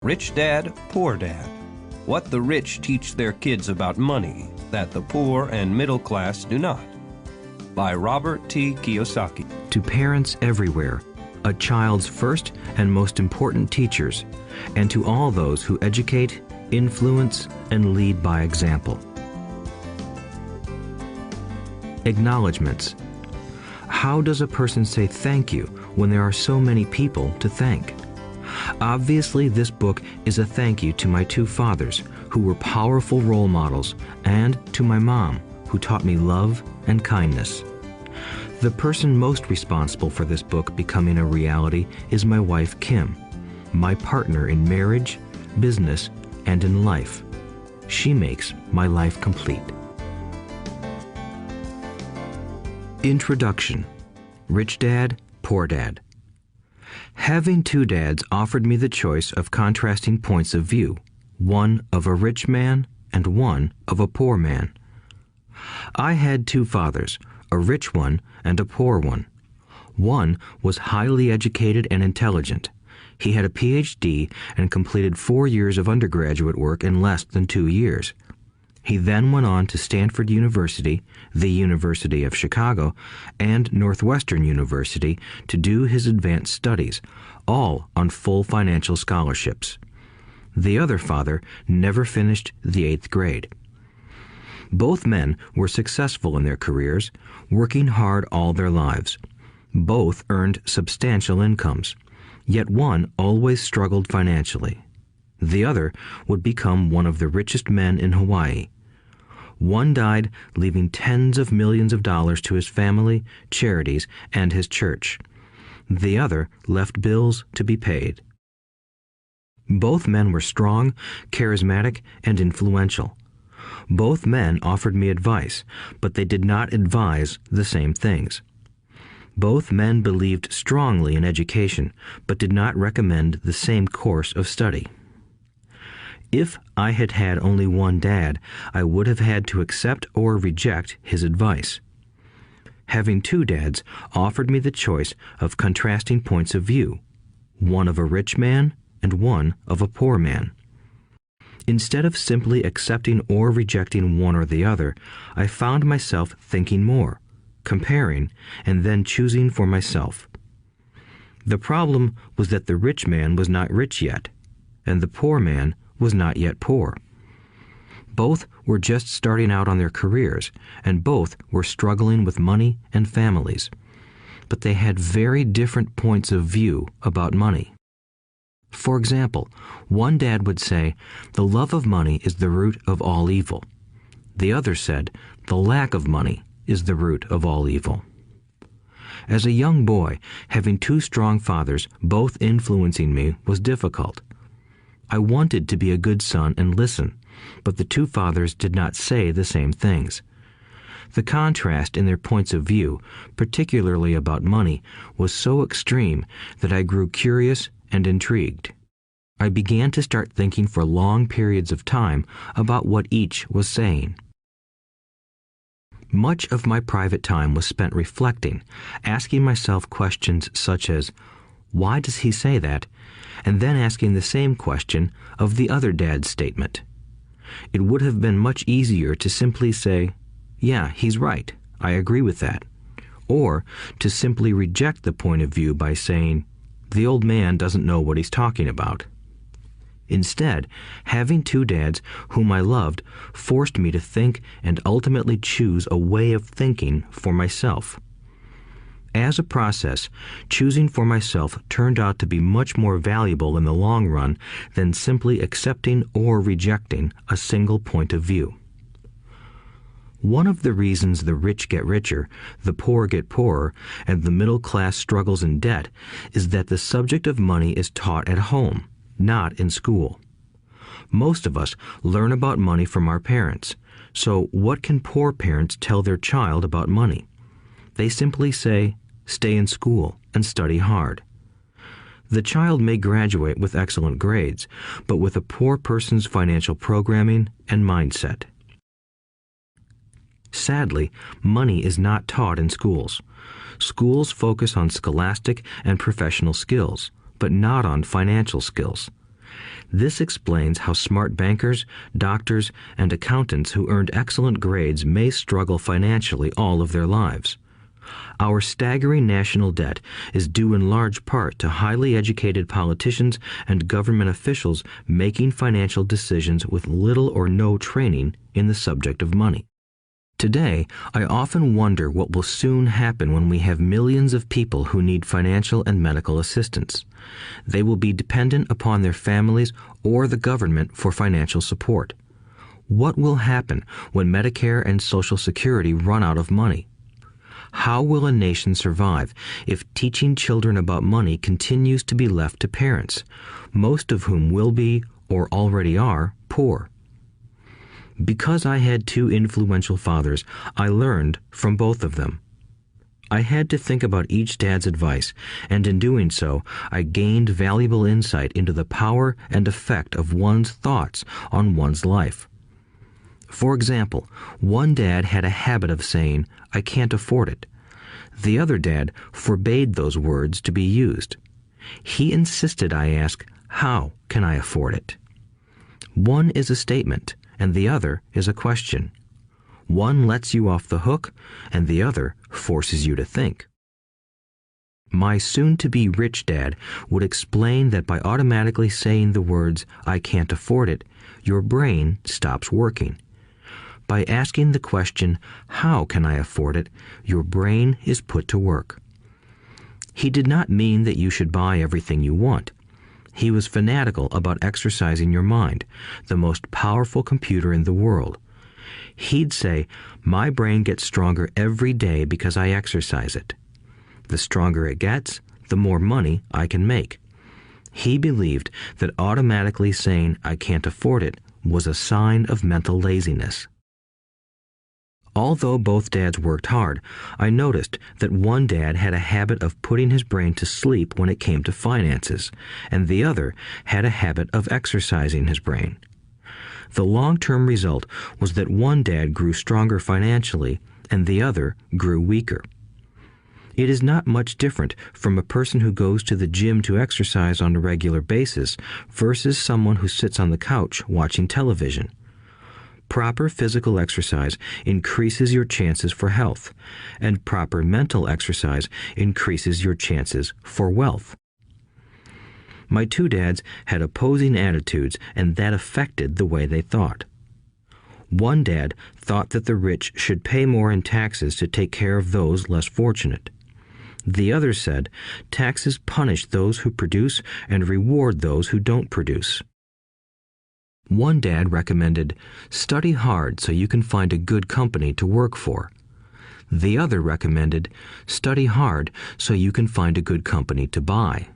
Rich Dad, Poor Dad. What the rich teach their kids about money that the poor and middle class do not. By Robert Kiyosaki. To parents everywhere, a child's first and most important teachers, and to all those who educate, influence, and lead by example. Acknowledgements. How does a person say thank you when there are so many people to thank? Obviously, this book is a thank you to my two fathers, who were powerful role models, and to my mom, who taught me love and kindness. The person most responsible for this book becoming a reality is my wife, Kim, my partner in marriage, business, and in life. She makes my life complete. Introduction. Rich Dad, Poor Dad. Having two dads offered me the choice of contrasting points of view, one of a rich man and one of a poor man. I had two fathers, a rich one and a poor one. One was highly educated and intelligent. He had a PhD and completed 4 years of undergraduate work in less than 2 years. He then went on to Stanford University, the University of Chicago, and Northwestern University to do his advanced studies, all on full financial scholarships. The other father never finished the 8th grade. Both men were successful in their careers, working hard all their lives. Both earned substantial incomes, yet one always struggled financially. The other would become one of the richest men in Hawaii. One died, leaving tens of millions of dollars to his family, charities, and his church. The other left bills to be paid. Both men were strong, charismatic, and influential. Both men offered me advice, but they did not advise the same things. Both men believed strongly in education, but did not recommend the same course of study. If I had had only one dad, I would have had to accept or reject his advice. Having two dads offered me the choice of contrasting points of view, one of a rich man and one of a poor man. Instead of simply accepting or rejecting one or the other, I found myself thinking more, comparing, and then choosing for myself. The problem was that the rich man was not rich yet, and the poor man was not yet poor. Both were just starting out on their careers, and both were struggling with money and families. But they had very different points of view about money. For example, one dad would say, "The love of money is the root of all evil." The other said, "The lack of money is the root of all evil." As a young boy, having two strong fathers, both influencing me, was difficult. I wanted to be a good son and listen, but the two fathers did not say the same things. The contrast in their points of view, particularly about money, was so extreme that I grew curious and intrigued. I began to start thinking for long periods of time about what each was saying. Much of my private time was spent reflecting, asking myself questions such as, "Why does he say that?" and then asking the same question of the other dad's statement. It would have been much easier to simply say, "Yeah, he's right, I agree with that," or to simply reject the point of view by saying, "The old man doesn't know what he's talking about." Instead, having two dads whom I loved forced me to think and ultimately choose a way of thinking for myself. As a process, choosing for myself turned out to be much more valuable in the long run than simply accepting or rejecting a single point of view. One of the reasons the rich get richer, the poor get poorer, and the middle class struggles in debt is that the subject of money is taught at home, not in school. Most of us learn about money from our parents, so what can poor parents tell their child about money? They simply say, "Stay in school and study hard." The child may graduate with excellent grades, but with a poor person's financial programming and mindset. Sadly, money is not taught in schools. Schools focus on scholastic and professional skills, but not on financial skills. This explains how smart bankers, doctors, and accountants who earned excellent grades may struggle financially all of their lives. Our staggering national debt is due in large part to highly educated politicians and government officials making financial decisions with little or no training in the subject of money. Today, I often wonder what will soon happen when we have millions of people who need financial and medical assistance. They will be dependent upon their families or the government for financial support. What will happen when Medicare and Social Security run out of money? How will a nation survive if teaching children about money continues to be left to parents, most of whom will be, or already are, poor? Because I had two influential fathers, I learned from both of them. I had to think about each dad's advice, and in doing so, I gained valuable insight into the power and effect of one's thoughts on one's life. For example, one dad had a habit of saying, "I can't afford it." The other dad forbade those words to be used. He insisted I ask, "How can I afford it?" One is a statement, and the other is a question. One lets you off the hook, and the other forces you to think. My soon-to-be rich dad would explain that by automatically saying the words, "I can't afford it," your brain stops working. By asking the question, "How can I afford it?" your brain is put to work. He did not mean that you should buy everything you want. He was fanatical about exercising your mind, the most powerful computer in the world. He'd say, "My brain gets stronger every day because I exercise it. The stronger it gets, the more money I can make." He believed that automatically saying, "I can't afford it," was a sign of mental laziness. Although both dads worked hard, I noticed that one dad had a habit of putting his brain to sleep when it came to finances, and the other had a habit of exercising his brain. The long-term result was that one dad grew stronger financially, and the other grew weaker. It is not much different from a person who goes to the gym to exercise on a regular basis versus someone who sits on the couch watching television. Proper physical exercise increases your chances for health, and proper mental exercise increases your chances for wealth. My two dads had opposing attitudes, and that affected the way they thought. One dad thought that the rich should pay more in taxes to take care of those less fortunate. The other said, taxes punish those who produce and reward those who don't produce. One dad recommended, study hard so you can find a good company to work for. The other recommended, study hard so you can find a good company to buy.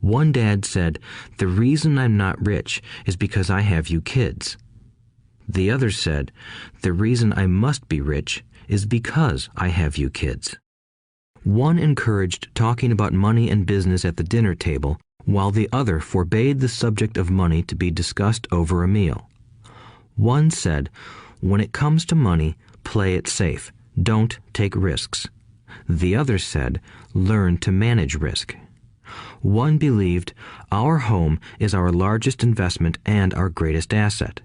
One dad said, the reason I'm not rich is because I have you kids. The other said, the reason I must be rich is because I have you kids. One encouraged talking about money and business at the dinner table, while the other forbade the subject of money to be discussed over a meal. One said, when it comes to money, play it safe. Don't take risks. The other said, learn to manage risk. One believed, our home is our largest investment and our greatest asset.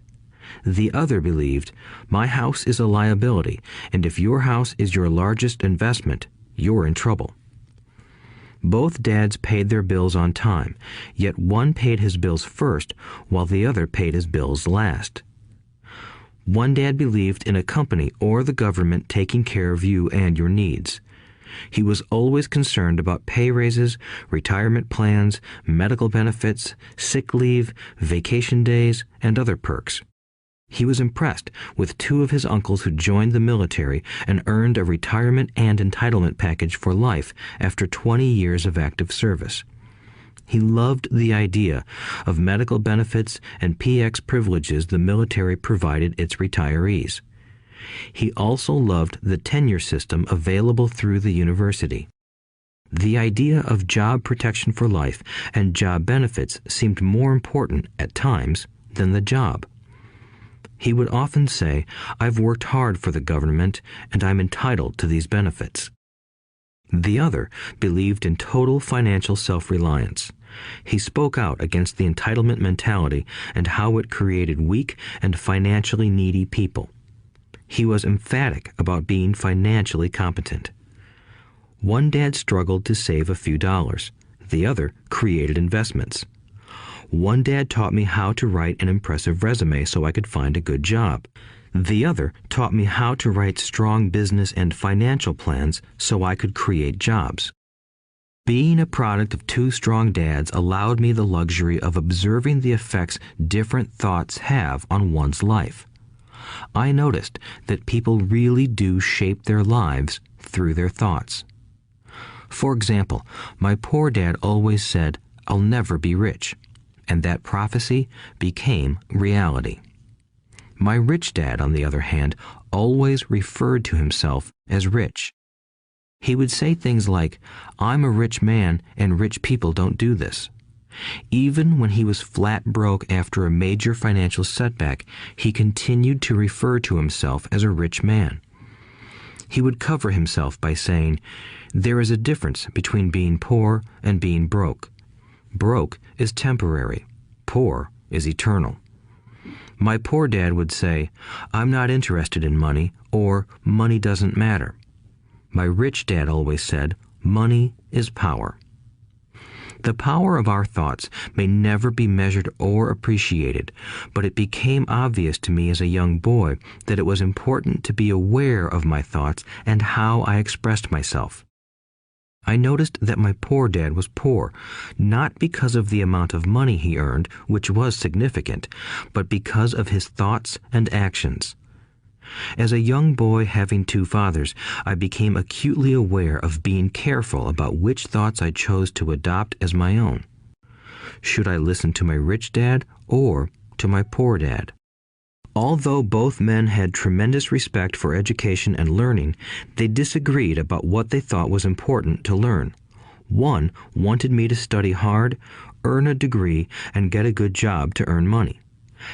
The other believed, my house is a liability, and if your house is your largest investment, you're in trouble. Both dads paid their bills on time, yet one paid his bills first while the other paid his bills last. One dad believed in a company or the government taking care of you and your needs. He was always concerned about pay raises, retirement plans, medical benefits, sick leave, vacation days, and other perks. He was impressed with two of his uncles who joined the military and earned a retirement and entitlement package for life after 20 years of active service. He loved the idea of medical benefits and PX privileges the military provided its retirees. He also loved the tenure system available through the university. The idea of job protection for life and job benefits seemed more important at times than the job. He would often say, I've worked hard for the government and I'm entitled to these benefits. The other believed in total financial self-reliance. He spoke out against the entitlement mentality and how it created weak and financially needy people. He was emphatic about being financially competent. One dad struggled to save a few dollars. The other created investments. One dad taught me how to write an impressive resume so I could find a good job. The other taught me how to write strong business and financial plans so I could create jobs. Being a product of two strong dads allowed me the luxury of observing the effects different thoughts have on one's life. I noticed that people really do shape their lives through their thoughts. For example, my poor dad always said, "I'll never be rich," and that prophecy became reality. My rich dad, on the other hand, always referred to himself as rich. He would say things like, "I'm a rich man and rich people don't do this." Even when he was flat broke after a major financial setback, he continued to refer to himself as a rich man. He would cover himself by saying, "There is a difference between being poor and being broke. Broke is temporary. Poor is eternal." My poor dad would say, "I'm not interested in money," or "money doesn't matter." My rich dad always said, "Money is power." The power of our thoughts may never be measured or appreciated, but it became obvious to me as a young boy that it was important to be aware of my thoughts and how I expressed myself. I noticed that my poor dad was poor, not because of the amount of money he earned, which was significant, but because of his thoughts and actions. As a young boy having two fathers, I became acutely aware of being careful about which thoughts I chose to adopt as my own. Should I listen to my rich dad or to my poor dad? Although both men had tremendous respect for education and learning, they disagreed about what they thought was important to learn. One wanted me to study hard, earn a degree, and get a good job to earn money.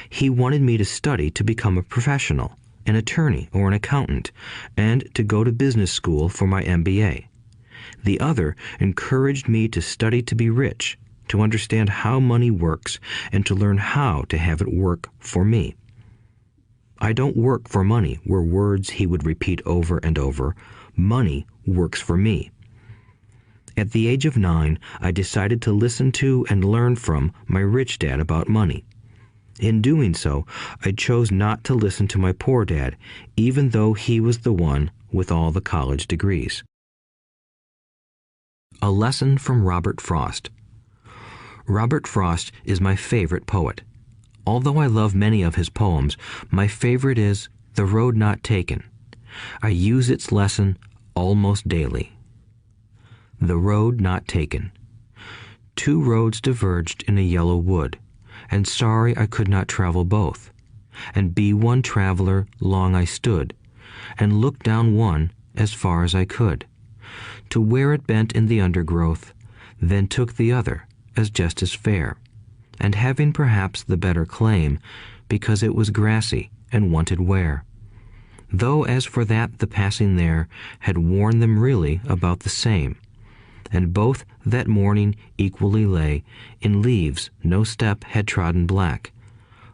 He wanted me to study to become a professional, an attorney or an accountant, and to go to business school for my MBA. The other encouraged me to study to be rich, to understand how money works, and to learn how to have it work for me. "I don't work for money" were words he would repeat over and over. "Money works for me." At the age of 9, I decided to listen to and learn from my rich dad about money. In doing so, I chose not to listen to my poor dad, even though he was the one with all the college degrees. A lesson from Robert Frost. Robert Frost is my favorite poet. Although I love many of his poems, my favorite is "The Road Not Taken." I use its lesson almost daily. The Road Not Taken. Two roads diverged in a yellow wood, and sorry I could not travel both. And be one traveler long I stood, and looked down one as far as I could, to where it bent in the undergrowth, then took the other as just as fair, and having perhaps the better claim, because it was grassy and wanted wear. Though as for that the passing there had worn them really about the same, and both that morning equally lay in leaves no step had trodden black.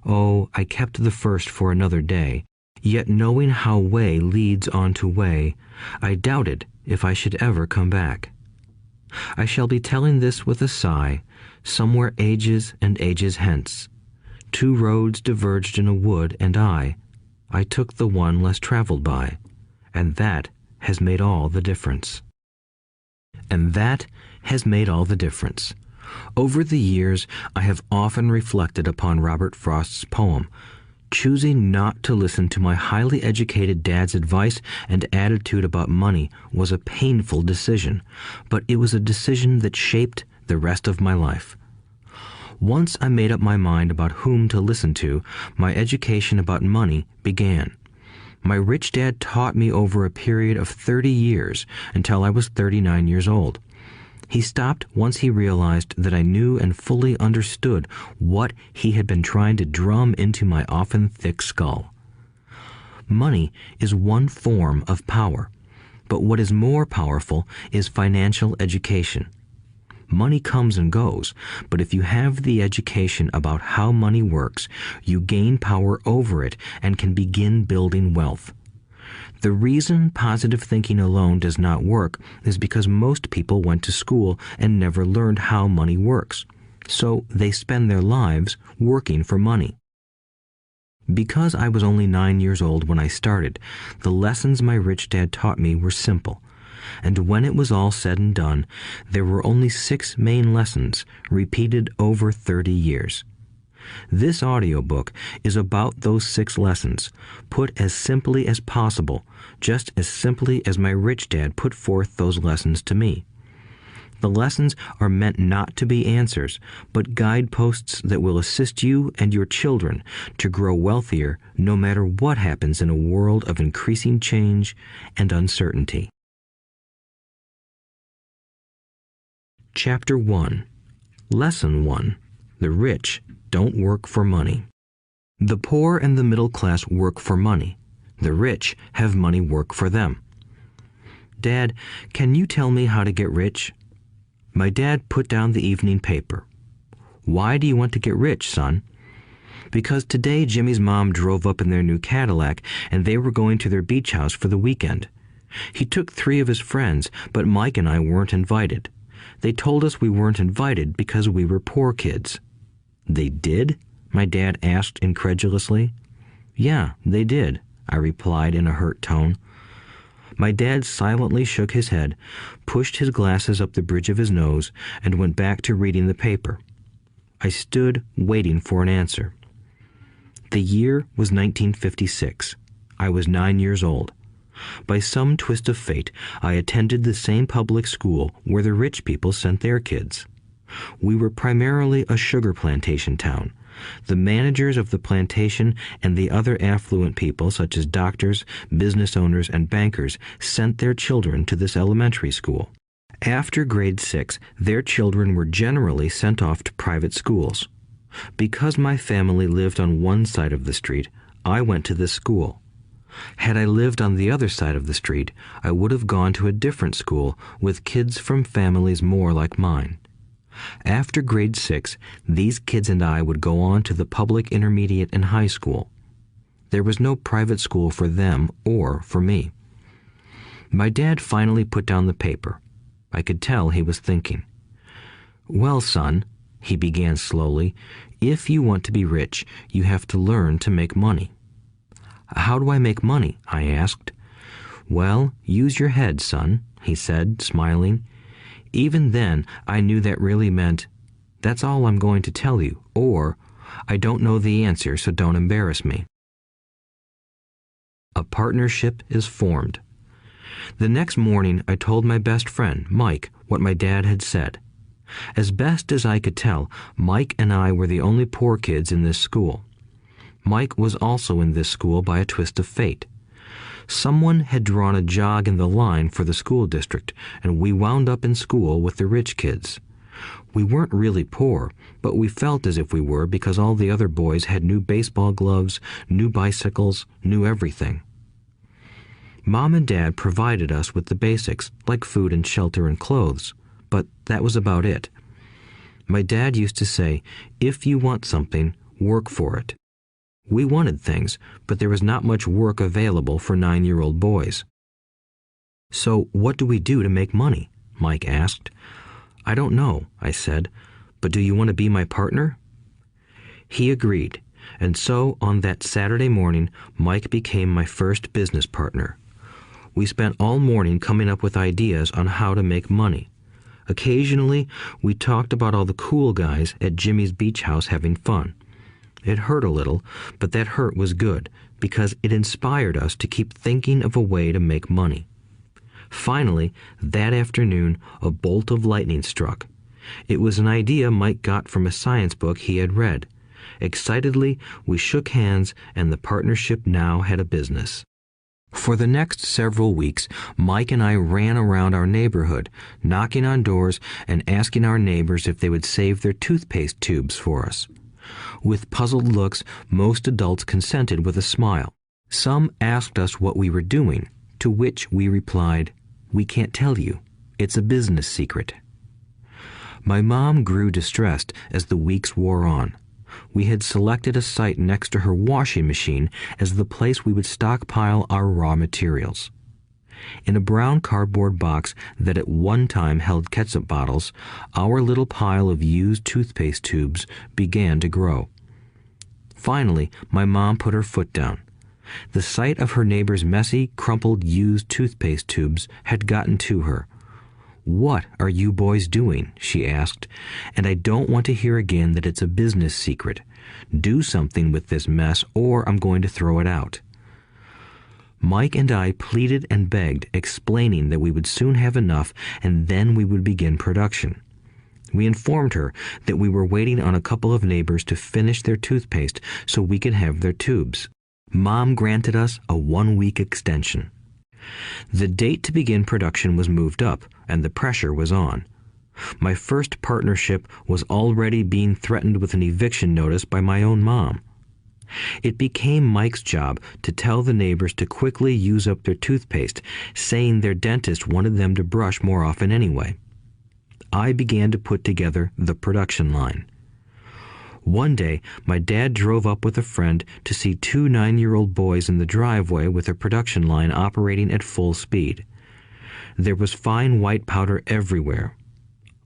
Oh, I kept the first for another day, yet knowing how way leads on to way, I doubted if I should ever come back. I shall be telling this with a sigh, somewhere ages and ages hence. Two roads diverged in a wood, and I took the one less traveled by, and that has made all the difference. And that has made all the difference. Over the years, I have often reflected upon Robert Frost's poem. Choosing not to listen to my highly educated dad's advice and attitude about money was a painful decision, but it was a decision that shaped the rest of my life. Once I made up my mind about whom to listen to, my education about money began. My rich dad taught me over a period of 30 years until I was 39 years old. He stopped once he realized that I knew and fully understood what he had been trying to drum into my often thick skull. Money is one form of power. But what is more powerful is financial education. Money comes and goes, but if you have the education about how money works, you gain power over it and can begin building wealth. The reason positive thinking alone does not work is because most people went to school and never learned how money works, so they spend their lives working for money. Because I was only 9 years old when I started, the lessons my rich dad taught me were simple, and when it was all said and done, there were only 6 main lessons repeated over 30 years. This audiobook is about those 6 lessons, put as simply as possible, just as simply as my rich dad put forth those lessons to me. The lessons are meant not to be answers, but guideposts that will assist you and your children to grow wealthier no matter what happens in a world of increasing change and uncertainty. Chapter 1. Lesson 1. The rich don't work for money. The poor and the middle class work for money. The rich have money work for them. Dad, can you tell me how to get rich? My dad put down the evening paper. Why do you want to get rich, son? Because today Jimmy's mom drove up in their new Cadillac and they were going to their beach house for the weekend. He took 3 of his friends, but Mike and I weren't invited. They told us we weren't invited because we were poor kids. They did? My dad asked incredulously. Yeah, they did, I replied in a hurt tone. My dad silently shook his head, pushed his glasses up the bridge of his nose, and went back to reading the paper. I stood waiting for an answer. The year was 1956. I was 9 years old. By some twist of fate, I attended the same public school where the rich people sent their kids. We were primarily a sugar plantation town. The managers of the plantation and the other affluent people, such as doctors, business owners, and bankers, sent their children to this elementary school. After grade 6, their children were generally sent off to private schools. Because my family lived on one side of the street, I went to this school. Had I lived on the other side of the street, I would have gone to a different school with kids from families more like mine. After grade 6, these kids and I would go on to the public intermediate and high school. There was no private school for them or for me. My dad finally put down the paper. I could tell he was thinking. Well, son, he began slowly, if you want to be rich, you have to learn to make money. How do I make money? I asked. Well, use your head, son, he said, smiling. Even then, I knew that really meant, that's all I'm going to tell you, or, I don't know the answer, so don't embarrass me. A partnership is formed. The next morning, I told my best friend, Mike, what my dad had said. As best as I could tell, Mike and I were the only poor kids in this school. Mike was also in this school by a twist of fate. Someone had drawn a jog in the line for the school district, and we wound up in school with the rich kids. We weren't really poor, but we felt as if we were because all the other boys had new baseball gloves, new bicycles, new everything. Mom and Dad provided us with the basics, like food and shelter and clothes, but that was about it. My dad used to say, if you want something, work for it. We wanted things, but there was not much work available for 9-year-old boys. So what do we do to make money? Mike asked. I don't know, I said, but do you want to be my partner? He agreed, and so on that Saturday morning, Mike became my first business partner. We spent all morning coming up with ideas on how to make money. Occasionally, we talked about all the cool guys at Jimmy's beach house having fun. It hurt a little, but that hurt was good because it inspired us to keep thinking of a way to make money. Finally, that afternoon, a bolt of lightning struck. It was an idea Mike got from a science book he had read. Excitedly, we shook hands, and the partnership now had a business. For the next several weeks, Mike and I ran around our neighborhood, knocking on doors and asking our neighbors if they would save their toothpaste tubes for us. With puzzled looks, most adults consented with a smile. Some asked us what we were doing, to which we replied, We can't tell you. It's a business secret." My mom grew distressed as the weeks wore on. We had selected a site next to her washing machine as the place we would stockpile our raw materials. In a brown cardboard box that at one time held ketchup bottles, our little pile of used toothpaste tubes began to grow. Finally, my mom put her foot down. The sight of her neighbor's messy, crumpled used toothpaste tubes had gotten to her. "What are you boys doing?" she asked, "and I don't want to hear again that it's a business secret. Do something with this mess or I'm going to throw it out." Mike and I pleaded and begged, explaining that we would soon have enough and then we would begin production. We informed her that we were waiting on a couple of neighbors to finish their toothpaste so we could have their tubes. Mom granted us a 1-week extension. The date to begin production was moved up, and the pressure was on. My first partnership was already being threatened with an eviction notice by my own mom. It became Mike's job to tell the neighbors to quickly use up their toothpaste, saying their dentist wanted them to brush more often anyway. I began to put together the production line. One day, my dad drove up with a friend to see 2 9-year-old boys in the driveway with a production line operating at full speed. There was fine white powder everywhere.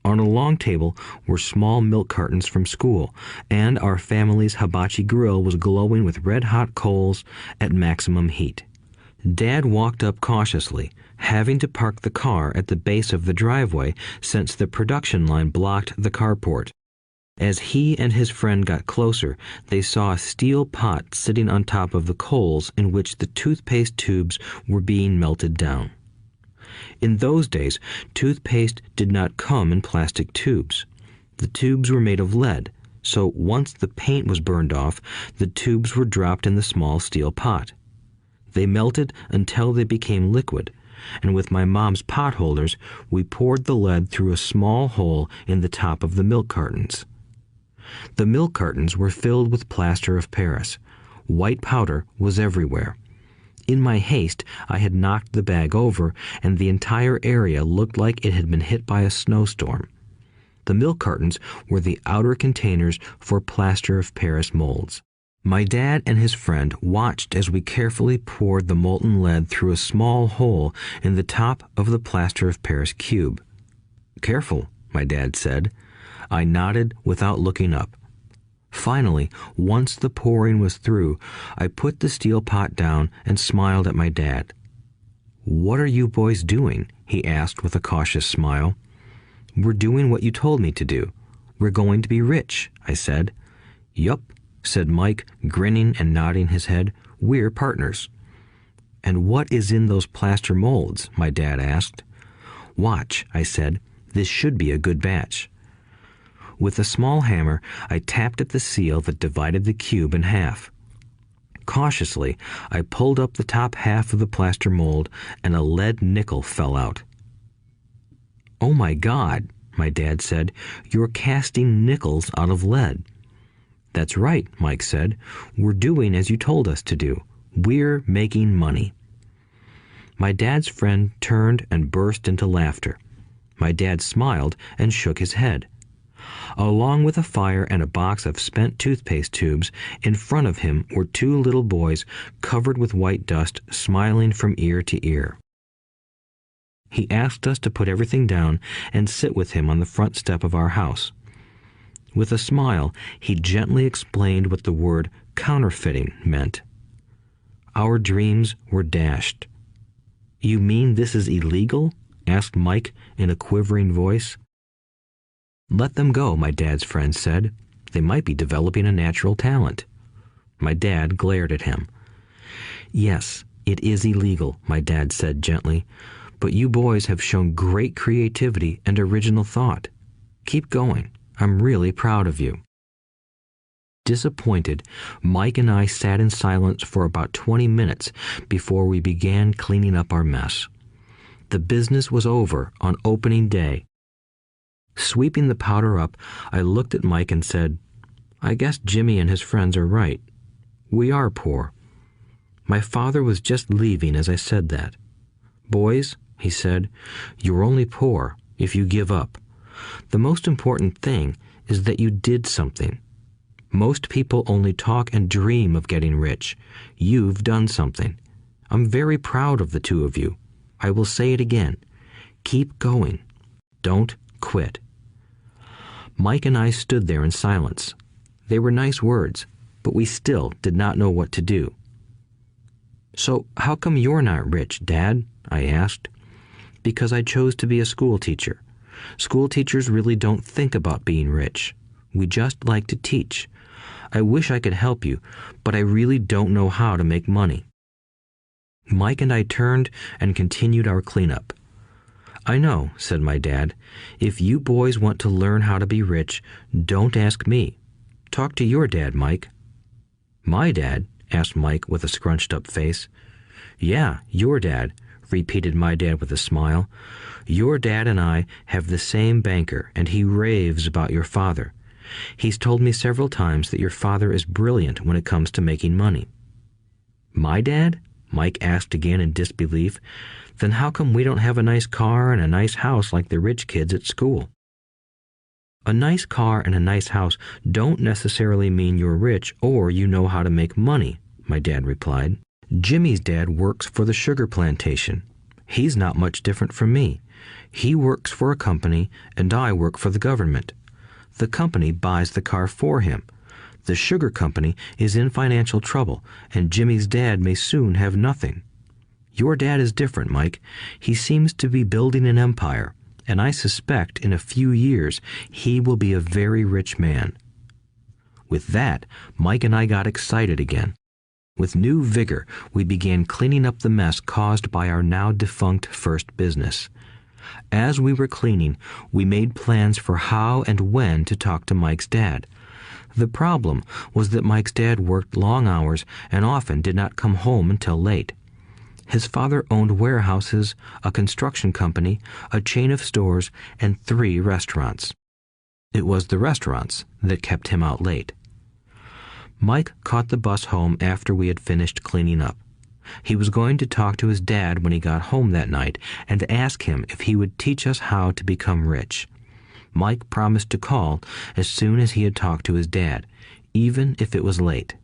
On a long table were small milk cartons from school, and our family's hibachi grill was glowing with red-hot coals at maximum heat. Dad walked up cautiously, having to park the car at the base of the driveway since the production line blocked the carport. As he and his friend got closer, they saw a steel pot sitting on top of the coals in which the toothpaste tubes were being melted down. In those days, toothpaste did not come in plastic tubes. The tubes were made of lead, so once the paint was burned off, the tubes were dropped in the small steel pot. They melted until they became liquid, and with my mom's pot holders, we poured the lead through a small hole in the top of the milk cartons. The milk cartons were filled with plaster of Paris. White powder was everywhere. In my haste, I had knocked the bag over, and the entire area looked like it had been hit by a snowstorm. The milk cartons were the outer containers for plaster of Paris molds. My dad and his friend watched as we carefully poured the molten lead through a small hole in the top of the plaster of Paris cube. "Careful," my dad said. I nodded without looking up. Finally, once the pouring was through, I put the steel pot down and smiled at my dad. "What are you boys doing?" he asked with a cautious smile. "We're doing what you told me to do. We're going to be rich," I said. "Yup," said Mike, grinning and nodding his head. "We're partners." "And what is in those plaster molds?" my dad asked. "Watch," I said. "This should be a good batch." With a small hammer, I tapped at the seal that divided the cube in half. Cautiously, I pulled up the top half of the plaster mold, and a lead nickel fell out. "Oh my God," my dad said, "you're casting nickels out of lead." "That's right," Mike said. "We're doing as you told us to do. We're making money." My dad's friend turned and burst into laughter. My dad smiled and shook his head. Along with a fire and a box of spent toothpaste tubes, in front of him were 2 little boys covered with white dust, smiling from ear to ear. He asked us to put everything down and sit with him on the front step of our house. With a smile, he gently explained what the word counterfeiting meant. Our dreams were dashed. "You mean this is illegal?" asked Mike in a quivering voice. "Let them go," my dad's friend said. "They might be developing a natural talent." My dad glared at him. "Yes, it is illegal," my dad said gently, "but you boys have shown great creativity and original thought. Keep going. I'm really proud of you." Disappointed, Mike and I sat in silence for about 20 minutes before we began cleaning up our mess. The business was over on opening day. Sweeping the powder up, I looked at Mike and said, "I guess Jimmy and his friends are right. We are poor." My father was just leaving as I said that. "Boys," he said. "You're only poor if you give up. The most important thing is that you did something. Most people only talk and dream of getting rich. You've done something. I'm very proud of the two of you. I will say it again. Keep going. Don't quit." Mike and I stood there in silence. They were nice words, but we still did not know what to do. "So how come you're not rich, Dad?" I asked. "Because I chose to be a school teacher. School teachers really don't think about being rich. We just like to teach. I wish I could help you, but I really don't know how to make money." Mike and I turned and continued our cleanup. "I know," said my dad. "If you boys want to learn how to be rich, don't ask me. Talk to your dad, Mike." "My dad?" asked Mike with a scrunched-up face. "Yeah, your dad," repeated my dad with a smile. "Your dad and I have the same banker, and he raves about your father. He's told me several times that your father is brilliant when it comes to making money." "My dad?" Mike asked again in disbelief. "Then how come we don't have a nice car and a nice house like the rich kids at school?" "A nice car and a nice house don't necessarily mean you're rich or you know how to make money," my dad replied. "Jimmy's dad works for the sugar plantation. He's not much different from me. He works for a company and I work for the government. The company buys the car for him. The sugar company is in financial trouble, and Jimmy's dad may soon have nothing. Your dad is different, Mike. He seems to be building an empire, and I suspect in a few years he will be a very rich man." With that, Mike and I got excited again. With new vigor, we began cleaning up the mess caused by our now defunct first business. As we were cleaning, we made plans for how and when to talk to Mike's dad. The problem was that Mike's dad worked long hours and often did not come home until late. His father owned warehouses, a construction company, a chain of stores, and 3 restaurants. It was the restaurants that kept him out late. Mike caught the bus home after we had finished cleaning up. He was going to talk to his dad when he got home that night and ask him if he would teach us how to become rich. Mike promised to call as soon as he had talked to his dad, even if it was late.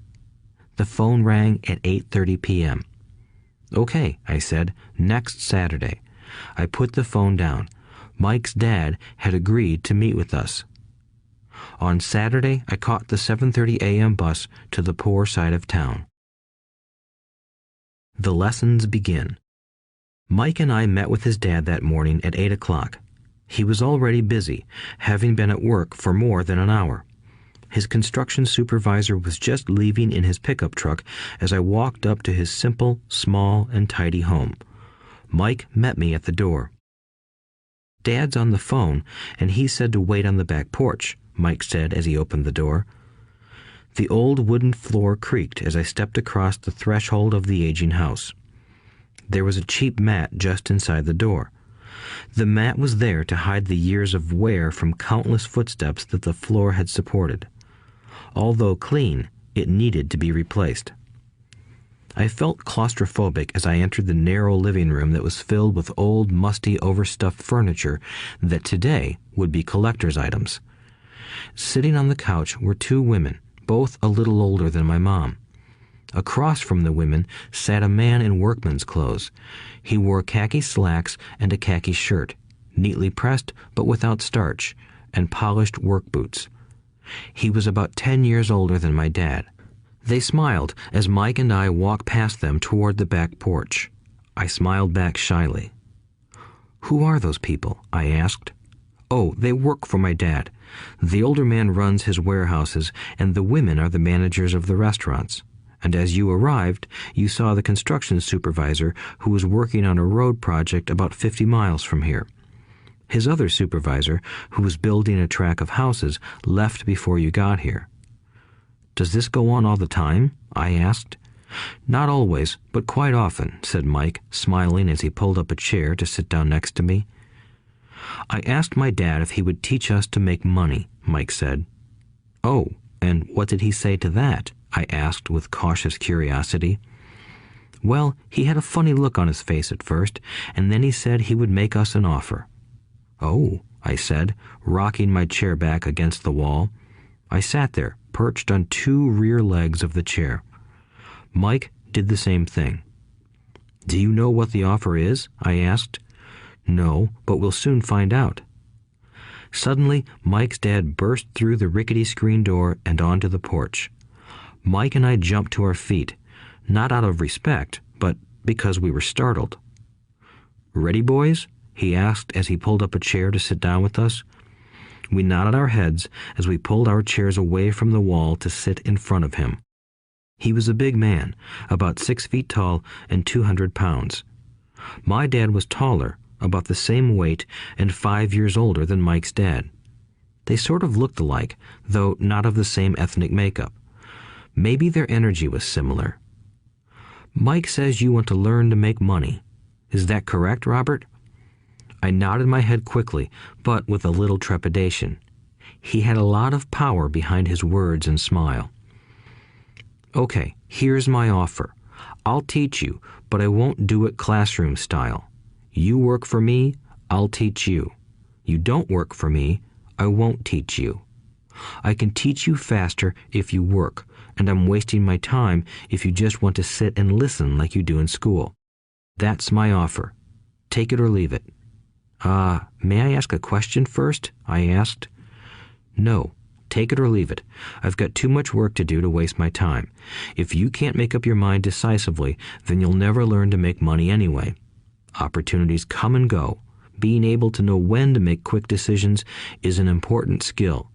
The phone rang at 8:30 p.m. "Okay," I said, "next Saturday." I put the phone down. Mike's dad had agreed to meet with us. On Saturday, I caught the 7:30 a.m. bus to the poor side of town. The lessons begin. Mike and I met with his dad that morning at 8 o'clock. He was already busy, having been at work for more than an hour. His construction supervisor was just leaving in his pickup truck as I walked up to his simple, small, and tidy home. Mike met me at the door. "Dad's on the phone, and he said to wait on the back porch," Mike said as he opened the door. The old wooden floor creaked as I stepped across the threshold of the aging house. There was a cheap mat just inside the door. The mat was there to hide the years of wear from countless footsteps that the floor had supported. Although clean, it needed to be replaced. I felt claustrophobic as I entered the narrow living room that was filled with old, musty, overstuffed furniture that today would be collector's items. Sitting on the couch were 2 women, both a little older than my mom. Across from the women sat a man in workman's clothes. He wore khaki slacks and a khaki shirt, neatly pressed but without starch, and polished work boots. He was about 10 years older than my dad. They smiled as Mike and I walked past them toward the back porch. I smiled back shyly. "Who are those people?" I asked. "Oh, they work for my dad. The older man runs his warehouses, and the women are the managers of the restaurants. And as you arrived, you saw the construction supervisor who was working on a road project about 50 miles from here. His other supervisor, who was building a track of houses, left before you got here." "Does this go on all the time?" I asked. "Not always, but quite often," said Mike, smiling as he pulled up a chair to sit down next to me. "I asked my dad if he would teach us to make money," Mike said. "Oh, and what did he say to that?" I asked with cautious curiosity. Well, he had a funny look on his face at first, and then he said he would make us an offer. "Oh," I said, rocking my chair back against the wall. I sat there, perched on two rear legs of the chair. Mike did the same thing. "Do you know what the offer is?" I asked. "No, but we'll soon find out." Suddenly, Mike's dad burst through the rickety screen door and onto the porch. Mike and I jumped to our feet, not out of respect, but because we were startled. "Ready, boys?" he asked as he pulled up a chair to sit down with us. We nodded our heads as we pulled our chairs away from the wall to sit in front of him. He was a big man, about 6 feet tall and 200 pounds. My dad was taller, about the same weight, and 5 years older than Mike's dad. They sort of looked alike, though not of the same ethnic makeup. Maybe their energy was similar. "Mike says you want to learn to make money. Is that correct, Robert?" I nodded my head quickly, but with a little trepidation. He had a lot of power behind his words and smile. "Okay, here's my offer. I'll teach you, but I won't do it classroom style. You work for me, I'll teach you. You don't work for me, I won't teach you. I can teach you faster if you work, and I'm wasting my time if you just want to sit and listen like you do in school. That's my offer. Take it or leave it." May I ask a question first?" I asked. "No. Take it or leave it. I've got too much work to do to waste my time. If you can't make up your mind decisively, then you'll never learn to make money anyway. Opportunities come and go. Being able to know when to make quick decisions is an important skill.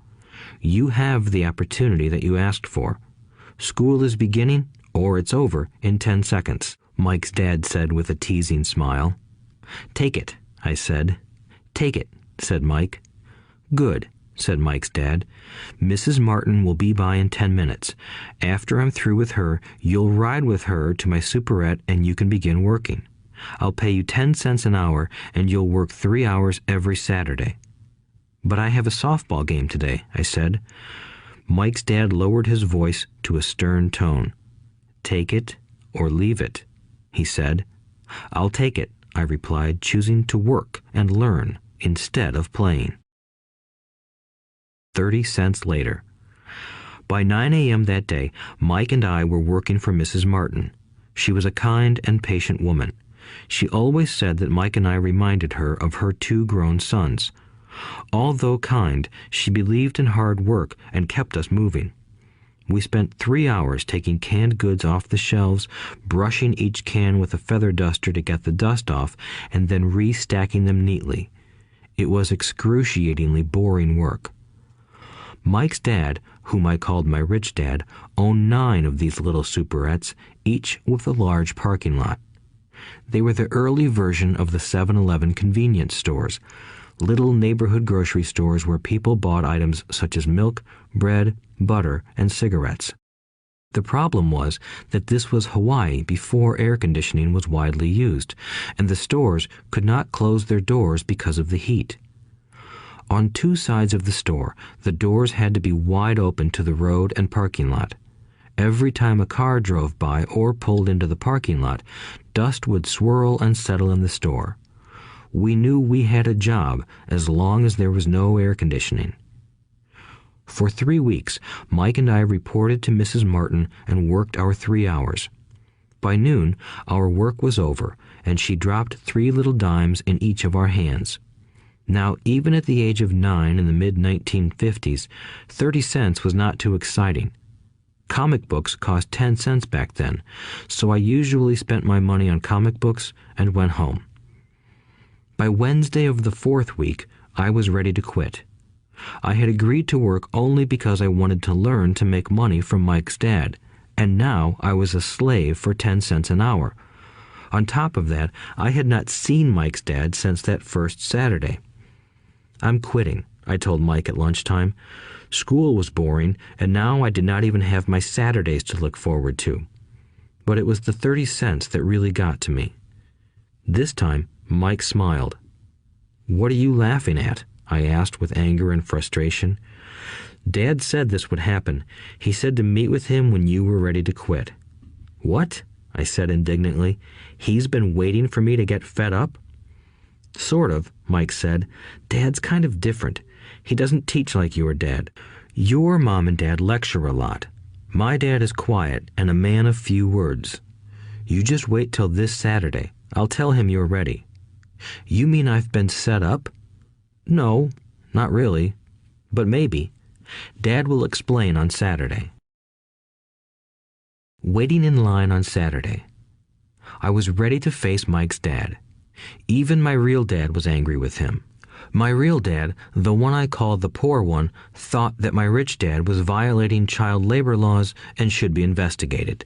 You have the opportunity that you asked for. School is beginning, or it's over, in 10 seconds, Mike's dad said with a teasing smile. "Take it," I said. "Take it," said Mike. "Good," said Mike's dad. "Mrs. Martin will be by in 10 minutes. After I'm through with her, you'll ride with her to my superette and you can begin working. I'll pay you 10 cents an hour and you'll work 3 hours every Saturday." "But I have a softball game today," I said. Mike's dad lowered his voice to a stern tone. "Take it or leave it," he said. "I'll take it," I replied, choosing to work and learn instead of playing. 30 cents later. By 9 a.m. that day, Mike and I were working for Mrs. Martin. She was a kind and patient woman. She always said that Mike and I reminded her of her 2 grown sons. Although kind, she believed in hard work and kept us moving. We spent 3 hours taking canned goods off the shelves, brushing each can with a feather duster to get the dust off, and then restacking them neatly. It was excruciatingly boring work. Mike's dad, whom I called my rich dad, owned 9 of these little superettes, each with a large parking lot. They were the early version of the 7-Eleven convenience stores, little neighborhood grocery stores where people bought items such as milk, bread, butter, and cigarettes. The problem was that this was Hawaii before air conditioning was widely used, and the stores could not close their doors because of the heat. On 2 sides of the store, the doors had to be wide open to the road and parking lot. Every time a car drove by or pulled into the parking lot, dust would swirl and settle in the store. We knew we had a job as long as there was no air conditioning. For 3 weeks, Mike and I reported to Mrs. Martin and worked our 3 hours. By noon, our work was over, and she dropped 3 little dimes in each of our hands. Now, even at the age of 9 in the mid-1950s, 30 cents was not too exciting. Comic books cost 10 cents back then, so I usually spent my money on comic books and went home. By Wednesday of the 4th week, I was ready to quit. I had agreed to work only because I wanted to learn to make money from Mike's dad, and now I was a slave for 10 cents an hour. On top of that, I had not seen Mike's dad since that first Saturday. "I'm quitting," I told Mike at lunchtime. School was boring, and now I did not even have my Saturdays to look forward to. But it was the 30 cents that really got to me. This time, Mike smiled. "What are you laughing at?" I asked with anger and frustration. "Dad said this would happen. He said to meet with him when you were ready to quit." "What?" I said indignantly. He's been waiting for me to get fed up? Sort of, Mike said. Dad's kind of different. He doesn't teach like your dad. Your mom and dad lecture a lot. My dad is quiet and a man of few words. You just wait till this Saturday. I'll tell him you're ready. You mean I've been set up? No, not really. But maybe. Dad will explain on Saturday. Waiting in line on Saturday. I was ready to face Mike's dad. Even my real dad was angry with him. My real dad, the one I called the poor one, thought that my rich dad was violating child labor laws and should be investigated.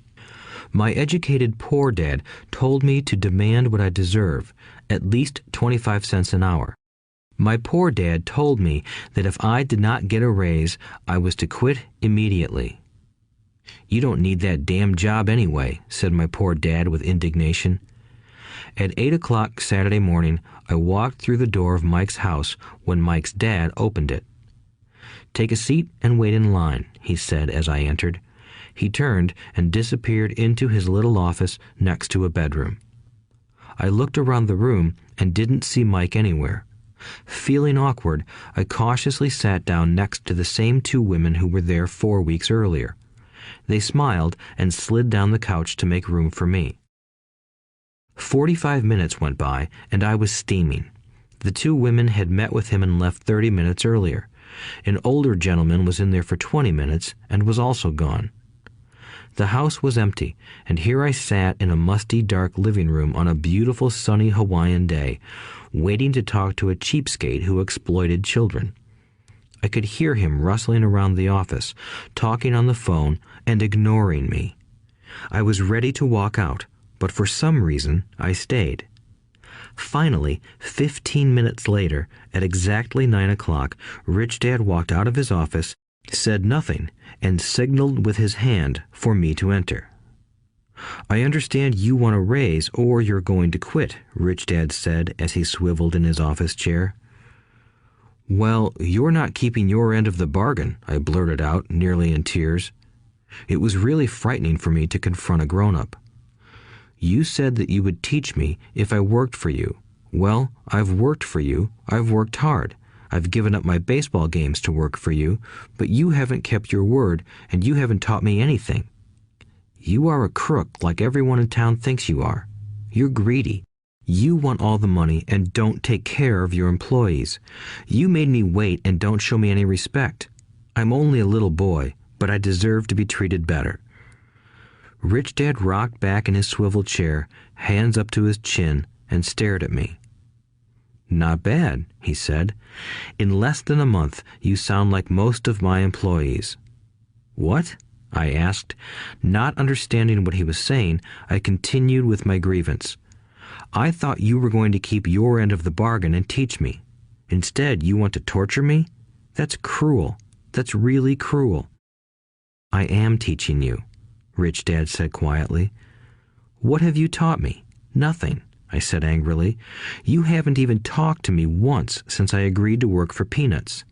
My educated poor dad told me to demand what I deserve, at least 25 cents an hour. My poor dad told me that if I did not get a raise, I was to quit immediately. You don't need that damn job anyway, said my poor dad with indignation. At 8 o'clock Saturday morning, I walked through the door of Mike's house when Mike's dad opened it. Take a seat and wait in line, he said as I entered. He turned and disappeared into his little office next to a bedroom. I looked around the room and didn't see Mike anywhere. Feeling awkward, I cautiously sat down next to the same two women who were there 4 weeks earlier. They smiled and slid down the couch to make room for me. 45 minutes went by, and I was steaming. The two women had met with him and left 30 minutes earlier. An older gentleman was in there for 20 minutes and was also gone. The house was empty, and here I sat in a musty, dark living room on a beautiful, sunny Hawaiian day, waiting to talk to a cheapskate who exploited children. I could hear him rustling around the office, talking on the phone, and ignoring me. I was ready to walk out, but for some reason I stayed. Finally, 15 minutes later, at exactly 9 o'clock, Rich Dad walked out of his office, said nothing, and signaled with his hand for me to enter. I understand you want a raise or you're going to quit, Rich Dad said as he swiveled in his office chair. Well, you're not keeping your end of the bargain, I blurted out, nearly in tears. It was really frightening for me to confront a grown-up. You said that you would teach me if I worked for you. Well, I've worked for you. I've worked hard. I've given up my baseball games to work for you, but you haven't kept your word, and you haven't taught me anything. You are a crook like everyone in town thinks you are. You're greedy. You want all the money and don't take care of your employees. You made me wait and don't show me any respect. I'm only a little boy, but I deserve to be treated better. Rich Dad rocked back in his swivel chair, hands up to his chin, and stared at me. Not bad, he said. In less than a month, you sound like most of my employees. What? I asked. Not understanding what he was saying, I continued with my grievance. I thought you were going to keep your end of the bargain and teach me. Instead, you want to torture me? That's cruel. That's really cruel. I am teaching you, Rich Dad said quietly. What have you taught me? Nothing, I said angrily. You haven't even talked to me once since I agreed to work for peanuts.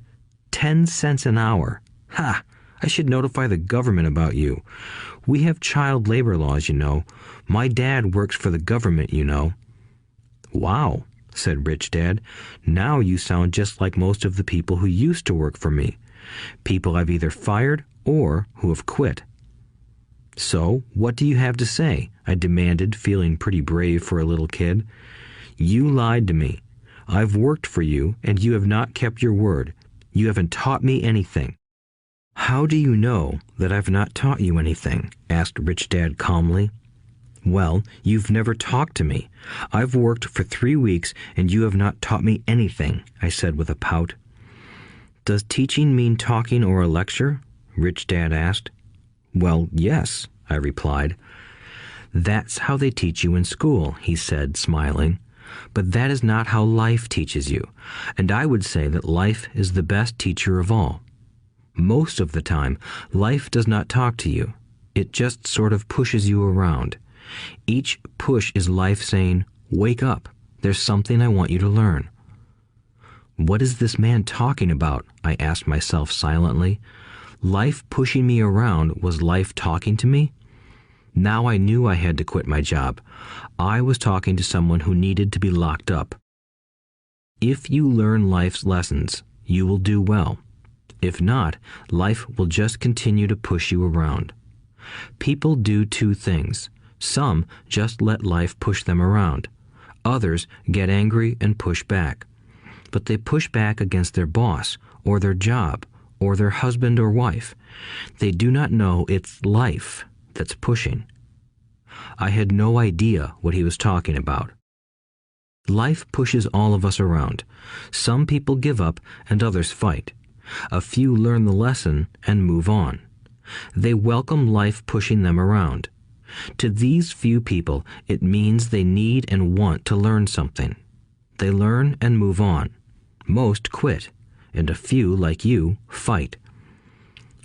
10 cents an hour. Ha! I should notify the government about you. We have child labor laws, you know. My dad works for the government, you know. Wow, said Rich Dad. Now you sound just like most of the people who used to work for me. People I've either fired or who have quit. So, what do you have to say? I demanded, feeling pretty brave for a little kid. You lied to me. I've worked for you, and you have not kept your word. You haven't taught me anything. How do you know that I've not taught you anything? Asked Rich Dad calmly. Well, you've never talked to me. I've worked for 3 weeks, and you have not taught me anything, I said with a pout. Does teaching mean talking or a lecture? Rich Dad asked. Well, yes, I replied. That's how they teach you in school, he said, smiling. But that is not how life teaches you, and I would say that life is the best teacher of all. Most of the time, life does not talk to you. It just sort of pushes you around. Each push is life saying, wake up, there's something I want you to learn. What is this man talking about? I asked myself silently. Life pushing me around was life talking to me? Now I knew I had to quit my job. I was talking to someone who needed to be locked up. If you learn life's lessons, you will do well. If not, life will just continue to push you around. People do two things. Some just let life push them around. Others get angry and push back. But they push back against their boss, or their job, or their husband or wife. They do not know it's life that's pushing. I had no idea what he was talking about. Life pushes all of us around. Some people give up and others fight. A few learn the lesson and move on. They welcome life pushing them around. To these few people, it means they need and want to learn something. They learn and move on. Most quit, and a few, like you, fight.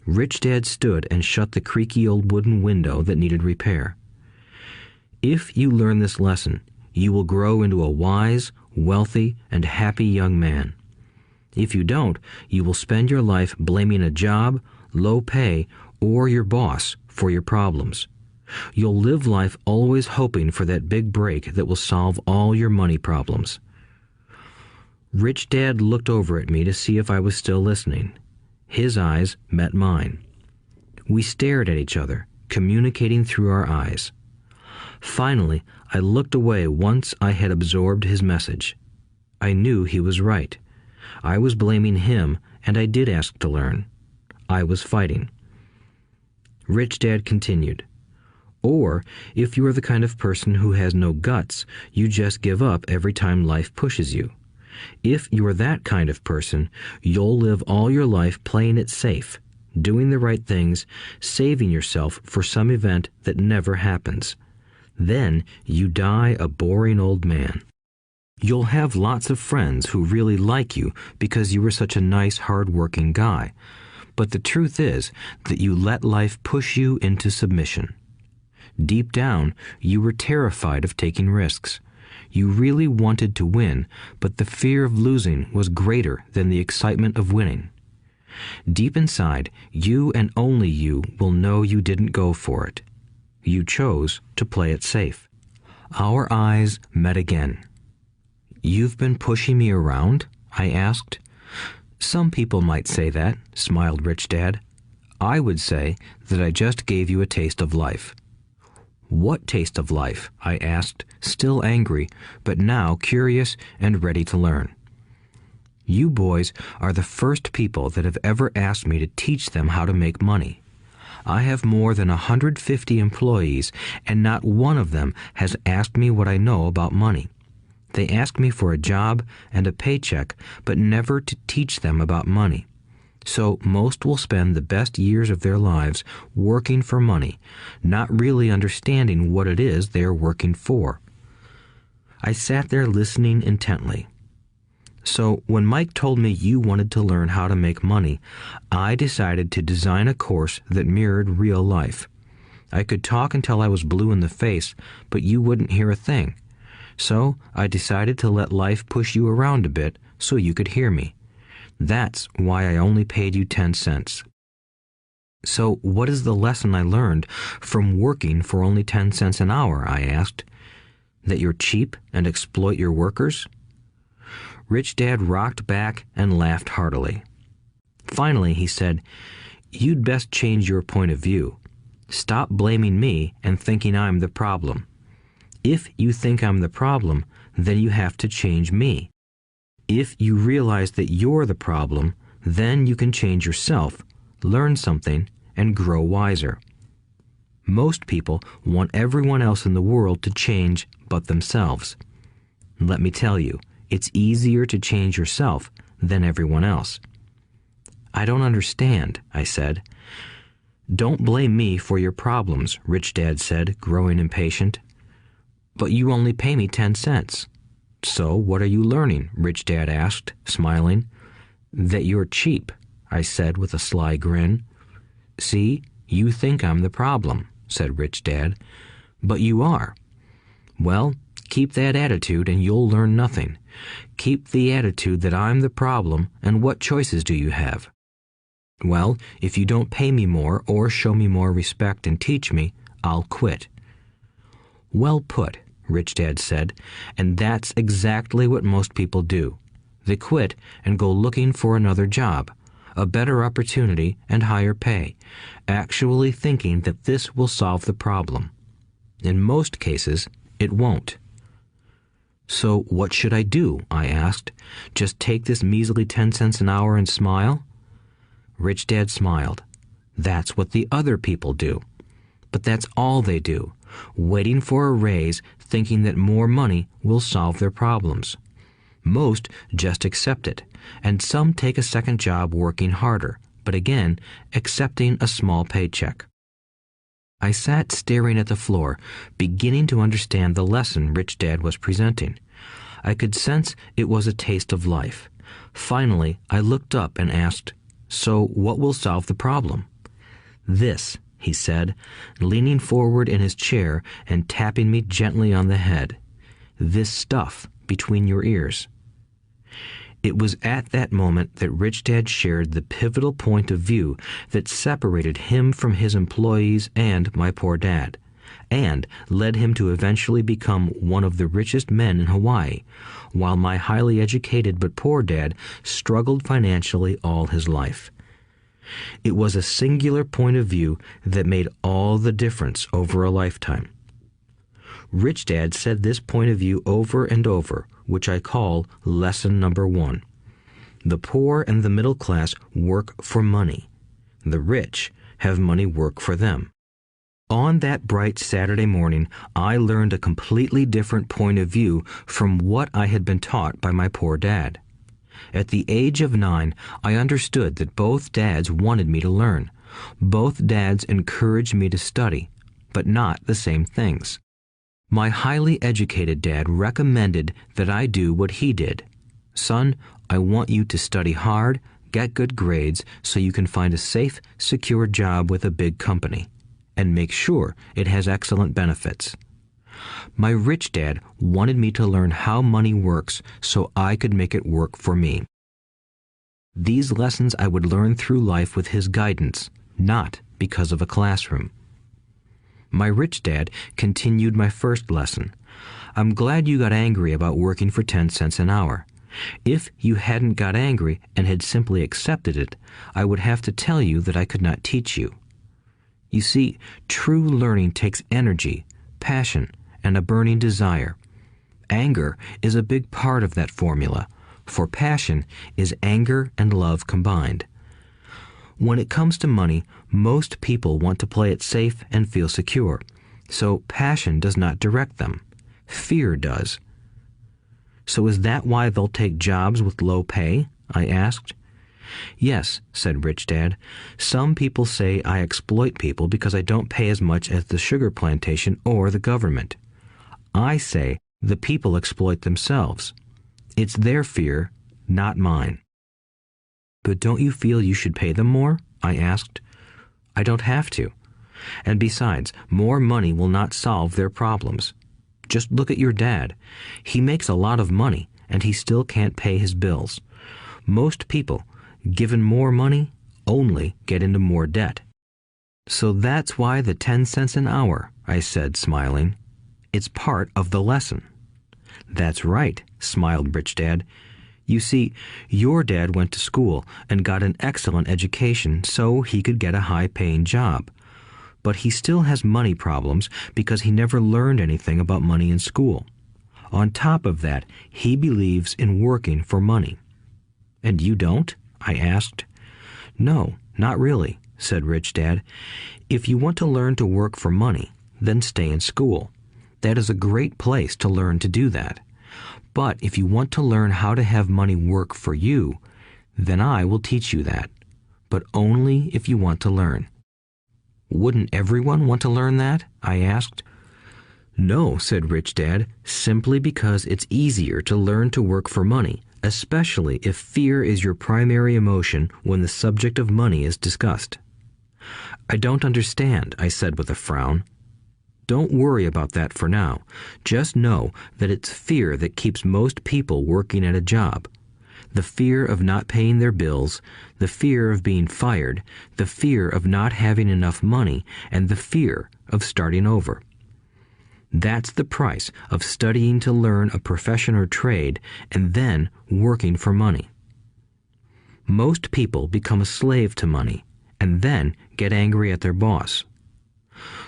Rich Dad stood and shut the creaky old wooden window that needed repair. If you learn this lesson, you will grow into a wise, wealthy, and happy young man. If you don't, you will spend your life blaming a job, low pay, or your boss for your problems. You'll live life always hoping for that big break that will solve all your money problems. Rich Dad looked over at me to see if I was still listening. His eyes met mine. We stared at each other, communicating through our eyes. Finally, I looked away once I had absorbed his message. I knew he was right. I was blaming him, and I did ask to learn. I was fighting. Rich Dad continued. Or, if you are the kind of person who has no guts, you just give up every time life pushes you. If you are that kind of person, you'll live all your life playing it safe, doing the right things, saving yourself for some event that never happens. Then you die a boring old man. You'll have lots of friends who really like you because you were such a nice, hard-working guy. But the truth is that you let life push you into submission. Deep down, you were terrified of taking risks. You really wanted to win, but the fear of losing was greater than the excitement of winning. Deep inside, you and only you will know you didn't go for it. You chose to play it safe. Our eyes met again. "You've been pushing me around?" I asked. "Some people might say that," smiled Rich Dad. "I would say that I just gave you a taste of life." "What taste of life?" I asked, still angry, but now curious and ready to learn. "You boys are the first people that have ever asked me to teach them how to make money. I have more than 150 employees, and not one of them has asked me what I know about money. They ask me for a job and a paycheck, but never to teach them about money. So most will spend the best years of their lives working for money, not really understanding what it is they are working for." I sat there listening intently. "So when Mike told me you wanted to learn how to make money, I decided to design a course that mirrored real life. I could talk until I was blue in the face, but you wouldn't hear a thing. So I decided to let life push you around a bit so you could hear me. That's why I only paid you 10 cents. "So what is the lesson I learned from working for only 10 cents an hour?" I asked. "That you're cheap and exploit your workers?" Rich Dad rocked back and laughed heartily. Finally, he said, "You'd best change your point of view. Stop blaming me and thinking I'm the problem. If you think I'm the problem, then you have to change me. If you realize that you're the problem, then you can change yourself, learn something, and grow wiser. Most people want everyone else in the world to change but themselves. Let me tell you, it's easier to change yourself than everyone else." "I don't understand," I said. "Don't blame me for your problems," Rich Dad said, growing impatient. "But you only pay me 10 cents. "So what are you learning?" Rich Dad asked, smiling. "That you're cheap," I said with a sly grin. "See, you think I'm the problem," said Rich Dad. "But you are. Well, keep that attitude and you'll learn nothing. Keep the attitude that I'm the problem, and what choices do you have?" "Well, if you don't pay me more or show me more respect and teach me, I'll quit." "Well put," Rich Dad said, "and that's exactly what most people do. They quit and go looking for another job, a better opportunity and higher pay, actually thinking that this will solve the problem. In most cases, it won't." "So what should I do?" I asked. "Just take this measly 10 cents an hour and smile?" Rich Dad smiled. "That's what the other people do. But that's all they do, waiting for a raise, thinking that more money will solve their problems. Most just accept it, and some take a second job working harder, but again, accepting a small paycheck." I sat staring at the floor, beginning to understand the lesson Rich Dad was presenting. I could sense it was a taste of life. Finally, I looked up and asked, "So what will solve the problem?" "This," he said, leaning forward in his chair and tapping me gently on the head. "This stuff between your ears." It was at that moment that Rich Dad shared the pivotal point of view that separated him from his employees and my poor dad, and led him to eventually become one of the richest men in Hawaii, while my highly educated but poor dad struggled financially all his life. It was a singular point of view that made all the difference over a lifetime. Rich Dad said this point of view over and over, which I call lesson number 1. The poor and the middle class work for money. The rich have money work for them. On that bright Saturday morning, I learned a completely different point of view from what I had been taught by my poor dad. At the age of 9, I understood that both dads wanted me to learn. Both dads encouraged me to study, but not the same things. My highly educated dad recommended that I do what he did. "Son, I want you to study hard, get good grades so you can find a safe, secure job with a big company, and make sure it has excellent benefits." My rich dad wanted me to learn how money works so I could make it work for me. These lessons I would learn through life with his guidance, not because of a classroom. My rich dad continued my first lesson. "I'm glad you got angry about working for 10 cents an hour. If you hadn't got angry and had simply accepted it, I would have to tell you that I could not teach you. You see, true learning takes energy, passion, and a burning desire. Anger is a big part of that formula, for passion is anger and love combined. When it comes to money, most people want to play it safe and feel secure, so passion does not direct them. Fear does." "So is that why they'll take jobs with low pay?" I asked. "Yes," said Rich Dad. "Some people say I exploit people because I don't pay as much as the sugar plantation or the government. I say the people exploit themselves. It's their fear, not mine." "But don't you feel you should pay them more?" I asked. "I don't have to. And besides, more money will not solve their problems. Just look at your dad. He makes a lot of money, and he still can't pay his bills. Most people, given more money, only get into more debt." "So that's why the 10 cents an hour," I said, smiling. "It's part of the lesson." "That's right," smiled Rich Dad. "You see, your dad went to school and got an excellent education so he could get a high-paying job. But he still has money problems because he never learned anything about money in school. On top of that, he believes in working for money." "And you don't?" I asked. "No, not really," said Rich Dad. "If you want to learn to work for money, then stay in school. That is a great place to learn to do that. But if you want to learn how to have money work for you, then I will teach you that. But only if you want to learn." "Wouldn't everyone want to learn that?" I asked. "No," said Rich Dad, "simply because it's easier to learn to work for money, especially if fear is your primary emotion when the subject of money is discussed." "I don't understand," I said with a frown. "Don't worry about that for now. Just know that it's fear that keeps most people working at a job. the fear of not paying their bills, the fear of being fired, the fear of not having enough money, and the fear of starting over. That's the price of studying to learn a profession or trade and then working for money. Most people become a slave to money and then get angry at their boss.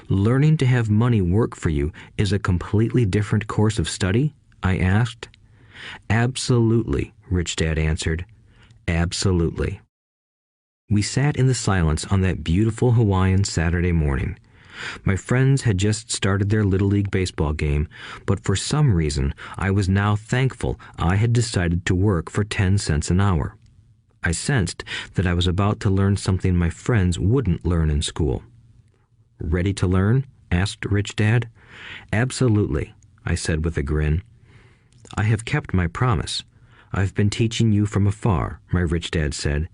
Learning to have money work for you is a completely different course of study? I asked. Absolutely, Rich Dad answered. Absolutely. We sat in the silence on that beautiful Hawaiian Saturday morning. My friends had just started their Little League baseball game, but for some reason I was now thankful I had decided to work for 10 cents an hour. I sensed that I was about to learn something my friends wouldn't learn in school. Ready to learn? Asked Rich Dad. Absolutely, I said with a grin. I have kept my promise. I've been teaching you from afar, my Rich Dad said.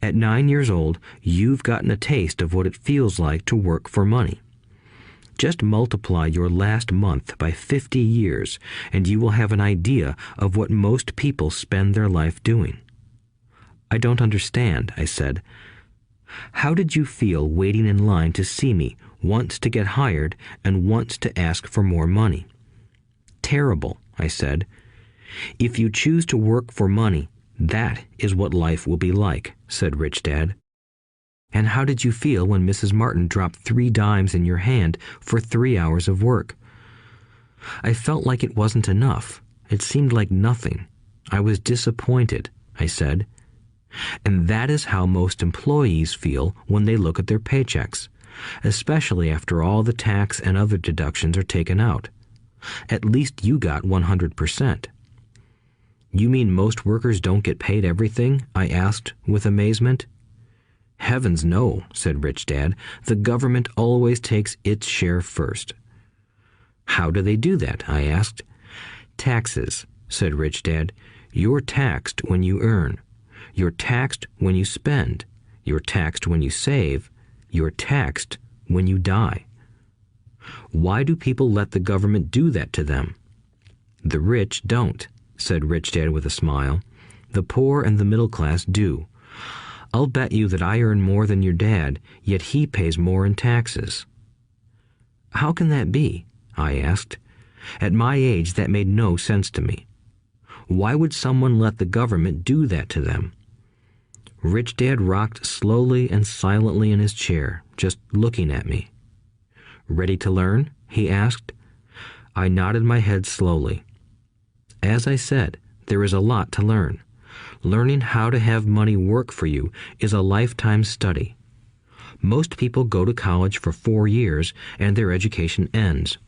At 9 years old, you've gotten a taste of what it feels like to work for money. Just multiply your last month by 50 years, and you will have an idea of what most people spend their life doing. I don't understand, I said. How did you feel waiting in line to see me, once to get hired and once to ask for more money? Terrible, I said. If you choose to work for money, that is what life will be like, said Rich Dad. And how did you feel when Mrs. Martin dropped 3 dimes in your hand for 3 hours of work? I felt like it wasn't enough. It seemed like nothing. I was disappointed, I said. And that is how most employees feel when they look at their paychecks, especially after all the tax and other deductions are taken out. At least you got 100%. You mean most workers don't get paid everything? I asked with amazement. Heavens no, said Rich Dad. The government always takes its share first. How do they do that? I asked. Taxes, said Rich Dad. You're taxed when you earn. You're taxed when you spend. You're taxed when you save. You're taxed when you die. Why do people let the government do that to them? The rich don't, said Rich Dad with a smile. The poor and the middle class do. I'll bet you that I earn more than your dad, yet he pays more in taxes. How can that be? I asked. At my age, that made no sense to me. Why would someone let the government do that to them? Rich Dad rocked slowly and silently in his chair, just looking at me. Ready to learn? He asked. I nodded my head slowly. As I said, there is a lot to learn. Learning how to have money work for you is a lifetime study. Most people go to college for 4 years and their education ends.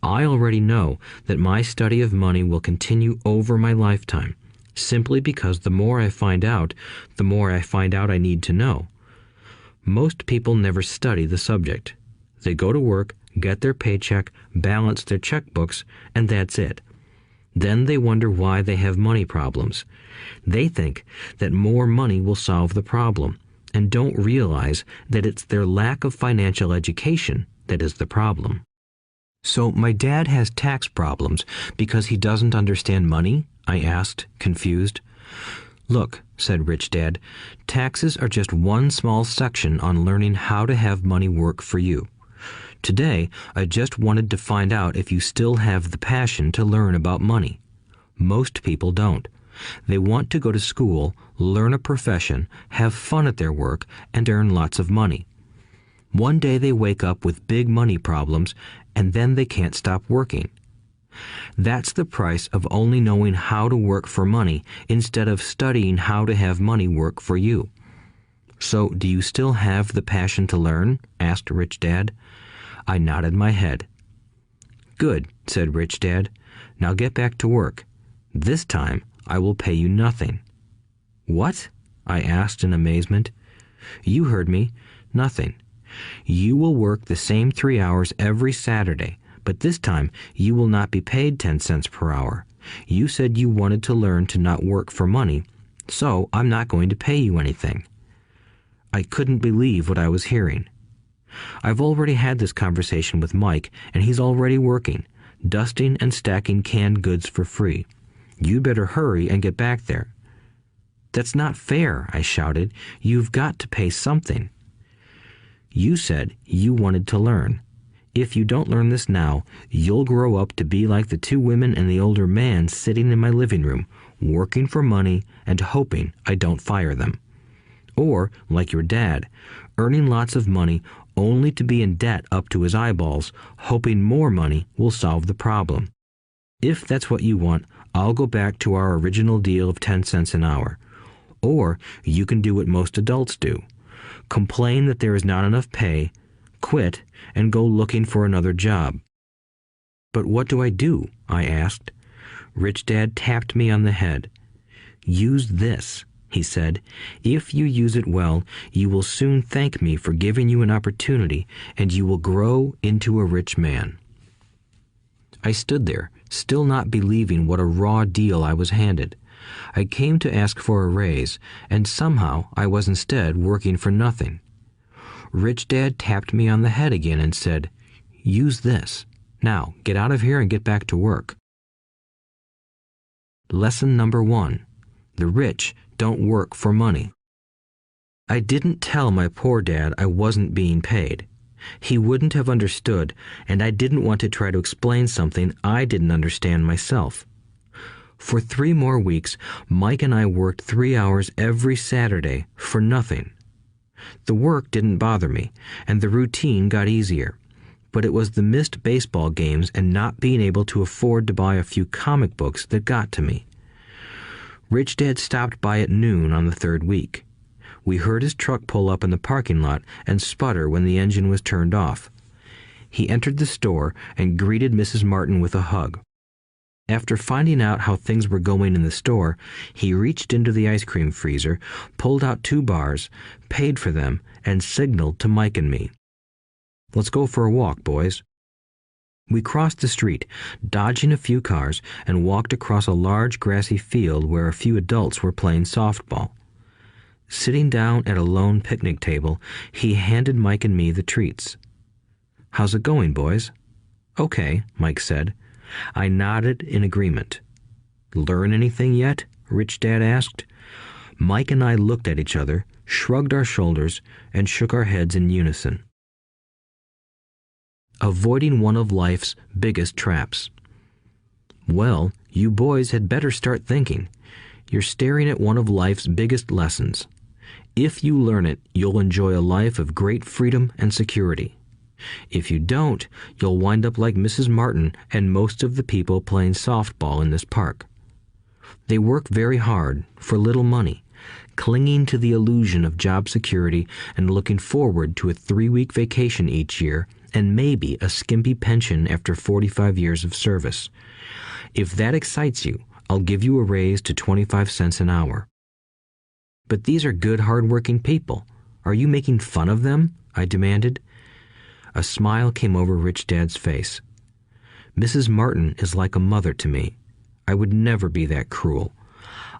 I already know that my study of money will continue over my lifetime, simply because the more I find out I need to know. Most people never study the subject. They go to work, get their paycheck, balance their checkbooks, and that's it. Then they wonder why they have money problems. They think that more money will solve the problem, and don't realize that it's their lack of financial education that is the problem. So my dad has tax problems because he doesn't understand money? I asked, confused. Look, said Rich Dad, taxes are just one small section on learning how to have money work for you. Today, I just wanted to find out if you still have the passion to learn about money. Most people don't. They want to go to school, learn a profession, have fun at their work, and earn lots of money. One day they wake up with big money problems, and then they can't stop working. That's the price of only knowing how to work for money instead of studying how to have money work for you. So, do you still have the passion to learn? Asked Rich Dad. I nodded my head. Good, said Rich Dad. Now get back to work. This time, I will pay you nothing. What? I asked in amazement. You heard me. Nothing. You will work the same 3 hours every Saturday, but this time you will not be paid 10 cents per hour. You said you wanted to learn to not work for money, so I'm not going to pay you anything. I couldn't believe what I was hearing. I've already had this conversation with Mike, and he's already working, dusting and stacking canned goods for free. You'd better hurry and get back there. "That's not fair," I shouted. "You've got to pay something." "You said you wanted to learn. If you don't learn this now, you'll grow up to be like the two women and the older man sitting in my living room, working for money and hoping I don't fire them. Or, like your dad, earning lots of money only to be in debt up to his eyeballs, hoping more money will solve the problem. If that's what you want, I'll go back to our original deal of 10 cents an hour. Or you can do what most adults do. Complain that there is not enough pay, quit, and go looking for another job." "But what do I do?" I asked. Rich Dad tapped me on the head. "Use this," he said. "If you use it well, you will soon thank me for giving you an opportunity, and you will grow into a rich man." I stood there, still not believing what a raw deal I was handed. I came to ask for a raise, and somehow I was instead working for nothing. Rich Dad tapped me on the head again and said, "Use this. Now, get out of here and get back to work." Lesson number 1. The rich don't work for money. I didn't tell my poor dad I wasn't being paid. He wouldn't have understood, and I didn't want to try to explain something I didn't understand myself. For 3 more weeks, Mike and I worked 3 hours every Saturday for nothing. The work didn't bother me, and the routine got easier. But it was the missed baseball games and not being able to afford to buy a few comic books that got to me. Rich Dad stopped by at noon on the 3rd week. We heard his truck pull up in the parking lot and sputter when the engine was turned off. He entered the store and greeted Mrs. Martin with a hug. After finding out how things were going in the store, he reached into the ice cream freezer, pulled out 2 bars, paid for them, and signaled to Mike and me. "Let's go for a walk, boys." We crossed the street, dodging a few cars, and walked across a large grassy field where a few adults were playing softball. Sitting down at a lone picnic table, he handed Mike and me the treats. "How's it going, boys?" "Okay," Mike said. I nodded in agreement. "Learn anything yet?" Rich Dad asked. Mike and I looked at each other, shrugged our shoulders, and shook our heads in unison. Avoiding one of life's biggest traps. Well, you boys had better start thinking. You're staring at one of life's biggest lessons. If you learn it, you'll enjoy a life of great freedom and security. If you don't, you'll wind up like Mrs. Martin and most of the people playing softball in this park. They work very hard for little money, clinging to the illusion of job security and looking forward to a 3-week vacation each year and maybe a skimpy pension after 45 years of service. If that excites you, I'll give you a raise to 25 cents an hour. "But these are good, hard-working people. Are you making fun of them?" I demanded. A smile came over Rich Dad's face. "Mrs. Martin is like a mother to me. I would never be that cruel.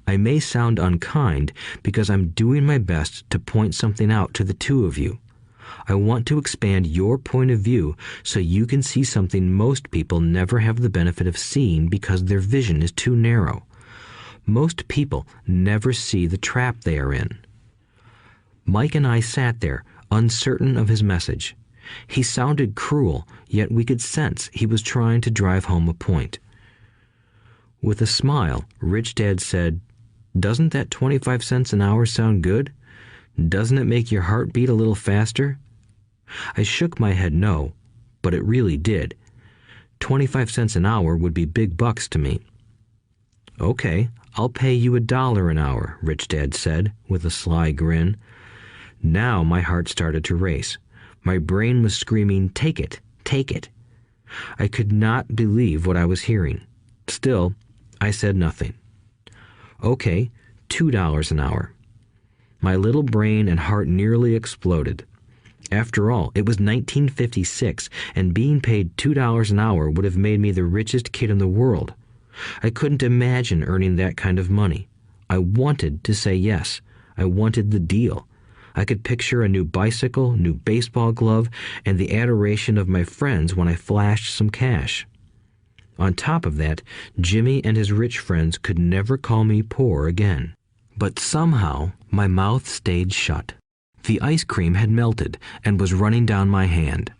I may sound unkind because I'm doing my best to point something out to the two of you. I want to expand your point of view so you can see something most people never have the benefit of seeing because their vision is too narrow. Most people never see the trap they are in." Mike and I sat there, uncertain of his message. He sounded cruel, yet we could sense he was trying to drive home a point. With a smile, Rich Dad said, "Doesn't that 25 cents an hour sound good? Doesn't it make your heart beat a little faster?" I shook my head no, but it really did. 25 cents an hour would be big bucks to me. "Okay, I'll pay you $1 an hour," Rich Dad said, with a sly grin. Now my heart started to race. My brain was screaming, "Take it, take it." I could not believe what I was hearing. Still, I said nothing. "Okay, $2 an hour." My little brain and heart nearly exploded. After all, it was 1956, and being paid $2 an hour would have made me the richest kid in the world. I couldn't imagine earning that kind of money. I wanted to say yes. I wanted the deal. I could picture a new bicycle, new baseball glove, and the adoration of my friends when I flashed some cash. On top of that, Jimmy and his rich friends could never call me poor again. But somehow my mouth stayed shut. The ice cream had melted and was running down my hand.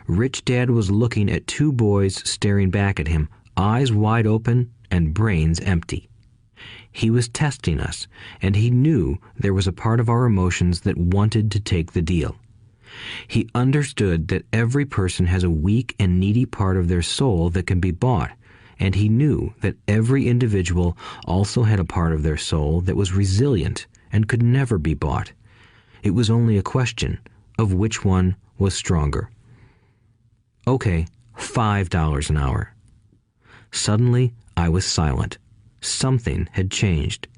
Rich Dad was looking at two boys staring back at him, eyes wide open and brains empty. He was testing us, and he knew there was a part of our emotions that wanted to take the deal. He understood that every person has a weak and needy part of their soul that can be bought, and he knew that every individual also had a part of their soul that was resilient and could never be bought. It was only a question of which one was stronger. Okay, $5 an hour. Suddenly, I was silent. Something had changed.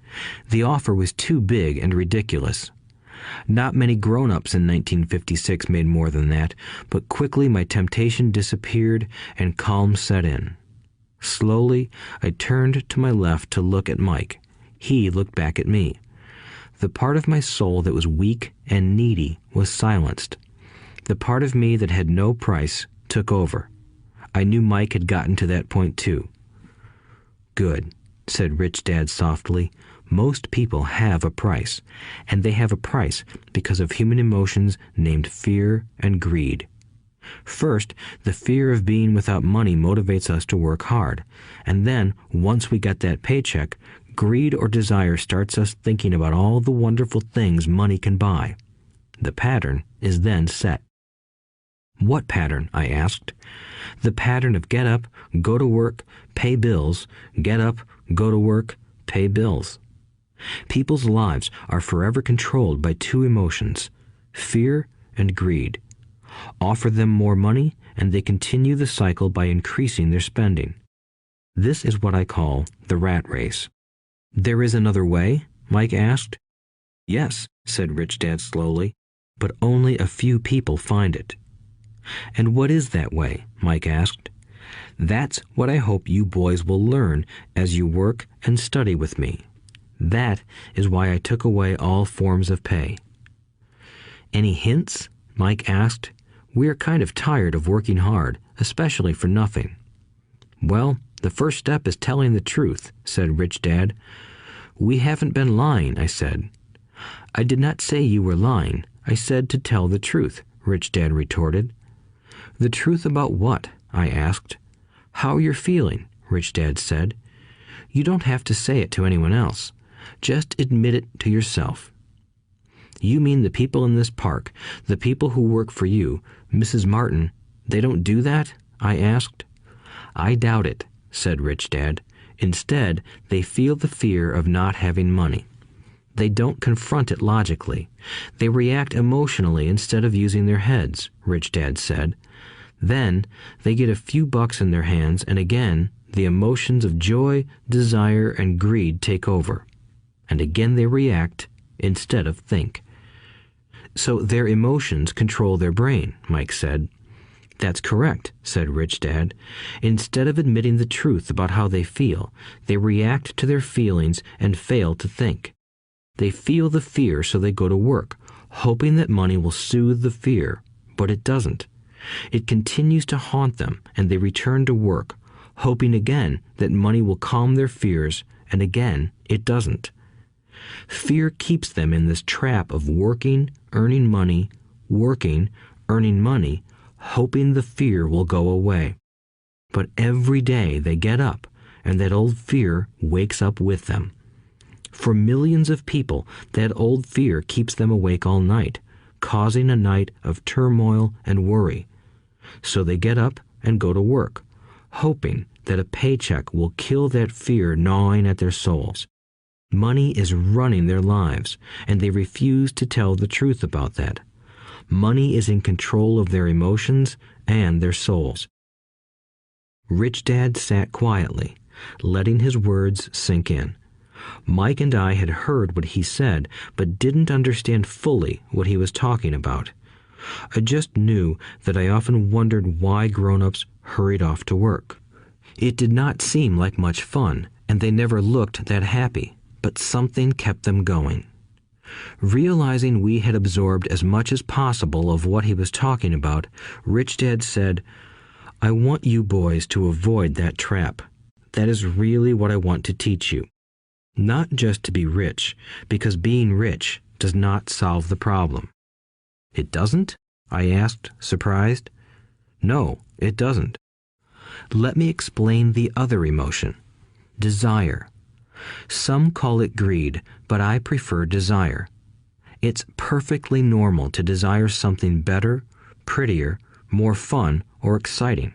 The offer was too big and ridiculous. Not many grown-ups in 1956 made more than that, but quickly my temptation disappeared and calm set in. Slowly, I turned to my left to look at Mike. He looked back at me. The part of my soul that was weak and needy was silenced. The part of me that had no price took over. I knew Mike had gotten to that point too. "Good," said Rich Dad softly. "Most people have a price, and they have a price because of human emotions named fear and greed. First, the fear of being without money motivates us to work hard, and then, once we get that paycheck, greed or desire starts us thinking about all the wonderful things money can buy. The pattern is then set." "What pattern?" I asked. "The pattern of get up, go to work, pay bills, get up, go to work, pay bills." People's lives are forever controlled by two emotions, fear and greed. Offer them more money, and they continue the cycle by increasing their spending. This is what I call the rat race. "There is another way?" Mike asked. "Yes," said Rich Dad slowly, "but only a few people find it." "And what is that way?" Mike asked. "That's what I hope you boys will learn as you work and study with me. That is why I took away all forms of pay." "Any hints?" Mike asked. "We're kind of tired of working hard, especially for nothing." "Well, the first step is telling the truth," said Rich Dad. "We haven't been lying," I said. "I did not say you were lying. I said to tell the truth," Rich Dad retorted. "The truth about what?" I asked. "How you're feeling," Rich Dad said. "You don't have to say it to anyone else. Just admit it to yourself." "You mean the people in this park, the people who work for you, Mrs. Martin, they don't do that?" I asked. "I doubt it," said Rich Dad. "Instead, they feel the fear of not having money. They don't confront it logically. They react emotionally instead of using their heads," Rich Dad said. "Then they get a few bucks in their hands, and again, the emotions of joy, desire, and greed take over. And again they react instead of think." "So their emotions control their brain," Mike said. "That's correct," said Rich Dad. "Instead of admitting the truth about how they feel, they react to their feelings and fail to think. They feel the fear, so they go to work, hoping that money will soothe the fear, but it doesn't. It continues to haunt them, and they return to work, hoping again that money will calm their fears, and again it doesn't. Fear keeps them in this trap of working, earning money, hoping the fear will go away. But every day they get up, and that old fear wakes up with them. For millions of people, that old fear keeps them awake all night, causing a night of turmoil and worry. So they get up and go to work, hoping that a paycheck will kill that fear gnawing at their souls. Money is running their lives, and they refuse to tell the truth about that. Money is in control of their emotions and their souls." Rich Dad sat quietly, letting his words sink in. Mike and I had heard what he said, but didn't understand fully what he was talking about. I just knew that I often wondered why grown-ups hurried off to work. It did not seem like much fun, and they never looked that happy, but something kept them going. Realizing we had absorbed as much as possible of what he was talking about, Rich Dad said, "I want you boys to avoid that trap. That is really what I want to teach you. Not just to be rich, because being rich does not solve the problem. It doesn't? I asked, surprised. No, it doesn't. Let me explain the other emotion, desire. Some call it greed, but I prefer desire. It's perfectly normal to desire something better, prettier, more fun, or exciting.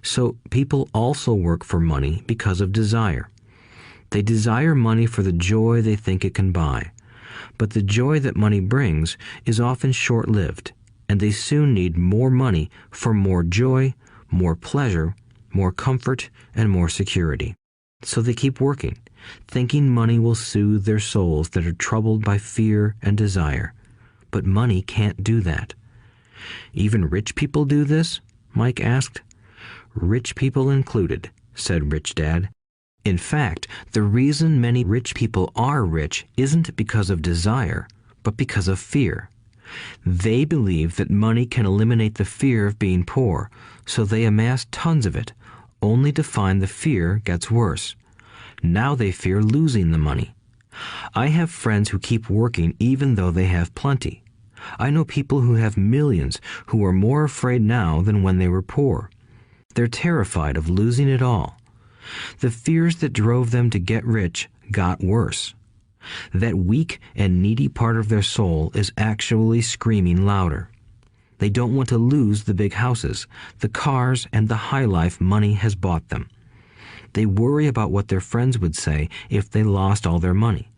So people also work for money because of desire. They desire money for the joy they think it can buy. But the joy that money brings is often short-lived, and they soon need more money for more joy, more pleasure, more comfort, and more security. So they keep working, thinking money will soothe their souls that are troubled by fear and desire. But money can't do that. Even rich people do this? Mike asked. Rich people included, said Rich Dad. In fact, the reason many rich people are rich isn't because of desire, but because of fear. They believe that money can eliminate the fear of being poor, so they amass tons of it, only to find the fear gets worse. Now they fear losing the money. I have friends who keep working even though they have plenty. I know people who have millions who are more afraid now than when they were poor. They're terrified of losing it all. The fears that drove them to get rich got worse. That weak and needy part of their soul is actually screaming louder. They don't want to lose the big houses, the cars, and the high life money has bought them. They worry about what their friends would say if they lost all their money.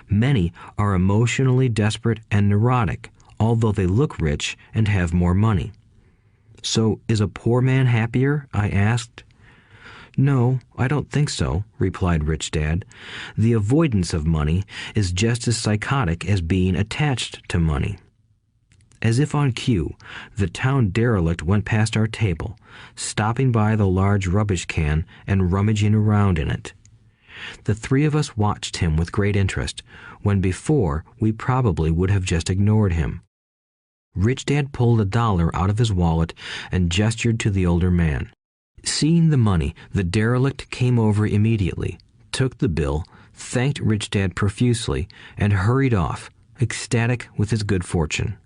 Many are emotionally desperate and neurotic, although they look rich and have more money. So, is a poor man happier? I asked. No, I don't think so, replied Rich Dad. The avoidance of money is just as psychotic as being attached to money. As if on cue, the town derelict went past our table, stopping by the large rubbish can and rummaging around in it. The three of us watched him with great interest, when before we probably would have just ignored him. Rich Dad pulled $1 out of his wallet and gestured to the older man. Seeing the money, the derelict came over immediately, took the bill, thanked Rich Dad profusely, and hurried off, ecstatic with his good fortune.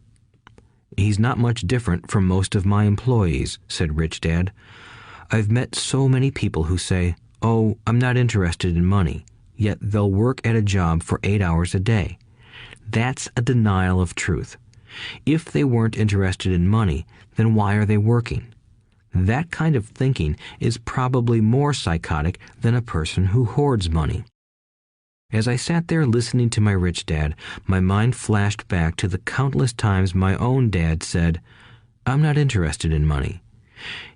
He's not much different from most of my employees, said Rich Dad. I've met so many people who say, "Oh, I'm not interested in money," yet they'll work at a job for 8 hours a day. That's a denial of truth. If they weren't interested in money, then why are they working? That kind of thinking is probably more psychotic than a person who hoards money. As I sat there listening to my Rich Dad, my mind flashed back to the countless times my own dad said, "I'm not interested in money."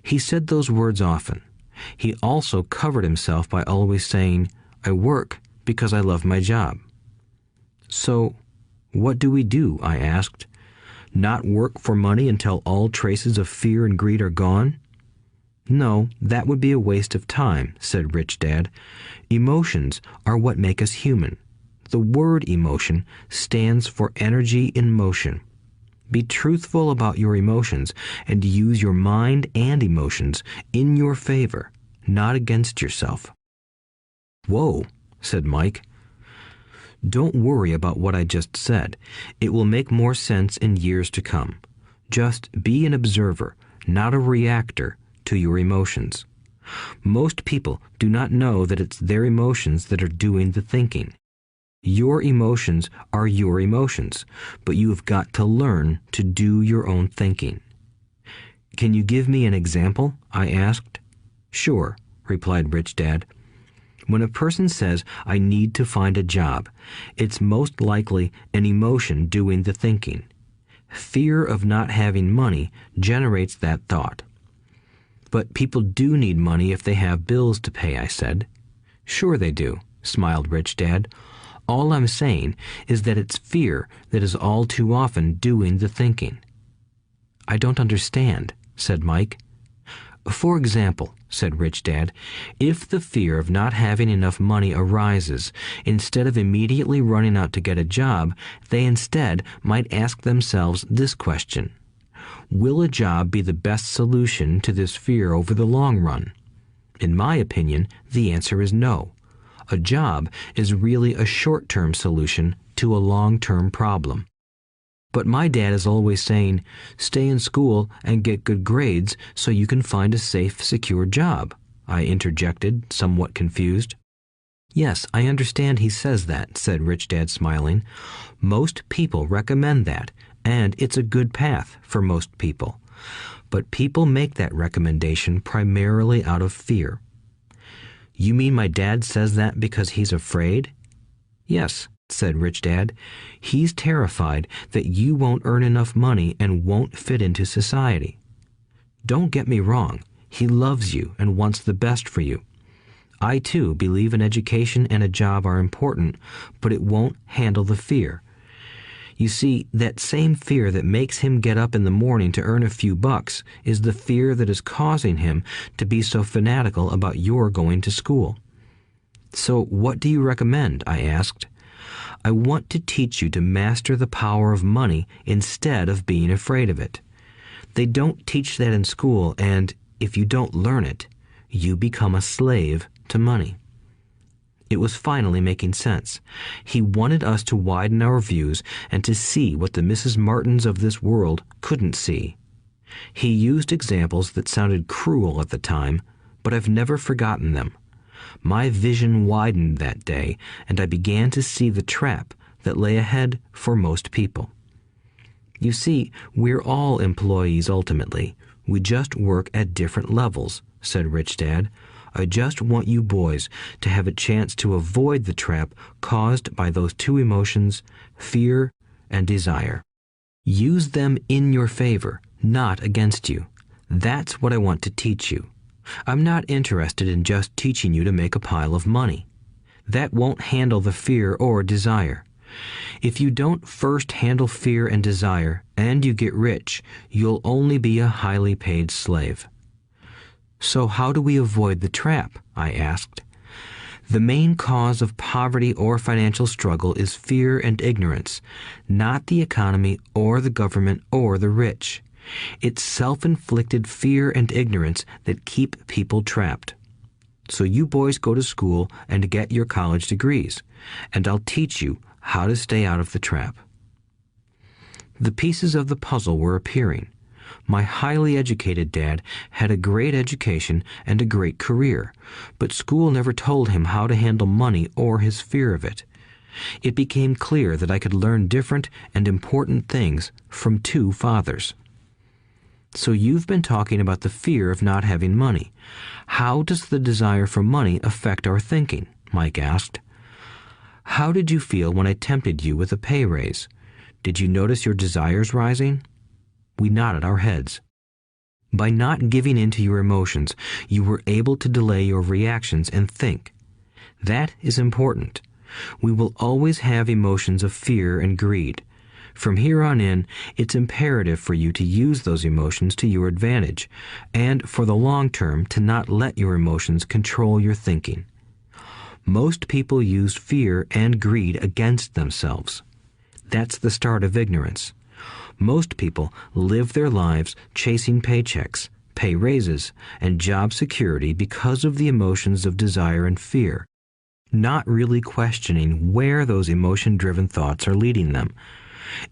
He said those words often. He also covered himself by always saying, "I work because I love my job." So, what do we do? I asked. Not work for money until all traces of fear and greed are gone? No, that would be a waste of time, said Rich Dad. Emotions are what make us human. The word emotion stands for energy in motion. Be truthful about your emotions and use your mind and emotions in your favor, not against yourself. Whoa, said Mike. Don't worry about what I just said. It will make more sense in years to come. Just be an observer, not a reactor, to your emotions. Most people do not know that it's their emotions that are doing the thinking. Your emotions are your emotions, but you have got to learn to do your own thinking. Can you give me an example? I asked. Sure, replied Rich Dad. When a person says, "I need to find a job," it's most likely an emotion doing the thinking. Fear of not having money generates that thought. But people do need money if they have bills to pay, I said. Sure they do, smiled Rich Dad. All I'm saying is that it's fear that is all too often doing the thinking. I don't understand, said Mike. For example, said Rich Dad, if the fear of not having enough money arises, instead of immediately running out to get a job, they instead might ask themselves this question. Will a job be the best solution to this fear over the long run? In my opinion, the answer is no. A job is really a short-term solution to a long-term problem. But my dad is always saying, stay in school and get good grades so you can find a safe, secure job, I interjected, somewhat confused. Yes, I understand he says that, said Rich Dad, smiling. Most people recommend that, and it's a good path for most people. But people make that recommendation primarily out of fear. You mean my dad says that because he's afraid? Yes, said Rich Dad. He's terrified that you won't earn enough money and won't fit into society. Don't get me wrong. He loves you and wants the best for you. I, too, believe an education and a job are important, but it won't handle the fear. You see, that same fear that makes him get up in the morning to earn a few bucks is the fear that is causing him to be so fanatical about your going to school. So what do you recommend? I asked. I want to teach you to master the power of money instead of being afraid of it. They don't teach that in school, and if you don't learn it, you become a slave to money. It was finally making sense. He wanted us to widen our views and to see what the Mrs. Martins of this world couldn't see. He used examples that sounded cruel at the time, but I've never forgotten them. My vision widened that day, and I began to see the trap that lay ahead for most people. You see, we're all employees ultimately. We just work at different levels, said Rich Dad. I just want you boys to have a chance to avoid the trap caused by those two emotions, fear and desire. Use them in your favor, not against you. That's what I want to teach you. I'm not interested in just teaching you to make a pile of money. That won't handle the fear or desire. If you don't first handle fear and desire, and you get rich, you'll only be a highly paid slave. So how do we avoid the trap? I asked. The main cause of poverty or financial struggle is fear and ignorance, not the economy or the government or the rich. It's self-inflicted fear and ignorance that keep people trapped. So you boys go to school and get your college degrees, and I'll teach you how to stay out of the trap. The pieces of the puzzle were appearing. My highly educated dad had a great education and a great career, but school never told him how to handle money or his fear of it. It became clear that I could learn different and important things from two fathers. So you've been talking about the fear of not having money. How does the desire for money affect our thinking? Mike asked. How did you feel when I tempted you with a pay raise? Did you notice your desires rising? We nodded our heads. By not giving in to your emotions, you were able to delay your reactions and think. That is important. We will always have emotions of fear and greed. From here on in, it's imperative for you to use those emotions to your advantage, and for the long term to not let your emotions control your thinking. Most people use fear and greed against themselves. That's the start of ignorance. Most people live their lives chasing paychecks, pay raises, and job security because of the emotions of desire and fear, not really questioning where those emotion-driven thoughts are leading them.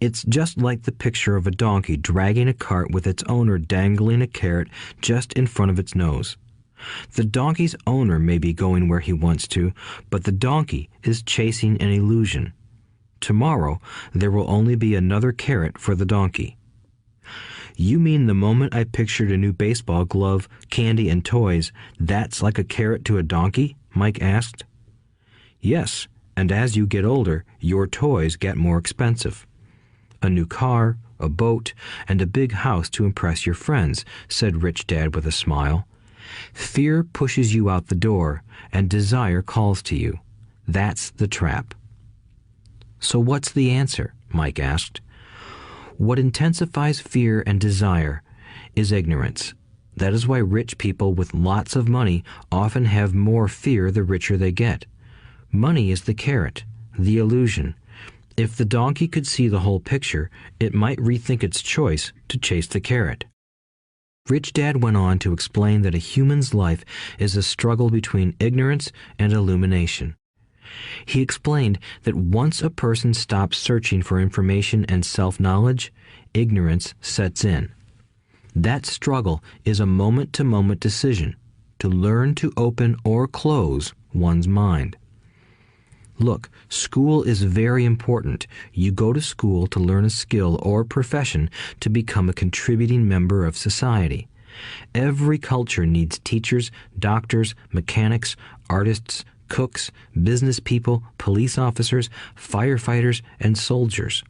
It's just like the picture of a donkey dragging a cart with its owner dangling a carrot just in front of its nose. The donkey's owner may be going where he wants to, but the donkey is chasing an illusion. Tomorrow, there will only be another carrot for the donkey. You mean the moment I pictured a new baseball glove, candy, and toys, that's like a carrot to a donkey? Mike asked. Yes, and as you get older, your toys get more expensive. A new car, a boat, and a big house to impress your friends, said Rich Dad with a smile. Fear pushes you out the door, and desire calls to you. That's the trap. So what's the answer? Mike asked. What intensifies fear and desire is ignorance. That is why rich people with lots of money often have more fear the richer they get. Money is the carrot, the illusion. If the donkey could see the whole picture, it might rethink its choice to chase the carrot. Rich Dad went on to explain that a human's life is a struggle between ignorance and illumination. He explained that once a person stops searching for information and self-knowledge, ignorance sets in. That struggle is a moment-to-moment decision to learn to open or close one's mind. Look, school is very important. You go to school to learn a skill or profession to become a contributing member of society. Every culture needs teachers, doctors, mechanics, artists, cooks, business people, police officers, firefighters, and soldiers.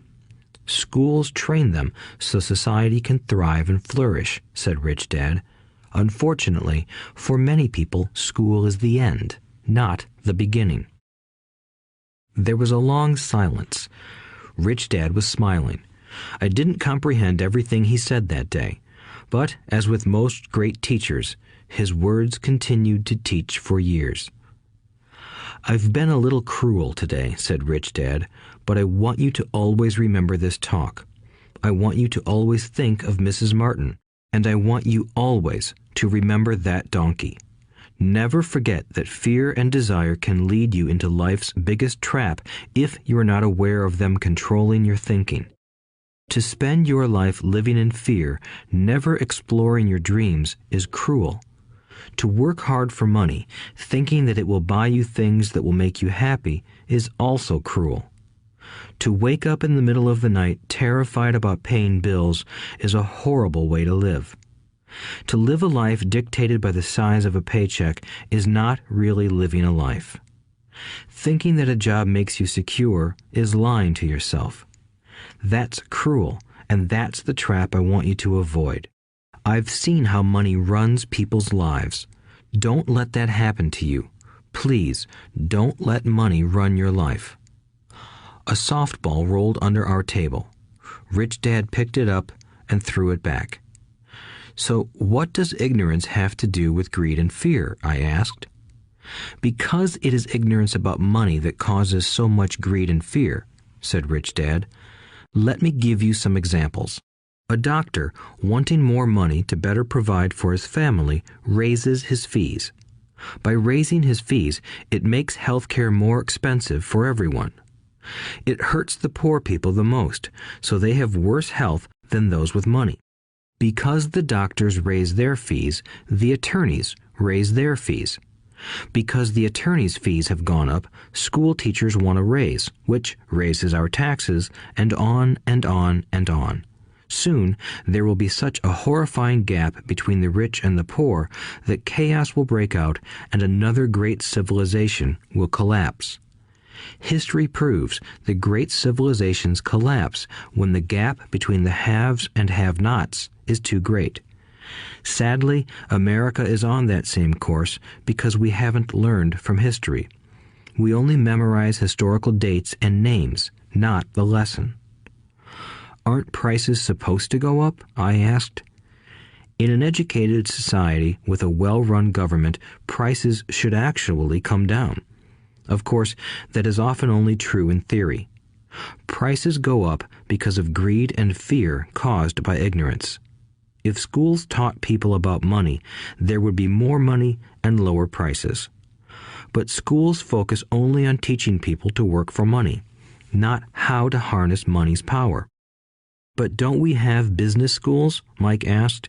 Schools train them so society can thrive and flourish, said Rich Dad. Unfortunately, for many people, school is the end, not the beginning. There was a long silence. Rich Dad was smiling. I didn't comprehend everything he said that day, but as with most great teachers, his words continued to teach for years. I've been a little cruel today, said Rich Dad, but I want you to always remember this talk. I want you to always think of Mrs. Martin, and I want you always to remember that donkey. Never forget that fear and desire can lead you into life's biggest trap if you are not aware of them controlling your thinking. To spend your life living in fear, never exploring your dreams, is cruel. To work hard for money, thinking that it will buy you things that will make you happy, is also cruel. To wake up in the middle of the night terrified about paying bills is a horrible way to live. To live a life dictated by the size of a paycheck is not really living a life. Thinking that a job makes you secure is lying to yourself. That's cruel, and that's the trap I want you to avoid. I've seen how money runs people's lives. Don't let that happen to you. Please, don't let money run your life. A softball rolled under our table. Rich Dad picked it up and threw it back. So what does ignorance have to do with greed and fear? I asked. Because it is ignorance about money that causes so much greed and fear, said Rich Dad. Let me give you some examples. A doctor, wanting more money to better provide for his family, raises his fees. By raising his fees, it makes healthcare more expensive for everyone. It hurts the poor people the most, so they have worse health than those with money. Because the doctors raise their fees, the attorneys raise their fees. Because the attorneys' fees have gone up, school teachers want a raise, which raises our taxes, and on and on and on. Soon, there will be such a horrifying gap between the rich and the poor that chaos will break out and another great civilization will collapse. History proves that great civilizations collapse when the gap between the haves and have-nots is too great. Sadly, America is on that same course because we haven't learned from history. We only memorize historical dates and names, not the lesson. Aren't prices supposed to go up? I asked. In an educated society with a well-run government, prices should actually come down. Of course, that is often only true in theory. Prices go up because of greed and fear caused by ignorance. If schools taught people about money, there would be more money and lower prices. But schools focus only on teaching people to work for money, not how to harness money's power. But don't we have business schools? Mike asked.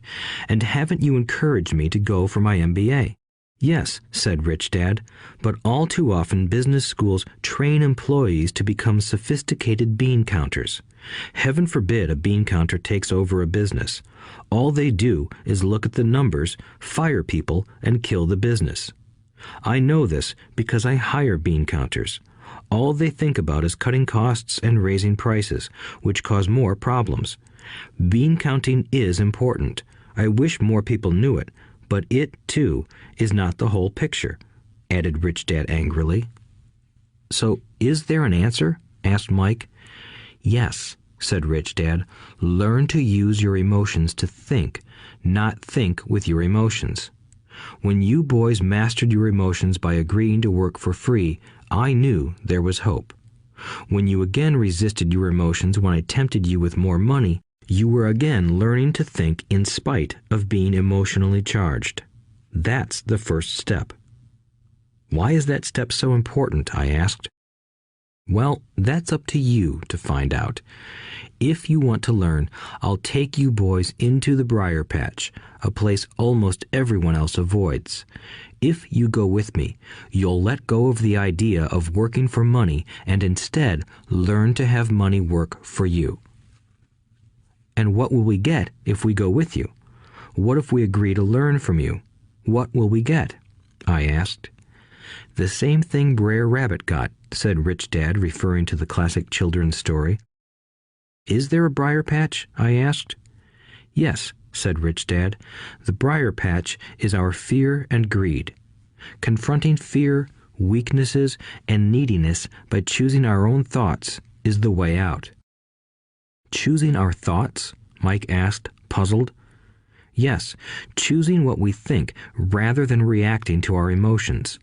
And haven't you encouraged me to go for my MBA? Yes, said Rich Dad, but all too often business schools train employees to become sophisticated bean counters. Heaven forbid a bean counter takes over a business. All they do is look at the numbers, fire people, and kill the business. I know this because I hire bean counters. All they think about is cutting costs and raising prices, which cause more problems. Bean counting is important. I wish more people knew it, but it, too, is not the whole picture, added Rich Dad angrily. So, is there an answer? Asked Mike. Yes, said Rich Dad. Learn to use your emotions to think, not think with your emotions. When you boys mastered your emotions by agreeing to work for free, I knew there was hope. When you again resisted your emotions when I tempted you with more money, you were again learning to think in spite of being emotionally charged. That's the first step. Why is that step so important? I asked. Well, that's up to you to find out. If you want to learn, I'll take you boys into the briar patch, a place almost everyone else avoids. If you go with me, you'll let go of the idea of working for money and instead learn to have money work for you. And what will we get if we go with you? What if we agree to learn from you? What will we get? I asked. The same thing Brer Rabbit got, said Rich Dad, referring to the classic children's story. Is there a briar patch? I asked. Yes, said Rich Dad. The briar patch is our fear and greed. Confronting fear, weaknesses, and neediness by choosing our own thoughts is the way out. Choosing our thoughts? Mike asked, puzzled. Yes, choosing what we think rather than reacting to our emotions.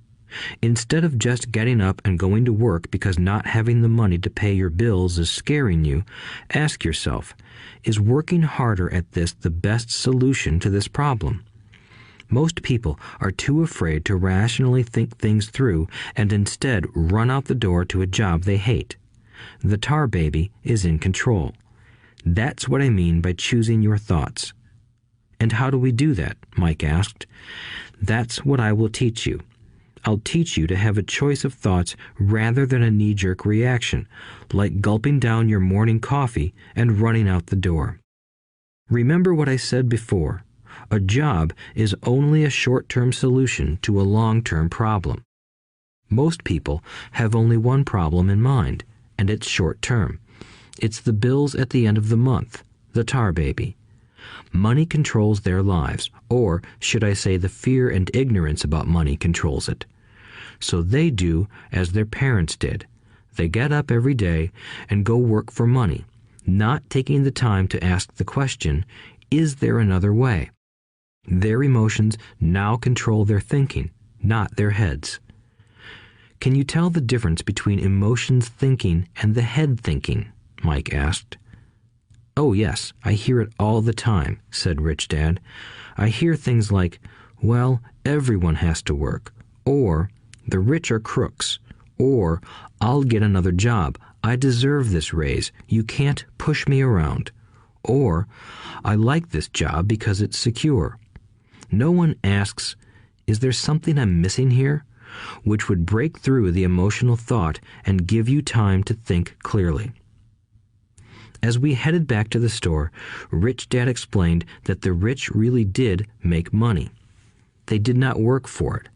Instead of just getting up and going to work because not having the money to pay your bills is scaring you, ask yourself, is working harder at this the best solution to this problem? Most people are too afraid to rationally think things through and instead run out the door to a job they hate. The tar baby is in control. That's what I mean by choosing your thoughts. And how do we do that? Mike asked. That's what I will teach you. I'll teach you to have a choice of thoughts rather than a knee-jerk reaction, like gulping down your morning coffee and running out the door. Remember what I said before. A job is only a short-term solution to a long-term problem. Most people have only one problem in mind, and it's short-term. It's the bills at the end of the month, the tar baby. Money controls their lives, or should I say the fear and ignorance about money controls it. So they do as their parents did. They get up every day and go work for money, not taking the time to ask the question, is there another way? Their emotions now control their thinking, not their heads. Can you tell the difference between emotions thinking and the head thinking? Mike asked. Oh yes, I hear it all the time, said Rich Dad. I hear things like, well, everyone has to work, or the rich are crooks, or I'll get another job, I deserve this raise, you can't push me around, or I like this job because it's secure. No one asks, is there something I'm missing here? Which would break through the emotional thought and give you time to think clearly. As we headed back to the store, Rich Dad explained that the rich really did make money. They did not work for it.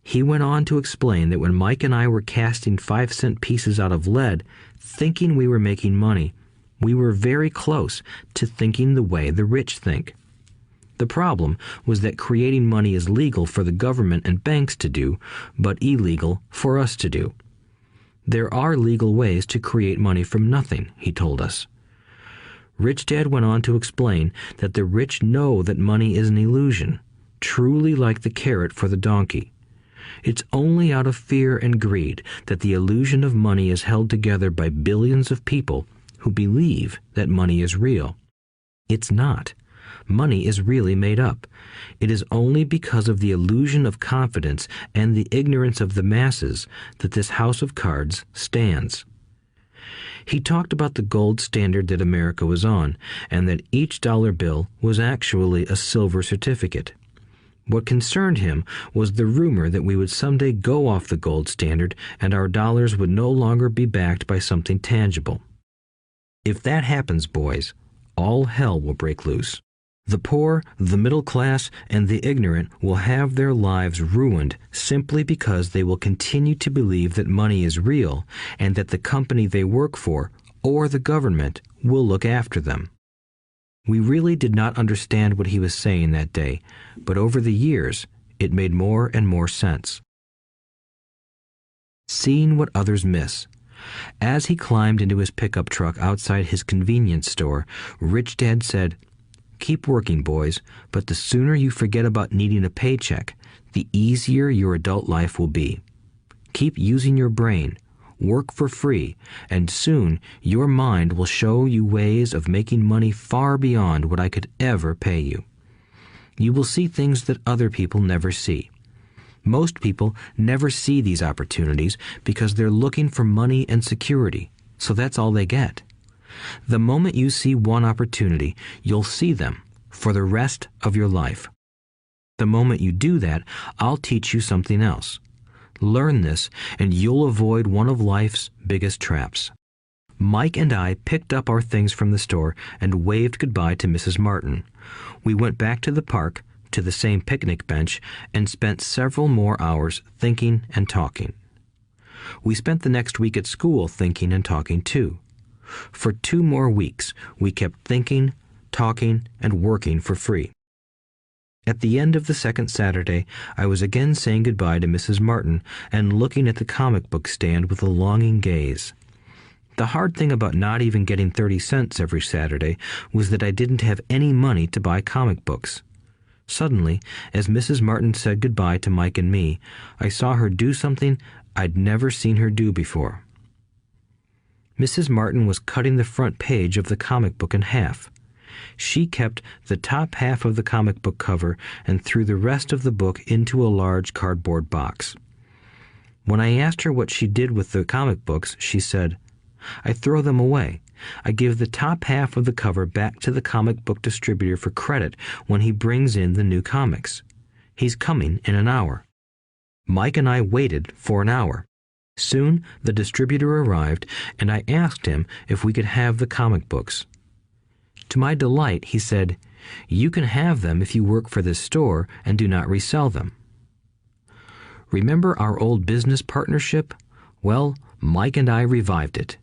He went on to explain that when Mike and I were casting 5-cent pieces out of lead, thinking we were making money, we were very close to thinking the way the rich think. The problem was that creating money is legal for the government and banks to do, but illegal for us to do. There are legal ways to create money from nothing, he told us. Rich Dad went on to explain that the rich know that money is an illusion, truly like the carrot for the donkey. It's only out of fear and greed that the illusion of money is held together by billions of people who believe that money is real. It's not. Money is really made up. It is only because of the illusion of confidence and the ignorance of the masses that this house of cards stands. He talked about the gold standard that America was on, and that each dollar bill was actually a silver certificate. What concerned him was the rumor that we would someday go off the gold standard and our dollars would no longer be backed by something tangible. If that happens, boys, all hell will break loose. The poor, the middle class, and the ignorant will have their lives ruined simply because they will continue to believe that money is real and that the company they work for, or the government, will look after them. We really did not understand what he was saying that day, but over the years, it made more and more sense. Seeing what others miss. As he climbed into his pickup truck outside his convenience store, Rich Dad said, "Keep working, boys, but the sooner you forget about needing a paycheck, the easier your adult life will be. Keep using your brain, work for free, and soon your mind will show you ways of making money far beyond what I could ever pay you. You will see things that other people never see. Most people never see these opportunities because they're looking for money and security, so that's all they get. The moment you see one opportunity, you'll see them for the rest of your life. The moment you do that, I'll teach you something else. Learn this, and you'll avoid one of life's biggest traps. Mike and I picked up our things from the store and waved goodbye to Mrs. Martin. We went back to the park, to the same picnic bench, and spent several more hours thinking and talking. We spent the next week at school thinking and talking too. For 2 more weeks, we kept thinking, talking, and working for free. At the end of the second Saturday, I was again saying goodbye to Mrs. Martin and looking at the comic book stand with a longing gaze. The hard thing about not even getting 30 cents every Saturday was that I didn't have any money to buy comic books. Suddenly, as Mrs. Martin said goodbye to Mike and me, I saw her do something I'd never seen her do before. Mrs. Martin was cutting the front page of the comic book in half. She kept the top half of the comic book cover and threw the rest of the book into a large cardboard box. When I asked her what she did with the comic books, she said, "I throw them away. I give the top half of the cover back to the comic book distributor for credit when he brings in the new comics. He's coming in an hour." Mike and I waited for an hour. Soon the distributor arrived, and I asked him if we could have the comic books. To my delight, he said, "You can have them if you work for this store and do not resell them." Remember our old business partnership? Well, Mike and I revived it.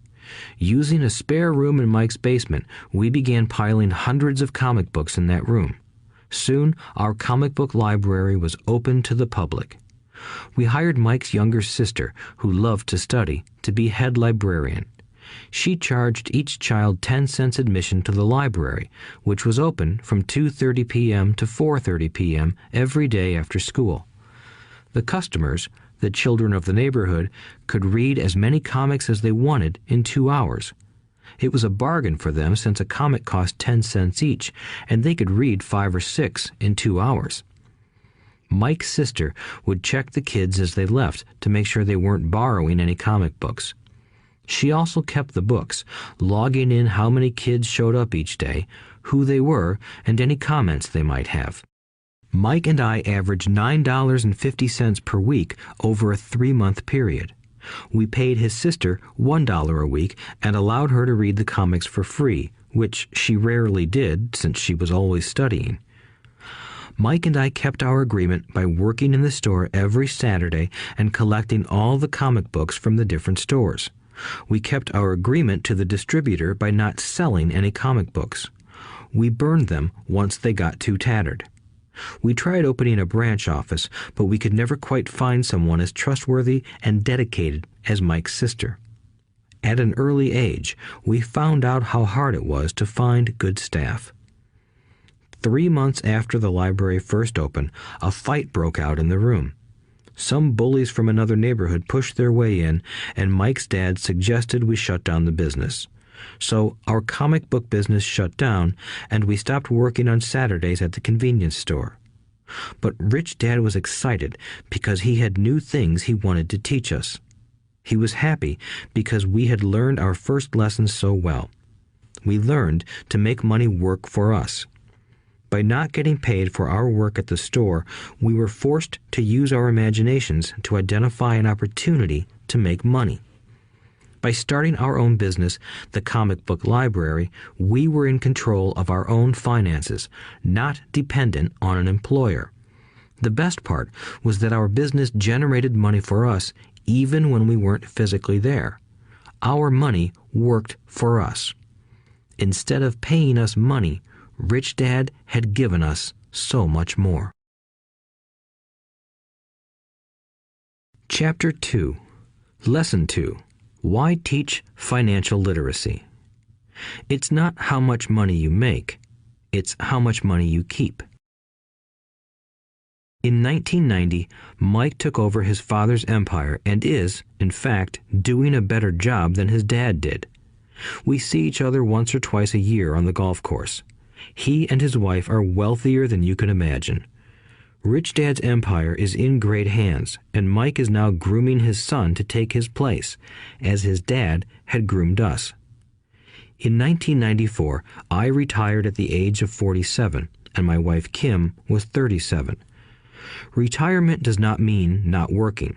Using a spare room in Mike's basement, we began piling hundreds of comic books in that room. Soon, our comic book library was open to the public. We hired Mike's younger sister, who loved to study, to be head librarian. She charged each child 10 cents admission to the library, which was open from 2:30 p.m. to 4:30 p.m. every day after school. The customers, the children of the neighborhood, could read as many comics as they wanted in 2 hours. It was a bargain for them since a comic cost 10 cents each, and they could read 5 or 6 in 2 hours. Mike's sister would check the kids as they left to make sure they weren't borrowing any comic books. She also kept the books, logging in how many kids showed up each day, who they were, and any comments they might have. Mike and I averaged $9.50 per week over a 3-month period. We paid his sister $1 a week and allowed her to read the comics for free, which she rarely did since she was always studying. Mike and I kept our agreement by working in the store every Saturday and collecting all the comic books from the different stores. We kept our agreement to the distributor by not selling any comic books. We burned them once they got too tattered. We tried opening a branch office, but we could never quite find someone as trustworthy and dedicated as Mike's sister. At an early age, we found out how hard it was to find good staff. 3 months after the library first opened, a fight broke out in the room. Some bullies from another neighborhood pushed their way in, and Mike's dad suggested we shut down the business. So our comic book business shut down, and we stopped working on Saturdays at the convenience store. But Rich Dad was excited because he had new things he wanted to teach us. He was happy because we had learned our first lessons so well. We learned to make money work for us. By not getting paid for our work at the store, we were forced to use our imaginations to identify an opportunity to make money. By starting our own business, the comic book library, we were in control of our own finances, not dependent on an employer. The best part was that our business generated money for us even when we weren't physically there. Our money worked for us. Instead of paying us money, Rich Dad had given us so much more. Chapter 2. Lesson 2. Why teach financial literacy? It's not how much money you make, it's how much money you keep. In 1990, Mike took over his father's empire and is, in fact, doing a better job than his dad did. We see each other once or twice a year on the golf course. He and his wife are wealthier than you can imagine. Rich Dad's empire is in great hands, and Mike is now grooming his son to take his place, as his dad had groomed us. In 1994, I retired at the age of 47, and my wife Kim was 37. Retirement does not mean not working.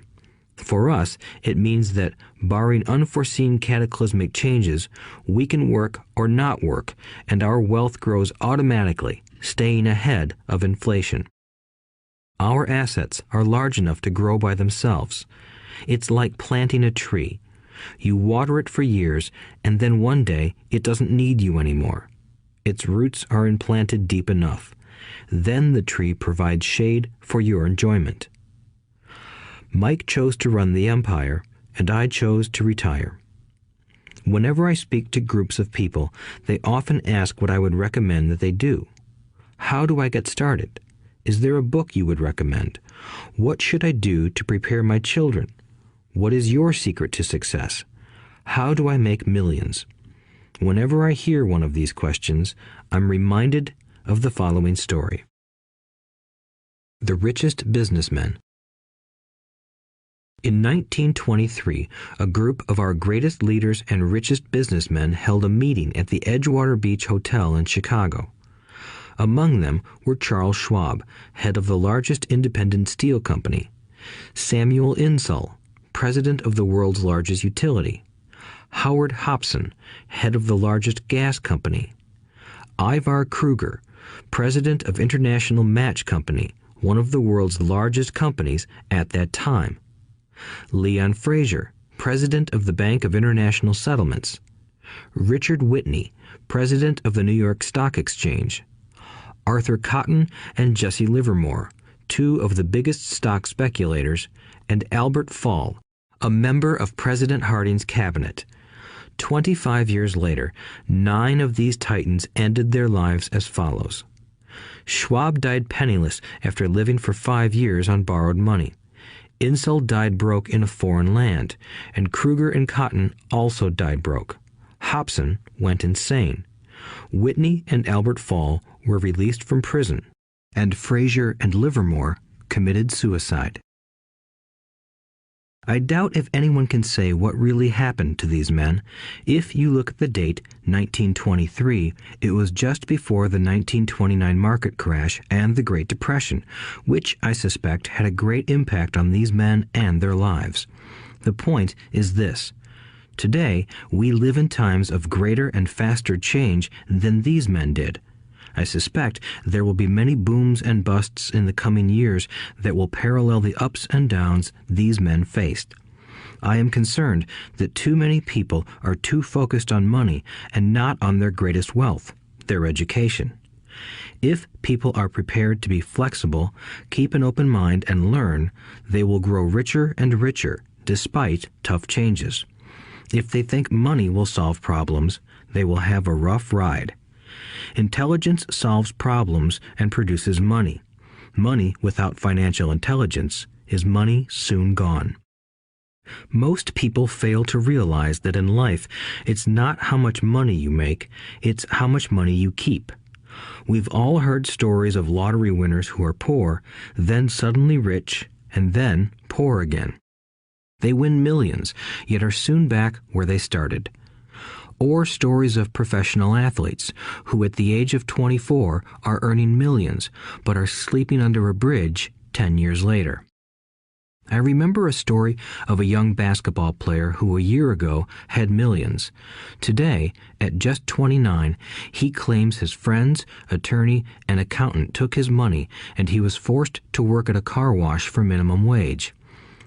For us, it means that, barring unforeseen cataclysmic changes, we can work or not work, and our wealth grows automatically, staying ahead of inflation. Our assets are large enough to grow by themselves. It's like planting a tree. You water it for years, and then one day it doesn't need you anymore. Its roots are implanted deep enough. Then the tree provides shade for your enjoyment. Mike chose to run the empire, and I chose to retire. Whenever I speak to groups of people, they often ask what I would recommend that they do. How do I get started? Is there a book you would recommend? What should I do to prepare my children? What is your secret to success? How do I make millions? Whenever I hear one of these questions, I'm reminded of the following story. The Richest Businessmen. In 1923, a group of our greatest leaders and richest businessmen held a meeting at the Edgewater Beach Hotel in Chicago. Among them were Charles Schwab, head of the largest independent steel company; Samuel Insull, president of the world's largest utility; Howard Hobson, head of the largest gas company; Ivar Kruger, president of International Match Company, one of the world's largest companies at that time; Leon Fraser, president of the Bank of International Settlements; Richard Whitney, president of the New York Stock Exchange; Arthur Cotton and Jesse Livermore, two of the biggest stock speculators; and Albert Fall, a member of President Harding's cabinet. 25 years later, 9 of these titans ended their lives as follows. Schwab died penniless after living for 5 years on borrowed money. Insull died broke in a foreign land, and Kruger and Cotton also died broke. Hobson went insane. Whitney and Albert Fall were released from prison, and Fraser and Livermore committed suicide. I doubt if anyone can say what really happened to these men. If you look at the date, 1923, it was just before the 1929 market crash and the Great Depression, which I suspect had a great impact on these men and their lives. The point is this. Today, we live in times of greater and faster change than these men did. I suspect there will be many booms and busts in the coming years that will parallel the ups and downs these men faced. I am concerned that too many people are too focused on money and not on their greatest wealth, their education. If people are prepared to be flexible, keep an open mind, and learn, they will grow richer and richer despite tough changes. If they think money will solve problems, they will have a rough ride. Intelligence solves problems and produces money. Money without financial intelligence is money soon gone. Most people fail to realize that in life, it's not how much money you make, it's how much money you keep. We've all heard stories of lottery winners who are poor, then suddenly rich, and then poor again. They win millions, yet are soon back where they started. Or stories of professional athletes who at the age of 24 are earning millions, but are sleeping under a bridge 10 years later. I remember a story of a young basketball player who a year ago had millions. Today, at just 29, he claims his friends, attorney, and accountant took his money, and he was forced to work at a car wash for minimum wage.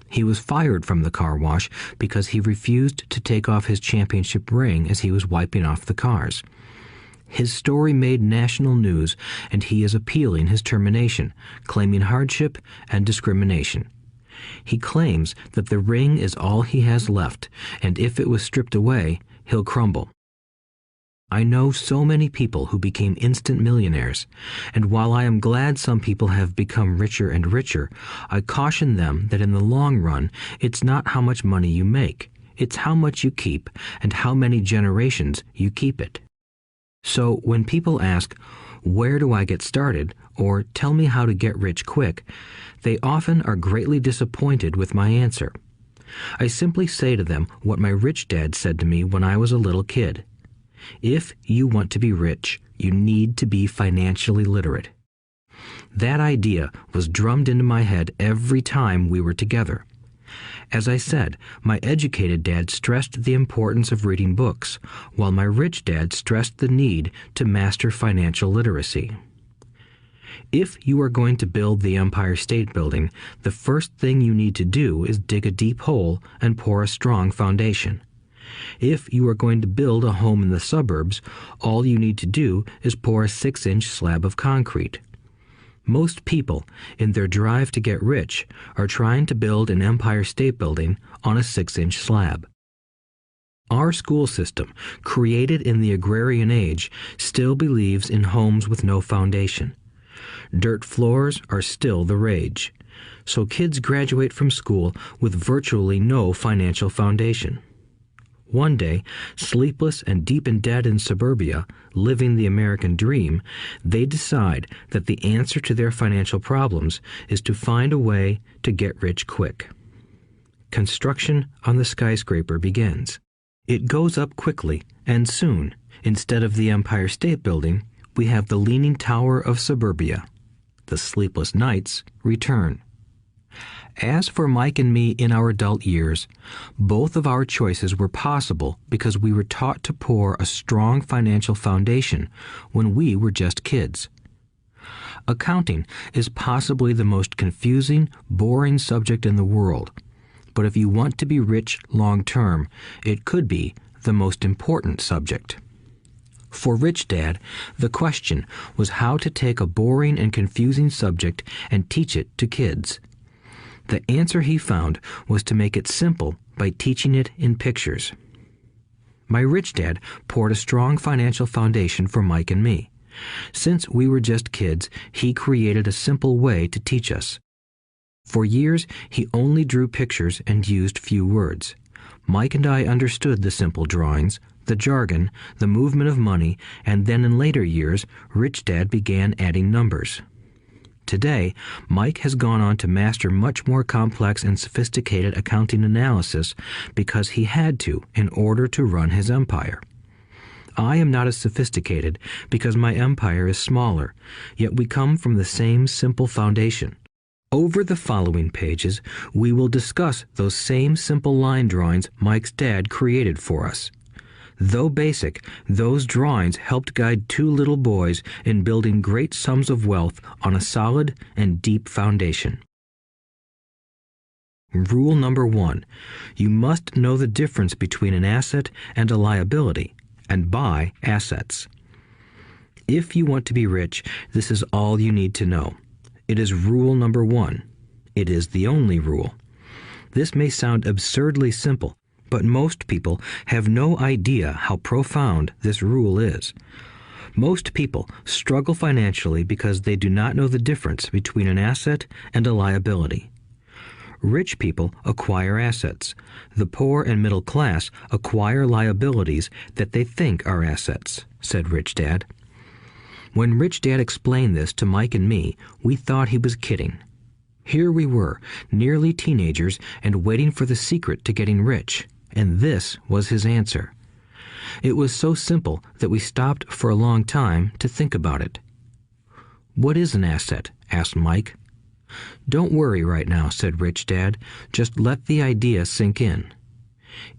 He was fired from the car wash because he refused to take off his championship ring as he was wiping off the cars. His story made national news, and he is appealing his termination, claiming hardship and discrimination. He claims that the ring is all he has left, and if it was stripped away, he'll crumble. I know so many people who became instant millionaires, and while I am glad some people have become richer and richer, I caution them that in the long run, it's not how much money you make, it's how much you keep and how many generations you keep it. So when people ask, "Where do I get started?" or tell me how to get rich quick, they often are greatly disappointed with my answer. I simply say to them what my rich dad said to me when I was a little kid. If you want to be rich, you need to be financially literate. That idea was drummed into my head every time we were together. As I said, my educated dad stressed the importance of reading books, while my rich dad stressed the need to master financial literacy. If you are going to build the Empire State Building, the first thing you need to do is dig a deep hole and pour a strong foundation. If you are going to build a home in the suburbs, all you need to do is pour a 6-inch slab of concrete. Most people, in their drive to get rich, are trying to build an Empire State Building on a 6-inch slab. Our school system, created in the agrarian age, still believes in homes with no foundation. Dirt floors are still the rage, so kids graduate from school with virtually no financial foundation. One day, sleepless and deep in debt in suburbia, living the American dream, they decide that the answer to their financial problems is to find a way to get rich quick. Construction on the skyscraper begins. It goes up quickly, and soon, instead of the Empire State Building, we have the Leaning Tower of suburbia. The sleepless nights return. As for Mike and me in our adult years, both of our choices were possible because we were taught to pour a strong financial foundation when we were just kids. Accounting is possibly the most confusing, boring subject in the world, but if you want to be rich long term, it could be the most important subject. For Rich Dad, the question was how to take a boring and confusing subject and teach it to kids. The answer he found was to make it simple by teaching it in pictures. My rich dad poured a strong financial foundation for Mike and me. Since we were just kids, he created a simple way to teach us. For years, he only drew pictures and used few words. Mike and I understood the simple drawings, the jargon, the movement of money, and then in later years, Rich Dad began adding numbers. Today, Mike has gone on to master much more complex and sophisticated accounting analysis because he had to in order to run his empire. I am not as sophisticated because my empire is smaller, yet we come from the same simple foundation. Over the following pages, we will discuss those same simple line drawings Mike's dad created for us. Though basic, those drawings helped guide two little boys in building great sums of wealth on a solid and deep foundation. Rule number 1. You must know the difference between an asset and a liability, and buy assets. If you want to be rich, this is all you need to know. It is rule number 1. It is the only rule. This may sound absurdly simple, but most people have no idea how profound this rule is. Most people struggle financially because they do not know the difference between an asset and a liability. Rich people acquire assets. The poor and middle class acquire liabilities that they think are assets, said Rich Dad. When Rich Dad explained this to Mike and me, we thought he was kidding. Here we were, nearly teenagers, and waiting for the secret to getting rich. And this was his answer. It was so simple that we stopped for a long time to think about it. "What is an asset?" asked Mike. "Don't worry right now," said Rich Dad. "Just let the idea sink in.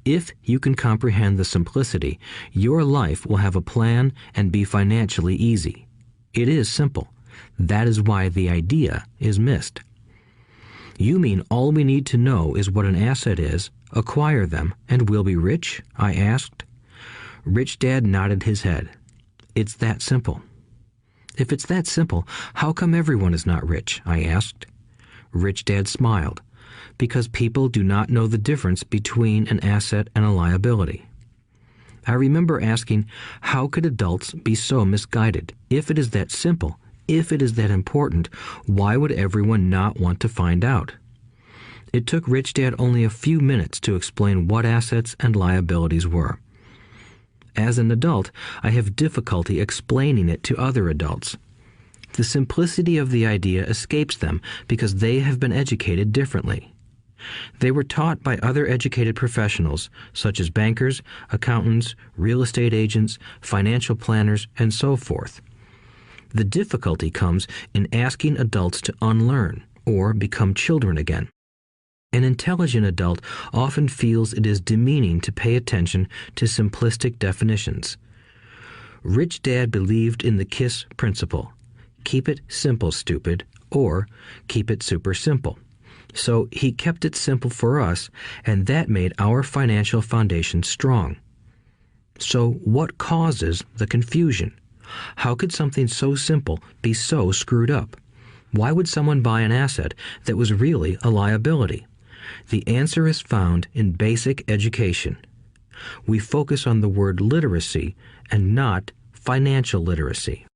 If you can comprehend the simplicity, your life will have a plan and be financially easy. It is simple. That is why the idea is missed." "You mean all we need to know is what an asset is, acquire them, and we'll be rich?" I asked. Rich Dad nodded his head. "It's that simple." "If it's that simple, how come everyone is not rich?" I asked. Rich Dad smiled. "Because people do not know the difference between an asset and a liability." I remember asking, how could adults be so misguided? If it is that simple, if it is that important, why would everyone not want to find out? It took Rich Dad only a few minutes to explain what assets and liabilities were. As an adult, I have difficulty explaining it to other adults. The simplicity of the idea escapes them because they have been educated differently. They were taught by other educated professionals, such as bankers, accountants, real estate agents, financial planners, and so forth. The difficulty comes in asking adults to unlearn or become children again. An intelligent adult often feels it is demeaning to pay attention to simplistic definitions. Rich Dad believed in the KISS principle. Keep it simple, stupid, or keep it super simple. So he kept it simple for us, and that made our financial foundation strong. So what causes the confusion? How could something so simple be so screwed up? Why would someone buy an asset that was really a liability? The answer is found in basic education. We focus on the word literacy and not financial literacy.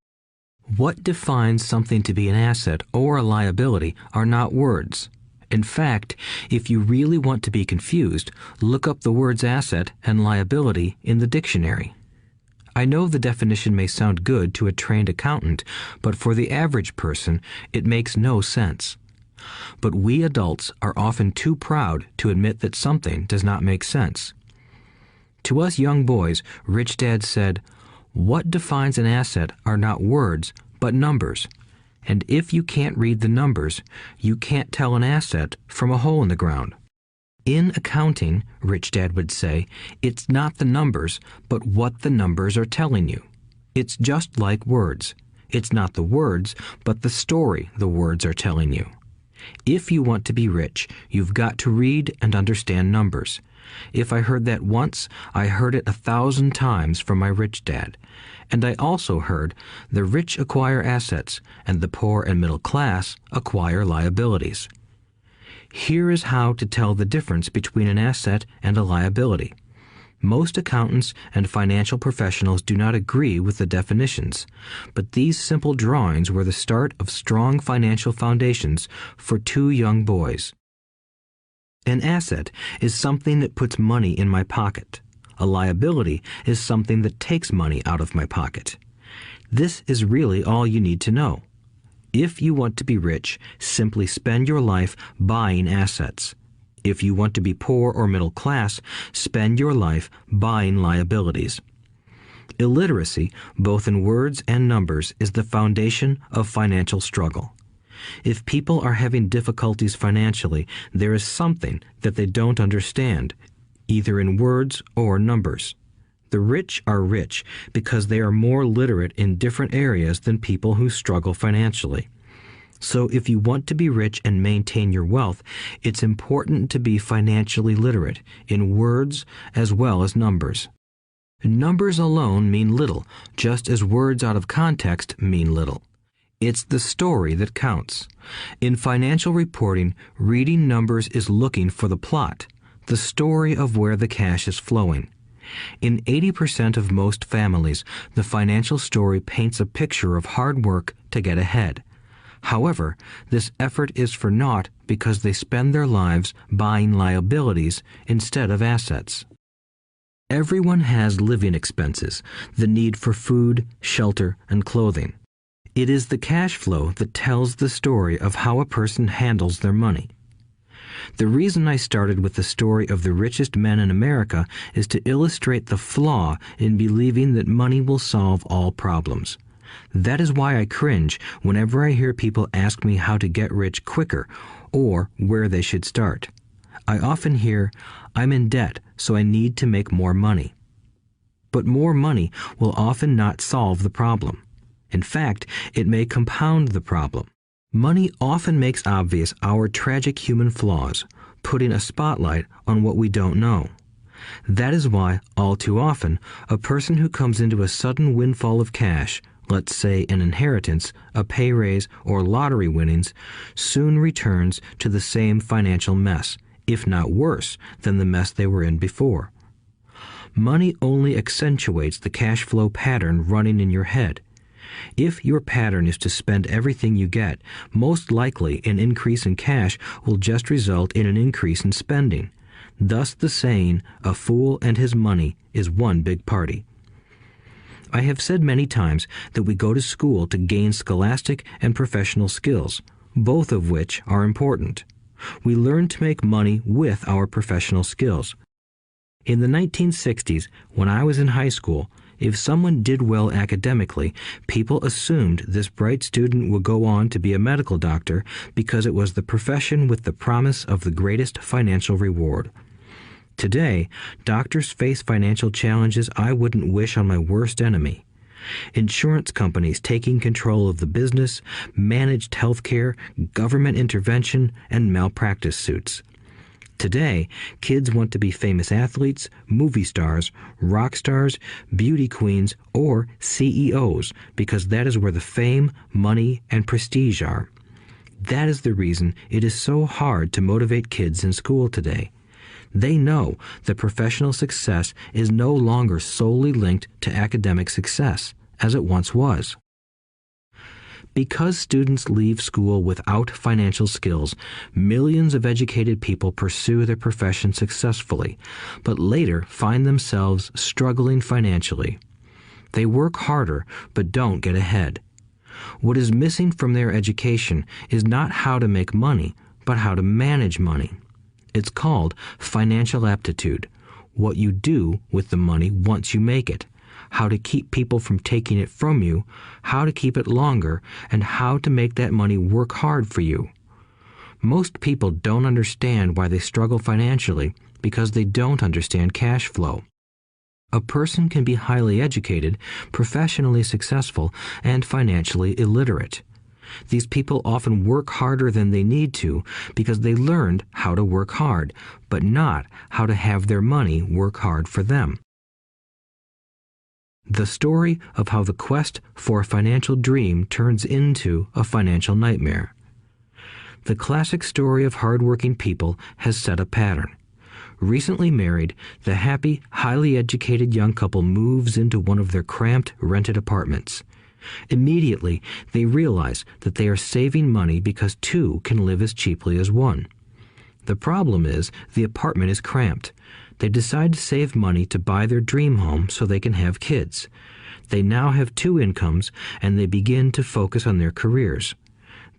What defines something to be an asset or a liability are not words. In fact, if you really want to be confused, look up the words asset and liability in the dictionary. I know the definition may sound good to a trained accountant, but for the average person, it makes no sense. But we adults are often too proud to admit that something does not make sense. To us young boys, Rich Dad said, "What defines an asset are not words, but numbers. And if you can't read the numbers, you can't tell an asset from a hole in the ground." In accounting, Rich Dad would say, it's not the numbers, but what the numbers are telling you. It's just like words. It's not the words, but the story the words are telling you. If you want to be rich, you've got to read and understand numbers. If I heard that once, I heard it 1,000 times from my rich dad. And I also heard the rich acquire assets and the poor and middle class acquire liabilities. Here is how to tell the difference between an asset and a liability. Most accountants and financial professionals do not agree with the definitions, but these simple drawings were the start of strong financial foundations for two young boys. An asset is something that puts money in my pocket. A liability is something that takes money out of my pocket. This is really all you need to know. If you want to be rich, simply spend your life buying assets. If you want to be poor or middle class, spend your life buying liabilities. Illiteracy, both in words and numbers, is the foundation of financial struggle. If people are having difficulties financially, there is something that they don't understand, either in words or numbers. The rich are rich because they are more literate in different areas than people who struggle financially. So if you want to be rich and maintain your wealth, it's important to be financially literate in words as well as numbers. Numbers alone mean little, just as words out of context mean little. It's the story that counts. In financial reporting, reading numbers is looking for the plot, the story of where the cash is flowing. In 80% of most families, the financial story paints a picture of hard work to get ahead. However, this effort is for naught because they spend their lives buying liabilities instead of assets. Everyone has living expenses, the need for food, shelter, and clothing. It is the cash flow that tells the story of how a person handles their money. The reason I started with the story of the richest men in America is to illustrate the flaw in believing that money will solve all problems. That is why I cringe whenever I hear people ask me how to get rich quicker or where they should start. I often hear, "I'm in debt, so I need to make more money." But more money will often not solve the problem. In fact, it may compound the problem. Money often makes obvious our tragic human flaws, putting a spotlight on what we don't know. That is why, all too often, a person who comes into a sudden windfall of cash, let's say an inheritance, a pay raise, or lottery winnings, soon returns to the same financial mess, if not worse than the mess they were in before. Money only accentuates the cash flow pattern running in your head. If your pattern is to spend everything you get, most likely an increase in cash will just result in an increase in spending. Thus the saying, "A fool and his money is one big party." I have said many times that we go to school to gain scholastic and professional skills, both of which are important. We learn to make money with our professional skills. In the 1960s, when I was in high school, if someone did well academically, people assumed this bright student would go on to be a medical doctor because it was the profession with the promise of the greatest financial reward. Today, doctors face financial challenges I wouldn't wish on my worst enemy. Insurance companies taking control of the business, managed healthcare, government intervention, and malpractice suits. Today, kids want to be famous athletes, movie stars, rock stars, beauty queens, or CEOs because that is where the fame, money, and prestige are. That is the reason it is so hard to motivate kids in school today. They know that professional success is no longer solely linked to academic success, as it once was. Because students leave school without financial skills, millions of educated people pursue their profession successfully, but later find themselves struggling financially. They work harder, but don't get ahead. What is missing from their education is not how to make money, but how to manage money. It's called financial aptitude, what you do with the money once you make it, how to keep people from taking it from you, how to keep it longer, and how to make that money work hard for you. Most people don't understand why they struggle financially because they don't understand cash flow. A person can be highly educated, professionally successful, and financially illiterate. These people often work harder than they need to because they learned how to work hard, but not how to have their money work hard for them. The story of how the quest for a financial dream turns into a financial nightmare. The classic story of hardworking people has set a pattern. Recently married, the happy, highly educated young couple moves into one of their cramped, rented apartments. Immediately, they realize that they are saving money because two can live as cheaply as one. The problem is the apartment is cramped. They decide to save money to buy their dream home so they can have kids. They now have two incomes, and they begin to focus on their careers.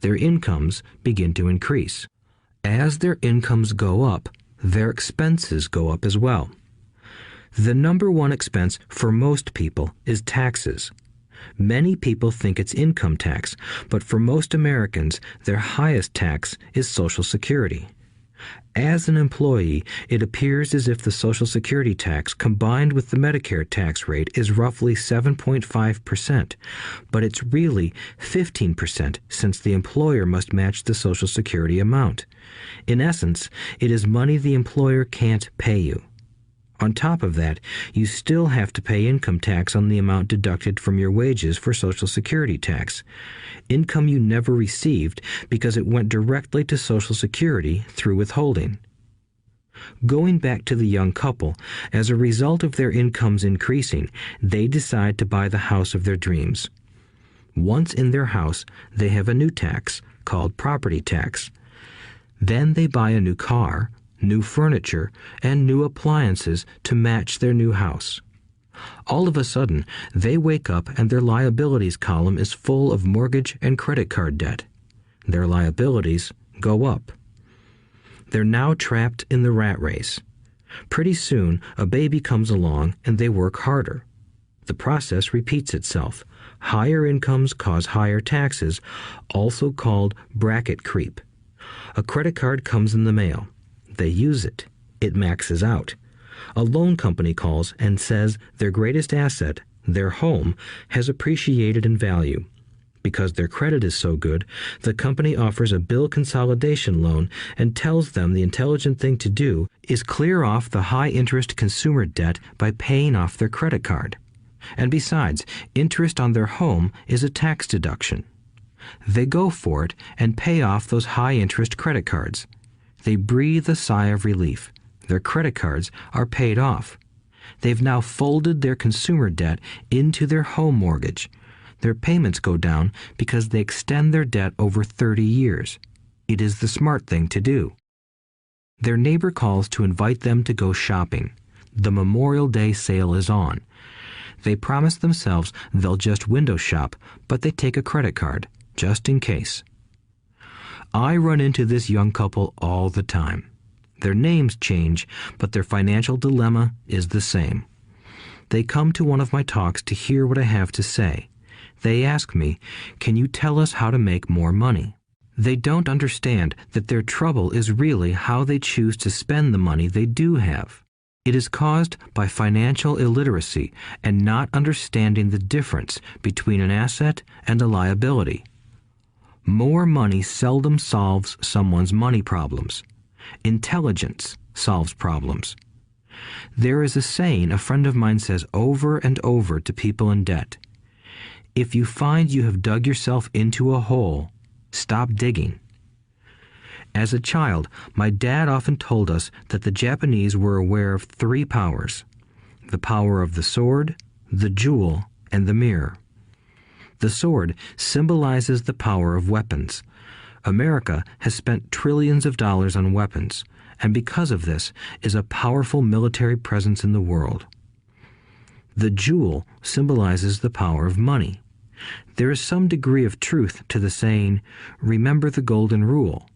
Their incomes begin to increase. As their incomes go up, their expenses go up as well. The number one expense for most people is taxes. Many people think it's income tax, but for most Americans, their highest tax is Social Security. As an employee, it appears as if the Social Security tax combined with the Medicare tax rate is roughly 7.5%, but it's really 15% since the employer must match the Social Security amount. In essence, it is money the employer can't pay you. On top of that, you still have to pay income tax on the amount deducted from your wages for Social Security tax. Income you never received because it went directly to Social Security through withholding. Going back to the young couple, as a result of their incomes increasing, they decide to buy the house of their dreams. Once in their house, they have a new tax called property tax. Then they buy a new car, new furniture, and new appliances to match their new house. All of a sudden, they wake up and their liabilities column is full of mortgage and credit card debt. Their liabilities go up. They're now trapped in the rat race. Pretty soon, a baby comes along and they work harder. The process repeats itself. Higher incomes cause higher taxes, also called bracket creep. A credit card comes in the mail. They use it. It maxes out. A loan company calls and says their greatest asset, their home, has appreciated in value. Because their credit is so good, the company offers a bill consolidation loan and tells them the intelligent thing to do is clear off the high-interest consumer debt by paying off their credit card. And besides, interest on their home is a tax deduction. They go for it and pay off those high-interest credit cards. They breathe a sigh of relief. Their credit cards are paid off. They've now folded their consumer debt into their home mortgage. Their payments go down because they extend their debt over 30 years. It is the smart thing to do. Their neighbor calls to invite them to go shopping. The Memorial Day sale is on. They promise themselves they'll just window shop, but they take a credit card, just in case. I run into this young couple all the time. Their names change, but their financial dilemma is the same. They come to one of my talks to hear what I have to say. They ask me, "Can you tell us how to make more money?" They don't understand that their trouble is really how they choose to spend the money they do have. It is caused by financial illiteracy and not understanding the difference between an asset and a liability. More money seldom solves someone's money problems. Intelligence solves problems. There is a saying a friend of mine says over and over to people in debt. If you find you have dug yourself into a hole, stop digging. As a child, my dad often told us that the Japanese were aware of 3 powers: the power of the sword, the jewel, and the mirror. The sword symbolizes the power of weapons. America has spent trillions of dollars on weapons, and because of this is a powerful military presence in the world. The jewel symbolizes the power of money. There is some degree of truth to the saying, "Remember the golden rule.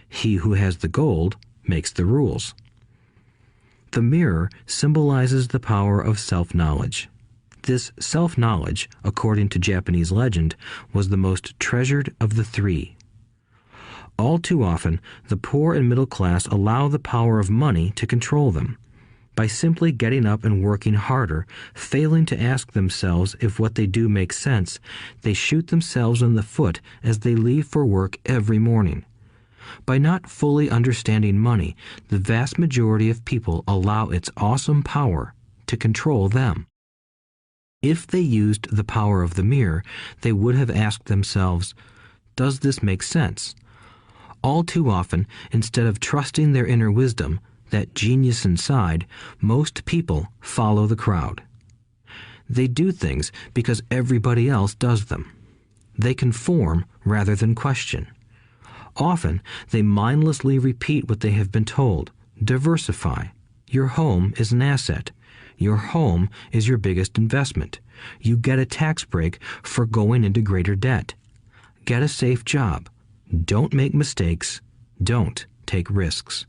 He who has the gold makes the rules." The mirror symbolizes the power of self-knowledge. This self-knowledge, according to Japanese legend, was the most treasured of the 3. All too often, the poor and middle class allow the power of money to control them. By simply getting up and working harder, failing to ask themselves if what they do makes sense, they shoot themselves in the foot as they leave for work every morning. By not fully understanding money, the vast majority of people allow its awesome power to control them. If they used the power of the mirror, they would have asked themselves, "Does this make sense?" All too often, instead of trusting their inner wisdom, that genius inside, most people follow the crowd. They do things because everybody else does them. They conform rather than question. Often, they mindlessly repeat what they have been told. Diversify. Your home is an asset. Your home is your biggest investment. You get a tax break for going into greater debt. Get a safe job. Don't make mistakes. Don't take risks.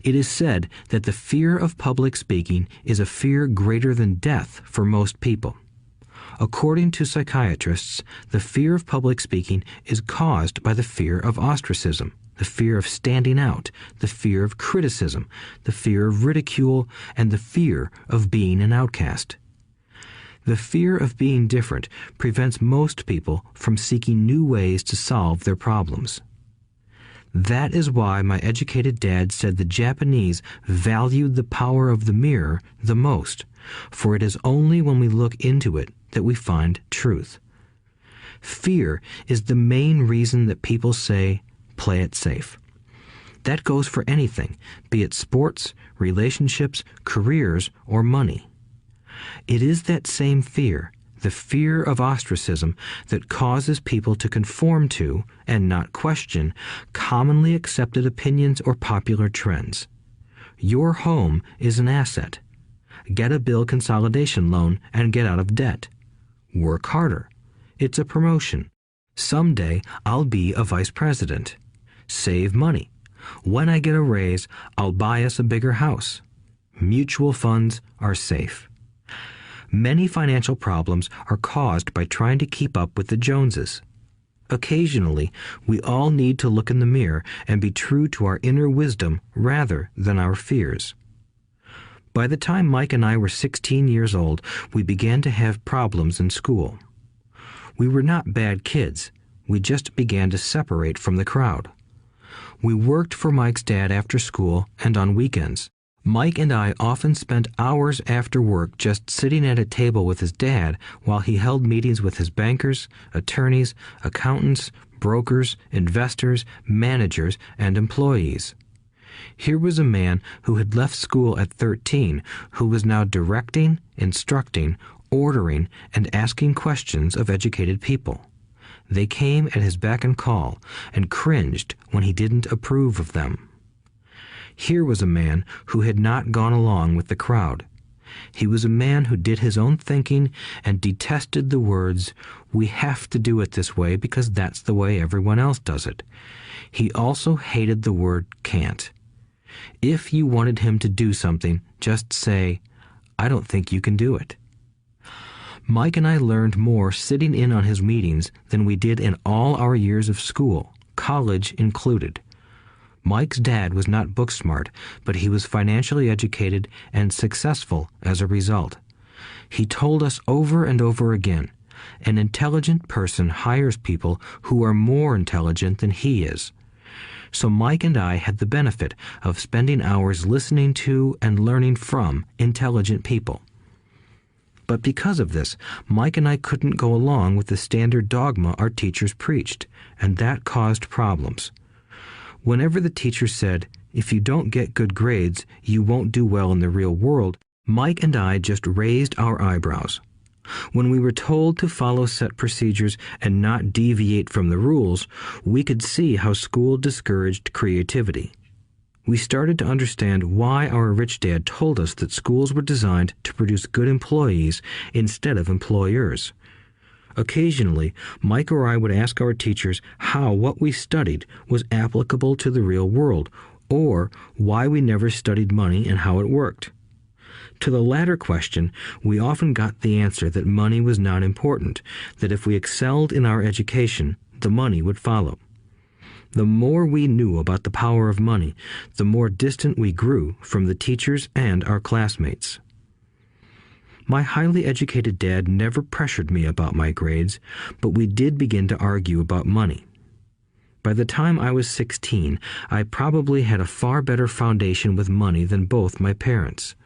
It is said that the fear of public speaking is a fear greater than death for most people. According to psychiatrists, the fear of public speaking is caused by the fear of ostracism, the fear of standing out, the fear of criticism, the fear of ridicule, and the fear of being an outcast. The fear of being different prevents most people from seeking new ways to solve their problems. That is why my educated dad said the Japanese valued the power of the mirror the most, for it is only when we look into it that we find truth. Fear is the main reason that people say, "Play it safe." That goes for anything, be it sports, relationships, careers, or money. It is that same fear, the fear of ostracism, that causes people to conform to, and not question, commonly accepted opinions or popular trends. Your home is an asset. Get a bill consolidation loan and get out of debt. Work harder. It's a promotion. Someday I'll be a vice president. Save money. When I get a raise, I'll buy us a bigger house. Mutual funds are safe. Many financial problems are caused by trying to keep up with the Joneses. Occasionally, we all need to look in the mirror and be true to our inner wisdom rather than our fears. By the time Mike and I were 16 years old, we began to have problems in school. We were not bad kids. We just began to separate from the crowd. We worked for Mike's dad after school and on weekends. Mike and I often spent hours after work just sitting at a table with his dad while he held meetings with his bankers, attorneys, accountants, brokers, investors, managers, and employees. Here was a man who had left school at 13, who was now directing, instructing, ordering, and asking questions of educated people. They came at his beck and call and cringed when he didn't approve of them. Here was a man who had not gone along with the crowd. He was a man who did his own thinking and detested the words, "We have to do it this way because that's the way everyone else does it." He also hated the word can't. If you wanted him to do something, just say, "I don't think you can do it." Mike and I learned more sitting in on his meetings than we did in all our years of school, college included. Mike's dad was not book smart, but he was financially educated and successful as a result. He told us over and over again, an intelligent person hires people who are more intelligent than he is. So Mike and I had the benefit of spending hours listening to and learning from intelligent people. But because of this, Mike and I couldn't go along with the standard dogma our teachers preached, and that caused problems. Whenever the teacher said, "If you don't get good grades, you won't do well in the real world," Mike and I just raised our eyebrows. When we were told to follow set procedures and not deviate from the rules, we could see how school discouraged creativity. We started to understand why our rich dad told us that schools were designed to produce good employees instead of employers. Occasionally, Mike or I would ask our teachers how what we studied was applicable to the real world, or why we never studied money and how it worked. To the latter question, we often got the answer that money was not important, that if we excelled in our education, the money would follow. The more we knew about the power of money, the more distant we grew from the teachers and our classmates. My highly educated dad never pressured me about my grades, but we did begin to argue about money. By the time I was 16, I probably had a far better foundation with money than both my parents.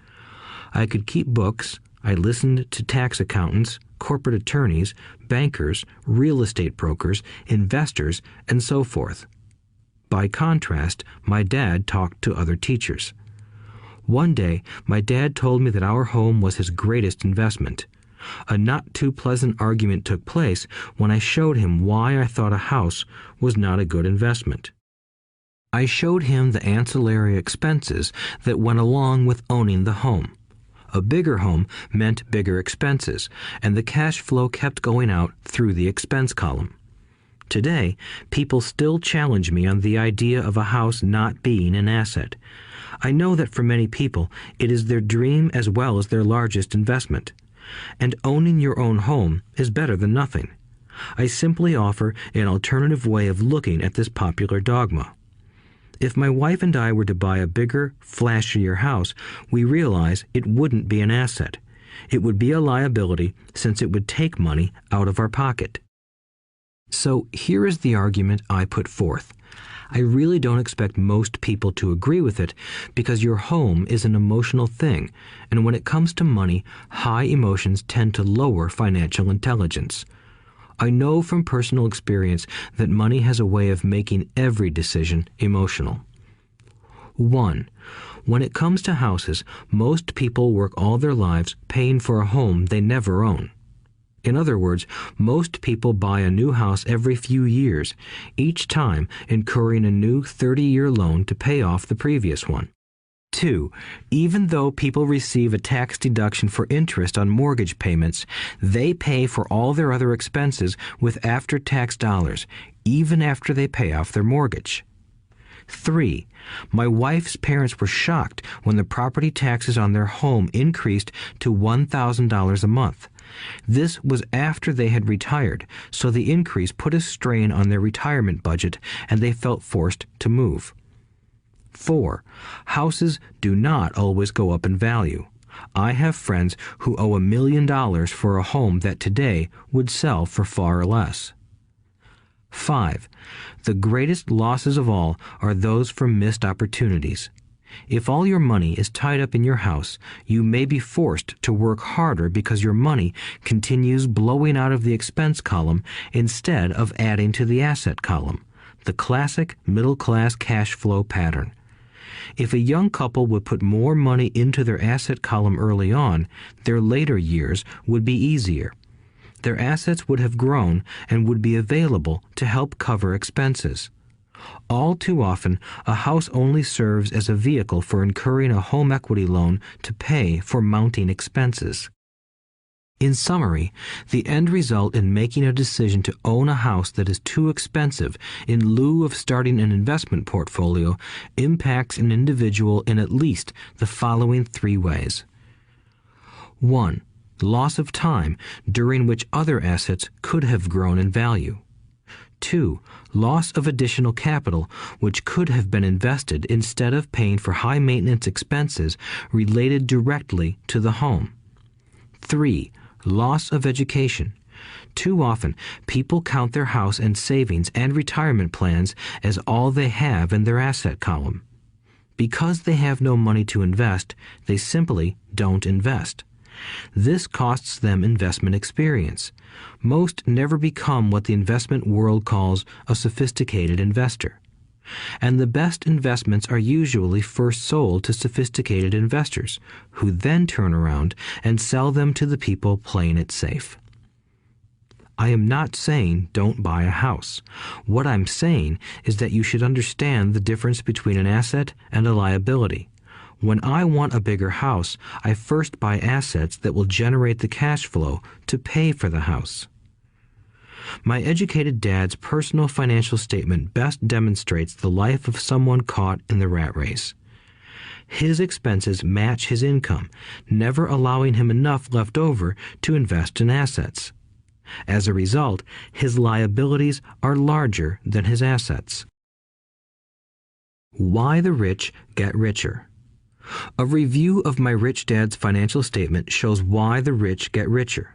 I could keep books, I listened to tax accountants, corporate attorneys, bankers, real estate brokers, investors, and so forth. By contrast, my dad talked to other teachers. One day, my dad told me that our home was his greatest investment. A not too pleasant argument took place when I showed him why I thought a house was not a good investment. I showed him the ancillary expenses that went along with owning the home. A bigger home meant bigger expenses, and the cash flow kept going out through the expense column. Today, people still challenge me on the idea of a house not being an asset. I know that for many people, it is their dream as well as their largest investment. And owning your own home is better than nothing. I simply offer an alternative way of looking at this popular dogma. If my wife and I were to buy a bigger, flashier house, we realize it wouldn't be an asset. It would be a liability since it would take money out of our pocket. So here is the argument I put forth. I really don't expect most people to agree with it because your home is an emotional thing, and when it comes to money, high emotions tend to lower financial intelligence. I know from personal experience that money has a way of making every decision emotional. 1. When it comes to houses, most people work all their lives paying for a home they never own. In other words, most people buy a new house every few years, each time incurring a new 30-year loan to pay off the previous one. 2. Even though people receive a tax deduction for interest on mortgage payments, they pay for all their other expenses with after-tax dollars, even after they pay off their mortgage. 3. My wife's parents were shocked when the property taxes on their home increased to $1,000 a month. This was after they had retired, so the increase put a strain on their retirement budget and they felt forced to move. 4. Houses do not always go up in value. I have friends who owe $1 million for a home that today would sell for far less. 5. The greatest losses of all are those from missed opportunities. If all your money is tied up in your house, you may be forced to work harder because your money continues blowing out of the expense column instead of adding to the asset column, the classic middle-class cash flow pattern. If a young couple would put more money into their asset column early on, their later years would be easier. Their assets would have grown and would be available to help cover expenses. All too often, a house only serves as a vehicle for incurring a home equity loan to pay for mounting expenses. In summary, the end result in making a decision to own a house that is too expensive in lieu of starting an investment portfolio impacts an individual in at least the following 3 ways. 1. Loss of time during which other assets could have grown in value. 2. Loss of additional capital which could have been invested instead of paying for high maintenance expenses related directly to the home. 3. Loss of education. Too often, people count their house and savings and retirement plans as all they have in their asset column. Because they have no money to invest, they simply don't invest. This costs them investment experience. Most never become what the investment world calls a sophisticated investor. And the best investments are usually first sold to sophisticated investors, who then turn around and sell them to the people playing it safe. I am not saying don't buy a house. What I'm saying is that you should understand the difference between an asset and a liability. When I want a bigger house, I first buy assets that will generate the cash flow to pay for the house. My educated dad's personal financial statement best demonstrates the life of someone caught in the rat race. His expenses match his income, never allowing him enough left over to invest in assets. As a result, his liabilities are larger than his assets. Why the rich get richer. A review of my rich dad's financial statement shows why the rich get richer.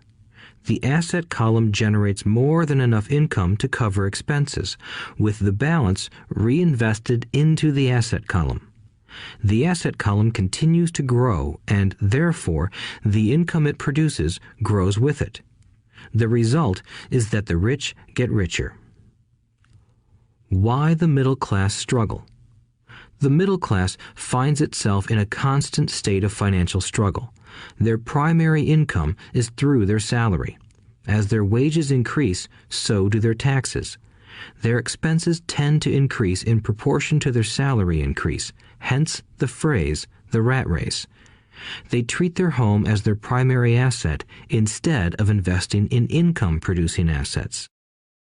The asset column generates more than enough income to cover expenses, with the balance reinvested into the asset column. The asset column continues to grow, and therefore the income it produces grows with it. The result is that the rich get richer. Why the middle class struggle. The middle class finds itself in a constant state of financial struggle. Their primary income is through their salary. As their wages increase, so do their taxes. Their expenses tend to increase in proportion to their salary increase, hence the phrase, the rat race. They treat their home as their primary asset instead of investing in income-producing assets.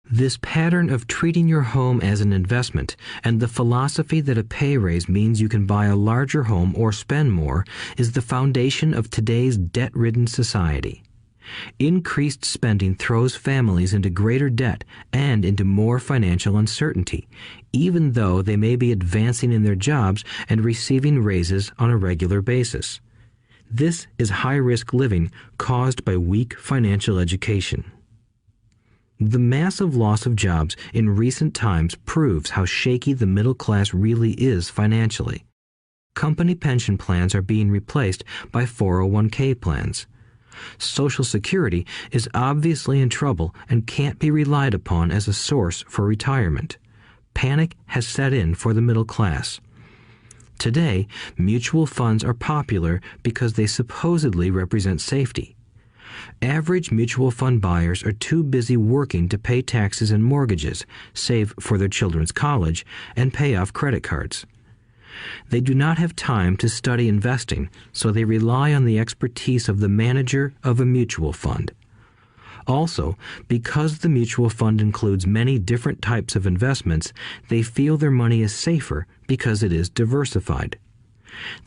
This pattern of treating your home as an investment and the philosophy that a pay raise means you can buy a larger home or spend more is the foundation of today's debt-ridden society. Increased spending throws families into greater debt and into more financial uncertainty, even though they may be advancing in their jobs and receiving raises on a regular basis. This is high-risk living caused by weak financial education. The massive loss of jobs in recent times proves how shaky the middle class really is financially. Company pension plans are being replaced by 401k plans. Social Security is obviously in trouble and can't be relied upon as a source for retirement. Panic has set in for the middle class. Today, mutual funds are popular because they supposedly represent safety. Average mutual fund buyers are too busy working to pay taxes and mortgages, save for their children's college, and pay off credit cards. They do not have time to study investing, so they rely on the expertise of the manager of a mutual fund. Also, because the mutual fund includes many different types of investments, they feel their money is safer because it is diversified.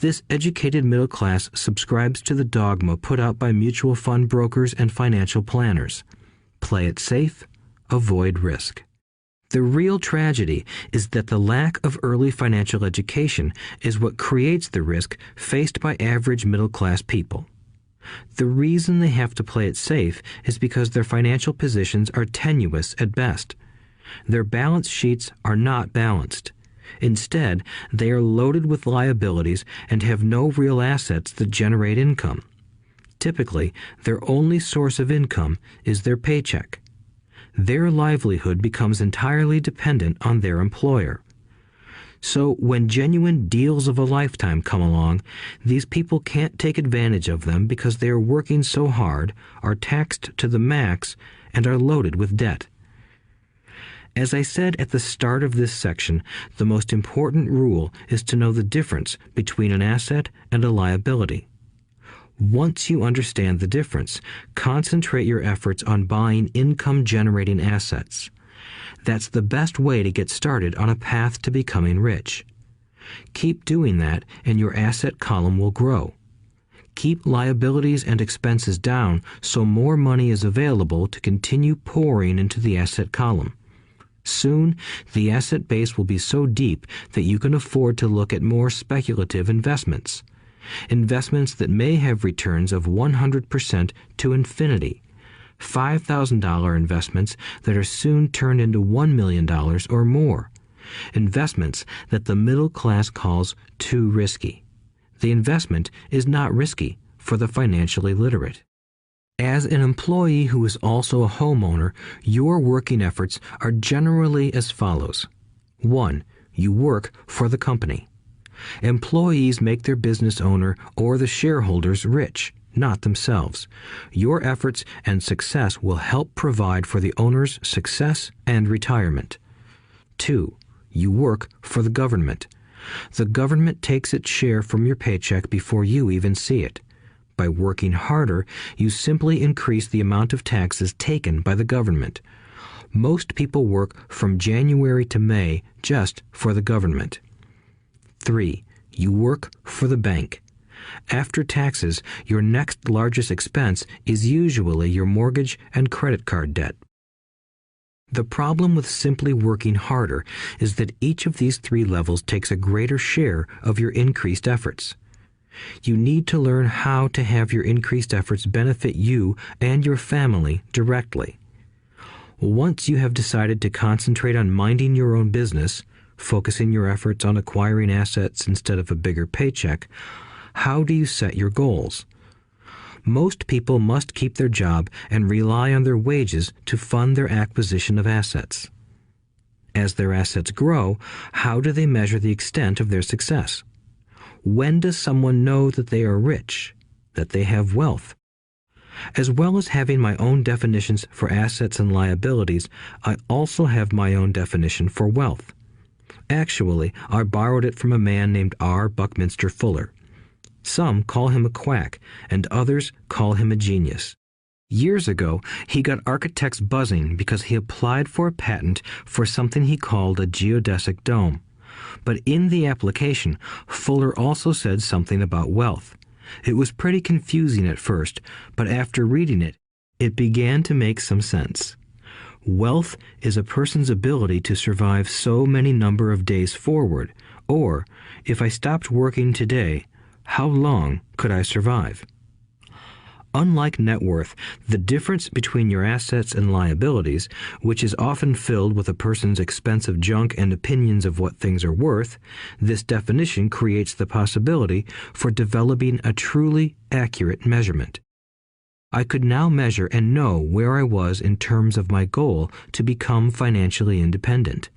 This educated middle class subscribes to the dogma put out by mutual fund brokers and financial planners. Play it safe, avoid risk. The real tragedy is that the lack of early financial education is what creates the risk faced by average middle-class people. The reason they have to play it safe is because their financial positions are tenuous at best. Their balance sheets are not balanced. Instead, they are loaded with liabilities and have no real assets that generate income. Typically, their only source of income is their paycheck. Their livelihood becomes entirely dependent on their employer. So when genuine deals of a lifetime come along, these people can't take advantage of them because they are working so hard, are taxed to the max, and are loaded with debt. As I said at the start of this section, the most important rule is to know the difference between an asset and a liability. Once you understand the difference, concentrate your efforts on buying income-generating assets. That's the best way to get started on a path to becoming rich. Keep doing that and your asset column will grow. Keep liabilities and expenses down so more money is available to continue pouring into the asset column. Soon, the asset base will be so deep that you can afford to look at more speculative investments. Investments that may have returns of 100% to infinity. $5,000 investments that are soon turned into $1 million or more. Investments that the middle class calls too risky. The investment is not risky for the financially literate. As an employee who is also a homeowner, your working efforts are generally as follows. 1. You work for the company. Employees make their business owner or the shareholders rich, not themselves. Your efforts and success will help provide for the owner's success and retirement. 2. You work for the government. The government takes its share from your paycheck before you even see it. By working harder, you simply increase the amount of taxes taken by the government. Most people work from January to May just for the government. 3. You work for the bank. After taxes, your next largest expense is usually your mortgage and credit card debt. The problem with simply working harder is that each of these 3 levels takes a greater share of your increased efforts. You need to learn how to have your increased efforts benefit you and your family directly. Once you have decided to concentrate on minding your own business, focusing your efforts on acquiring assets instead of a bigger paycheck, how do you set your goals? Most people must keep their job and rely on their wages to fund their acquisition of assets. As their assets grow, how do they measure the extent of their success? When does someone know that they are rich, that they have wealth? As well as having my own definitions for assets and liabilities, I also have my own definition for wealth. Actually, I borrowed it from a man named R. Buckminster Fuller. Some call him a quack, and others call him a genius. Years ago, he got architects buzzing because he applied for a patent for something he called a geodesic dome. But in the application, Fuller also said something about wealth. It was pretty confusing at first, but after reading it, it began to make some sense. Wealth is a person's ability to survive so many number of days forward, or, if I stopped working today, how long could I survive? Unlike net worth, the difference between your assets and liabilities, which is often filled with a person's expensive junk and opinions of what things are worth, this definition creates the possibility for developing a truly accurate measurement. I could now measure and know where I was in terms of my goal to become financially independent.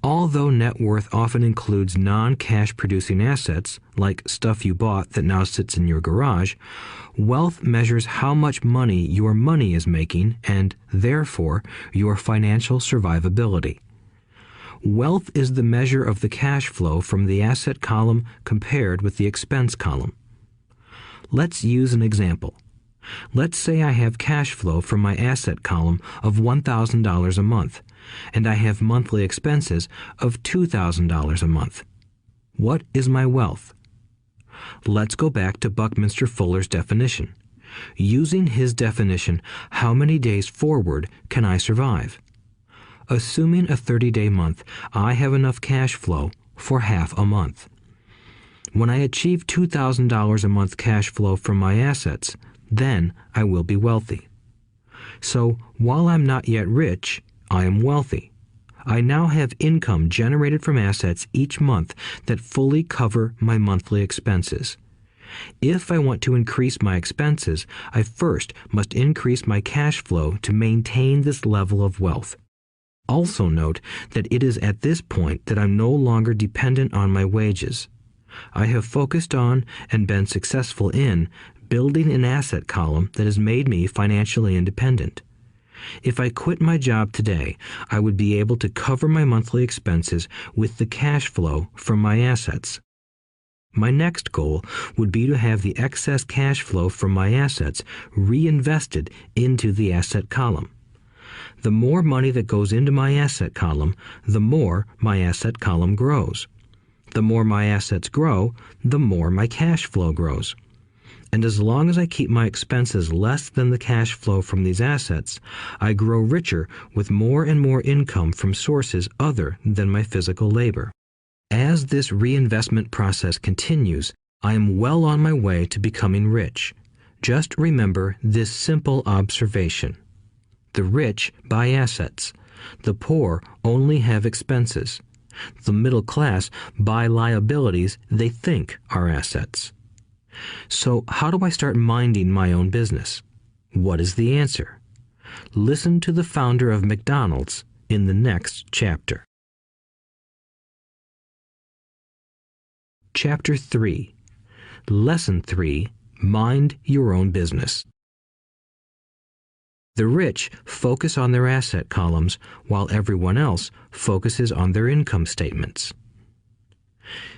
Although net worth often includes non-cash producing assets, like stuff you bought that now sits in your garage, wealth measures how much money your money is making and, therefore, your financial survivability. Wealth is the measure of the cash flow from the asset column compared with the expense column. Let's use an example. Let's say I have cash flow from my asset column of $1,000 a month, and I have monthly expenses of $2,000 a month. What is my wealth? Let's go back to Buckminster Fuller's definition. Using his definition, how many days forward can I survive? Assuming a 30-day month, I have enough cash flow for half a month. When I achieve $2,000 a month cash flow from my assets, then I will be wealthy. So, while I'm not yet rich, I am wealthy. I now have income generated from assets each month that fully cover my monthly expenses. If I want to increase my expenses, I first must increase my cash flow to maintain this level of wealth. Also note that it is at this point that I'm no longer dependent on my wages. I have focused on and been successful in building an asset column that has made me financially independent. If I quit my job today, I would be able to cover my monthly expenses with the cash flow from my assets. My next goal would be to have the excess cash flow from my assets reinvested into the asset column. The more money that goes into my asset column, the more my asset column grows. The more my assets grow, the more my cash flow grows. And as long as I keep my expenses less than the cash flow from these assets, I grow richer with more and more income from sources other than my physical labor. As this reinvestment process continues, I am well on my way to becoming rich. Just remember this simple observation. The rich buy assets. The poor only have expenses. The middle class buy liabilities they think are assets. So how do I start minding my own business? What is the answer? Listen to the founder of McDonald's in the next chapter. Chapter 3. Lesson 3. Mind your own business. The rich focus on their asset columns while everyone else focuses on their income statements.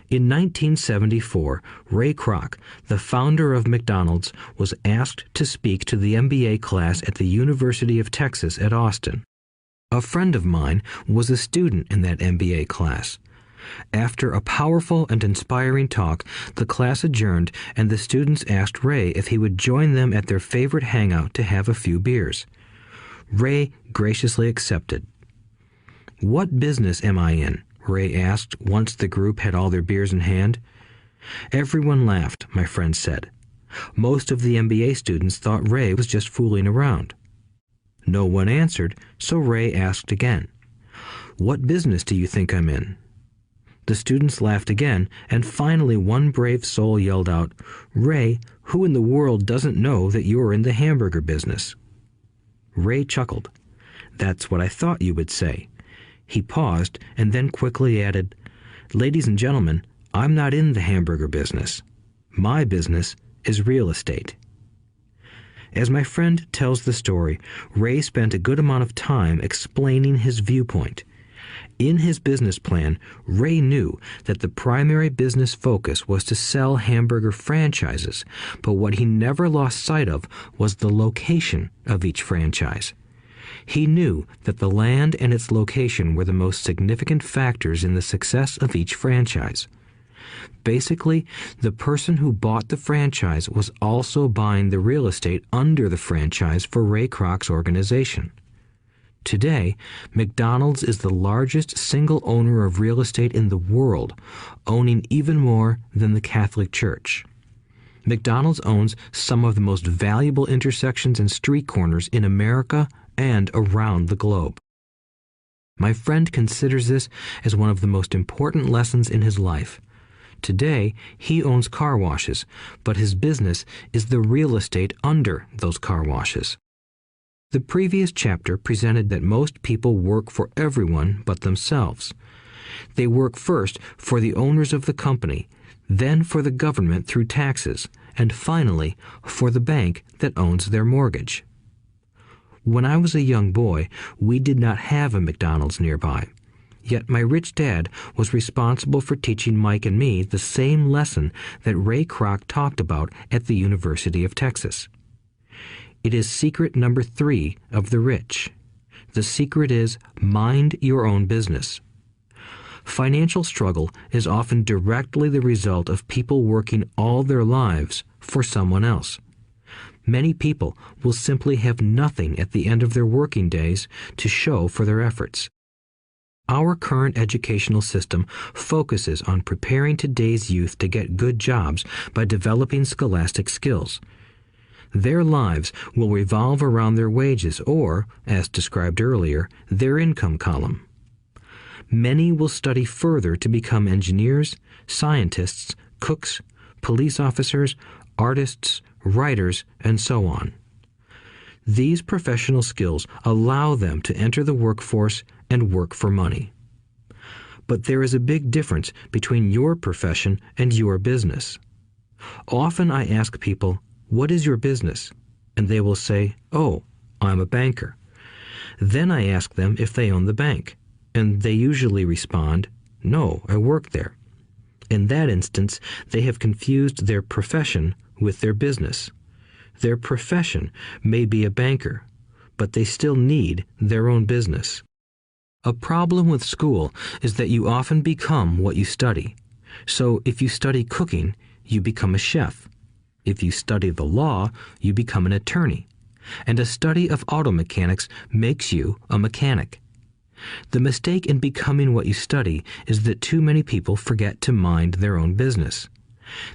In 1974, Ray Kroc, the founder of McDonald's, was asked to speak to the MBA class at the University of Texas at Austin. A friend of mine was a student in that MBA class. After a powerful and inspiring talk, the class adjourned and the students asked Ray if he would join them at their favorite hangout to have a few beers. Ray graciously accepted. "What business am I in?" Ray asked once the group had all their beers in hand. Everyone laughed, my friend said. Most of the MBA students thought Ray was just fooling around. No one answered, so Ray asked again. "What business do you think I'm in?" The students laughed again, and finally one brave soul yelled out, "Ray, who in the world doesn't know that you're in the hamburger business?" Ray chuckled. "That's what I thought you would say." He paused and then quickly added, "Ladies and gentlemen, I'm not in the hamburger business. My business is real estate." As my friend tells the story, Ray spent a good amount of time explaining his viewpoint. In his business plan, Ray knew that the primary business focus was to sell hamburger franchises, but what he never lost sight of was the location of each franchise. He knew that the land and its location were the most significant factors in the success of each franchise. Basically, the person who bought the franchise was also buying the real estate under the franchise for Ray Kroc's organization. Today, McDonald's is the largest single owner of real estate in the world, owning even more than the Catholic Church. McDonald's owns some of the most valuable intersections and street corners in America and around the globe. My friend considers this as one of the most important lessons in his life. Today, he owns car washes, but his business is the real estate under those car washes. The previous chapter presented that most people work for everyone but themselves. They work first for the owners of the company, then for the government through taxes, and finally for the bank that owns their mortgage. When I was a young boy, we did not have a McDonald's nearby. Yet my rich dad was responsible for teaching Mike and me the same lesson that Ray Kroc talked about at the University of Texas. It is secret number 3 of the rich. The secret is mind your own business. Financial struggle is often directly the result of people working all their lives for someone else. Many people will simply have nothing at the end of their working days to show for their efforts. Our current educational system focuses on preparing today's youth to get good jobs by developing scholastic skills. Their lives will revolve around their wages or, as described earlier, their income column. Many will study further to become engineers, scientists, cooks, police officers, artists, writers, and so on. These professional skills allow them to enter the workforce and work for money. But there is a big difference between your profession and your business. Often I ask people, "What is your business?" And they will say, "Oh, I'm a banker." Then I ask them if they own the bank, and they usually respond, "No, I work there." In that instance, they have confused their profession with their business. Their profession may be a banker, but they still need their own business. A problem with school is that you often become what you study. So if you study cooking, you become a chef. If you study the law, you become an attorney. And a study of auto mechanics makes you a mechanic. The mistake in becoming what you study is that too many people forget to mind their own business.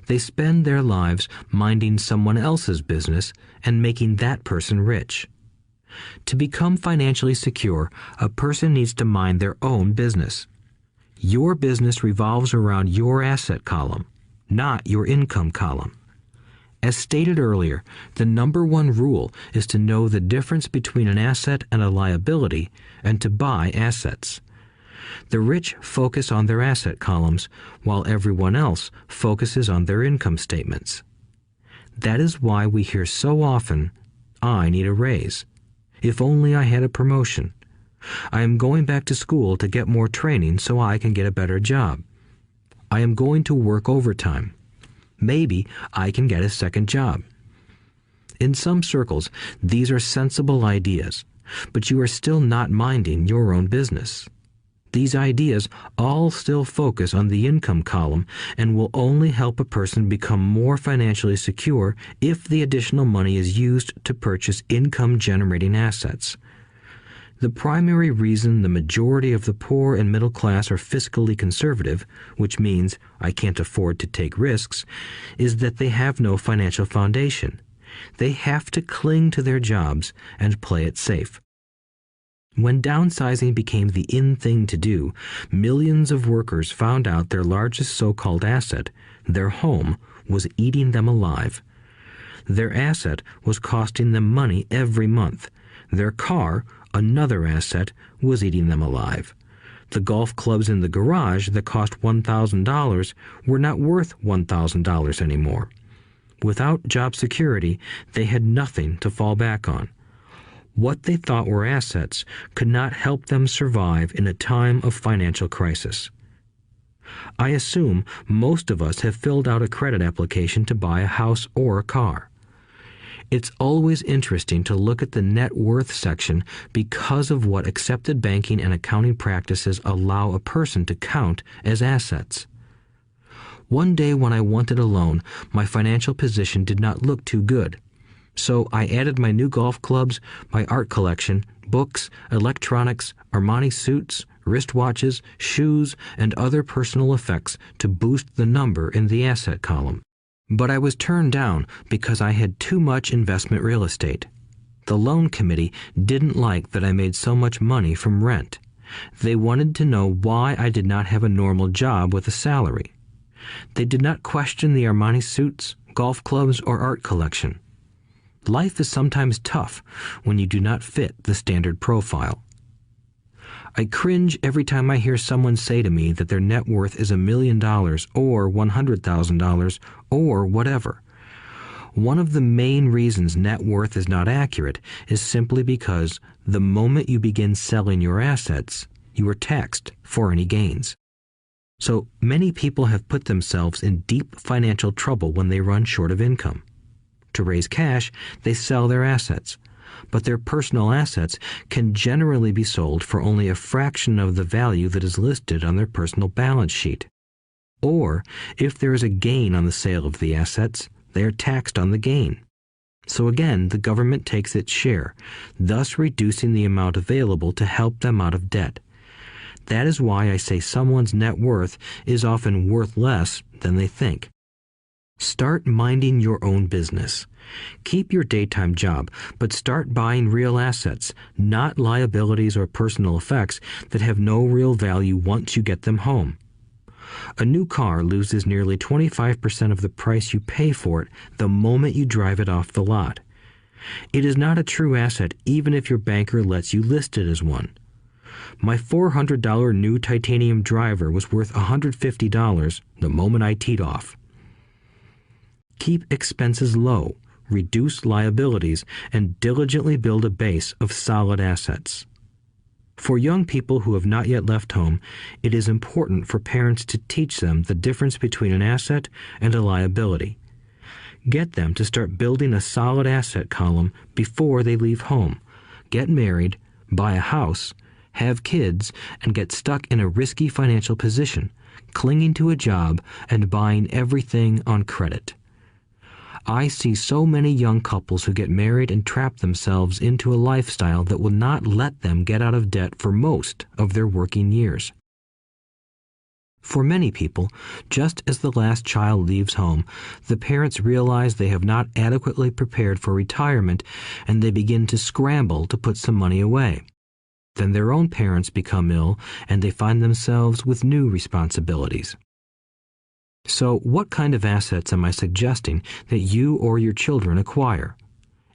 They spend their lives minding someone else's business and making that person rich. To become financially secure, a person needs to mind their own business. Your business revolves around your asset column, not your income column. As stated earlier, the number one rule is to know the difference between an asset and a liability and to buy assets. The rich focus on their asset columns, while everyone else focuses on their income statements. That is why we hear so often, "I need a raise. If only I had a promotion. I am going back to school to get more training so I can get a better job. I am going to work overtime. Maybe I can get a second job." In some circles, these are sensible ideas, but you are still not minding your own business. These ideas all still focus on the income column and will only help a person become more financially secure if the additional money is used to purchase income-generating assets. The primary reason the majority of the poor and middle class are fiscally conservative, which means I can't afford to take risks, is that they have no financial foundation. They have to cling to their jobs and play it safe. When downsizing became the in thing to do, millions of workers found out their largest so-called asset, their home, was eating them alive. Their asset was costing them money every month. Their car, another asset, was eating them alive. The golf clubs in the garage that cost $1,000 were not worth $1,000 anymore. Without job security, they had nothing to fall back on. What they thought were assets could not help them survive in a time of financial crisis. I assume most of us have filled out a credit application to buy a house or a car. It's always interesting to look at the net worth section because of what accepted banking and accounting practices allow a person to count as assets. One day when I wanted a loan, my financial position did not look too good. So I added my new golf clubs, my art collection, books, electronics, Armani suits, wristwatches, shoes, and other personal effects to boost the number in the asset column. But I was turned down because I had too much investment real estate. The loan committee didn't like that I made so much money from rent. They wanted to know why I did not have a normal job with a salary. They did not question the Armani suits, golf clubs, or art collection. Life is sometimes tough when you do not fit the standard profile. I cringe every time I hear someone say to me that their net worth is $1 million or $100,000 or whatever. One of the main reasons net worth is not accurate is simply because the moment you begin selling your assets, you are taxed for any gains. So many people have put themselves in deep financial trouble when they run short of income. To raise cash, they sell their assets. But their personal assets can generally be sold for only a fraction of the value that is listed on their personal balance sheet. Or, if there is a gain on the sale of the assets, they are taxed on the gain. So again, the government takes its share, thus reducing the amount available to help them out of debt. That is why I say someone's net worth is often worth less than they think. Start minding your own business. Keep your daytime job, but start buying real assets, not liabilities or personal effects that have no real value once you get them home. A new car loses nearly 25% of the price you pay for it the moment you drive it off the lot. It is not a true asset even if your banker lets you list it as one. My $400 new titanium driver was worth $150 the moment I teed off. Keep expenses low, reduce liabilities, and diligently build a base of solid assets. For young people who have not yet left home, it is important for parents to teach them the difference between an asset and a liability. Get them to start building a solid asset column before they leave home, get married, buy a house, have kids, and get stuck in a risky financial position, clinging to a job and buying everything on credit. I see so many young couples who get married and trap themselves into a lifestyle that will not let them get out of debt for most of their working years. For many people, just as the last child leaves home, the parents realize they have not adequately prepared for retirement and they begin to scramble to put some money away. Then their own parents become ill and they find themselves with new responsibilities. So, what kind of assets am I suggesting that you or your children acquire?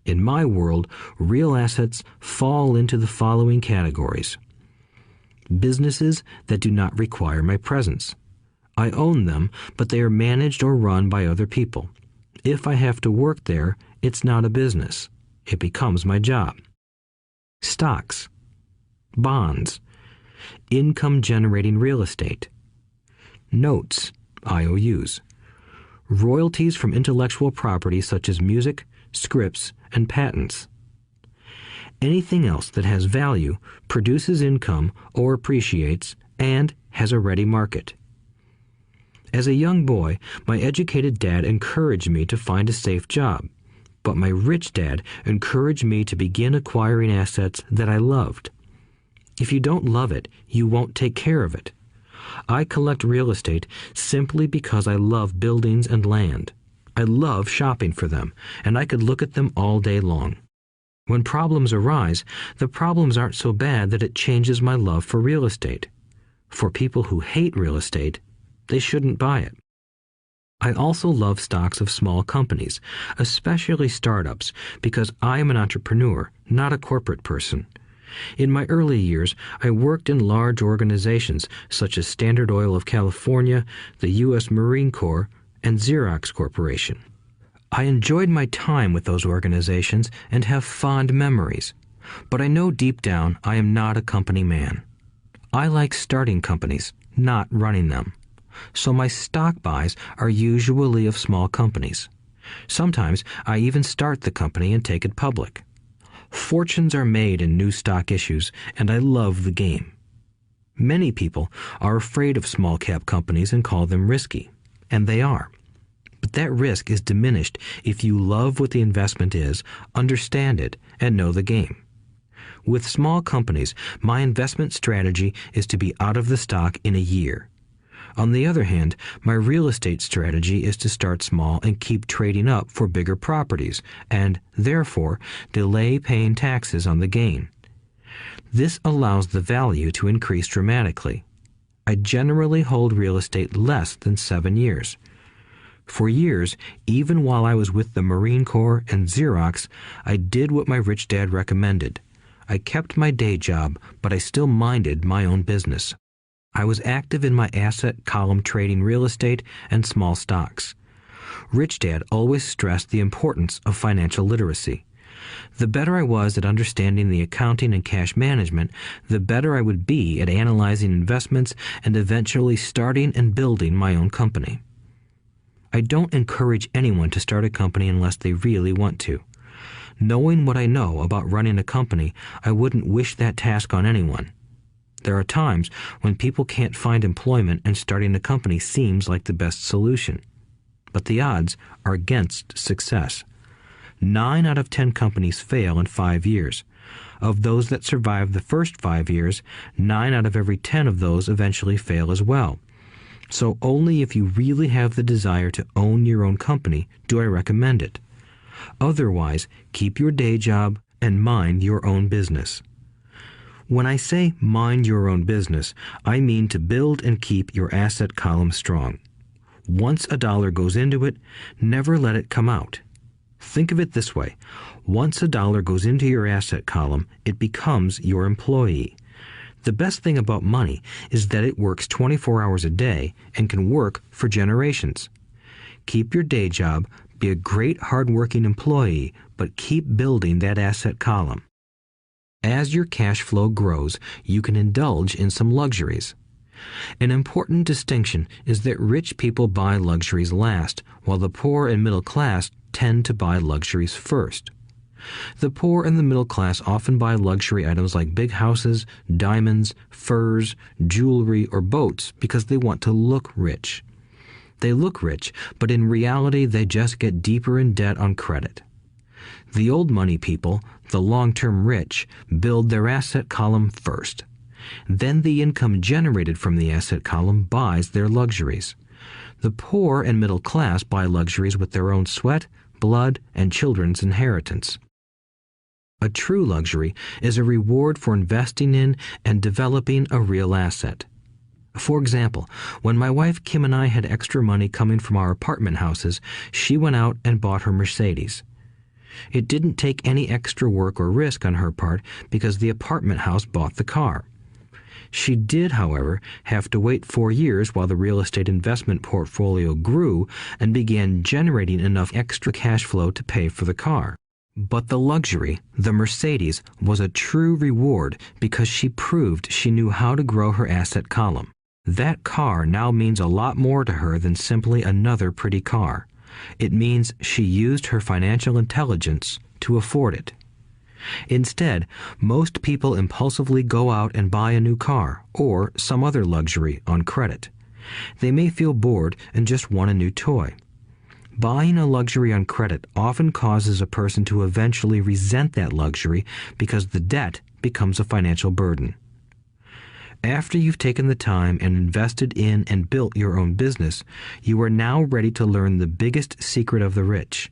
In my world, real assets fall into the following categories. Businesses that do not require my presence. I own them, but they are managed or run by other people. If I have to work there, it's not a business. It becomes my job. Stocks, bonds, income-generating real estate, notes, IOUs, royalties from intellectual property such as music, scripts, and patents. Anything else that has value, produces income, or appreciates, and has a ready market. As a young boy, my educated dad encouraged me to find a safe job, but my rich dad encouraged me to begin acquiring assets that I loved. If you don't love it, you won't take care of it. I collect real estate simply because I love buildings and land. I love shopping for them, and I could look at them all day long. When problems arise, the problems aren't so bad that it changes my love for real estate. For people who hate real estate, they shouldn't buy it. I also love stocks of small companies, especially startups, because I am an entrepreneur, not a corporate person. In my early years, I worked in large organizations such as Standard Oil of California, the U.S. Marine Corps, and Xerox Corporation. I enjoyed my time with those organizations and have fond memories, but I know deep down I am not a company man. I like starting companies, not running them. So my stock buys are usually of small companies. Sometimes I even start the company and take it public. Fortunes are made in new stock issues, and I love the game. Many people are afraid of small cap companies and call them risky, and they are. But that risk is diminished if you love what the investment is, understand it, and know the game. With small companies, my investment strategy is to be out of the stock in a year. On the other hand, my real estate strategy is to start small and keep trading up for bigger properties, and, therefore, delay paying taxes on the gain. This allows the value to increase dramatically. I generally hold real estate less than 7 years. For years, even while I was with the Marine Corps and Xerox, I did what my rich dad recommended. I kept my day job, but I still minded my own business. I was active in my asset column trading real estate and small stocks. Rich Dad always stressed the importance of financial literacy. The better I was at understanding the accounting and cash management, the better I would be at analyzing investments and eventually starting and building my own company. I don't encourage anyone to start a company unless they really want to. Knowing what I know about running a company, I wouldn't wish that task on anyone. There are times when people can't find employment and starting a company seems like the best solution. But the odds are against success. 9 out of 10 companies fail in 5 years. Of those that survive the first 5 years, 9 out of every 10 of those eventually fail as well. So only if you really have the desire to own your own company do I recommend it. Otherwise, keep your day job and mind your own business. When I say mind your own business, I mean to build and keep your asset column strong. Once a dollar goes into it, never let it come out. Think of it this way. Once a dollar goes into your asset column, it becomes your employee. The best thing about money is that it works 24 hours a day and can work for generations. Keep your day job, be a great hard-working employee, but keep building that asset column. As your cash flow grows, you can indulge in some luxuries. An important distinction is that rich people buy luxuries last, while the poor and middle class tend to buy luxuries first. The poor and the middle class often buy luxury items like big houses, diamonds, furs, jewelry, or boats because they want to look rich. They look rich, but in reality they just get deeper in debt on credit. The old money people, the long-term rich, build their asset column first. Then the income generated from the asset column buys their luxuries. The poor and middle class buy luxuries with their own sweat, blood, and children's inheritance. A true luxury is a reward for investing in and developing a real asset. For example, when my wife Kim and I had extra money coming from our apartment houses, she went out and bought her Mercedes. It didn't take any extra work or risk on her part because the apartment house bought the car. She did, however, have to wait 4 years while the real estate investment portfolio grew and began generating enough extra cash flow to pay for the car. But the luxury, the Mercedes, was a true reward because she proved she knew how to grow her asset column. That car now means a lot more to her than simply another pretty car. It means she used her financial intelligence to afford it. Instead, most people impulsively go out and buy a new car or some other luxury on credit. They may feel bored and just want a new toy. Buying a luxury on credit often causes a person to eventually resent that luxury because the debt becomes a financial burden. After you've taken the time and invested in and built your own business, you are now ready to learn the biggest secret of the rich,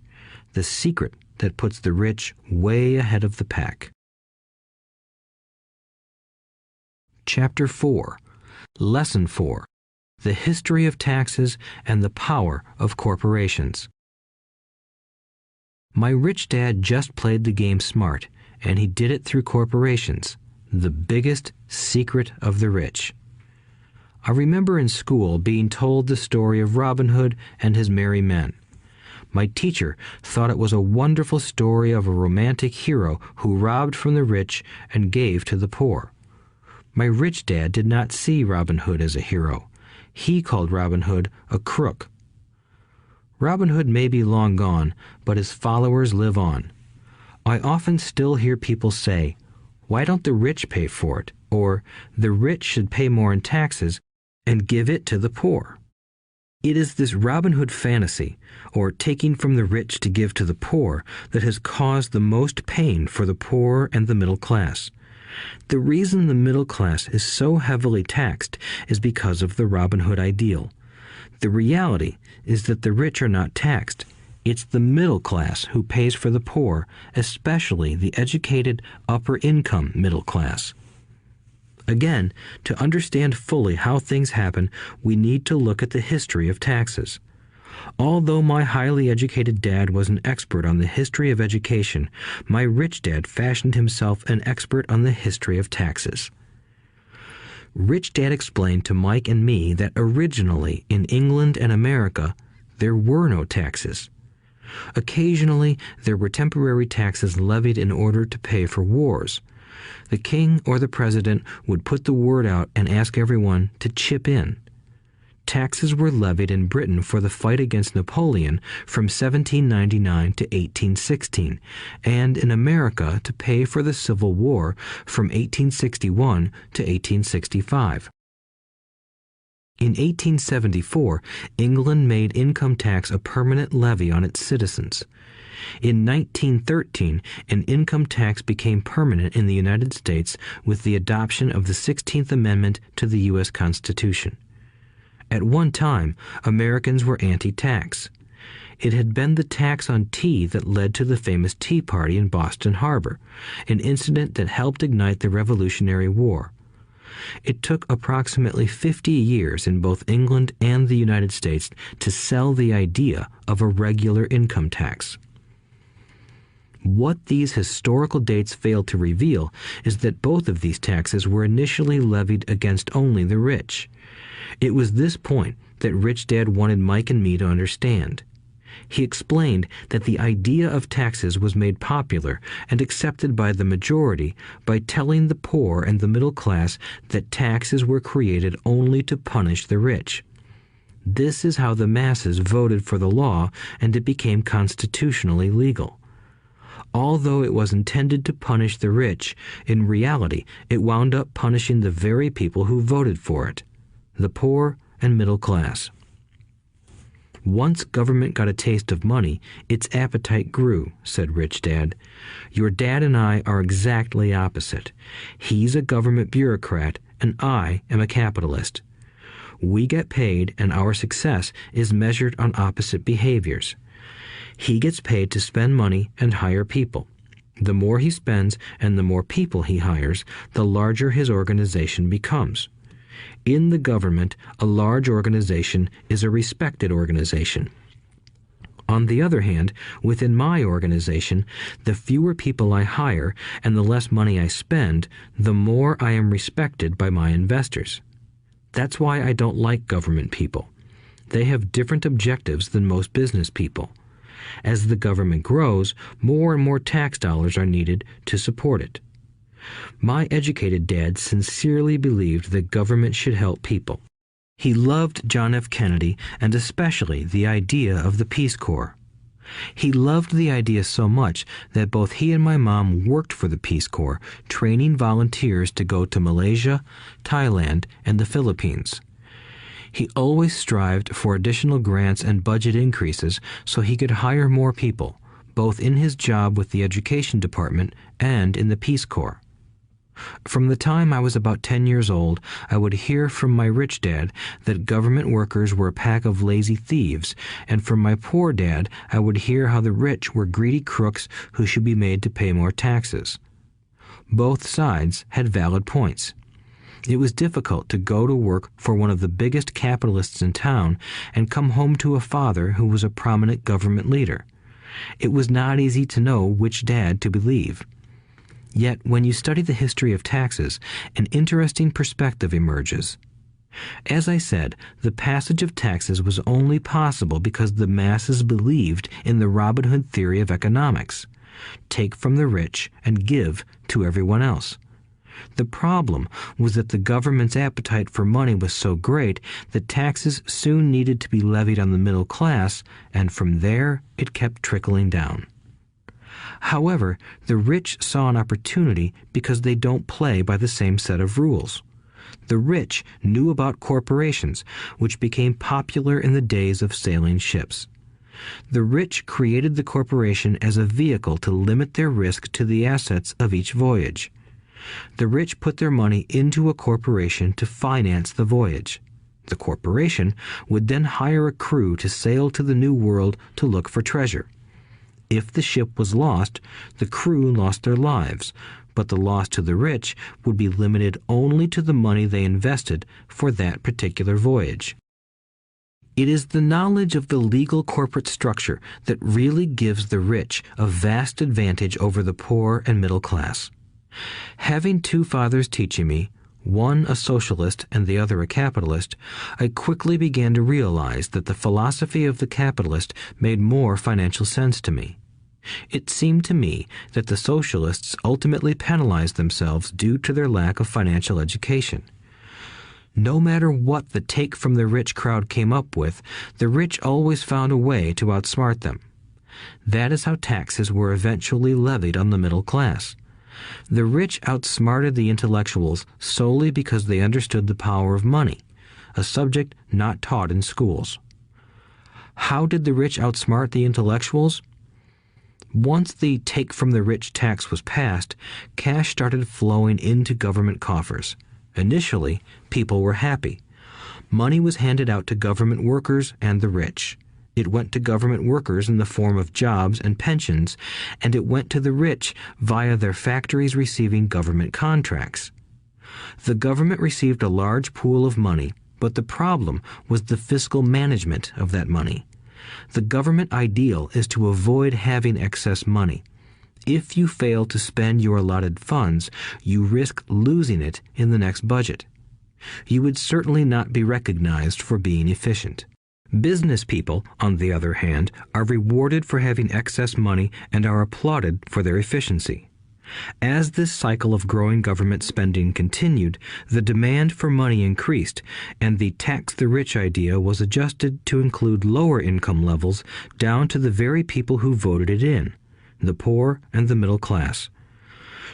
the secret that puts the rich way ahead of the pack. Chapter 4. Lesson 4. The History of Taxes and the Power of Corporations. My rich dad just played the game smart, and he did it through corporations, the biggest secret of the rich. I remember in school being told the story of Robin Hood and his merry men. My teacher thought it was a wonderful story of a romantic hero who robbed from the rich and gave to the poor. My rich dad did not see Robin Hood as a hero. He called Robin Hood a crook. Robin Hood may be long gone, but his followers live on. I often still hear people say, "Why don't the rich pay for it?" or "The rich should pay more in taxes and give it to the poor." It is this Robin Hood fantasy, or taking from the rich to give to the poor, that has caused the most pain for the poor and the middle class. The reason the middle class is so heavily taxed is because of the Robin Hood ideal. The reality is that the rich are not taxed. It's the middle class who pays for the poor, especially the educated upper-income middle class. Again, to understand fully how things happen, we need to look at the history of taxes. Although my highly educated dad was an expert on the history of education, my rich dad fashioned himself an expert on the history of taxes. Rich Dad explained to Mike and me that originally in England and America, there were no taxes. Occasionally, there were temporary taxes levied in order to pay for wars. The king or the president would put the word out and ask everyone to chip in. Taxes were levied in Britain for the fight against Napoleon from 1799 to 1816, and in America to pay for the Civil War from 1861 to 1865. In 1874, England made income tax a permanent levy on its citizens. In 1913, an income tax became permanent in the United States with the adoption of the 16th Amendment to the U.S. Constitution. At one time, Americans were anti-tax. It had been the tax on tea that led to the famous Tea Party in Boston Harbor, an incident that helped ignite the Revolutionary War. It took approximately 50 years in both England and the United States to sell the idea of a regular income tax. What these historical dates fail to reveal is that both of these taxes were initially levied against only the rich. It was this point that Rich Dad wanted Mike and me to understand. He explained that the idea of taxes was made popular and accepted by the majority by telling the poor and the middle class that taxes were created only to punish the rich. This is how the masses voted for the law, and it became constitutionally legal. Although it was intended to punish the rich, in reality it wound up punishing the very people who voted for it, the poor and middle class. Once government got a taste of money, its appetite grew, said Rich Dad. Your dad and I are exactly opposite. He's a government bureaucrat, and I am a capitalist. We get paid, and our success is measured on opposite behaviors. He gets paid to spend money and hire people. The more he spends and the more people he hires, the larger his organization becomes. In the government, a large organization is a respected organization. On the other hand, within my organization, the fewer people I hire and the less money I spend, the more I am respected by my investors. That's why I don't like government people. They have different objectives than most business people. As the government grows, more and more tax dollars are needed to support it. My educated dad sincerely believed that government should help people. He loved John F. Kennedy and especially the idea of the Peace Corps. He loved the idea so much that both he and my mom worked for the Peace Corps, training volunteers to go to Malaysia, Thailand, and the Philippines. He always strived for additional grants and budget increases so he could hire more people, both in his job with the Education Department and in the Peace Corps. From the time I was about 10 years old, I would hear from my rich dad that government workers were a pack of lazy thieves, and from my poor dad I would hear how the rich were greedy crooks who should be made to pay more taxes. Both sides had valid points. It was difficult to go to work for one of the biggest capitalists in town and come home to a father who was a prominent government leader. It was not easy to know which dad to believe. Yet, when you study the history of taxes, an interesting perspective emerges. As I said, the passage of taxes was only possible because the masses believed in the Robin Hood theory of economics. Take from the rich and give to everyone else. The problem was that the government's appetite for money was so great that taxes soon needed to be levied on the middle class, and from there it kept trickling down. However, the rich saw an opportunity because they don't play by the same set of rules. The rich knew about corporations, which became popular in the days of sailing ships. The rich created the corporation as a vehicle to limit their risk to the assets of each voyage. The rich put their money into a corporation to finance the voyage. The corporation would then hire a crew to sail to the New World to look for treasure. If the ship was lost, the crew lost their lives, but the loss to the rich would be limited only to the money they invested for that particular voyage. It is the knowledge of the legal corporate structure that really gives the rich a vast advantage over the poor and middle class. Having two fathers teaching me, one a socialist and the other a capitalist, I quickly began to realize that the philosophy of the capitalist made more financial sense to me. It seemed to me that the socialists ultimately penalized themselves due to their lack of financial education. No matter what the take from the rich crowd came up with, the rich always found a way to outsmart them. That is how taxes were eventually levied on the middle class. The rich outsmarted the intellectuals solely because they understood the power of money, a subject not taught in schools. How did the rich outsmart the intellectuals? Once the take from the rich tax was passed, cash started flowing into government coffers. Initially, people were happy. Money was handed out to government workers and the rich. It went to government workers in the form of jobs and pensions, and it went to the rich via their factories receiving government contracts. The government received a large pool of money, but the problem was the fiscal management of that money. The government ideal is to avoid having excess money. If you fail to spend your allotted funds, you risk losing it in the next budget. You would certainly not be recognized for being efficient. Business people, on the other hand, are rewarded for having excess money and are applauded for their efficiency. As this cycle of growing government spending continued, the demand for money increased, and the tax the rich idea was adjusted to include lower income levels down to the very people who voted it in, the poor and the middle class.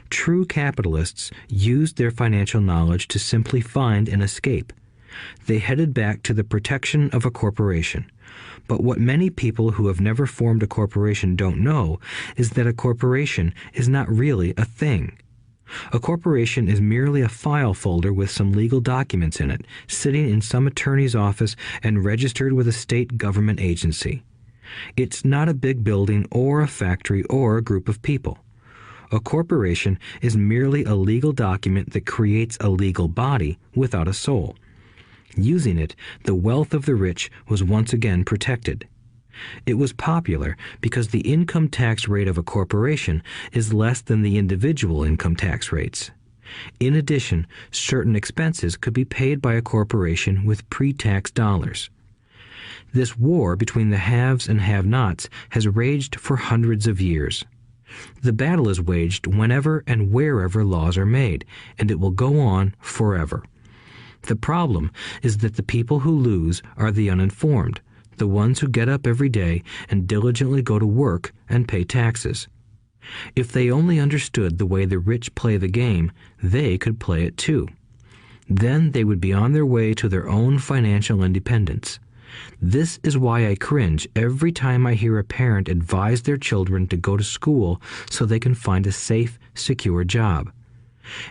True capitalists used their financial knowledge to simply find an escape. They headed back to the protection of a corporation. But what many people who have never formed a corporation don't know is that a corporation is not really a thing. A corporation is merely a file folder with some legal documents in it, sitting in some attorney's office and registered with a state government agency. It's not a big building or a factory or a group of people. A corporation is merely a legal document that creates a legal body without a soul. Using it, the wealth of the rich was once again protected. It was popular because the income tax rate of a corporation is less than the individual income tax rates. In addition, certain expenses could be paid by a corporation with pre-tax dollars. This war between the haves and have-nots has raged for hundreds of years. The battle is waged whenever and wherever laws are made, and it will go on forever. The problem is that the people who lose are the uninformed, the ones who get up every day and diligently go to work and pay taxes. If they only understood the way the rich play the game, they could play it too. Then they would be on their way to their own financial independence. This is why I cringe every time I hear a parent advise their children to go to school so they can find a safe, secure job.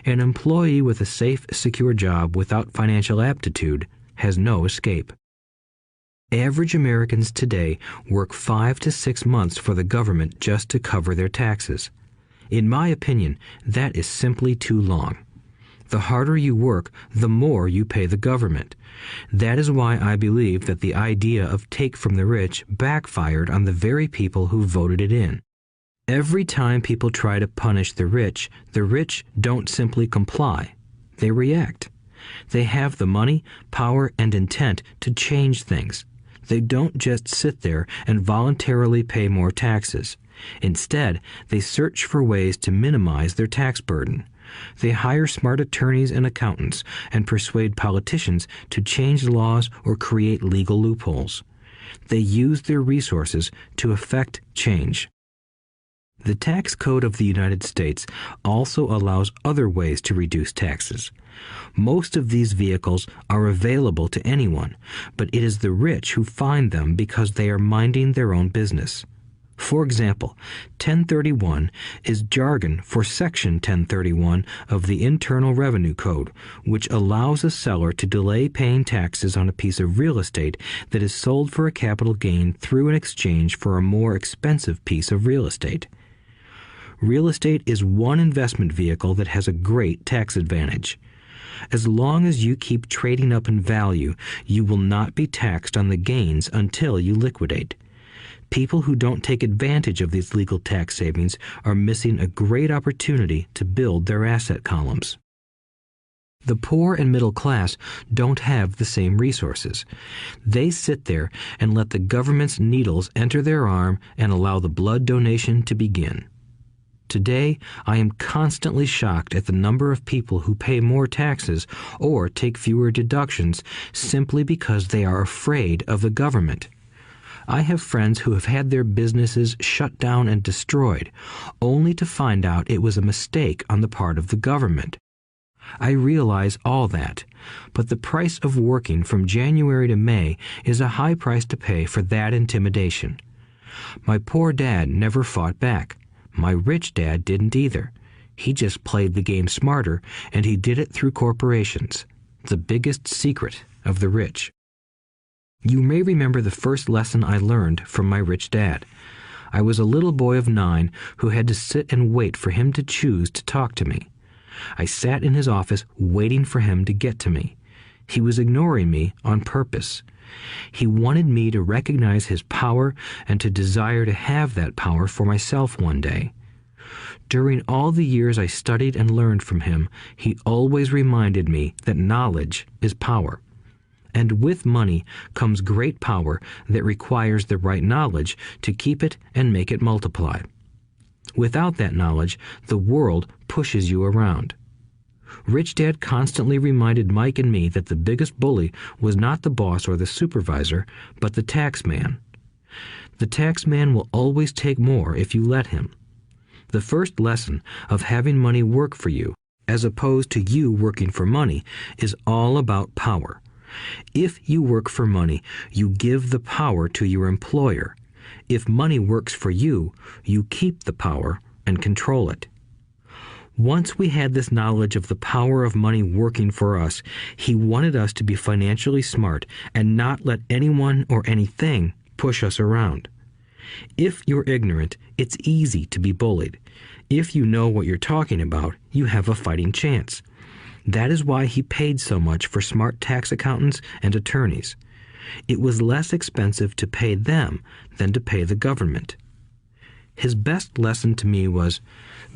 An employee with a safe, secure job without financial aptitude has no escape. Average Americans today work 5 to 6 months for the government just to cover their taxes. In my opinion, that is simply too long. The harder you work, the more you pay the government. That is why I believe that the idea of take from the rich backfired on the very people who voted it in. Every time people try to punish the rich don't simply comply. They react. They have the money, power, and intent to change things. They don't just sit there and voluntarily pay more taxes. Instead, they search for ways to minimize their tax burden. They hire smart attorneys and accountants and persuade politicians to change laws or create legal loopholes. They use their resources to effect change. The tax code of the United States also allows other ways to reduce taxes. Most of these vehicles are available to anyone, but it is the rich who find them because they are minding their own business. For example, 1031 is jargon for Section 1031 of the Internal Revenue Code, which allows a seller to delay paying taxes on a piece of real estate that is sold for a capital gain through an exchange for a more expensive piece of real estate. Real estate is one investment vehicle that has a great tax advantage. As long as you keep trading up in value, you will not be taxed on the gains until you liquidate. People who don't take advantage of these legal tax savings are missing a great opportunity to build their asset columns. The poor and middle class don't have the same resources. They sit there and let the government's needles enter their arm and allow the blood donation to begin. Today, I am constantly shocked at the number of people who pay more taxes or take fewer deductions simply because they are afraid of the government. I have friends who have had their businesses shut down and destroyed, only to find out it was a mistake on the part of the government. I realize all that, but the price of working from January to May is a high price to pay for that intimidation. My poor dad never fought back. My rich dad didn't either. He just played the game smarter, and he did it through corporations, the biggest secret of the rich. You may remember the first lesson I learned from my rich dad. I was a little boy of 9 who had to sit and wait for him to choose to talk to me. I sat in his office waiting for him to get to me. He was ignoring me on purpose. He wanted me to recognize his power and to desire to have that power for myself one day. During all the years I studied and learned from him, he always reminded me that knowledge is power. and with money comes great power that requires the right knowledge to keep it and make it multiply. Without that knowledge, the world pushes you around. Rich Dad constantly reminded Mike and me that the biggest bully was not the boss or the supervisor, but the tax man. The tax man will always take more if you let him. The first lesson of having money work for you, as opposed to you working for money, is all about power. If you work for money, you give the power to your employer. If money works for you, you keep the power and control it. Once we had this knowledge of the power of money working for us, he wanted us to be financially smart and not let anyone or anything push us around. If you're ignorant, it's easy to be bullied. If you know what you're talking about, you have a fighting chance. That is why he paid so much for smart tax accountants and attorneys. It was less expensive to pay them than to pay the government. His best lesson to me was,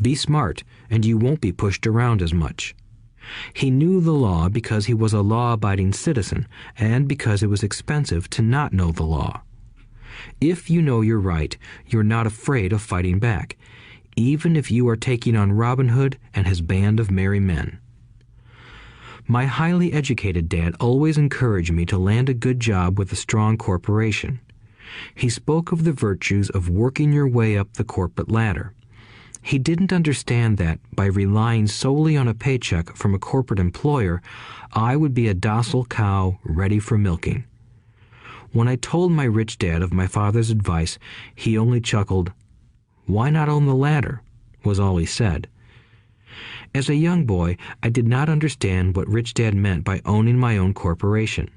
be smart and you won't be pushed around as much. He knew the law because he was a law-abiding citizen and because it was expensive to not know the law. If you know you're right, you're not afraid of fighting back, even if you are taking on Robin Hood and his band of merry men. My highly educated dad always encouraged me to land a good job with a strong corporation. He spoke of the virtues of working your way up the corporate ladder. He didn't understand that, by relying solely on a paycheck from a corporate employer, I would be a docile cow ready for milking. When I told my rich dad of my father's advice, he only chuckled. "Why not own the ladder?" was all he said. As a young boy, I did not understand what Rich Dad meant by owning my own corporation.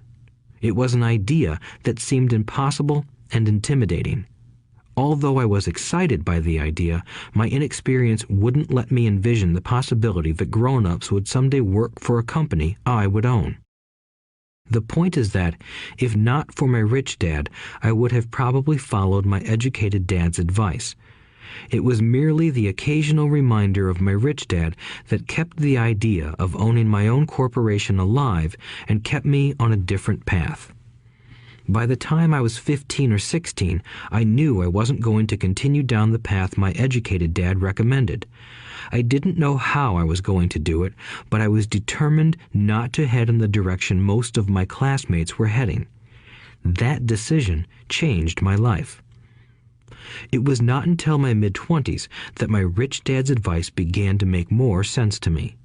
It was an idea that seemed impossible and intimidating. Although I was excited by the idea, my inexperience wouldn't let me envision the possibility that grown-ups would someday work for a company I would own. The point is that, if not for my rich dad, I would have probably followed my educated dad's advice. It was merely the occasional reminder of my rich dad that kept the idea of owning my own corporation alive and kept me on a different path. By the time I was 15 or 16, I knew I wasn't going to continue down the path my educated dad recommended. I didn't know how I was going to do it, but I was determined not to head in the direction most of my classmates were heading. That decision changed my life. It was not until my mid-20s that my rich dad's advice began to make more sense to me.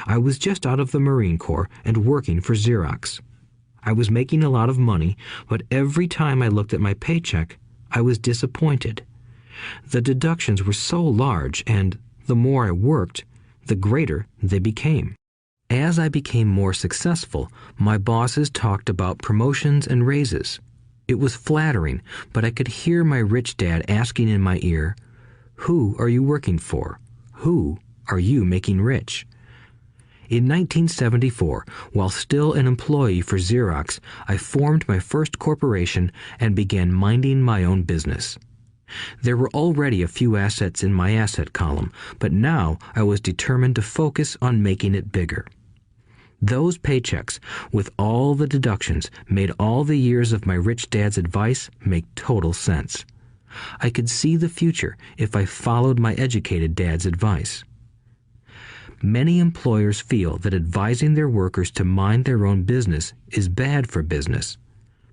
I was just out of the Marine Corps and working for Xerox. I was making a lot of money, but every time I looked at my paycheck, I was disappointed. The deductions were so large, and the more I worked, the greater they became. As I became more successful, my bosses talked about promotions and raises. It was flattering, but I could hear my rich dad asking in my ear, "Who are you working for? Who are you making rich?" In 1974, while still an employee for Xerox, I formed my first corporation and began minding my own business. There were already a few assets in my asset column, but now I was determined to focus on making it bigger. Those paychecks, with all the deductions, made all the years of my rich dad's advice make total sense. I could see the future if I followed my educated dad's advice. Many employers feel that advising their workers to mind their own business is bad for business.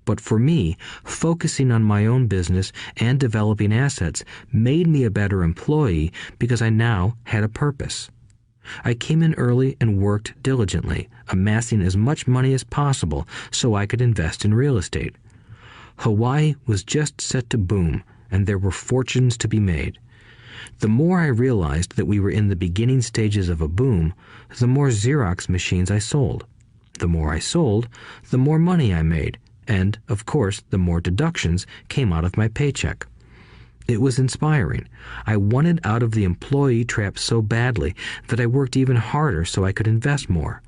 But for me, focusing on my own business and developing assets made me a better employee because I now had a purpose. I came in early and worked diligently, amassing as much money as possible so I could invest in real estate. Hawaii was just set to boom, and there were fortunes to be made. The more I realized that we were in the beginning stages of a boom, the more Xerox machines I sold. The more I sold, the more money I made, and, of course, the more deductions came out of my paycheck. It was inspiring. I wanted out of the employee trap so badly that I worked even harder so I could invest more.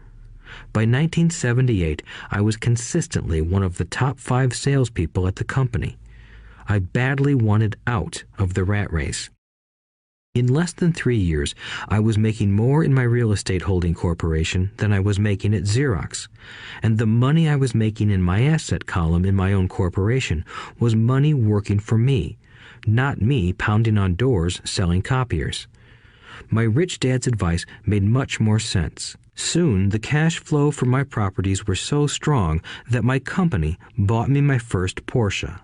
By 1978, I was consistently one of the top 5 salespeople at the company. I badly wanted out of the rat race. In less than 3 years, I was making more in my real estate holding corporation than I was making at Xerox, and the money I was making in my asset column in my own corporation was money working for me, not me pounding on doors selling copiers. My rich dad's advice made much more sense. Soon, the cash flow from my properties were so strong that my company bought me my first Porsche.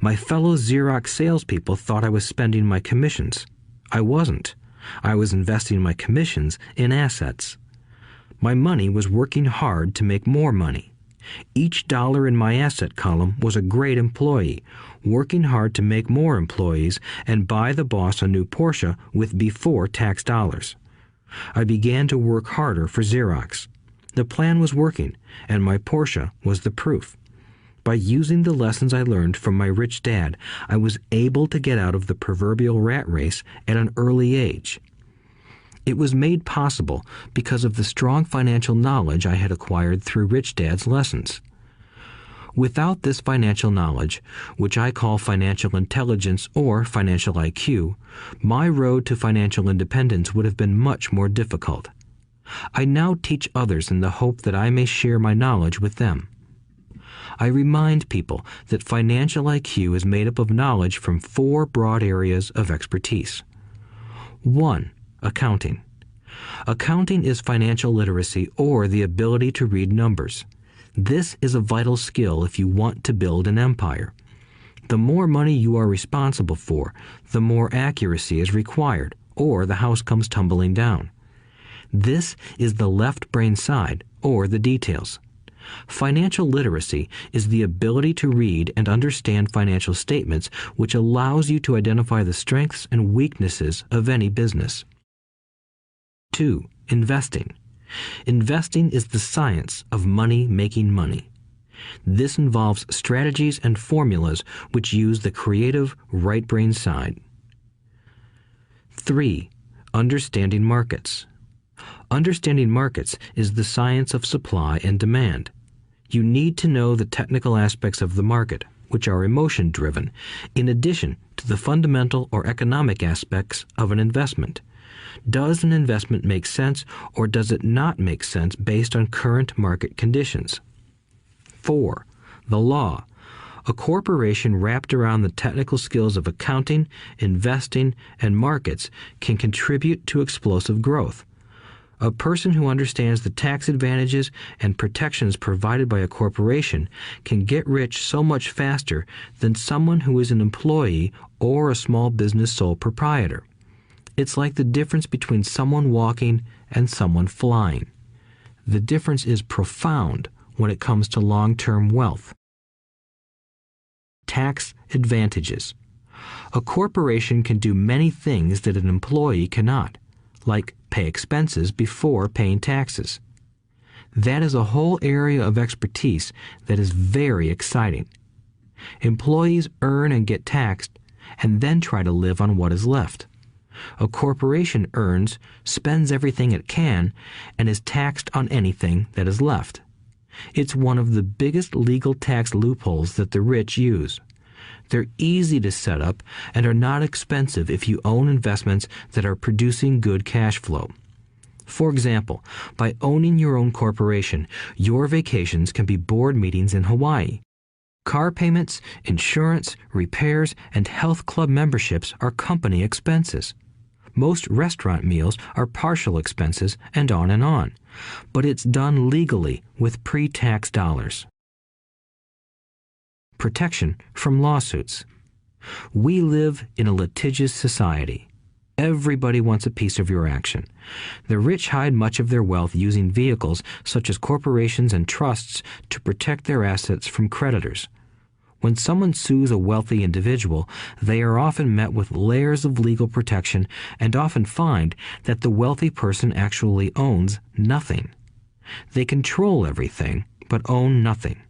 My fellow Xerox salespeople thought I was spending my commissions. I wasn't. I was investing my commissions in assets. My money was working hard to make more money. Each dollar in my asset column was a great employee, working hard to make more employees and buy the boss a new Porsche with before-tax dollars. I began to work harder for Xerox. The plan was working, and my Porsche was the proof. By using the lessons I learned from my rich dad, I was able to get out of the proverbial rat race at an early age. It was made possible because of the strong financial knowledge I had acquired through Rich Dad's lessons. Without this financial knowledge, which I call financial intelligence or financial IQ, my road to financial independence would have been much more difficult. I now teach others in the hope that I may share my knowledge with them. I remind people that financial IQ is made up of knowledge from 4 broad areas of expertise. 1. Accounting. Accounting is financial literacy or the ability to read numbers. This is a vital skill if you want to build an empire. The more money you are responsible for, the more accuracy is required, or the house comes tumbling down. This is the left brain side, or the details. Financial literacy is the ability to read and understand financial statements, which allows you to identify the strengths and weaknesses of any business. 2. Investing. Investing is the science of money making money. This involves strategies and formulas which use the creative right brain side. 3. Understanding markets. Understanding markets is the science of supply and demand. You need to know the technical aspects of the market, which are emotion-driven, in addition to the fundamental or economic aspects of an investment. Does an investment make sense or does it not make sense based on current market conditions? 4. The law. A corporation wrapped around the technical skills of accounting, investing, and markets can contribute to explosive growth. A person who understands the tax advantages and protections provided by a corporation can get rich so much faster than someone who is an employee or a small business sole proprietor. It's like the difference between someone walking and someone flying. The difference is profound when it comes to long-term wealth. Tax advantages. A corporation can do many things that an employee cannot, like pay expenses before paying taxes. That is a whole area of expertise that is very exciting. Employees earn and get taxed, and then try to live on what is left. A corporation earns, spends everything it can, and is taxed on anything that is left. It's one of the biggest legal tax loopholes that the rich use. They're easy to set up and are not expensive if you own investments that are producing good cash flow. For example, by owning your own corporation, your vacations can be board meetings in Hawaii. Car payments, insurance, repairs, and health club memberships are company expenses. Most restaurant meals are partial expenses and on. But it's done legally with pre-tax dollars. Protection from lawsuits. We live in a litigious society. Everybody wants a piece of your action. The rich hide much of their wealth using vehicles such as corporations and trusts to protect their assets from creditors. When someone sues a wealthy individual, they are often met with layers of legal protection and often find that the wealthy person actually owns nothing. They control everything, but own nothing.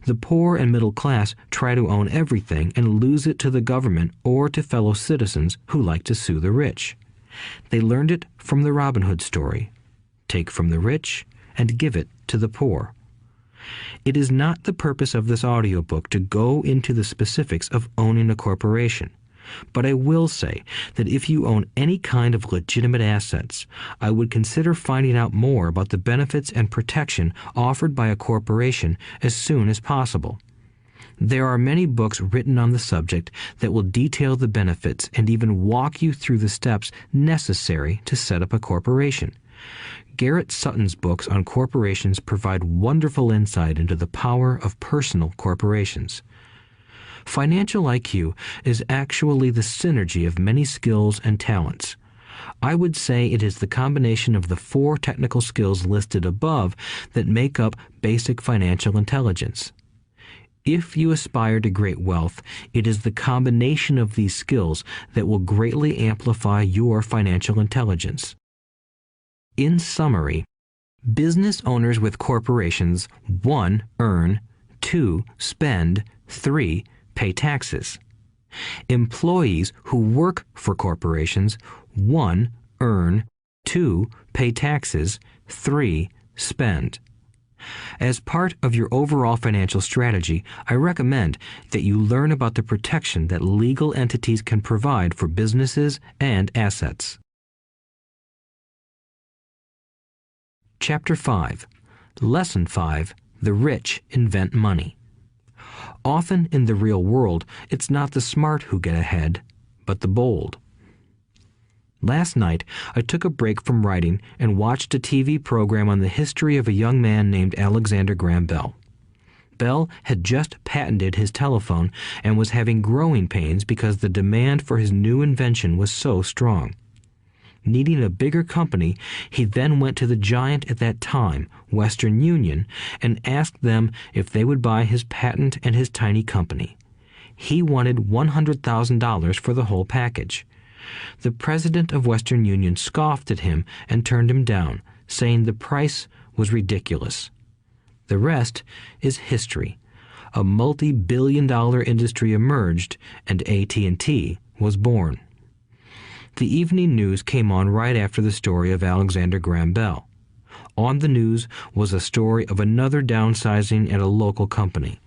The poor and middle class try to own everything and lose it to the government or to fellow citizens who like to sue the rich. They learned it from the Robin Hood story. Take from the rich and give it to the poor. It is not the purpose of this audiobook to go into the specifics of owning a corporation. But I will say that if you own any kind of legitimate assets, I would consider finding out more about the benefits and protection offered by a corporation as soon as possible. There are many books written on the subject that will detail the benefits and even walk you through the steps necessary to set up a corporation. Garrett Sutton's books on corporations provide wonderful insight into the power of personal corporations. Financial IQ is actually the synergy of many skills and talents. I would say it is the combination of the 4 technical skills listed above that make up basic financial intelligence. If you aspire to great wealth, it is the combination of these skills that will greatly amplify your financial intelligence. In summary, business owners with corporations 1. Earn, 2. Spend, 3. Pay taxes. Employees who work for corporations 1. Earn, 2. Pay taxes, 3. Spend. As part of your overall financial strategy, I recommend that you learn about the protection that legal entities can provide for businesses and assets. Chapter 5. Lesson 5. The rich invent money. Often in the real world, it's not the smart who get ahead, but the bold. Last night, I took a break from writing and watched a TV program on the history of a young man named Alexander Graham Bell. Bell had just patented his telephone and was having growing pains because the demand for his new invention was so strong. Needing a bigger company, he then went to the giant at that time, Western Union, and asked them if they would buy his patent and his tiny company. He wanted $100,000 for the whole package. The president of Western Union scoffed at him and turned him down, saying the price was ridiculous. The rest is history. A multi-billion-dollar industry emerged, and AT&T was born. The evening news came on right after the story of Alexander Graham Bell. On the news was a story of another downsizing at a local company.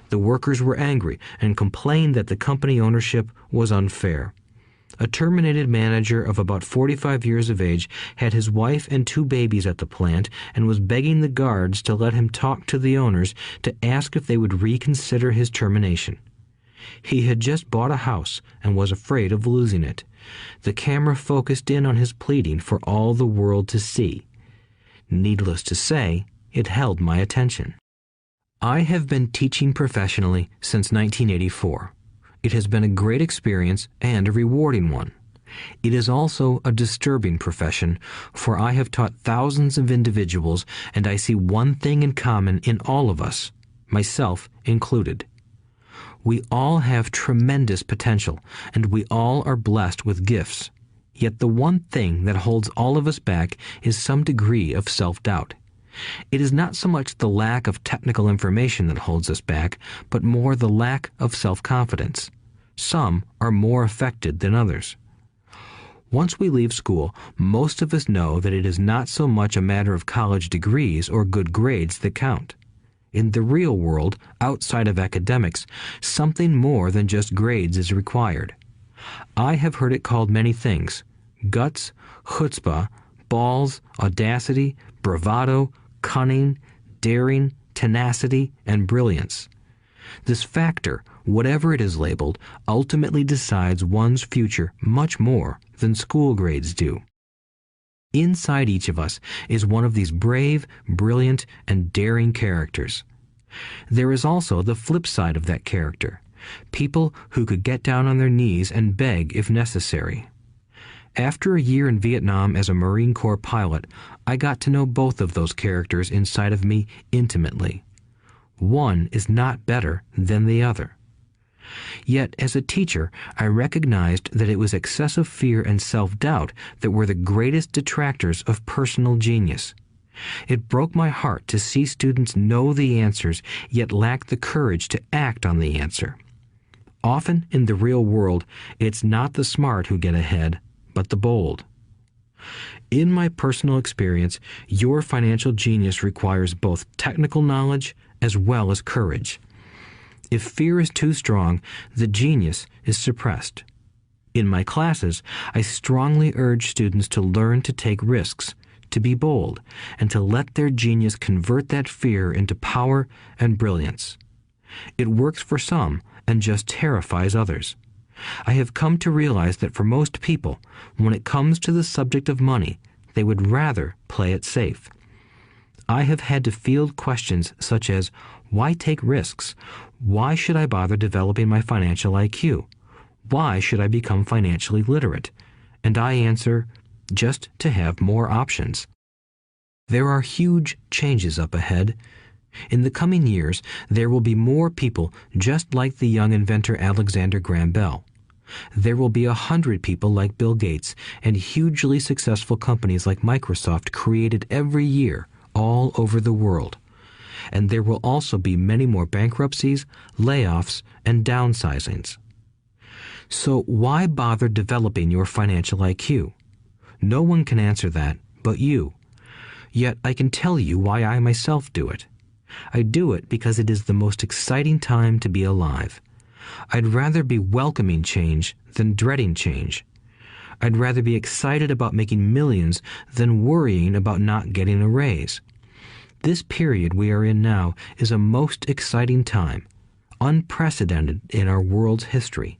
The workers were angry and complained that the company ownership was unfair. A terminated manager of about 45 years of age had his wife and 2 babies at the plant and was begging the guards to let him talk to the owners to ask if they would reconsider his termination. He had just bought a house and was afraid of losing it. The camera focused in on his pleading for all the world to see. Needless to say, it held my attention. I have been teaching professionally since 1984. It has been a great experience and a rewarding one. It is also a disturbing profession, for I have taught thousands of individuals, and I see one thing in common in all of us, myself included. We all have tremendous potential, and we all are blessed with gifts. Yet the one thing that holds all of us back is some degree of self-doubt. It is not so much the lack of technical information that holds us back, but more the lack of self-confidence. Some are more affected than others. Once we leave school, most of us know that it is not so much a matter of college degrees or good grades that count. In the real world, outside of academics, something more than just grades is required. I have heard it called many things: guts, chutzpah, balls, audacity, bravado, cunning, daring, tenacity, and brilliance. This factor, whatever it is labeled, ultimately decides one's future much more than school grades do. Inside each of us is one of these brave, brilliant, and daring characters. There is also the flip side of that character, people who could get down on their knees and beg if necessary. After a year in Vietnam as a Marine Corps pilot, I got to know both of those characters inside of me intimately. One is not better than the other. Yet, as a teacher, I recognized that it was excessive fear and self-doubt that were the greatest detractors of personal genius. It broke my heart to see students know the answers, yet lack the courage to act on the answer. Often in the real world, it's not the smart who get ahead, but the bold. In my personal experience, your financial genius requires both technical knowledge as well as courage. If fear is too strong, the genius is suppressed. In my classes, I strongly urge students to learn to take risks, to be bold, and to let their genius convert that fear into power and brilliance. It works for some and just terrifies others. I have come to realize that for most people, when it comes to the subject of money, they would rather play it safe. I have had to field questions such as, why take risks? Why should I bother developing my financial IQ? Why should I become financially literate? And I answer, just to have more options. There are huge changes up ahead. In the coming years, there will be more people just like the young inventor Alexander Graham Bell. There will be 100 people like Bill Gates and hugely successful companies like Microsoft created every year all over the world. And there will also be many more bankruptcies, layoffs, and downsizings. So why bother developing your financial IQ? No one can answer that but you. Yet I can tell you why I myself do it. I do it because it is the most exciting time to be alive. I'd rather be welcoming change than dreading change. I'd rather be excited about making millions than worrying about not getting a raise. This period we are in now is a most exciting time, unprecedented in our world's history.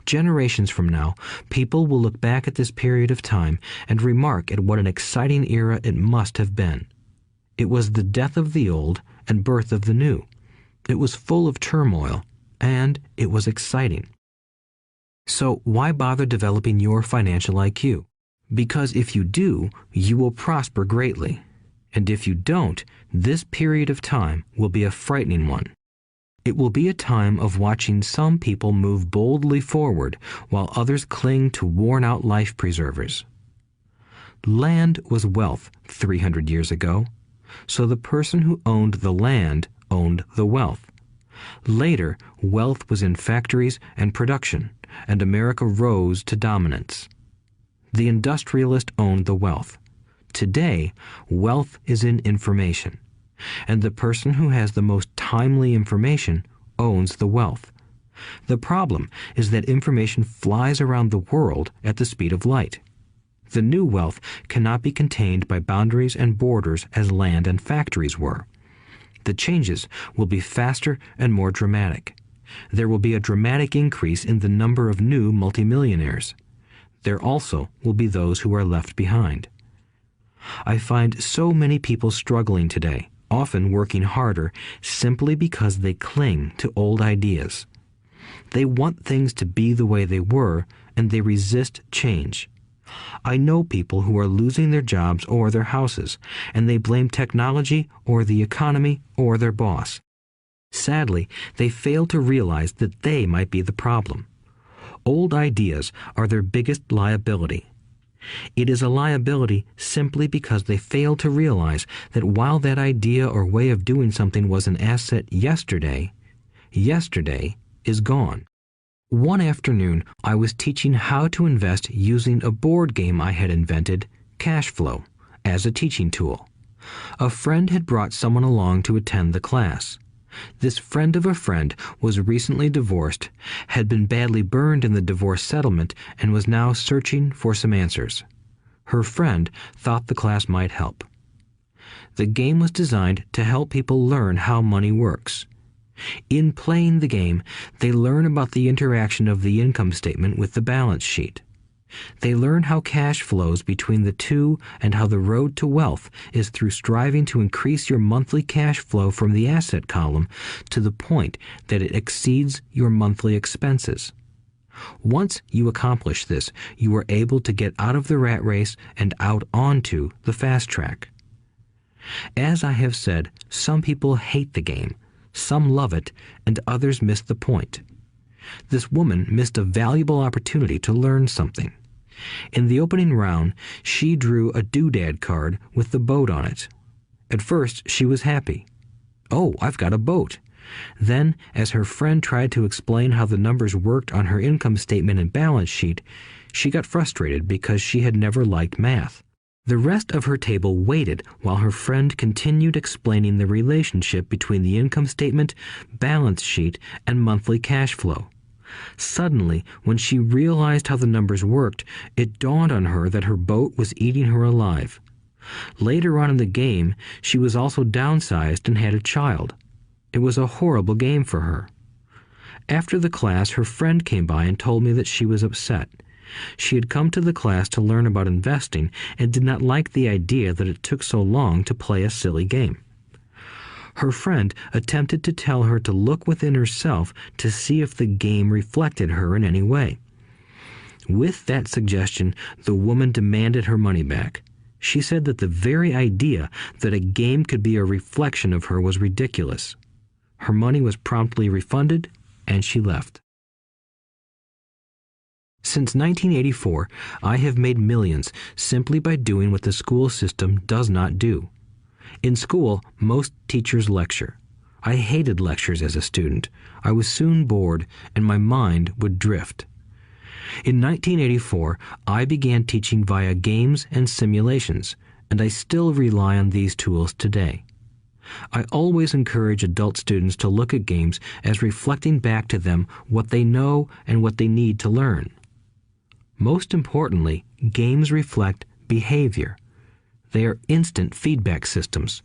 Generations from now, people will look back at this period of time and remark at what an exciting era it must have been. It was the death of the old and birth of the new. It was full of turmoil, and it was exciting. So why bother developing your financial IQ? Because if you do, you will prosper greatly. And if you don't, this period of time will be a frightening one. It will be a time of watching some people move boldly forward while others cling to worn-out life preservers. Land was wealth 300 years ago, so the person who owned the land owned the wealth. Later, wealth was in factories and production, and America rose to dominance. The industrialist owned the wealth. Today, wealth is in information, and the person who has the most timely information owns the wealth. The problem is that information flies around the world at the speed of light. The new wealth cannot be contained by boundaries and borders as land and factories were. The changes will be faster and more dramatic. There will be a dramatic increase in the number of new multimillionaires. There also will be those who are left behind. I find so many people struggling today, often working harder, simply because they cling to old ideas. They want things to be the way they were, and they resist change. I know people who are losing their jobs or their houses, and they blame technology or the economy or their boss. Sadly, they fail to realize that they might be the problem. Old ideas are their biggest liability. It is a liability simply because they fail to realize that while that idea or way of doing something was an asset yesterday, yesterday is gone. One afternoon, I was teaching how to invest using a board game I had invented, Cash Flow, as a teaching tool. A friend had brought someone along to attend the class. This friend of a friend was recently divorced, had been badly burned in the divorce settlement, and was now searching for some answers. Her friend thought the class might help. The game was designed to help people learn how money works. In playing the game, they learn about the interaction of the income statement with the balance sheet. They learn how cash flows between the two and how the road to wealth is through striving to increase your monthly cash flow from the asset column to the point that it exceeds your monthly expenses. Once you accomplish this, you are able to get out of the rat race and out onto the fast track. As I have said, some people hate the game, some love it, and others miss the point. This woman missed a valuable opportunity to learn something. In the opening round, she drew a doodad card with the boat on it. At first, she was happy. "Oh, I've got a boat." Then, as her friend tried to explain how the numbers worked on her income statement and balance sheet, she got frustrated because she had never liked math. The rest of her table waited while her friend continued explaining the relationship between the income statement, balance sheet, and monthly cash flow. Suddenly, when she realized how the numbers worked, it dawned on her that her boat was eating her alive. Later on in the game, she was also downsized and had a child. It was a horrible game for her. After the class, her friend came by and told me that she was upset. She had come to the class to learn about investing and did not like the idea that it took so long to play a silly game. Her friend attempted to tell her to look within herself to see if the game reflected her in any way. With that suggestion, the woman demanded her money back. She said that the very idea that a game could be a reflection of her was ridiculous. Her money was promptly refunded, and she left. Since 1984, I have made millions simply by doing what the school system does not do. In school, most teachers lecture. I hated lectures as a student. I was soon bored, and my mind would drift. In 1984, I began teaching via games and simulations, and I still rely on these tools today. I always encourage adult students to look at games as reflecting back to them what they know and what they need to learn. Most importantly, games reflect behavior. They are instant feedback systems.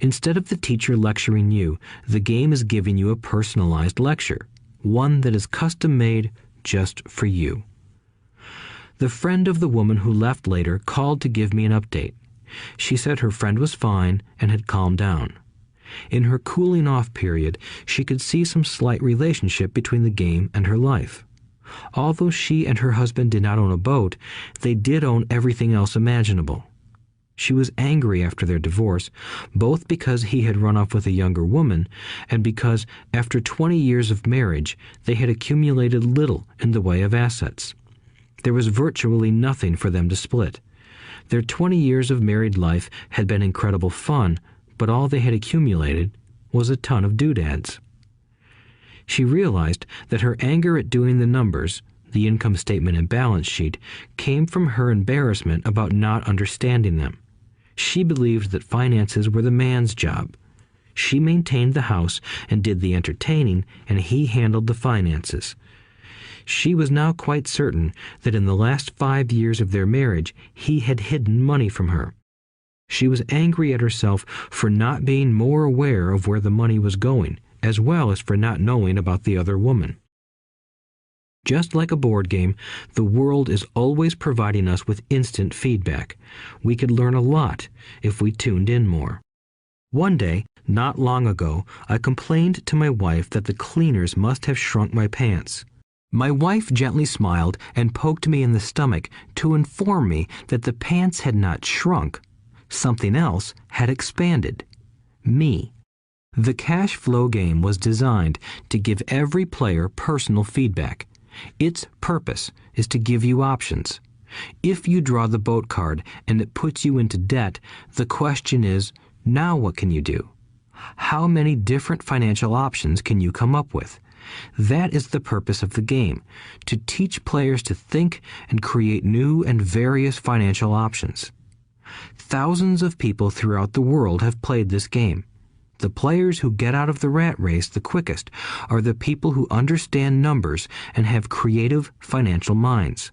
Instead of the teacher lecturing you, the game is giving you a personalized lecture, one that is custom-made just for you. The friend of the woman who left later called to give me an update. She said her friend was fine and had calmed down. In her cooling off period, she could see some slight relationship between the game and her life. Although she and her husband did not own a boat, they did own everything else imaginable. She was angry after their divorce, both because he had run off with a younger woman and because, after 20 years of marriage, they had accumulated little in the way of assets. There was virtually nothing for them to split. Their 20 years of married life had been incredible fun, but all they had accumulated was a ton of doodads. She realized that her anger at doing the numbers, the income statement and balance sheet, came from her embarrassment about not understanding them. She believed that finances were the man's job. She maintained the house and did the entertaining, and he handled the finances. She was now quite certain that in the last 5 years of their marriage, he had hidden money from her. She was angry at herself for not being more aware of where the money was going, as well as for not knowing about the other woman. Just like a board game, the world is always providing us with instant feedback. We could learn a lot if we tuned in more. One day, not long ago, I complained to my wife that the cleaners must have shrunk my pants. My wife gently smiled and poked me in the stomach to inform me that the pants had not shrunk. Something else had expanded. Me. The cash flow game was designed to give every player personal feedback. Its purpose is to give you options. If you draw the boat card and it puts you into debt, the question is, now what can you do? How many different financial options can you come up with? That is the purpose of the game, to teach players to think and create new and various financial options. Thousands of people throughout the world have played this game. The players who get out of the rat race the quickest are the people who understand numbers and have creative financial minds.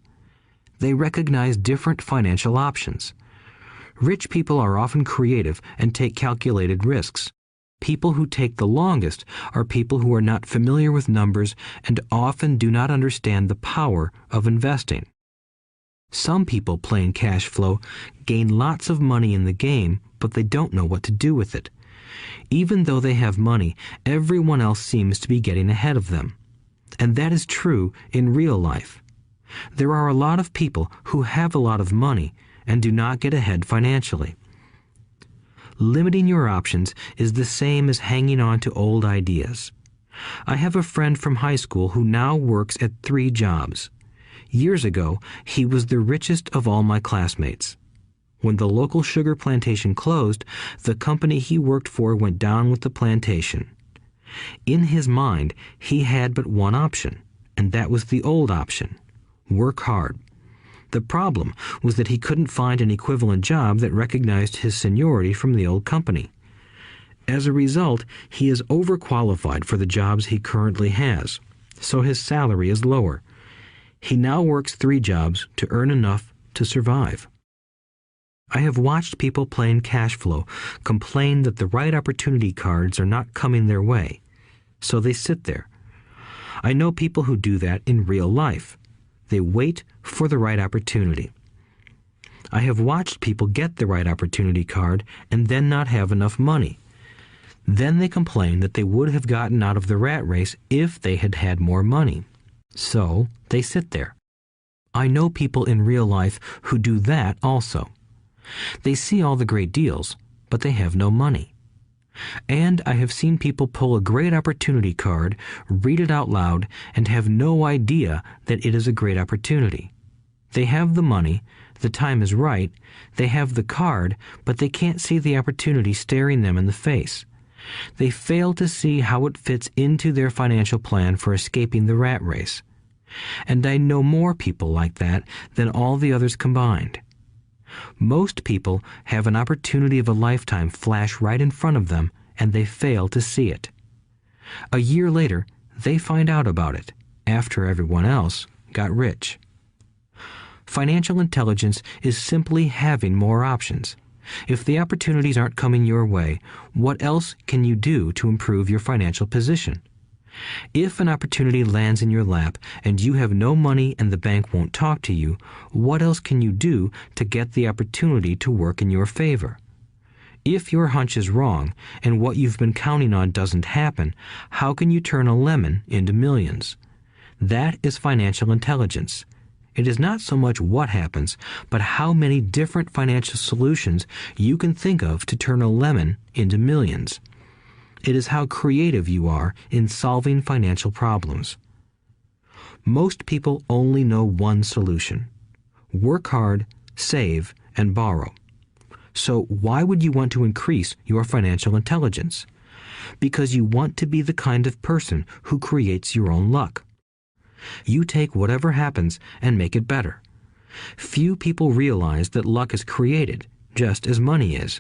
They recognize different financial options. Rich people are often creative and take calculated risks. People who take the longest are people who are not familiar with numbers and often do not understand the power of investing. Some people playing cash flow gain lots of money in the game, but they don't know what to do with it. Even though they have money, everyone else seems to be getting ahead of them. And that is true in real life. There are a lot of people who have a lot of money and do not get ahead financially. Limiting your options is the same as hanging on to old ideas. I have a friend from high school who now works at 3 jobs. Years ago, he was the richest of all my classmates. When the local sugar plantation closed, the company he worked for went down with the plantation. In his mind, he had but one option, and that was the old option: work hard. The problem was that he couldn't find an equivalent job that recognized his seniority from the old company. As a result, he is overqualified for the jobs he currently has. so his salary is lower. He now works 3 jobs to earn enough to survive. I have watched people playing cash flow complain that the right opportunity cards are not coming their way, so they sit there. I know people who do that in real life. They wait for the right opportunity. I have watched people get the right opportunity card and then not have enough money. Then they complain that they would have gotten out of the rat race if they had had more money. So they sit there. I know people in real life who do that also. They see all the great deals, but they have no money. And I have seen people pull a great opportunity card, read it out loud, and have no idea that it is a great opportunity. They have the money, the time is right, they have the card, but they can't see the opportunity staring them in the face. They fail to see how it fits into their financial plan for escaping the rat race. And I know more people like that than all the others combined. Most people have an opportunity of a lifetime flash right in front of them, and they fail to see it. A year later, they find out about it, after everyone else got rich. Financial intelligence is simply having more options. If the opportunities aren't coming your way, what else can you do to improve your financial position? If an opportunity lands in your lap and you have no money and the bank won't talk to you, what else can you do to get the opportunity to work in your favor? If your hunch is wrong and what you've been counting on doesn't happen, how can you turn a lemon into millions? That is financial intelligence. It is not so much what happens, but how many different financial solutions you can think of to turn a lemon into millions. It is how creative you are in solving financial problems. Most people only know one solution: work hard, save, and borrow. So why would you want to increase your financial intelligence? Because you want to be the kind of person who creates your own luck. You take whatever happens and make it better. Few people realize that luck is created, just as money is.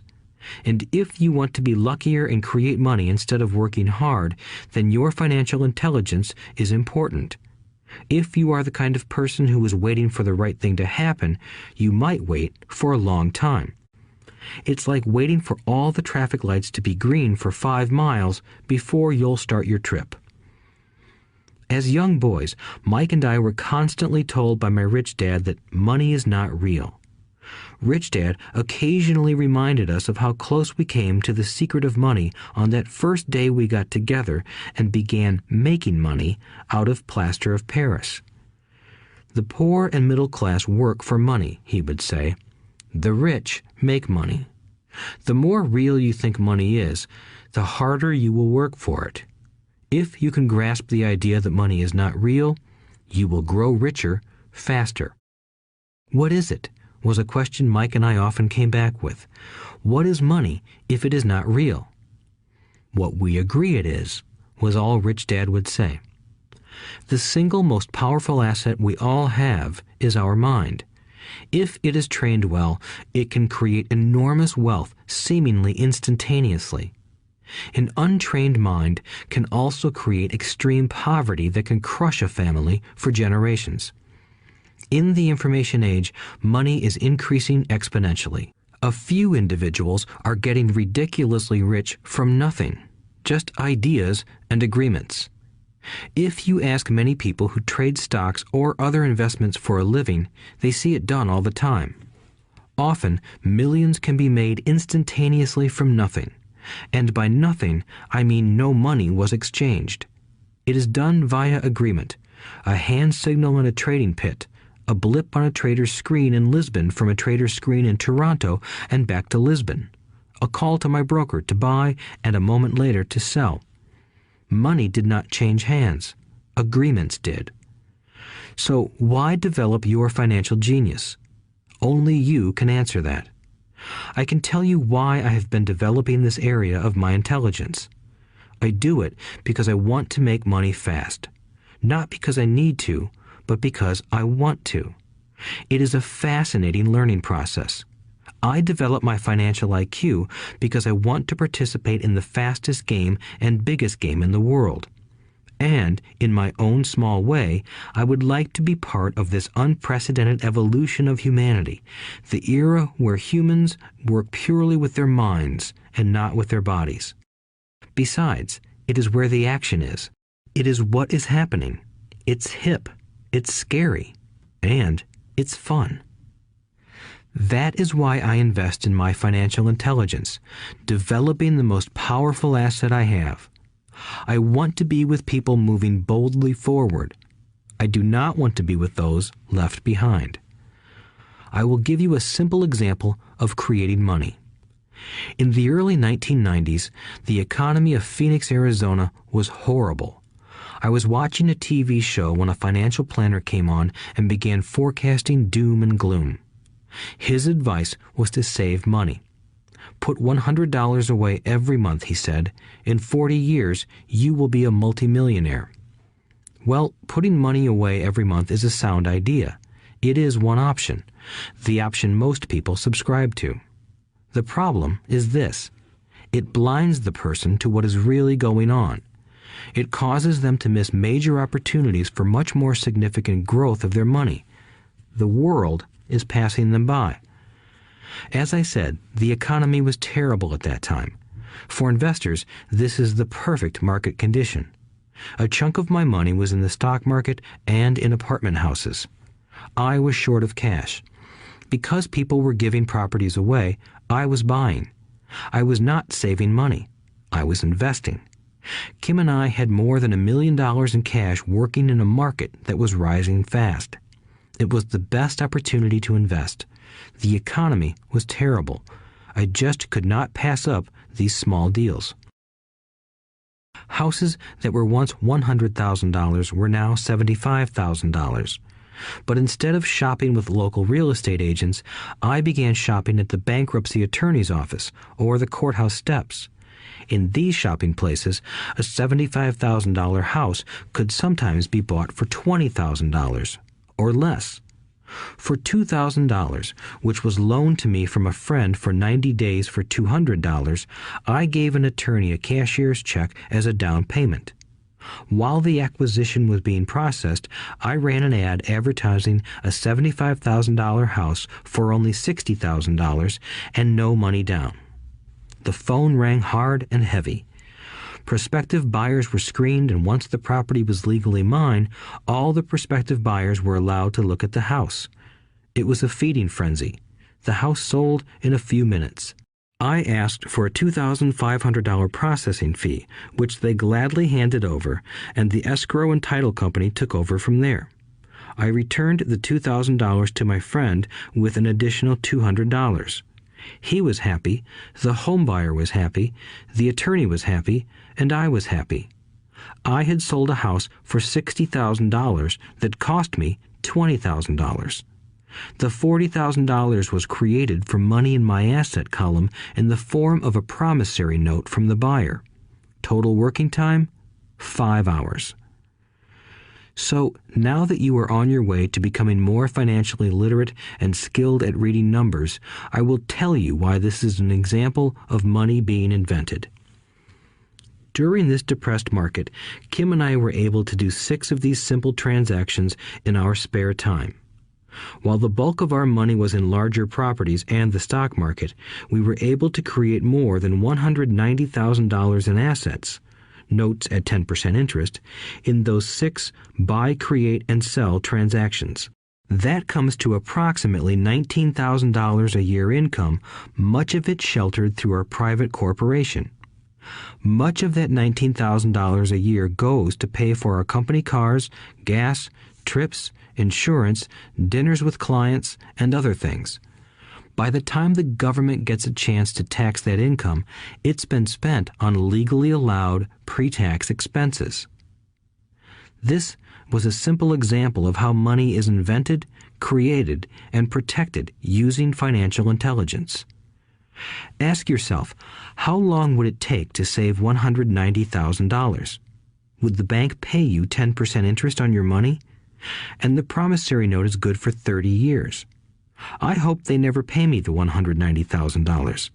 And if you want to be luckier and create money instead of working hard, then your financial intelligence is important. If you are the kind of person who is waiting for the right thing to happen, you might wait for a long time. It's like waiting for all the traffic lights to be green for 5 miles before you'll start your trip. As young boys, Mike and I were constantly told by my rich dad that money is not real. Rich Dad occasionally reminded us of how close we came to the secret of money on that first day we got together and began making money out of plaster of Paris. The poor and middle class work for money, he would say. The rich make money. The more real you think money is, the harder you will work for it. If you can grasp the idea that money is not real, you will grow richer faster. What is it? Was a question Mike and I often came back with. What is money if it is not real? What we agree it is, was all Rich Dad would say. The single most powerful asset we all have is our mind. If it is trained well, it can create enormous wealth seemingly instantaneously. An untrained mind can also create extreme poverty that can crush a family for generations. In the information age, money is increasing exponentially. A few individuals are getting ridiculously rich from nothing, just ideas and agreements. If you ask many people who trade stocks or other investments for a living, they see it done all the time. Often, millions can be made instantaneously from nothing. And by nothing, I mean no money was exchanged. It is done via agreement, a hand signal in a trading pit, a blip on a trader's screen in Lisbon from a trader's screen in Toronto and back to Lisbon, a call to my broker to buy and a moment later to sell. Money did not change hands. Agreements did. So why develop your financial genius? Only you can answer that. I can tell you why I have been developing this area of my intelligence. I do it because I want to make money fast. Not because I need to, but because I want to. It is a fascinating learning process. I develop my financial IQ because I want to participate in the fastest game and biggest game in the world. And, in my own small way, I would like to be part of this unprecedented evolution of humanity, the era where humans work purely with their minds and not with their bodies. Besides, it is where the action is. It is what is happening. It's hip, it's scary, and it's fun. That is why I invest in my financial intelligence, developing the most powerful asset I have. I want to be with people moving boldly forward. I do not want to be with those left behind. I will give you a simple example of creating money. In the early 1990s, the economy of Phoenix, Arizona was horrible. I was watching a TV show when a financial planner came on and began forecasting doom and gloom. His advice was to save money. Put $100 away every month, he said. In 40 years, you will be a multimillionaire. Well, putting money away every month is a sound idea. It is one option, the option most people subscribe to. The problem is this. It blinds the person to what is really going on. It causes them to miss major opportunities for much more significant growth of their money. The world is passing them by. As I said, the economy was terrible at that time. For investors, this is the perfect market condition. A chunk of my money was in the stock market and in apartment houses. I was short of cash. Because people were giving properties away, I was buying. I was not saving money. I was investing. Kim and I had more than $1 million in cash working in a market that was rising fast. It was the best opportunity to invest. The economy was terrible. I just could not pass up these small deals. Houses that were once $100,000 were now $75,000. But instead of shopping with local real estate agents, I began shopping at the bankruptcy attorney's office or the courthouse steps. In these shopping places, a $75,000 house could sometimes be bought for $20,000 or less. For $2,000, which was loaned to me from a friend for 90 days for $200, I gave an attorney a cashier's check as a down payment. While the acquisition was being processed, I ran an ad advertising a $75,000 house for only $60,000 and no money down. The phone rang hard and heavy. Prospective buyers were screened, and once the property was legally mine, all the prospective buyers were allowed to look at the house. It was a feeding frenzy. The house sold in a few minutes. I asked for a $2,500 processing fee, which they gladly handed over, and the escrow and title company took over from there. I returned the $2,000 to my friend with an additional $200. He was happy, the home buyer was happy, the attorney was happy, and I was happy. I had sold a house for $60,000 that cost me $20,000. The $40,000 was created from money in my asset column in the form of a promissory note from the buyer. Total working time, 5 hours. So, now that you are on your way to becoming more financially literate and skilled at reading numbers, I will tell you why this is an example of money being invented. During this depressed market, Kim and I were able to do 6 of these simple transactions in our spare time. While the bulk of our money was in larger properties and the stock market, we were able to create more than $190,000 in assets, notes at 10% interest, in those 6 buy, create, and sell transactions. That comes to approximately $19,000 a year income, much of it sheltered through our private corporation. Much of that $19,000 a year goes to pay for our company cars, gas, trips, insurance, dinners with clients, and other things. By the time the government gets a chance to tax that income, it's been spent on legally allowed pre-tax expenses. This was a simple example of how money is invented, created, and protected using financial intelligence. Ask yourself, how long would it take to save $190,000? Would the bank pay you 10% interest on your money? And the promissory note is good for 30 years. I hope they never pay me the $190,000.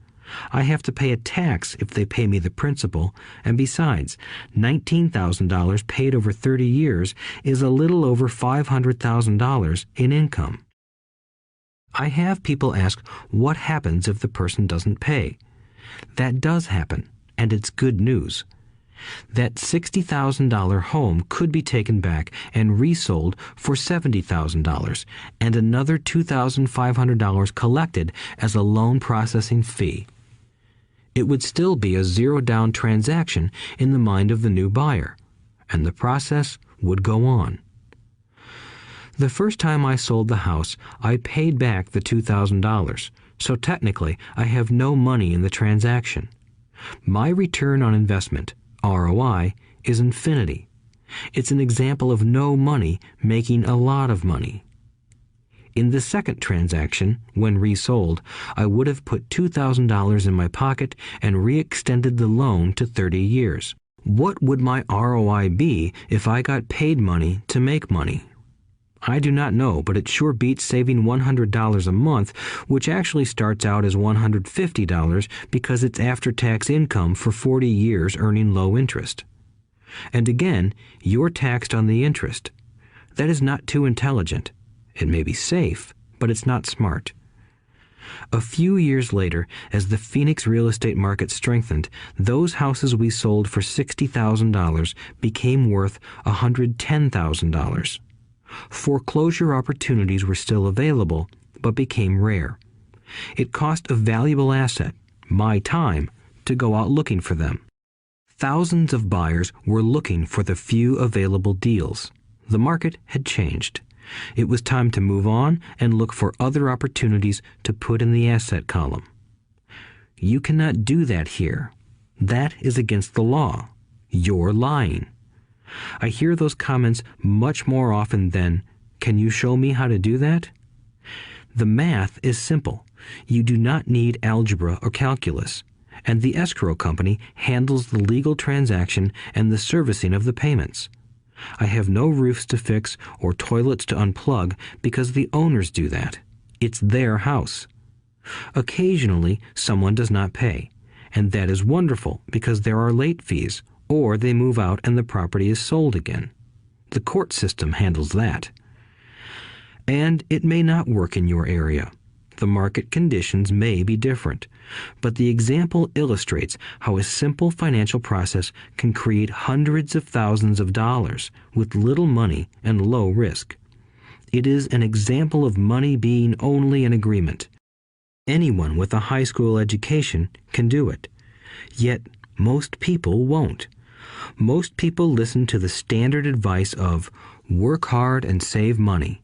I have to pay a tax if they pay me the principal, and besides, $19,000 paid over 30 years is a little over $500,000 in income. I have people ask what happens if the person doesn't pay. That does happen, and it's good news. That $60,000 home could be taken back and resold for $70,000 and another $2,500 collected as a loan processing fee. It would still be a zero-down transaction in the mind of the new buyer, and the process would go on. The first time I sold the house, I paid back the $2,000, so technically I have no money in the transaction. My return on investment, ROI, is infinity. It's an example of no money making a lot of money. In the second transaction, when resold, I would have put $2,000 in my pocket and re-extended the loan to 30 years. What would my ROI be if I got paid money to make money? I do not know, but it sure beats saving $100 a month, which actually starts out as $150 because it's after-tax income for 40 years earning low interest. And again, you're taxed on the interest. That is not too intelligent. It may be safe, but it's not smart. A few years later, as the Phoenix real estate market strengthened, those houses we sold for $60,000 became worth $110,000. Foreclosure opportunities were still available, but became rare. It cost a valuable asset, my time, to go out looking for them. Thousands of buyers were looking for the few available deals. The market had changed. It was time to move on and look for other opportunities to put in the asset column. You cannot do that here. That is against the law. You're lying. I hear those comments much more often than, "Can you show me how to do that?" The math is simple. You do not need algebra or calculus, and the escrow company handles the legal transaction and the servicing of the payments. I have no roofs to fix or toilets to unplug because the owners do that. It's their house. Occasionally, someone does not pay, and that is wonderful because there are late fees, or they move out and the property is sold again. The court system handles that. And it may not work in your area. The market conditions may be different, but the example illustrates how a simple financial process can create hundreds of thousands of dollars with little money and low risk. It is an example of money being only an agreement. Anyone with a high school education can do it. Yet most people won't. Most people listen to the standard advice of work hard and save money.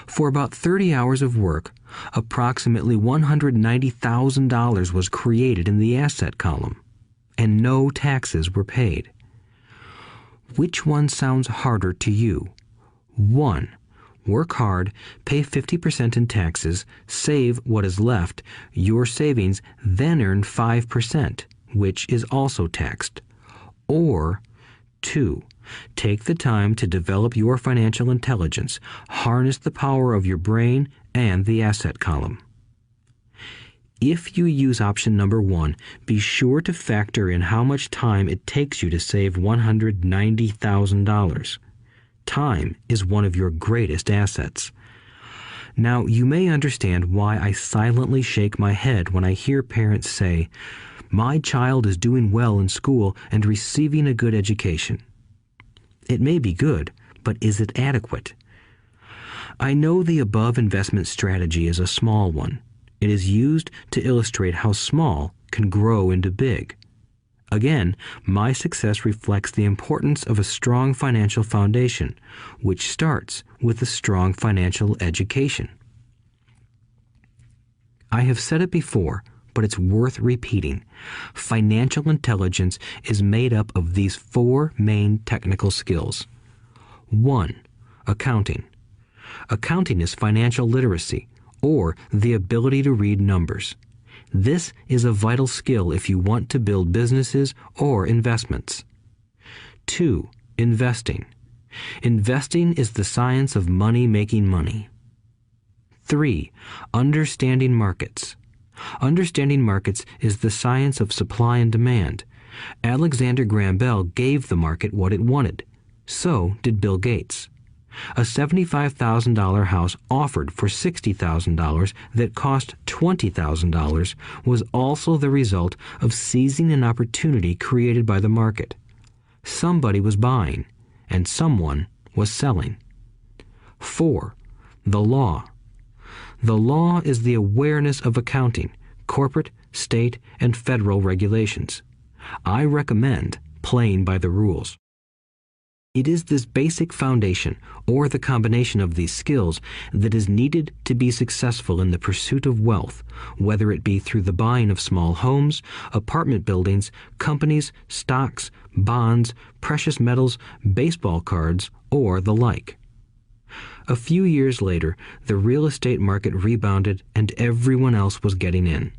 For about 30 hours of work, approximately $190,000 was created in the asset column, and no taxes were paid. Which one sounds harder to you? 1. Work hard, pay 50% in taxes, save what is left, your savings, then earn 5%, which is also taxed. Or 2. Take the time to develop your financial intelligence, harness the power of your brain and the asset column. If you use option number 1, be sure to factor in how much time it takes you to save $190,000. Time is one of your greatest assets. Now, you may understand why I silently shake my head when I hear parents say, "My child is doing well in school and receiving a good education." It may be good, but is it adequate? I know the above investment strategy is a small one. It is used to illustrate how small can grow into big. Again, my success reflects the importance of a strong financial foundation, which starts with a strong financial education. I have said it before, but it's worth repeating. Financial intelligence is made up of these 4 main technical skills. 1. Accounting. Accounting is financial literacy, or the ability to read numbers. This is a vital skill if you want to build businesses or investments. 2. Investing. Investing is the science of money making money. 3. Understanding markets. Understanding markets is the science of supply and demand. Alexander Graham Bell gave the market what it wanted. So did Bill Gates. A $75,000 house offered for $60,000 that cost $20,000 was also the result of seizing an opportunity created by the market. Somebody was buying, and someone was selling. 4. The law. The law is the awareness of accounting, corporate, state, and federal regulations. I recommend playing by the rules. It is this basic foundation, or the combination of these skills, that is needed to be successful in the pursuit of wealth, whether it be through the buying of small homes, apartment buildings, companies, stocks, bonds, precious metals, baseball cards, or the like. A few years later, the real estate market rebounded and everyone else was getting in.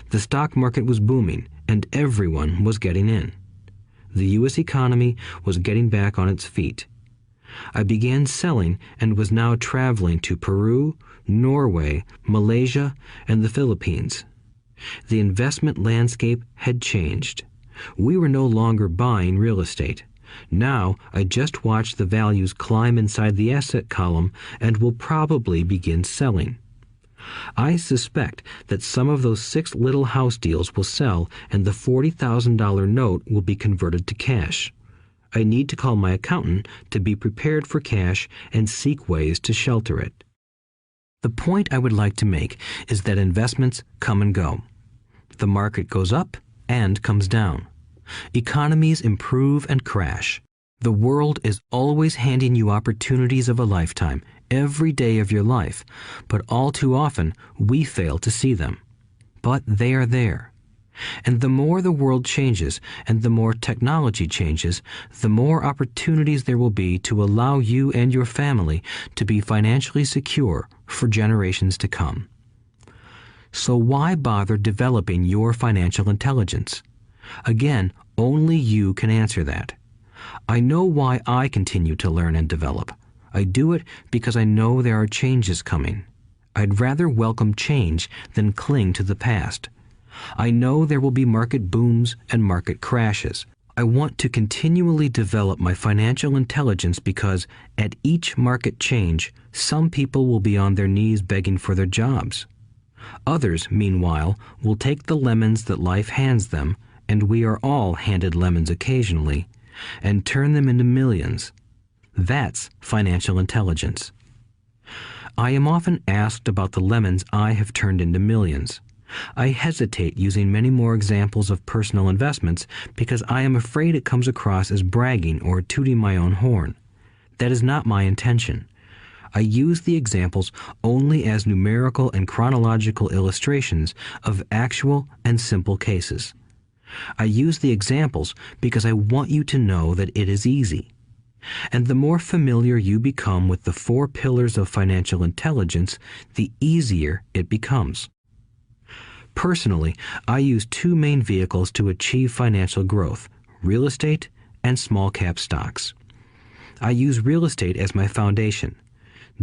The stock market was booming and everyone was getting in. The U.S. economy was getting back on its feet. I began selling and was now traveling to Peru, Norway, Malaysia, and the Philippines. The investment landscape had changed. We were no longer buying real estate. Now I just watch the values climb inside the asset column and will probably begin selling. I suspect that some of those 6 little house deals will sell and the $40,000 note will be converted to cash. I need to call my accountant to be prepared for cash and seek ways to shelter it. The point I would like to make is that investments come and go. The market goes up and comes down. Economies improve and crash. The world is always handing you opportunities of a lifetime, every day of your life, but all too often we fail to see them. But they are there. And the more the world changes and the more technology changes, the more opportunities there will be to allow you and your family to be financially secure for generations to come. So why bother developing your financial intelligence? Again, only you can answer that. I know why I continue to learn and develop. I do it because I know there are changes coming. I'd rather welcome change than cling to the past. I know there will be market booms and market crashes. I want to continually develop my financial intelligence because at each market change, some people will be on their knees begging for their jobs. Others, meanwhile, will take the lemons that life hands them, and we are all handed lemons occasionally, and turn them into millions. That's financial intelligence. I am often asked about the lemons I have turned into millions. I hesitate using many more examples of personal investments because I am afraid it comes across as bragging or tooting my own horn. That is not my intention. I use the examples only as numerical and chronological illustrations of actual and simple cases. I use the examples because I want you to know that it is easy. And the more familiar you become with the 4 pillars of financial intelligence, the easier it becomes. Personally, I use 2 main vehicles to achieve financial growth: real estate and small cap stocks. I use real estate as my foundation.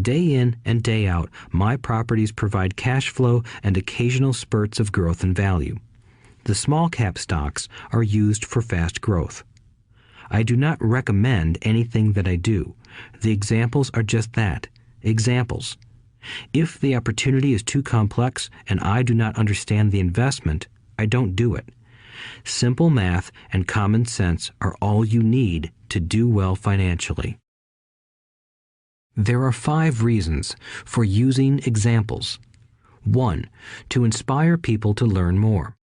Day in and day out, my properties provide cash flow and occasional spurts of growth and value. The small cap stocks are used for fast growth. I do not recommend anything that I do. The examples are just that, examples. If the opportunity is too complex and I do not understand the investment, I don't do it. Simple math and common sense are all you need to do well financially. There are 5 reasons for using examples. 1. To inspire people to learn more.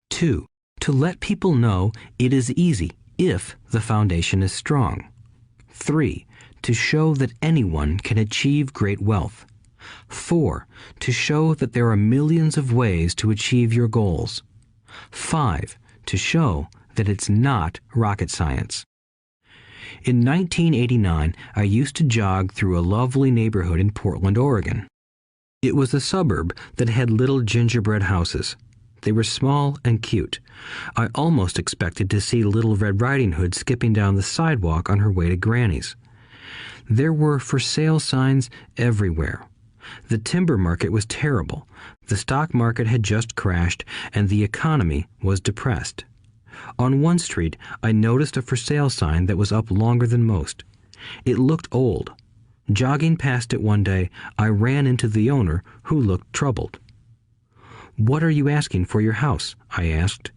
2. To let people know it is easy if the foundation is strong. 3. To show that anyone can achieve great wealth. 4. To show that there are millions of ways to achieve your goals. 5. To show that it's not rocket science. In 1989, I used to jog through a lovely neighborhood in Portland, Oregon. It was a suburb that had little gingerbread houses. They were small and cute. I almost expected to see Little Red Riding Hood skipping down the sidewalk on her way to Granny's. There were for sale signs everywhere. The timber market was terrible. The stock market had just crashed, and the economy was depressed. On one street, I noticed a for sale sign that was up longer than most. It looked old. Jogging past it one day, I ran into the owner, who looked troubled. "What are you asking for your house?" I asked.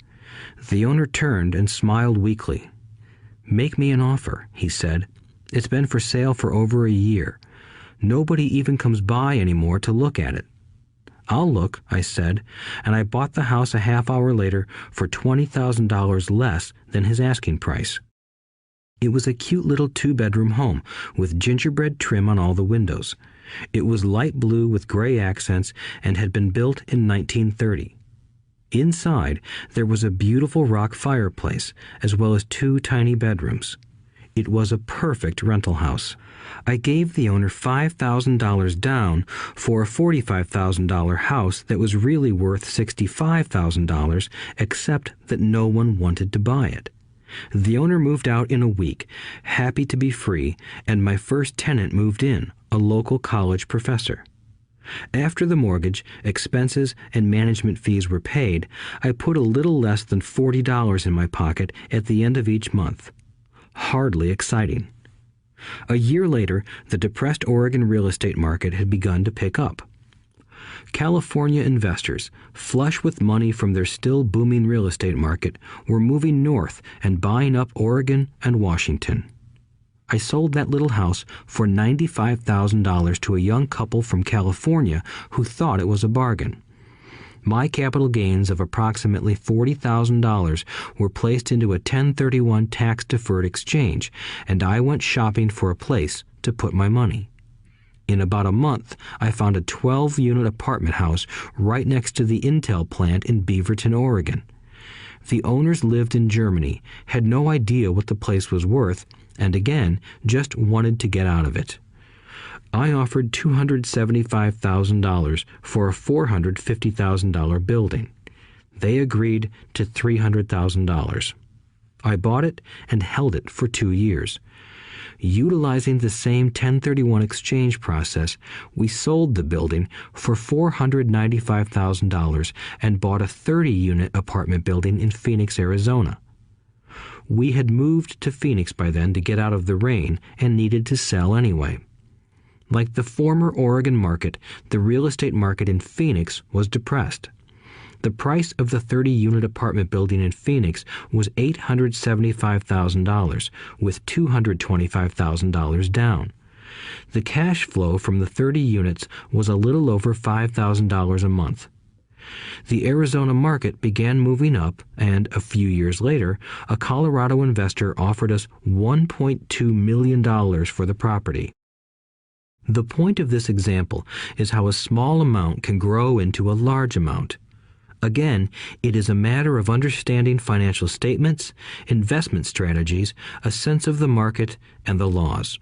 The owner turned and smiled weakly. "Make me an offer," he said. "It's been for sale for over a year. Nobody even comes by anymore to look at it." "I'll look," I said, and I bought the house a half hour later for $20,000 less than his asking price. It was a cute little 2-bedroom home with gingerbread trim on all the windows. It was light blue with gray accents and had been built in 1930. Inside, there was a beautiful rock fireplace, as well as 2 tiny bedrooms. It was a perfect rental house. I gave the owner $5,000 down for a $45,000 house that was really worth $65,000, except that no one wanted to buy it. The owner moved out in a week, happy to be free, and my first tenant moved in, a local college professor. After the mortgage, expenses, and management fees were paid, I put a little less than $40 in my pocket at the end of each month. Hardly exciting. A year later, the depressed Oregon real estate market had begun to pick up. California investors, flush with money from their still booming real estate market, were moving north and buying up Oregon and Washington. I sold that little house for $95,000 to a young couple from California who thought it was a bargain. My capital gains of approximately $40,000 were placed into a 1031 tax-deferred exchange, and I went shopping for a place to put my money. In about a month, I found a 12-unit apartment house right next to the Intel plant in Beaverton, Oregon. The owners lived in Germany, had no idea what the place was worth, and again, just wanted to get out of it. I offered $275,000 for a $450,000 building. They agreed to $300,000. I bought it and held it for 2 years. Utilizing the same 1031 exchange process, we sold the building for $495,000 and bought a 30-unit apartment building in Phoenix, Arizona. We had moved to Phoenix by then to get out of the rain and needed to sell anyway. Like the former Oregon market, the real estate market in Phoenix was depressed. The price of the 30-unit apartment building in Phoenix was $875,000, with $225,000 down. The cash flow from the 30 units was a little over $5,000 a month. The Arizona market began moving up, and a few years later, a Colorado investor offered us $1.2 million for the property. The point of this example is how a small amount can grow into a large amount. Again, it is a matter of understanding financial statements, investment strategies, a sense of the market, and the laws.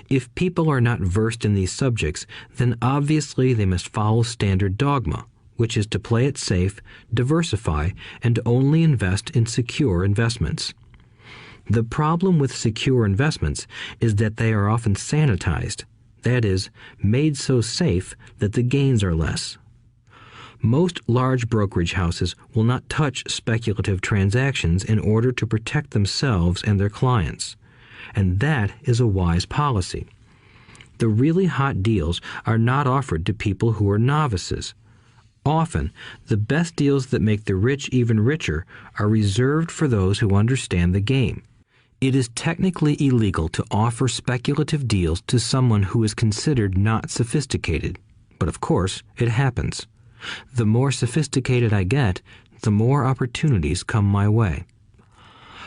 If people are not versed in these subjects, then obviously they must follow standard dogma, which is to play it safe, diversify, and only invest in secure investments. The problem with secure investments is that they are often sanitized, that is, made so safe that the gains are less. Most large brokerage houses will not touch speculative transactions in order to protect themselves and their clients, and that is a wise policy. The really hot deals are not offered to people who are novices. Often, the best deals that make the rich even richer are reserved for those who understand the game. It is technically illegal to offer speculative deals to someone who is considered not sophisticated, but of course, it happens. The more sophisticated I get, the more opportunities come my way.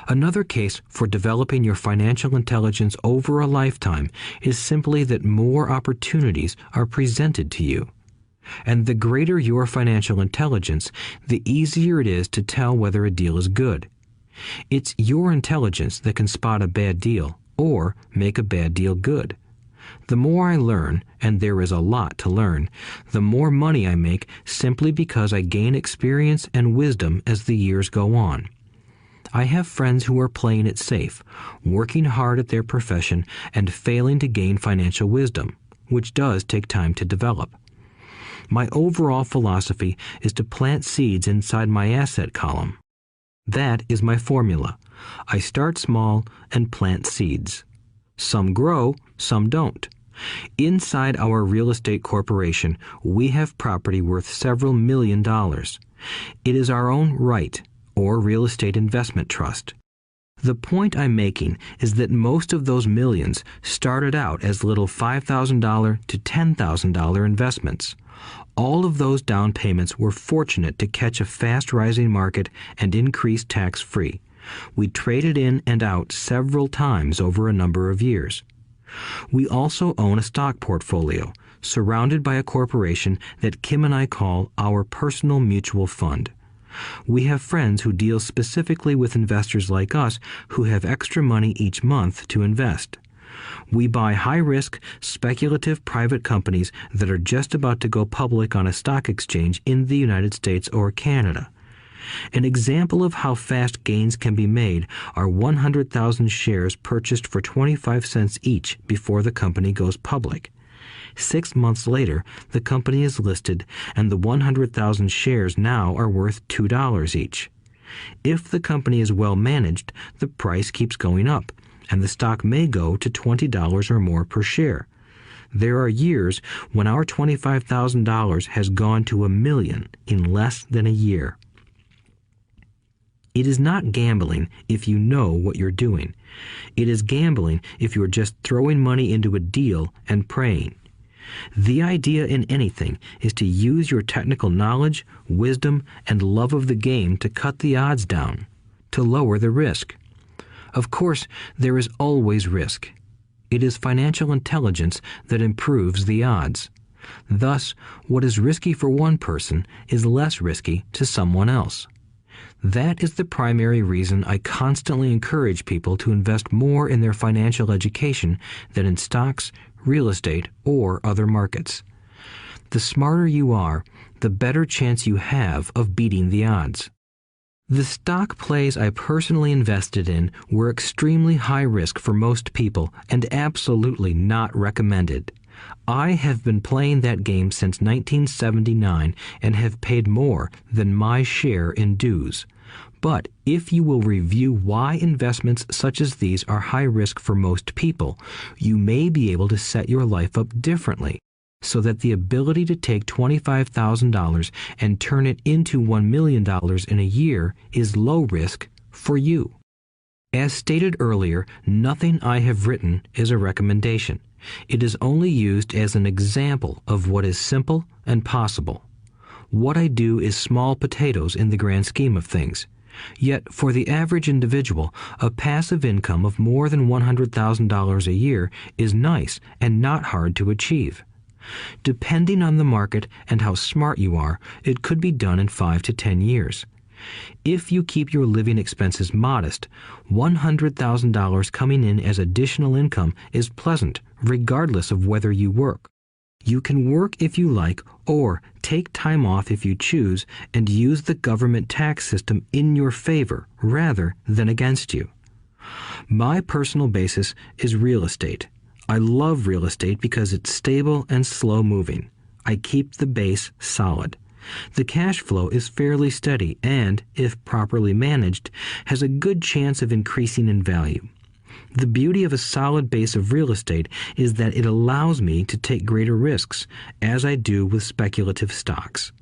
Another case for developing your financial intelligence over a lifetime is simply that more opportunities are presented to you. And the greater your financial intelligence, the easier it is to tell whether a deal is good. It's your intelligence that can spot a bad deal or make a bad deal good. The more I learn, and there is a lot to learn, the more money I make simply because I gain experience and wisdom as the years go on. I have friends who are playing it safe, working hard at their profession and failing to gain financial wisdom, which does take time to develop. My overall philosophy is to plant seeds inside my asset column. That is my formula. I start small and plant seeds. Some grow, some don't. Inside our real estate corporation, we have property worth several $1 million. It is our own right, or real estate investment trust. The point I'm making is that most of those millions started out as little $5,000 to $10,000 investments. All of those down payments were fortunate to catch a fast-rising market and increase tax-free. We traded in and out several times over a number of years. We also own a stock portfolio, surrounded by a corporation that Kim and I call our personal mutual fund. We have friends who deal specifically with investors like us who have extra money each month to invest. We buy high-risk, speculative private companies that are just about to go public on a stock exchange in the United States or Canada. An example of how fast gains can be made are 100,000 shares purchased for 25 cents each before the company goes public. 6 months later, the company is listed, and the 100,000 shares now are worth $2 each. If the company is well managed, the price keeps going up, and the stock may go to $20 or more per share. There are years when our $25,000 has gone to $1 million in less than a year. It is not gambling if you know what you're doing. It is gambling if you're just throwing money into a deal and praying. The idea in anything is to use your technical knowledge, wisdom, and love of the game to cut the odds down, to lower the risk. Of course, there is always risk. It is financial intelligence that improves the odds. Thus, what is risky for one person is less risky to someone else. That is the primary reason I constantly encourage people to invest more in their financial education than in stocks, real estate, or other markets. The smarter you are, the better chance you have of beating the odds. The stock plays I personally invested in were extremely high risk for most people and absolutely not recommended. I have been playing that game since 1979 and have paid more than my share in dues. But if you will review why investments such as these are high risk for most people, you may be able to set your life up differently, so that the ability to take $25,000 and turn it into $1 million in a year is low risk for you. As stated earlier, nothing I have written is a recommendation. It is only used as an example of what is simple and possible. What I do is small potatoes in the grand scheme of things. Yet, for the average individual, a passive income of more than $100,000 a year is nice and not hard to achieve. Depending on the market and how smart you are, it could be done in 5 to 10 years. If you keep your living expenses modest, $100,000 coming in as additional income is pleasant, regardless of whether you work. You can work if you like or take time off if you choose and use the government tax system in your favor rather than against you. My personal basis is real estate. I love real estate because it's stable and slow-moving. I keep the base solid. The cash flow is fairly steady and, if properly managed, has a good chance of increasing in value. The beauty of a solid base of real estate is that it allows me to take greater risks, as I do with speculative stocks.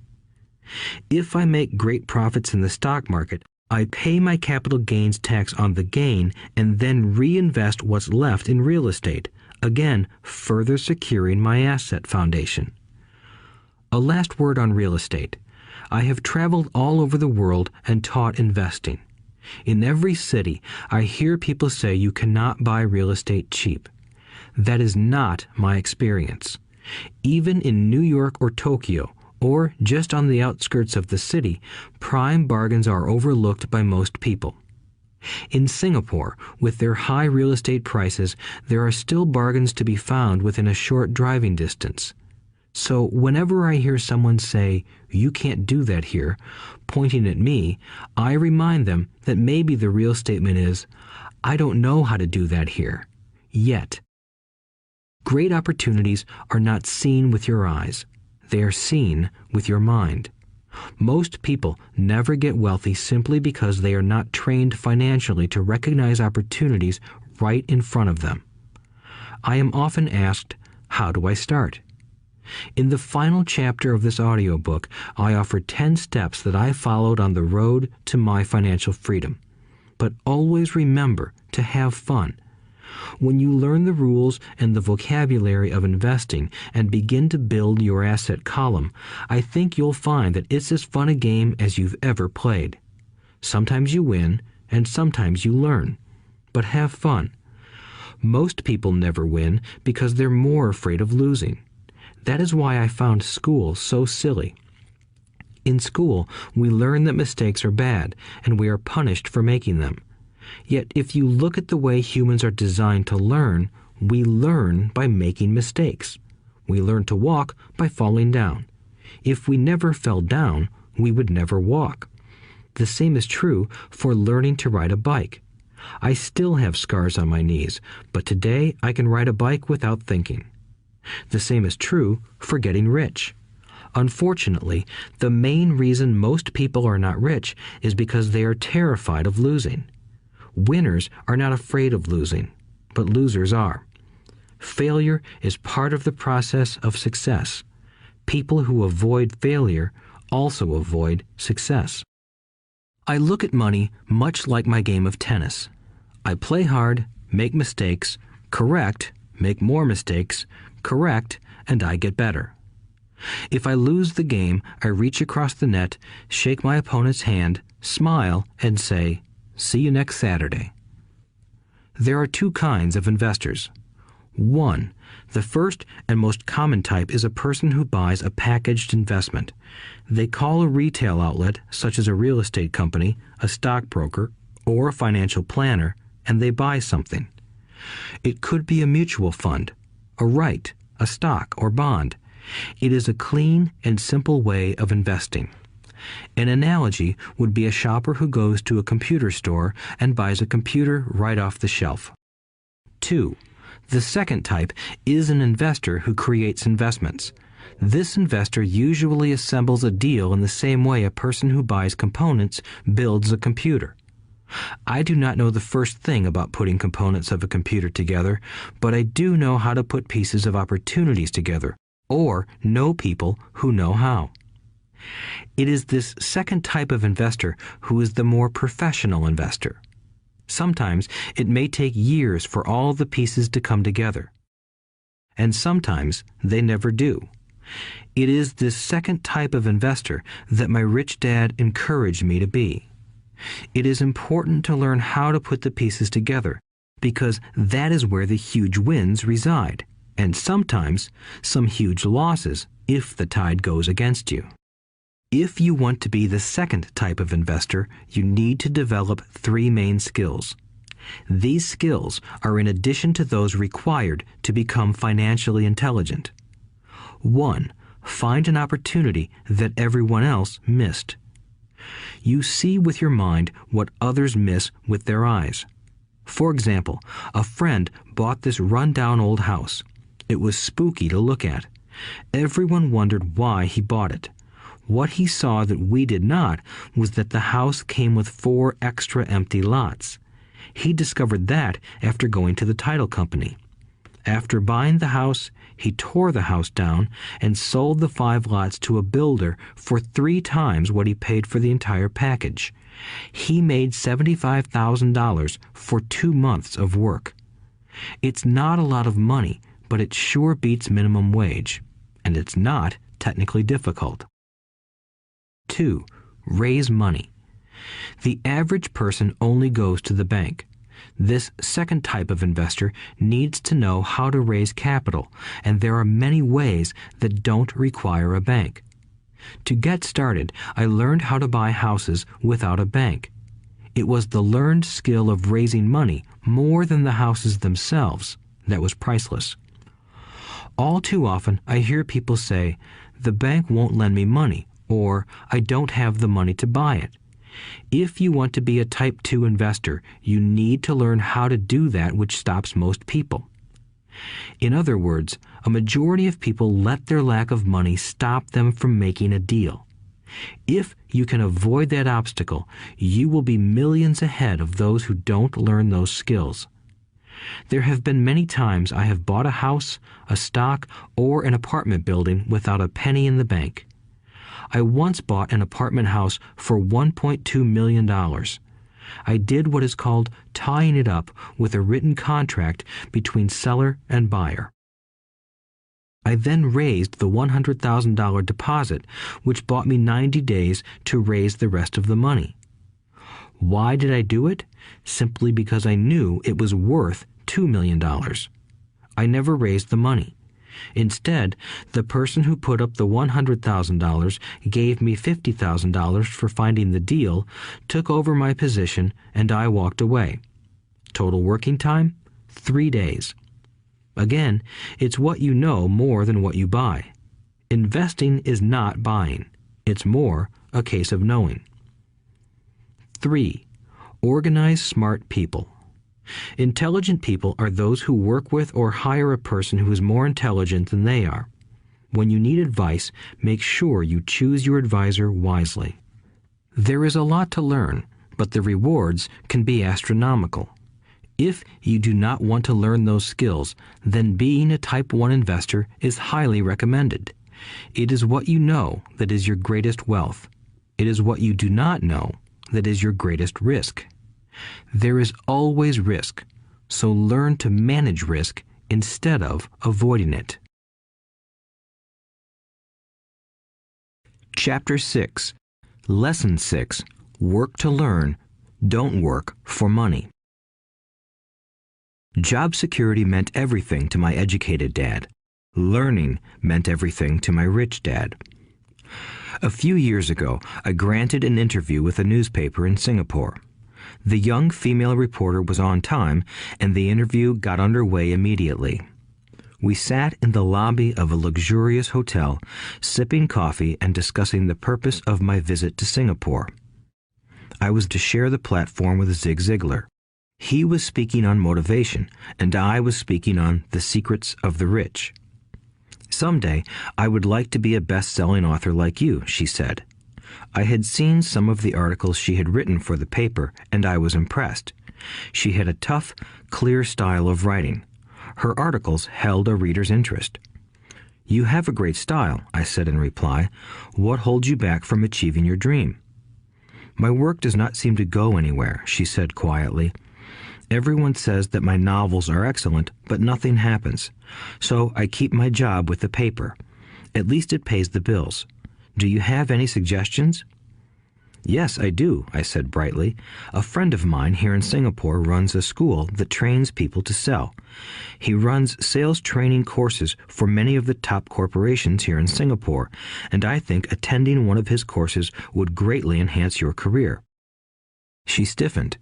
If I make great profits in the stock market, I pay my capital gains tax on the gain and then reinvest what's left in real estate, again further securing my asset foundation. A last word on real estate. I have traveled all over the world and taught investing. In every city, I hear people say you cannot buy real estate cheap. That is not my experience. Even in New York or Tokyo, or just on the outskirts of the city, prime bargains are overlooked by most people. In Singapore, with their high real estate prices, there are still bargains to be found within a short driving distance. So whenever I hear someone say, "You can't do that here," pointing at me, I remind them that maybe the real statement is, "I don't know how to do that here. Yet." Great opportunities are not seen with your eyes. They are seen with your mind. Most people never get wealthy simply because they are not trained financially to recognize opportunities right in front of them. I am often asked, how do I start? In the final chapter of this audiobook, I offer 10 steps that I followed on the road to my financial freedom. But always remember to have fun. When you learn the rules and the vocabulary of investing and begin to build your asset column, I think you'll find that it's as fun a game as you've ever played. Sometimes you win, and sometimes you learn. But have fun. Most people never win because they're more afraid of losing. That is why I found school so silly. In school, we learn that mistakes are bad, and we are punished for making them. Yet if you look at the way humans are designed to learn, we learn by making mistakes. We learn to walk by falling down. If we never fell down, we would never walk. The same is true for learning to ride a bike. I still have scars on my knees, but today I can ride a bike without thinking. The same is true for getting rich. Unfortunately, the main reason most people are not rich is because they are terrified of losing. Winners are not afraid of losing, but losers are. Failure is part of the process of success. People who avoid failure also avoid success. I look at money much like my game of tennis. I play hard, make mistakes, correct, make more mistakes, correct, and I get better. If I lose the game, I reach across the net, shake my opponent's hand, smile, and say, "See you next Saturday." There are two kinds of investors. One, the first and most common type is a person who buys a packaged investment. They call a retail outlet, such as a real estate company, a stockbroker, or a financial planner, and they buy something. It could be a mutual fund, a right, a stock, or bond. It is a clean and simple way of investing. An analogy would be a shopper who goes to a computer store and buys a computer right off the shelf. 2. The second type is an investor who creates investments. This investor usually assembles a deal in the same way a person who buys components builds a computer. I do not know the first thing about putting components of a computer together, but I do know how to put pieces of opportunities together, or know people who know how. It is this second type of investor who is the more professional investor. Sometimes it may take years for all the pieces to come together, and sometimes they never do. It is this second type of investor that my rich dad encouraged me to be. It is important to learn how to put the pieces together, because that is where the huge wins reside, and sometimes some huge losses if the tide goes against you. If you want to be the second type of investor, you need to develop 3 main skills. These skills are in addition to those required to become financially intelligent. 1. Find an opportunity that everyone else missed. You see with your mind what others miss with their eyes. For example, a friend bought this run-down old house. It was spooky to look at. Everyone wondered why he bought it. What he saw that we did not was that the house came with 4 extra empty lots. He discovered that after going to the title company. After buying the house, he tore the house down and sold the 5 lots to a builder for 3 times what he paid for the entire package. He made $75,000 for 2 months of work. It's not a lot of money, but it sure beats minimum wage, and it's not technically difficult. 2. Raise money. The average person only goes to the bank. This second type of investor needs to know how to raise capital, and there are many ways that don't require a bank. To get started, I learned how to buy houses without a bank. It was the learned skill of raising money more than the houses themselves that was priceless. All too often, I hear people say, "The bank won't lend me money," or "I don't have the money to buy it." If you want to be a Type 2 investor, you need to learn how to do that which stops most people. In other words, a majority of people let their lack of money stop them from making a deal. If you can avoid that obstacle, you will be millions ahead of those who don't learn those skills. There have been many times I have bought a house, a stock, or an apartment building without a penny in the bank. I once bought an apartment house for $1.2 million. I did what is called tying it up with a written contract between seller and buyer. I then raised the $100,000 deposit, which bought me 90 days to raise the rest of the money. Why did I do it? Simply because I knew it was worth $2 million. I never raised the money. Instead, the person who put up the $100,000 gave me $50,000 for finding the deal, took over my position, and I walked away. Total working time? 3 days. Again, it's what you know more than what you buy. Investing is not buying. It's more a case of knowing. 3. Organize smart people. Intelligent people are those who work with or hire a person who is more intelligent than they are. When you need advice, make sure you choose your advisor wisely. There is a lot to learn, but the rewards can be astronomical. If you do not want to learn those skills, then being a Type 1 investor is highly recommended. It is what you know that is your greatest wealth. It is what you do not know that is your greatest risk. There is always risk, so learn to manage risk instead of avoiding it. Chapter 6. Lesson 6. Work to learn, don't work for money. Job security meant everything to my educated dad. Learning meant everything to my rich dad. A few years ago, I granted an interview with a newspaper in Singapore. The young female reporter was on time, and the interview got underway immediately. We sat in the lobby of a luxurious hotel, sipping coffee and discussing the purpose of my visit to Singapore. I was to share the platform with Zig Ziglar. He was speaking on motivation, and I was speaking on the secrets of the rich. Someday, I would like to be a best-selling author like you, she said. I had seen some of the articles she had written for the paper, and I was impressed. She had a tough, clear style of writing. Her articles held a reader's interest. You have a great style, I said in reply. What holds you back from achieving your dream? My work does not seem to go anywhere, she said quietly. Everyone says that my novels are excellent, but nothing happens. So I keep my job with the paper. At least it pays the bills. Do you have any suggestions? Yes, I do, I said brightly. A friend of mine here in Singapore runs a school that trains people to sell. He runs sales training courses for many of the top corporations here in Singapore, and I think attending one of his courses would greatly enhance your career. She stiffened.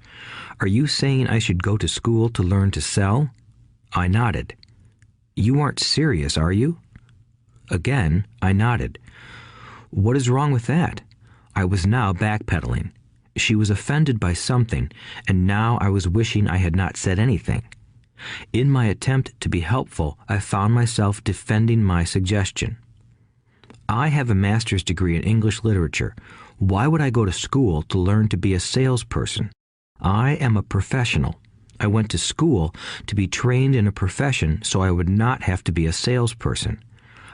Are you saying I should go to school to learn to sell? I nodded. You aren't serious, are you? Again, I nodded. What is wrong with that? I was now backpedaling. She was offended by something, and now I was wishing I had not said anything. In my attempt to be helpful, I found myself defending my suggestion. I have a master's degree in English literature. Why would I go to school to learn to be a salesperson? I am a professional. I went to school to be trained in a profession so I would not have to be a salesperson.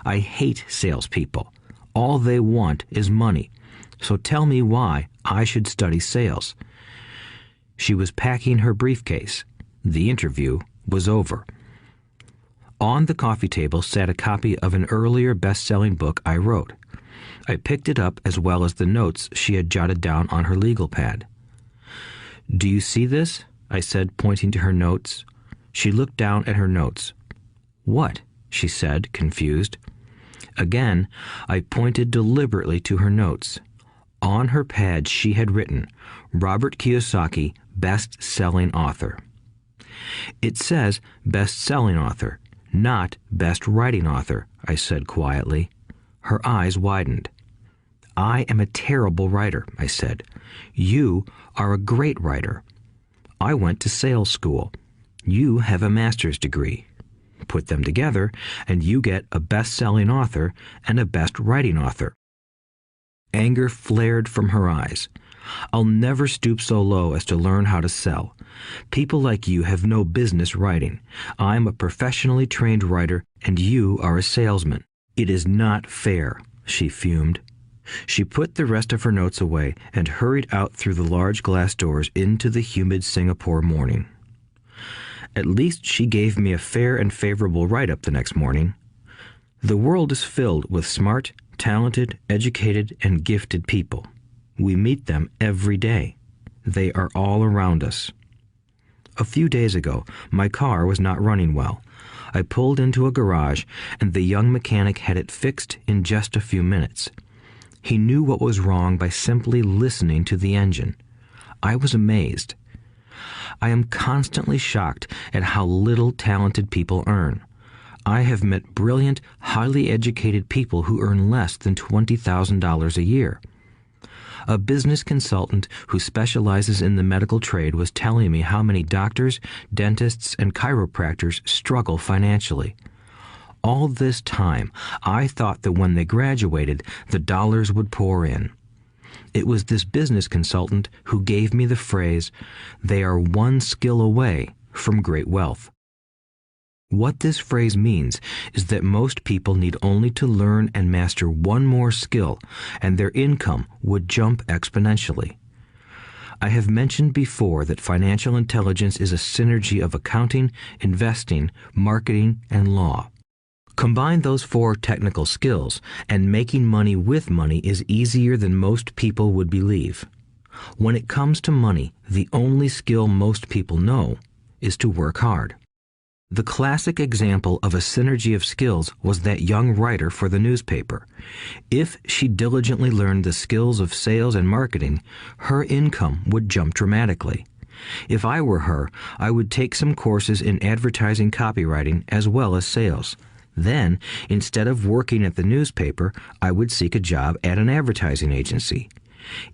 I hate salespeople. All they want is money. So tell me why I should study sales. She was packing her briefcase. The interview was over. On the coffee table sat a copy of an earlier best-selling book I wrote. I picked it up as well as the notes she had jotted down on her legal pad. Do you see this? I said, pointing to her notes. She looked down at her notes. What? She said, confused. Again, I pointed deliberately to her notes. On her pad she had written, Robert Kiyosaki, best-selling author. It says best-selling author, not best writing author, I said quietly. Her eyes widened. I am a terrible writer, I said. You are a great writer. I went to sales school. You have a master's degree. Put them together, and you get a best-selling author and a best-writing author. Anger flared from her eyes. I'll never stoop so low as to learn how to sell. People like you have no business writing. I'm a professionally trained writer, and you are a salesman. It is not fair, she fumed. She put the rest of her notes away and hurried out through the large glass doors into the humid Singapore morning. At least she gave me a fair and favorable write-up the next morning. The world is filled with smart, talented, educated, and gifted people. We meet them every day. They are all around us. A few days ago, my car was not running well. I pulled into a garage, and the young mechanic had it fixed in just a few minutes. He knew what was wrong by simply listening to the engine. I was amazed. I am constantly shocked at how little talented people earn. I have met brilliant, highly educated people who earn less than $20,000 a year. A business consultant who specializes in the medical trade was telling me how many doctors, dentists, and chiropractors struggle financially. All this time, I thought that when they graduated, the dollars would pour in. It was this business consultant who gave me the phrase, "They are one skill away from great wealth." What this phrase means is that most people need only to learn and master one more skill, and their income would jump exponentially. I have mentioned before that financial intelligence is a synergy of accounting, investing, marketing, and law. Combine those 4 technical skills, and making money with money is easier than most people would believe. When it comes to money, the only skill most people know is to work hard. The classic example of a synergy of skills was that young writer for the newspaper. If she diligently learned the skills of sales and marketing, her income would jump dramatically. If I were her, I would take some courses in advertising copywriting as well as sales. Then, instead of working at the newspaper, I would seek a job at an advertising agency.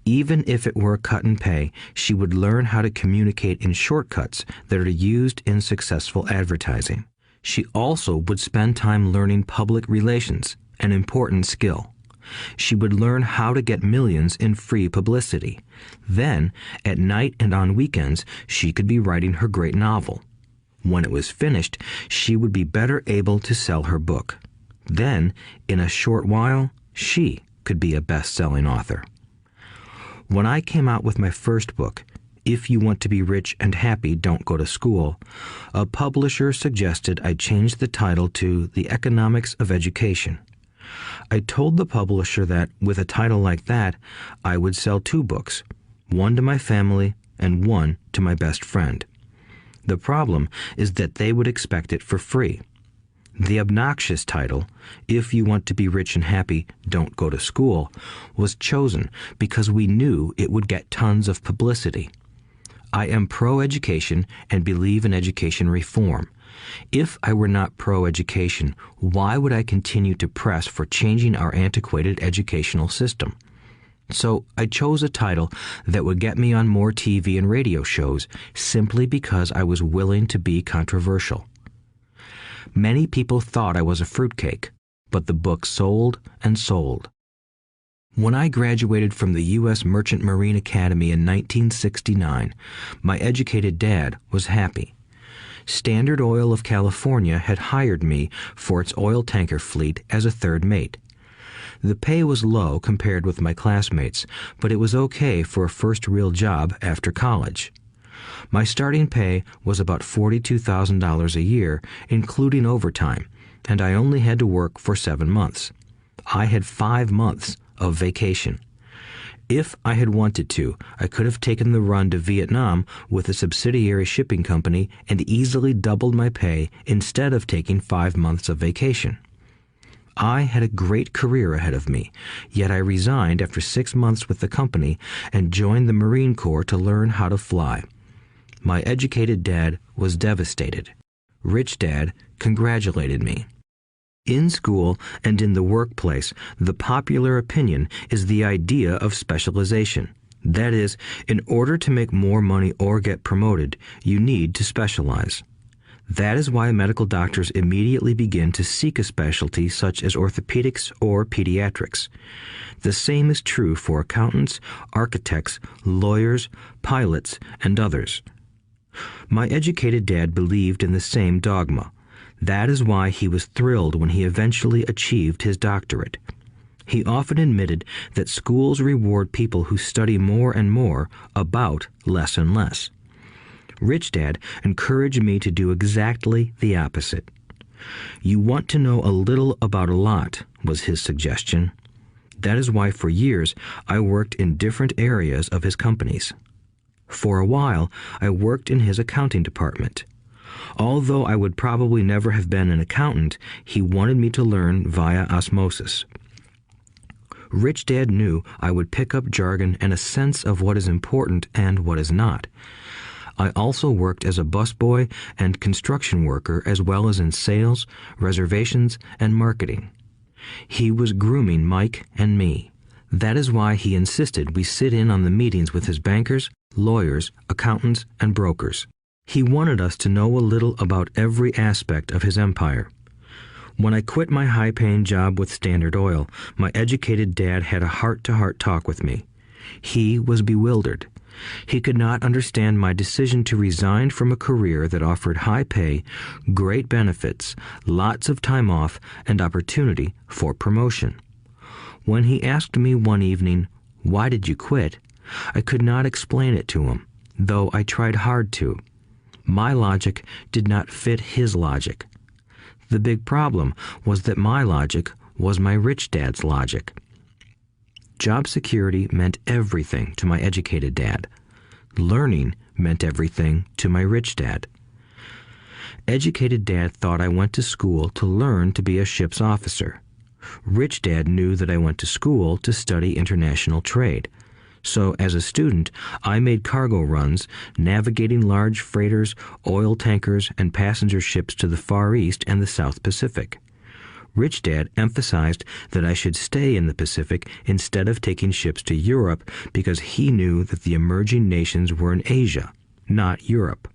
Even if it were a cut in pay, she would learn how to communicate in shortcuts that are used in successful advertising. She also would spend time learning public relations, an important skill. She would learn how to get millions in free publicity. Then, at night and on weekends, she could be writing her great novel. When it was finished, she would be better able to sell her book. Then, in a short while, she could be a best-selling author. When I came out with my first book, If You Want to Be Rich and Happy, Don't Go to School, a publisher suggested I change the title to The Economics of Education. I told the publisher that, with a title like that, I would sell 2 books, one to my family and one to my best friend. The problem is that they would expect it for free. The obnoxious title, If You Want to Be Rich and Happy, Don't Go to School, was chosen because we knew it would get tons of publicity. I am pro-education and believe in education reform. If I were not pro-education, why would I continue to press for changing our antiquated educational system? So I chose a title that would get me on more TV and radio shows simply because I was willing to be controversial. Many people thought I was a fruitcake, but the book sold and sold. When I graduated from the U.S. Merchant Marine Academy in 1969, my educated dad was happy. Standard Oil of California had hired me for its oil tanker fleet as a third mate. The pay was low compared with my classmates, but it was okay for a first real job after college. My starting pay was about $42,000 a year, including overtime, and I only had to work for 7 months. I had 5 months of vacation. If I had wanted to, I could have taken the run to Vietnam with a subsidiary shipping company and easily doubled my pay instead of taking 5 months of vacation. I had a great career ahead of me, yet I resigned after 6 months with the company and joined the Marine Corps to learn how to fly. My educated dad was devastated. Rich Dad congratulated me. In school and in the workplace, the popular opinion is the idea of specialization. That is, in order to make more money or get promoted, you need to specialize. That is why medical doctors immediately begin to seek a specialty such as orthopedics or pediatrics. The same is true for accountants, architects, lawyers, pilots, and others. My educated dad believed in the same dogma. That is why he was thrilled when he eventually achieved his doctorate. He often admitted that schools reward people who study more and more about less and less. Rich Dad encouraged me to do exactly the opposite. You want to know a little about a lot, was his suggestion. That is why for years I worked in different areas of his companies. For a while, I worked in his accounting department. Although I would probably never have been an accountant, he wanted me to learn via osmosis. Rich Dad knew I would pick up jargon and a sense of what is important and what is not. I also worked as a busboy and construction worker as well as in sales, reservations, and marketing. He was grooming Mike and me. That is why he insisted we sit in on the meetings with his bankers, lawyers, accountants, and brokers. He wanted us to know a little about every aspect of his empire. When I quit my high-paying job with Standard Oil, my educated dad had a heart-to-heart talk with me. He was bewildered. He could not understand my decision to resign from a career that offered high pay, great benefits, lots of time off, and opportunity for promotion. When he asked me one evening, "Why did you quit?" I could not explain it to him, though I tried hard to. My logic did not fit his logic. The big problem was that my logic was my rich dad's logic. Job security meant everything to my educated dad. Learning meant everything to my rich dad. Educated dad thought I went to school to learn to be a ship's officer. Rich dad knew that I went to school to study international trade. So as a student, I made cargo runs, navigating large freighters, oil tankers, and passenger ships to the Far East and the South Pacific. Rich Dad emphasized that I should stay in the Pacific instead of taking ships to Europe because he knew that the emerging nations were in Asia, not Europe.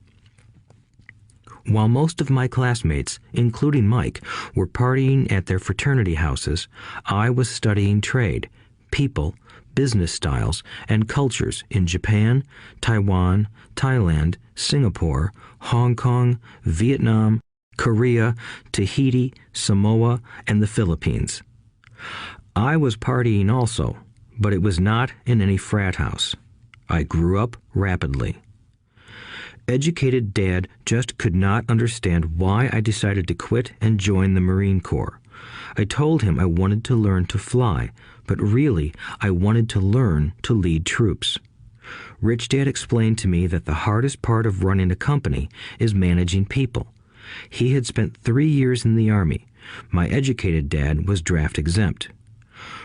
While most of my classmates, including Mike, were partying at their fraternity houses, I was studying trade, people, business styles, and cultures in Japan, Taiwan, Thailand, Singapore, Hong Kong, Vietnam, Korea, Tahiti, Samoa, and the Philippines. I was partying also, but it was not in any frat house. I grew up rapidly. Educated Dad just could not understand why I decided to quit and join the Marine Corps. I told him I wanted to learn to fly, but really I wanted to learn to lead troops. Rich Dad explained to me that the hardest part of running a company is managing people. He had spent 3 years in the Army. My educated dad was draft exempt.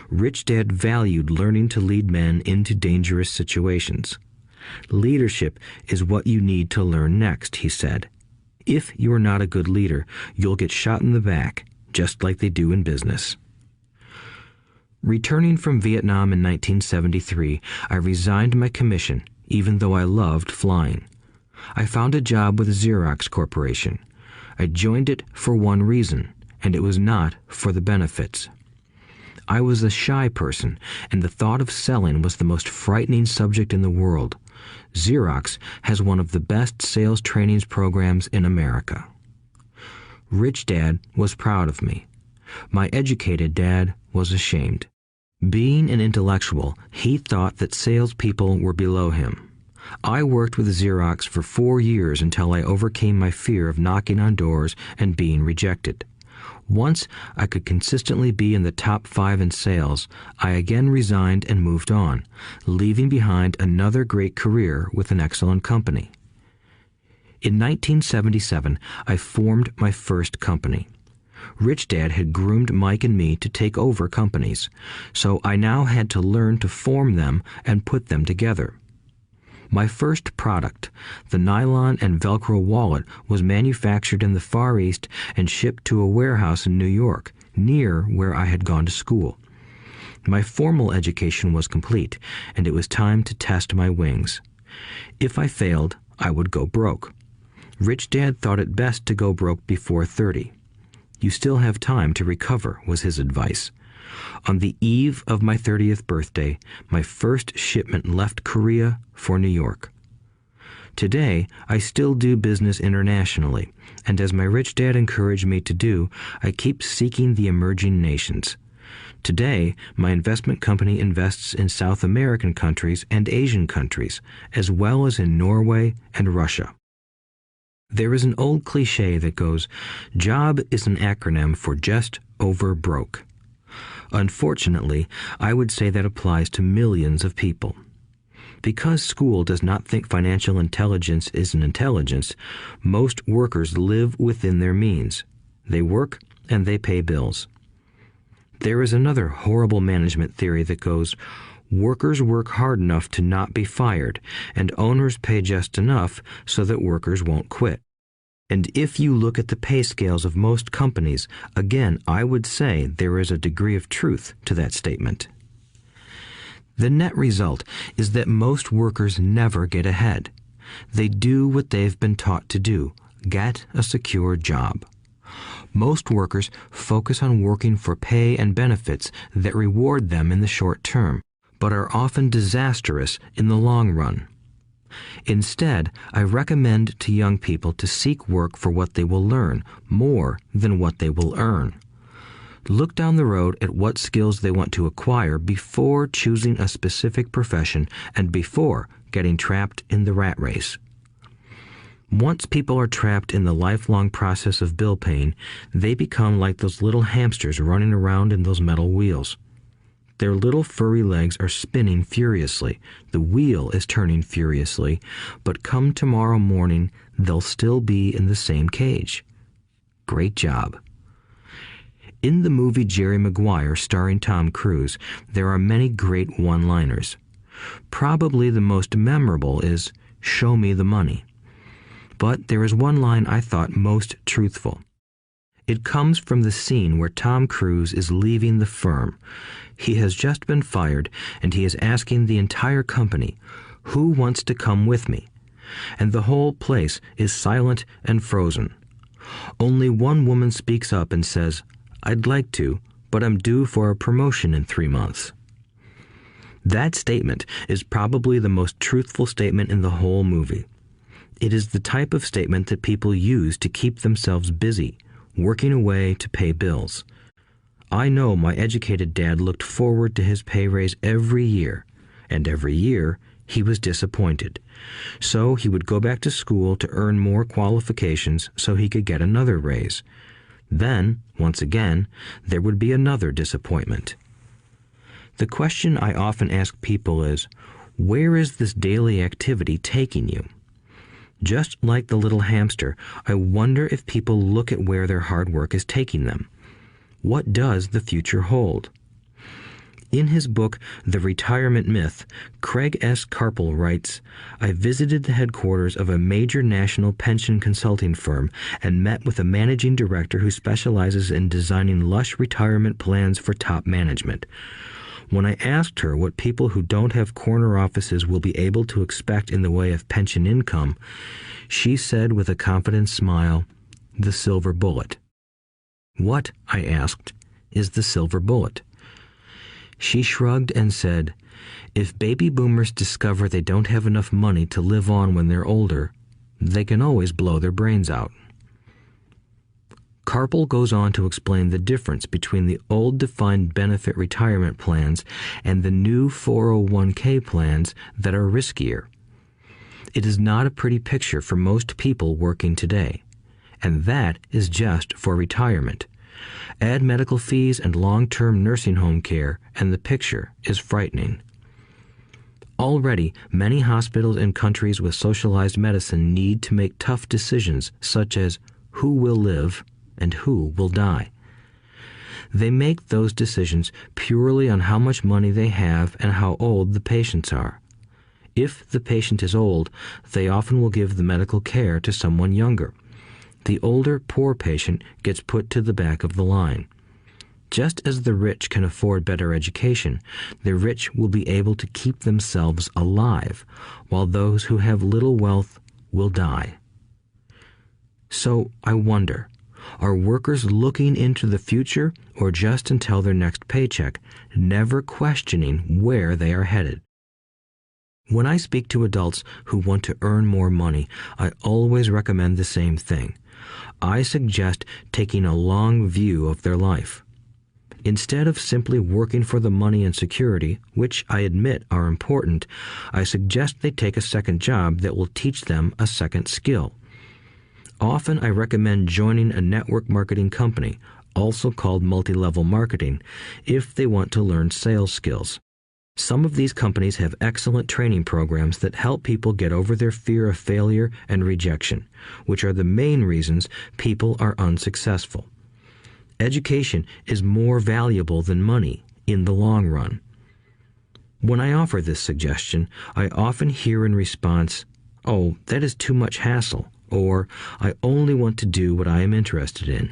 Rich Dad valued learning to lead men into dangerous situations. Leadership is what you need to learn next, he said. If you are not a good leader, you'll get shot in the back, just like they do in business. Returning from Vietnam in 1973, I resigned my commission, even though I loved flying. I found a job with Xerox Corporation. I joined it for one reason, and it was not for the benefits. I was a shy person, and the thought of selling was the most frightening subject in the world. Xerox has one of the best sales trainings programs in America. Rich Dad was proud of me. My educated dad was ashamed. Being an intellectual, he thought that salespeople were below him. I worked with Xerox for 4 years until I overcame my fear of knocking on doors and being rejected. Once I could consistently be in the top 5 in sales, I again resigned and moved on, leaving behind another great career with an excellent company. In 1977, I formed my first company. Rich Dad had groomed Mike and me to take over companies, so I now had to learn to form them and put them together. My first product, the nylon and Velcro wallet, was manufactured in the Far East and shipped to a warehouse in New York, near where I had gone to school. My formal education was complete, and it was time to test my wings. If I failed, I would go broke. Rich Dad thought it best to go broke before 30. You still have time to recover, was his advice. On the eve of my 30th birthday, my first shipment left Korea for New York. Today, I still do business internationally, and as my rich dad encouraged me to do, I keep seeking the emerging nations. Today, my investment company invests in South American countries and Asian countries, as well as in Norway and Russia. There is an old cliche that goes, "Job is an acronym for just over broke." Unfortunately, I would say that applies to millions of people. Because school does not think financial intelligence is an intelligence, most workers live within their means. They work and they pay bills. There is another horrible management theory that goes, workers work hard enough to not be fired, and owners pay just enough so that workers won't quit. And if you look at the pay scales of most companies, again, I would say there is a degree of truth to that statement. The net result is that most workers never get ahead. They do what they've been taught to do, get a secure job. Most workers focus on working for pay and benefits that reward them in the short term, but are often disastrous in the long run. Instead, I recommend to young people to seek work for what they will learn more than what they will earn. Look down the road at what skills they want to acquire before choosing a specific profession and before getting trapped in the rat race. Once people are trapped in the lifelong process of bill paying, they become like those little hamsters running around in those metal wheels. Their little furry legs are spinning furiously, the wheel is turning furiously, but come tomorrow morning, they'll still be in the same cage. Great job. In the movie Jerry Maguire, starring Tom Cruise, there are many great one-liners. Probably the most memorable is, "Show me the money." But there is one line I thought most truthful. It comes from the scene where Tom Cruise is leaving the firm. He has just been fired, and he is asking the entire company, "Who wants to come with me?" And the whole place is silent and frozen. Only one woman speaks up and says, "I'd like to, but I'm due for a promotion in 3 months." That statement is probably the most truthful statement in the whole movie. It is the type of statement that people use to keep themselves busy, working away to pay bills. I know my educated dad looked forward to his pay raise every year, and every year he was disappointed. So he would go back to school to earn more qualifications so he could get another raise. Then, once again, there would be another disappointment. The question I often ask people is, where is this daily activity taking you? Just like the little hamster, I wonder if people look at where their hard work is taking them. What does the future hold? In his book, The Retirement Myth, Craig S. Carpel writes, "I visited the headquarters of a major national pension consulting firm and met with a managing director who specializes in designing lush retirement plans for top management. When I asked her what people who don't have corner offices will be able to expect in the way of pension income, she said with a confident smile, 'The silver bullet.'" "What," I asked, "is the silver bullet?" She shrugged and said, "If baby boomers discover they don't have enough money to live on when they're older, they can always blow their brains out." Carpel goes on to explain the difference between the old defined benefit retirement plans and the new 401k plans that are riskier. It is not a pretty picture for most people working today, and that is just for retirement. Add medical fees and long-term nursing home care, and the picture is frightening. Already, many hospitals in countries with socialized medicine need to make tough decisions such as who will live and who will die. They make those decisions purely on how much money they have and how old the patients are. If the patient is old, they often will give the medical care to someone younger. The older, poor patient gets put to the back of the line. Just as the rich can afford better education, the rich will be able to keep themselves alive, while those who have little wealth will die. So I wonder, are workers looking into the future or just until their next paycheck, never questioning where they are headed? When I speak to adults who want to earn more money, I always recommend the same thing. I suggest taking a long view of their life. Instead of simply working for the money and security, which I admit are important, I suggest they take a second job that will teach them a second skill. Often I recommend joining a network marketing company, also called multi-level marketing, if they want to learn sales skills. Some of these companies have excellent training programs that help people get over their fear of failure and rejection, which are the main reasons people are unsuccessful. Education is more valuable than money in the long run. When I offer this suggestion, I often hear in response, "Oh, that is too much hassle," or "I only want to do what I am interested in."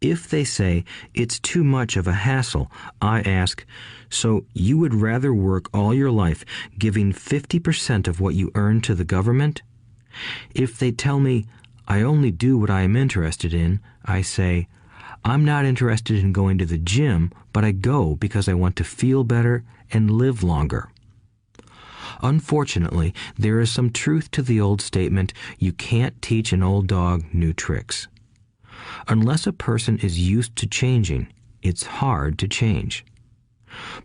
If they say it's too much of a hassle, I ask, so you would rather work all your life giving 50% of what you earn to the government? If they tell me, I only do what I am interested in, I say, I'm not interested in going to the gym, but I go because I want to feel better and live longer. Unfortunately, there is some truth to the old statement, you can't teach an old dog new tricks. Unless a person is used to changing, it's hard to change.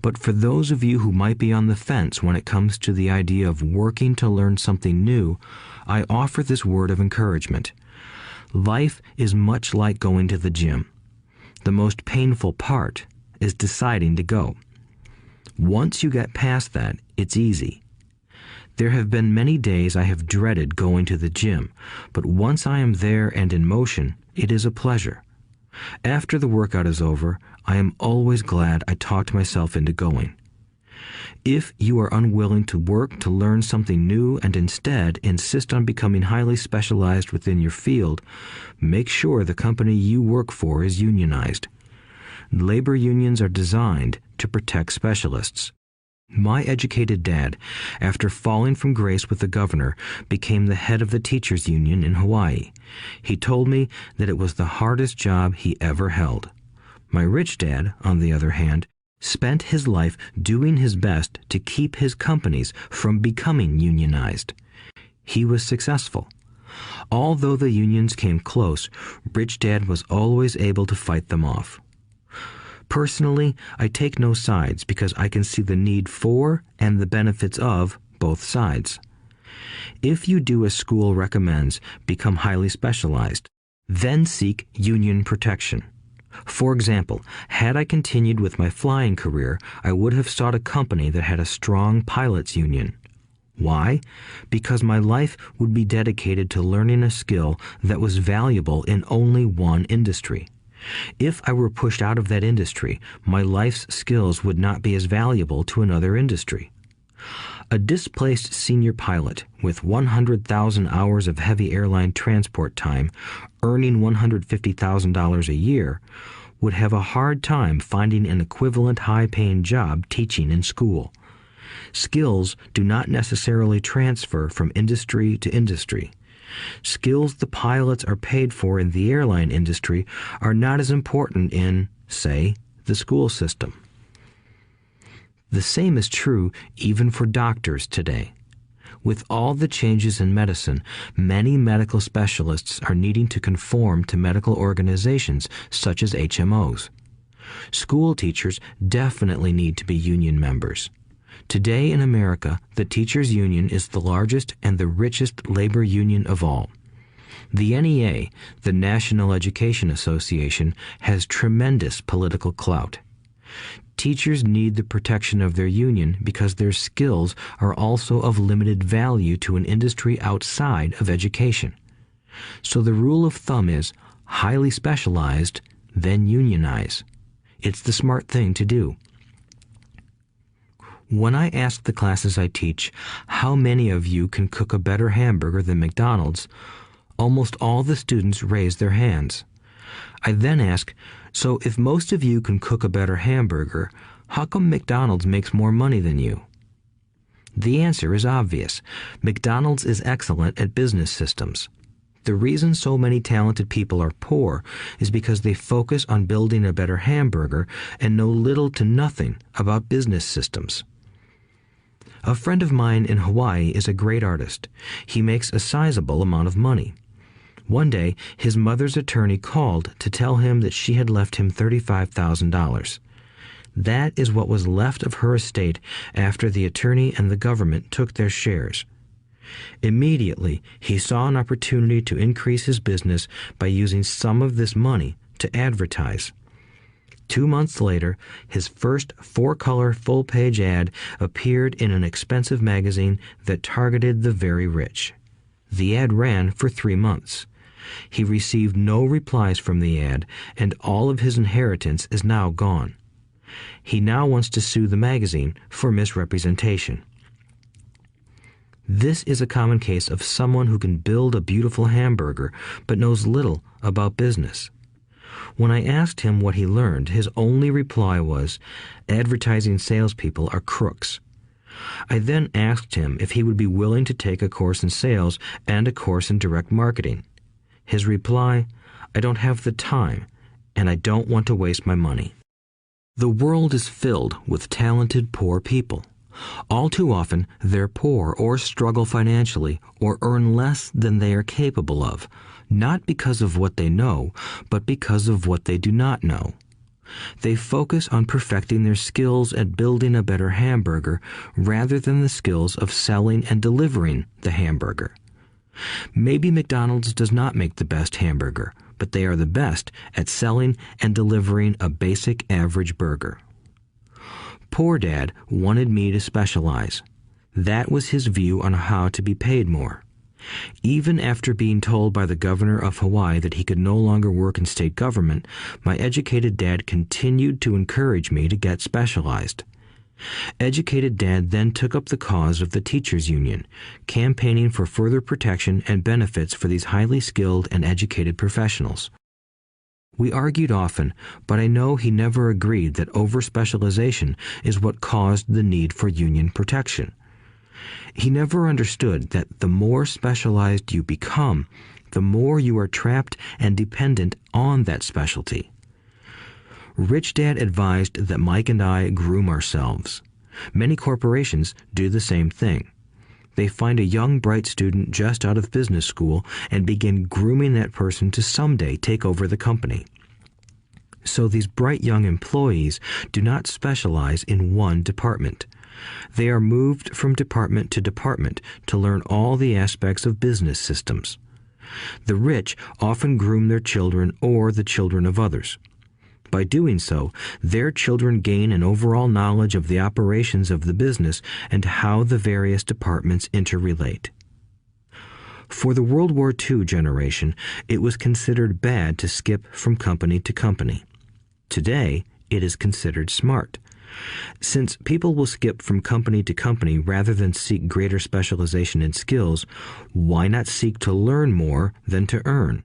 But for those of you who might be on the fence when it comes to the idea of working to learn something new, I offer this word of encouragement. Life is much like going to the gym. The most painful part is deciding to go. Once you get past that, it's easy. There have been many days I have dreaded going to the gym, but once I am there and in motion, it is a pleasure. After the workout is over, I am always glad I talked myself into going. If you are unwilling to work to learn something new and instead insist on becoming highly specialized within your field, make sure the company you work for is unionized. Labor unions are designed to protect specialists. My educated dad, after falling from grace with the governor, became the head of the teachers' union in Hawaii. He told me that it was the hardest job he ever held. My rich dad, on the other hand, spent his life doing his best to keep his companies from becoming unionized. He was successful. Although the unions came close, Rich Dad was always able to fight them off. Personally, I take no sides because I can see the need for and the benefits of both sides. If you do as school recommends, become highly specialized, then seek union protection. For example, had I continued with my flying career, I would have sought a company that had a strong pilots union. Why? Because my life would be dedicated to learning a skill that was valuable in only one industry. If I were pushed out of that industry, my life's skills would not be as valuable to another industry. A displaced senior pilot with 100,000 hours of heavy airline transport time, earning $150,000 a year, would have a hard time finding an equivalent high-paying job teaching in school. Skills do not necessarily transfer from industry to industry. Skills the pilots are paid for in the airline industry are not as important in, say, the school system. The same is true even for doctors today. With all the changes in medicine, many medical specialists are needing to conform to medical organizations such as HMOs. School teachers definitely need to be union members. Today in America, the teachers' union is the largest and the richest labor union of all. The NEA, the National Education Association, has tremendous political clout. Teachers need the protection of their union because their skills are also of limited value to an industry outside of education. So the rule of thumb is highly specialized, then unionize. It's the smart thing to do. When I ask the classes I teach, how many of you can cook a better hamburger than McDonald's, almost all the students raise their hands. I then ask, so if most of you can cook a better hamburger, how come McDonald's makes more money than you? The answer is obvious. McDonald's is excellent at business systems. The reason so many talented people are poor is because they focus on building a better hamburger and know little to nothing about business systems. A friend of mine in Hawaii is a great artist. He makes a sizable amount of money. One day, his mother's attorney called to tell him that she had left him $35,000. That is what was left of her estate after the attorney and the government took their shares. Immediately, he saw an opportunity to increase his business by using some of this money to advertise. 2 months later, his first 4-color full-page ad appeared in an expensive magazine that targeted the very rich. The ad ran for 3 months. He received no replies from the ad, and all of his inheritance is now gone. He now wants to sue the magazine for misrepresentation. This is a common case of someone who can build a beautiful hamburger but knows little about business. When I asked him what he learned, his only reply was, "Advertising salespeople are crooks." I then asked him if he would be willing to take a course in sales and a course in direct marketing. His reply, "I don't have the time, and I don't want to waste my money." The world is filled with talented poor people. All too often, they're poor or struggle financially or earn less than they are capable of, not because of what they know, but because of what they do not know. They focus on perfecting their skills at building a better hamburger rather than the skills of selling and delivering the hamburger. Maybe McDonald's does not make the best hamburger, but they are the best at selling and delivering a basic average burger. Poor Dad wanted me to specialize. That was his view on how to be paid more. Even after being told by the governor of Hawaii that he could no longer work in state government, my educated dad continued to encourage me to get specialized. Educated Dad then took up the cause of the teachers' union, campaigning for further protection and benefits for these highly skilled and educated professionals. We argued often, but I know he never agreed that over-specialization is what caused the need for union protection. He never understood that the more specialized you become, the more you are trapped and dependent on that specialty. Rich Dad advised that Mike and I groom ourselves. Many corporations do the same thing. They find a young, bright student just out of business school and begin grooming that person to someday take over the company. So these bright young employees do not specialize in one department. They are moved from department to department to learn all the aspects of business systems. The rich often groom their children or the children of others. By doing so, their children gain an overall knowledge of the operations of the business and how the various departments interrelate. For the World War II generation, it was considered bad to skip from company to company. Today, it is considered smart. Since people will skip from company to company rather than seek greater specialization in skills, why not seek to learn more than to earn?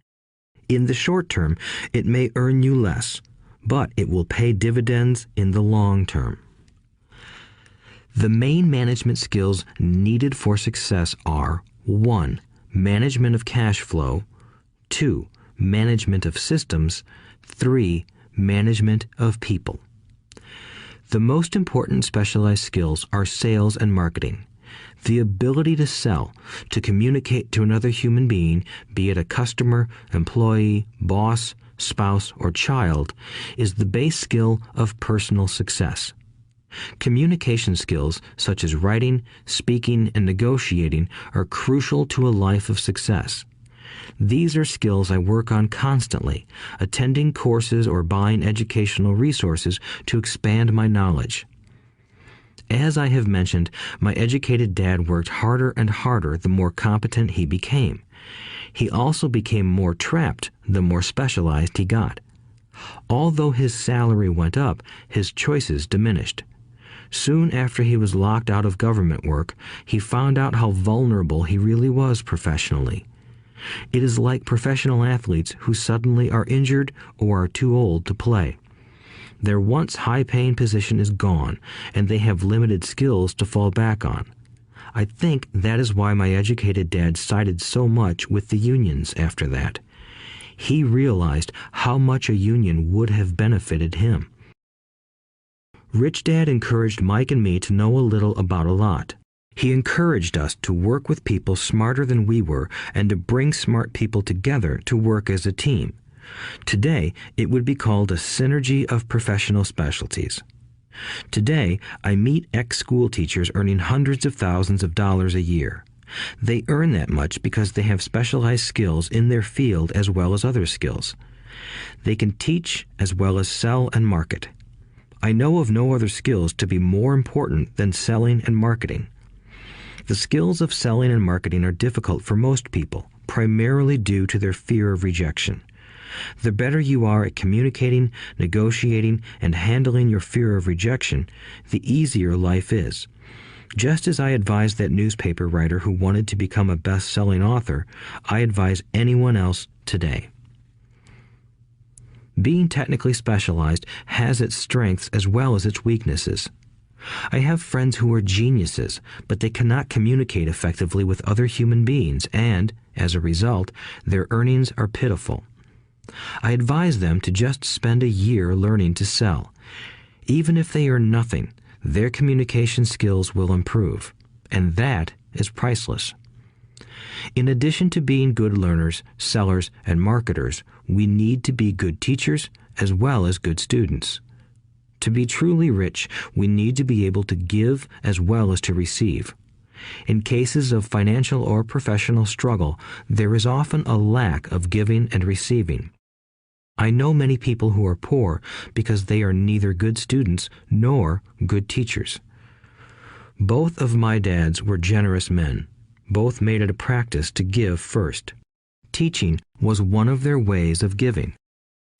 In the short term, it may earn you less, but it will pay dividends in the long term. The main management skills needed for success are 1. Management of cash flow, 2. Management of systems, 3. Management of people. The most important specialized skills are sales and marketing. The ability to sell, to communicate to another human being, be it a customer, employee, boss, spouse, or child, is the base skill of personal success. Communication skills such as writing, speaking, and negotiating are crucial to a life of success. These are skills I work on constantly, attending courses or buying educational resources to expand my knowledge. As I have mentioned, my educated dad worked harder and harder the more competent he became. He also became more trapped the more specialized he got. Although his salary went up, his choices diminished. Soon after he was locked out of government work, he found out how vulnerable he really was professionally. It is like professional athletes who suddenly are injured or are too old to play. Their once high-paying position is gone, and they have limited skills to fall back on. I think that is why my educated dad sided so much with the unions after that. He realized how much a union would have benefited him. Rich Dad encouraged Mike and me to know a little about a lot. He encouraged us to work with people smarter than we were and to bring smart people together to work as a team. Today, it would be called a synergy of professional specialties. Today, I meet ex-school teachers earning hundreds of thousands of dollars a year. They earn that much because they have specialized skills in their field as well as other skills. They can teach as well as sell and market. I know of no other skills to be more important than selling and marketing. The skills of selling and marketing are difficult for most people, primarily due to their fear of rejection. The better you are at communicating, negotiating, and handling your fear of rejection, the easier life is. Just as I advise that newspaper writer who wanted to become a best-selling author, I advise anyone else today. Being technically specialized has its strengths as well as its weaknesses. I have friends who are geniuses, but they cannot communicate effectively with other human beings, and, as a result, their earnings are pitiful. I advise them to just spend a year learning to sell. Even if they earn nothing, their communication skills will improve, and that is priceless. In addition to being good learners, sellers, and marketers, we need to be good teachers as well as good students. To be truly rich, we need to be able to give as well as to receive. In cases of financial or professional struggle, there is often a lack of giving and receiving. I know many people who are poor because they are neither good students nor good teachers. Both of my dads were generous men. Both made it a practice to give first. Teaching was one of their ways of giving.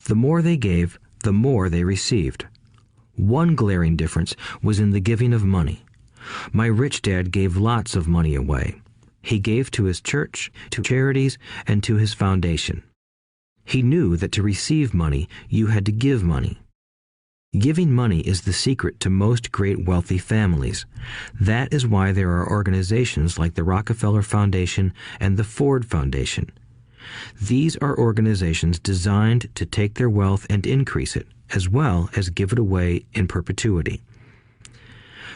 The more they gave, the more they received. One glaring difference was in the giving of money. My rich dad gave lots of money away. He gave to his church, to charities, and to his foundation. He knew that to receive money, you had to give money. Giving money is the secret to most great wealthy families. That is why there are organizations like the Rockefeller Foundation and the Ford Foundation. These are organizations designed to take their wealth and increase it, as well as give it away in perpetuity.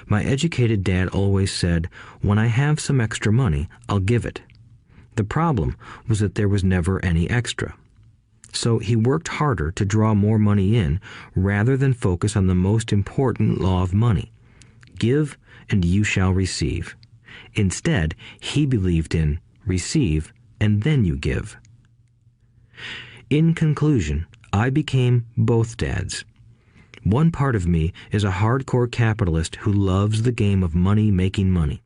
My educated dad always said, "When I have some extra money, I'll give it." The problem was that there was never any extra. So he worked harder to draw more money in rather than focus on the most important law of money. Give and you shall receive. Instead, he believed in receive and then you give. In conclusion, I became both dads. One part of me is a hardcore capitalist who loves the game of money making money.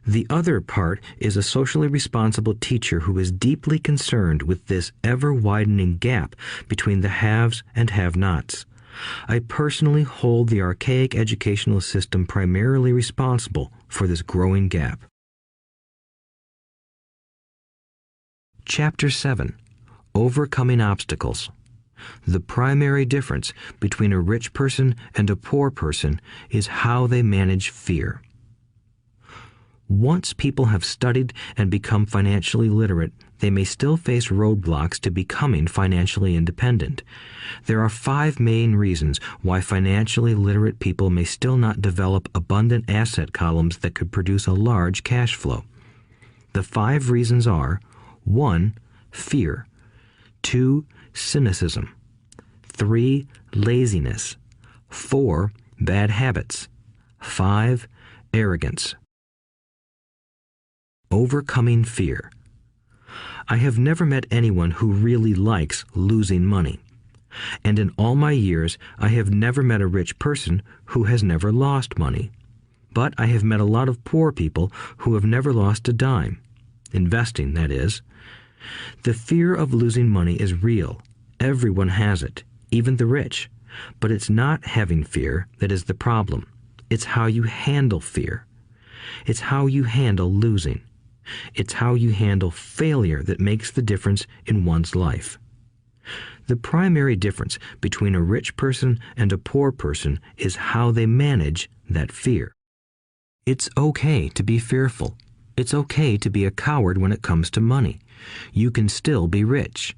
The other part is a socially responsible teacher who is deeply concerned with this ever-widening gap between the haves and have-nots. I personally hold the archaic educational system primarily responsible for this growing gap. Chapter 7. Overcoming Obstacles. The primary difference between a rich person and a poor person is how they manage fear. Once people have studied and become financially literate, they may still face roadblocks to becoming financially independent. There are 5 main reasons why financially literate people may still not develop abundant asset columns that could produce a large cash flow. The 5 reasons are: 1. Fear. 2. Cynicism. 3. Laziness. 4. Bad habits. 5. Arrogance. Overcoming fear. I have never met anyone who really likes losing money. And in all my years, I have never met a rich person who has never lost money. But I have met a lot of poor people who have never lost a dime. Investing, that is. The fear of losing money is real. Everyone has it, even the rich. But it's not having fear that is the problem. It's how you handle fear. It's how you handle losing. It's how you handle failure that makes the difference in one's life. The primary difference between a rich person and a poor person is how they manage that fear. It's okay to be fearful. It's okay to be a coward when it comes to money. You can still be rich.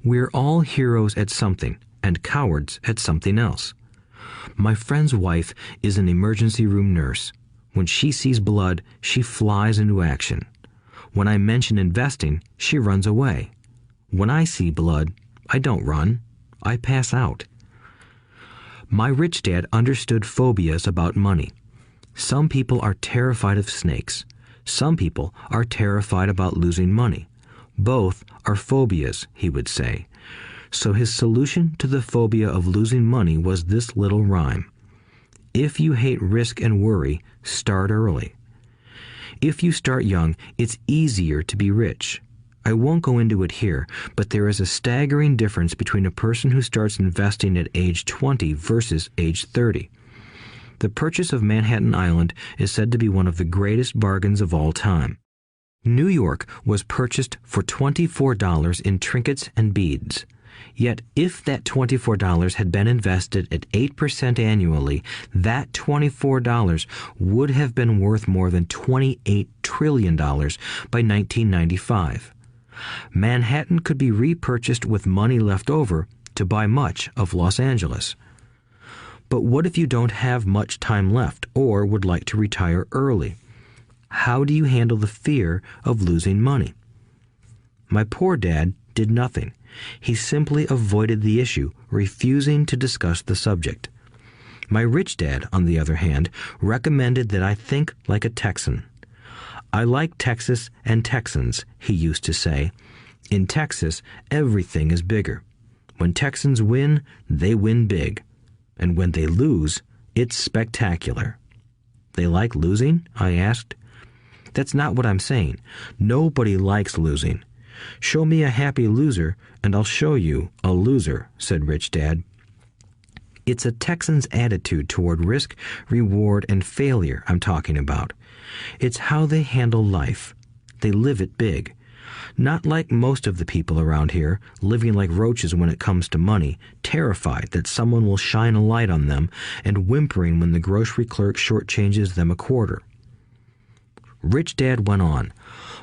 We're all heroes at something and cowards at something else. My friend's wife is an emergency room nurse. When she sees blood, she flies into action. When I mention investing, she runs away. When I see blood, I don't run. I pass out. My rich dad understood phobias about money. Some people are terrified of snakes. Some people are terrified about losing money. Both are phobias, he would say. So his solution to the phobia of losing money was this little rhyme. If you hate risk and worry, start early. If you start young, it's easier to be rich. I won't go into it here, but there is a staggering difference between a person who starts investing at age 20 versus age 30. The purchase of Manhattan Island is said to be one of the greatest bargains of all time. New York was purchased for $24 in trinkets and beads. Yet if that $24 had been invested at 8% annually, that $24 would have been worth more than $28 trillion by 1995. Manhattan could be repurchased with money left over to buy much of Los Angeles. But what if you don't have much time left or would like to retire early? How do you handle the fear of losing money? My poor dad did nothing. He simply avoided the issue, refusing to discuss the subject. My rich dad, on the other hand, recommended that I think like a Texan. I like Texas and Texans, he used to say. In Texas, everything is bigger. When Texans win, they win big. And when they lose, it's spectacular. They like losing? I asked. That's not what I'm saying. Nobody likes losing. Show me a happy loser, and I'll show you a loser, said Rich Dad. It's a Texan's attitude toward risk, reward, and failure I'm talking about. It's how they handle life. They live it big. Not like most of the people around here, living like roaches when it comes to money, terrified that someone will shine a light on them and whimpering when the grocery clerk shortchanges them a quarter. Rich Dad went on,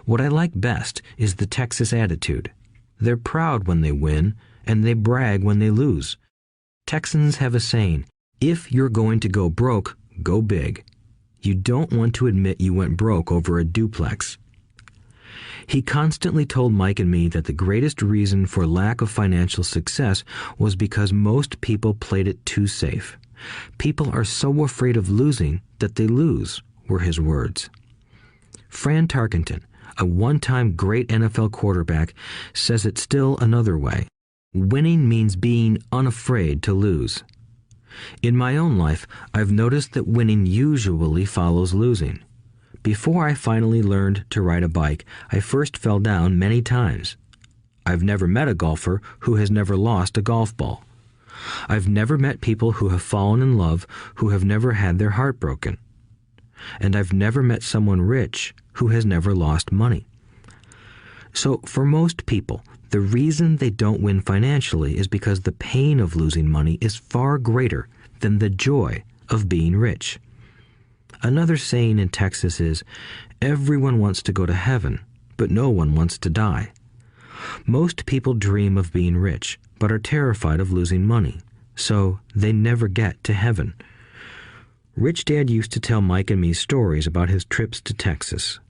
"What I like best is the Texas attitude. They're proud when they win, and they brag when they lose. Texans have a saying, if you're going to go broke, go big. You don't want to admit you went broke over a duplex." He constantly told Mike and me that the greatest reason for lack of financial success was because most people played it too safe. People are so afraid of losing that they lose, were his words. Fran Tarkenton, a one-time great NFL quarterback, says it still another way. Winning means being unafraid to lose. In my own life, I've noticed that winning usually follows losing. Before I finally learned to ride a bike, I first fell down many times. I've never met a golfer who has never lost a golf ball. I've never met people who have fallen in love who have never had their heart broken. And I've never met someone rich who has never lost money. So for most people, the reason they don't win financially is because the pain of losing money is far greater than the joy of being rich. Another saying in Texas is, everyone wants to go to heaven, but no one wants to die. Most people dream of being rich, but are terrified of losing money, so they never get to heaven. Rich Dad used to tell Mike and me stories about his trips to Texas.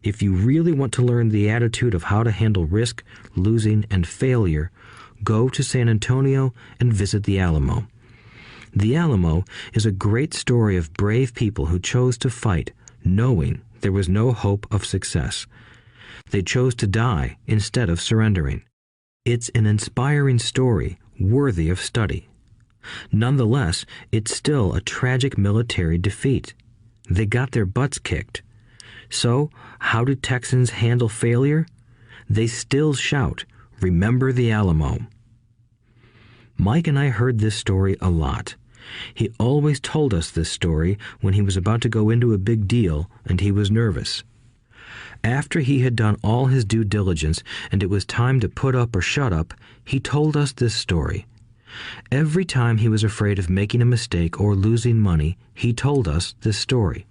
If you really want to learn the attitude of how to handle risk, losing, and failure, go to San Antonio and visit the Alamo. The Alamo is a great story of brave people who chose to fight, knowing there was no hope of success. They chose to die instead of surrendering. It's an inspiring story worthy of study. Nonetheless, it's still a tragic military defeat. They got their butts kicked. So, how do Texans handle failure? They still shout, "Remember the Alamo." Mike and I heard this story a lot. He always told us this story when he was about to go into a big deal and he was nervous. After he had done all his due diligence and it was time to put up or shut up, he told us this story. Every time he was afraid of making a mistake or losing money, he told us this story.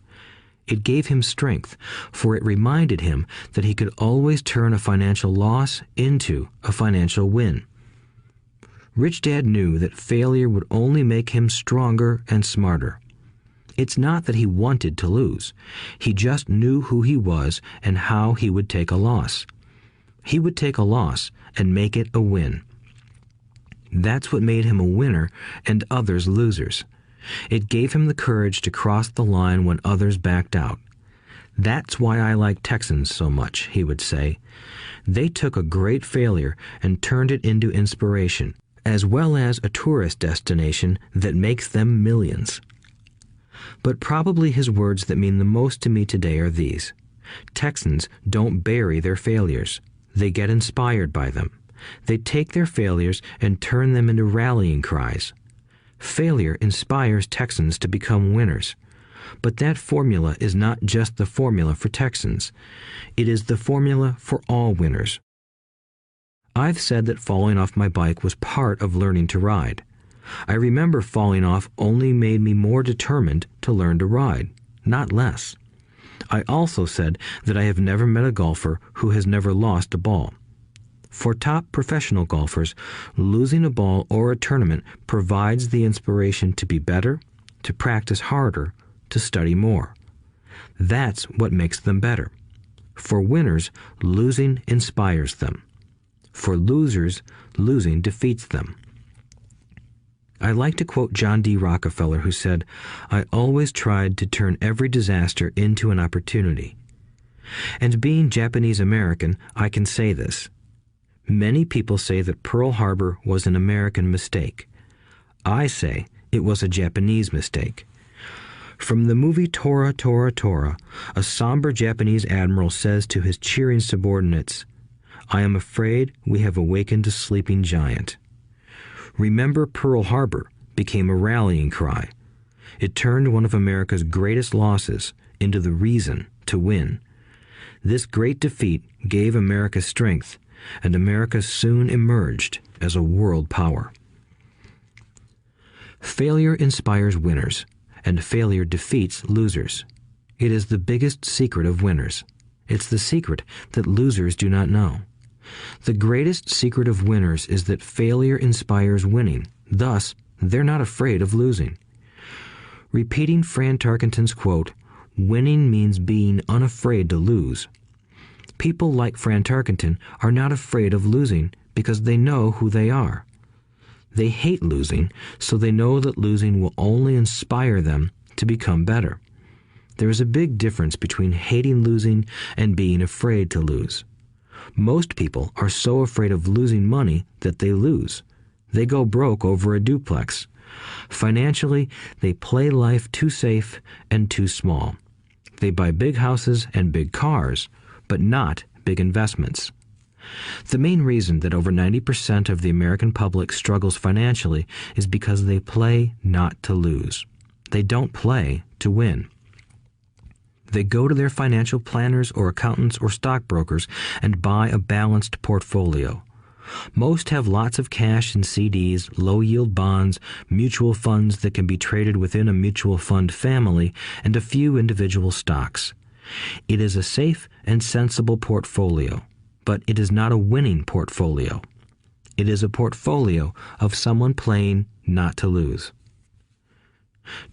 It gave him strength, for it reminded him that he could always turn a financial loss into a financial win. Rich Dad knew that failure would only make him stronger and smarter. It's not that he wanted to lose. He just knew who he was and how he would take a loss. He would take a loss and make it a win. That's what made him a winner and others losers. It gave him the courage to cross the line when others backed out. That's why I like Texans so much, he would say. They took a great failure and turned it into inspiration, as well as a tourist destination that makes them millions. But probably his words that mean the most to me today are these. Texans don't bury their failures. They get inspired by them. They take their failures and turn them into rallying cries. Failure inspires Texans to become winners. But that formula is not just the formula for Texans. It is the formula for all winners. I've said that falling off my bike was part of learning to ride. I remember falling off only made me more determined to learn to ride, not less. I also said that I have never met a golfer who has never lost a ball. For top professional golfers, losing a ball or a tournament provides the inspiration to be better, to practice harder, to study more. That's what makes them better. For winners, losing inspires them. For losers, losing defeats them. I like to quote John D. Rockefeller, who said, "I always tried to turn every disaster into an opportunity." And being Japanese American, I can say this. Many people say that Pearl Harbor was an American mistake. I say it was a Japanese mistake. From the movie Tora, Tora, Tora, a somber Japanese admiral says to his cheering subordinates, "I am afraid we have awakened a sleeping giant." Remember Pearl Harbor became a rallying cry. It turned one of America's greatest losses into the reason to win. This great defeat gave America strength, and America soon emerged as a world power. Failure inspires winners, and failure defeats losers. It is the biggest secret of winners. It's the secret that losers do not know. The greatest secret of winners is that failure inspires winning. Thus, they're not afraid of losing. Repeating Fran Tarkenton's quote, "Winning means being unafraid to lose." People like Fran Tarkenton are not afraid of losing because they know who they are. They hate losing, so they know that losing will only inspire them to become better. There is a big difference between hating losing and being afraid to lose. Most people are so afraid of losing money that they lose. They go broke over a duplex. Financially, they play life too safe and too small. They buy big houses and big cars, but not big investments. The main reason that over 90% of the American public struggles financially is because they play not to lose. They don't play to win. They go to their financial planners or accountants or stockbrokers and buy a balanced portfolio. Most have lots of cash in CDs, low-yield bonds, mutual funds that can be traded within a mutual fund family, and a few individual stocks. It is a safe and sensible portfolio, but it is not a winning portfolio. It is a portfolio of someone playing not to lose.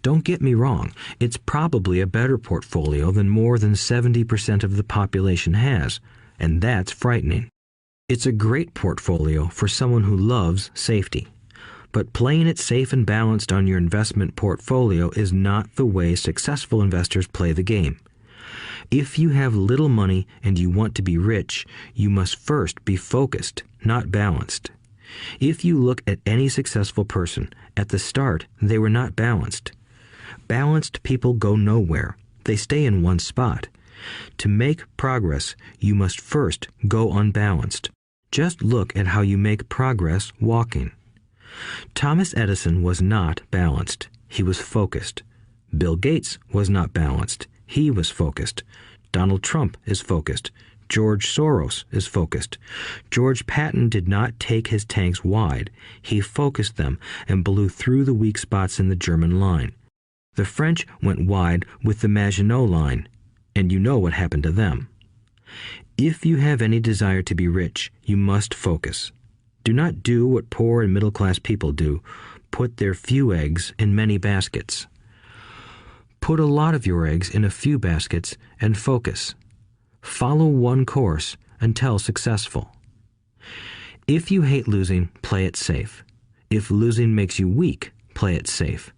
Don't get me wrong, it's probably a better portfolio than more than 70% of the population has, and that's frightening. It's a great portfolio for someone who loves safety. But playing it safe and balanced on your investment portfolio is not the way successful investors play the game. If you have little money and you want to be rich, you must first be focused, not balanced. If you look at any successful person, at the start, they were not balanced. Balanced people go nowhere. They stay in one spot. To make progress, you must first go unbalanced. Just look at how you make progress walking. Thomas Edison was not balanced. He was focused. Bill Gates was not balanced. He was focused. Donald Trump is focused. George Soros is focused. George Patton did not take his tanks wide. He focused them and blew through the weak spots in the German line. The French went wide with the Maginot Line, and you know what happened to them. If you have any desire to be rich, you must focus. Do not do what poor and middle-class people do, put their few eggs in many baskets. Put a lot of your eggs in a few baskets and focus. Follow one course until successful. If you hate losing, play it safe. If losing makes you weak, play it safe.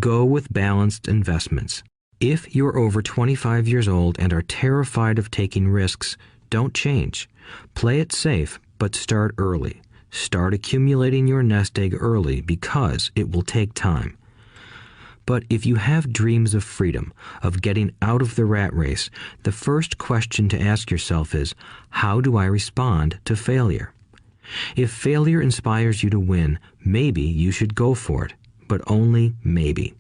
Go with balanced investments. If you're over 25 years old and are terrified of taking risks, don't change. Play it safe, but start early. Start accumulating your nest egg early because it will take time. But if you have dreams of freedom, of getting out of the rat race, the first question to ask yourself is, how do I respond to failure? If failure inspires you to win, maybe you should go for it, but only maybe.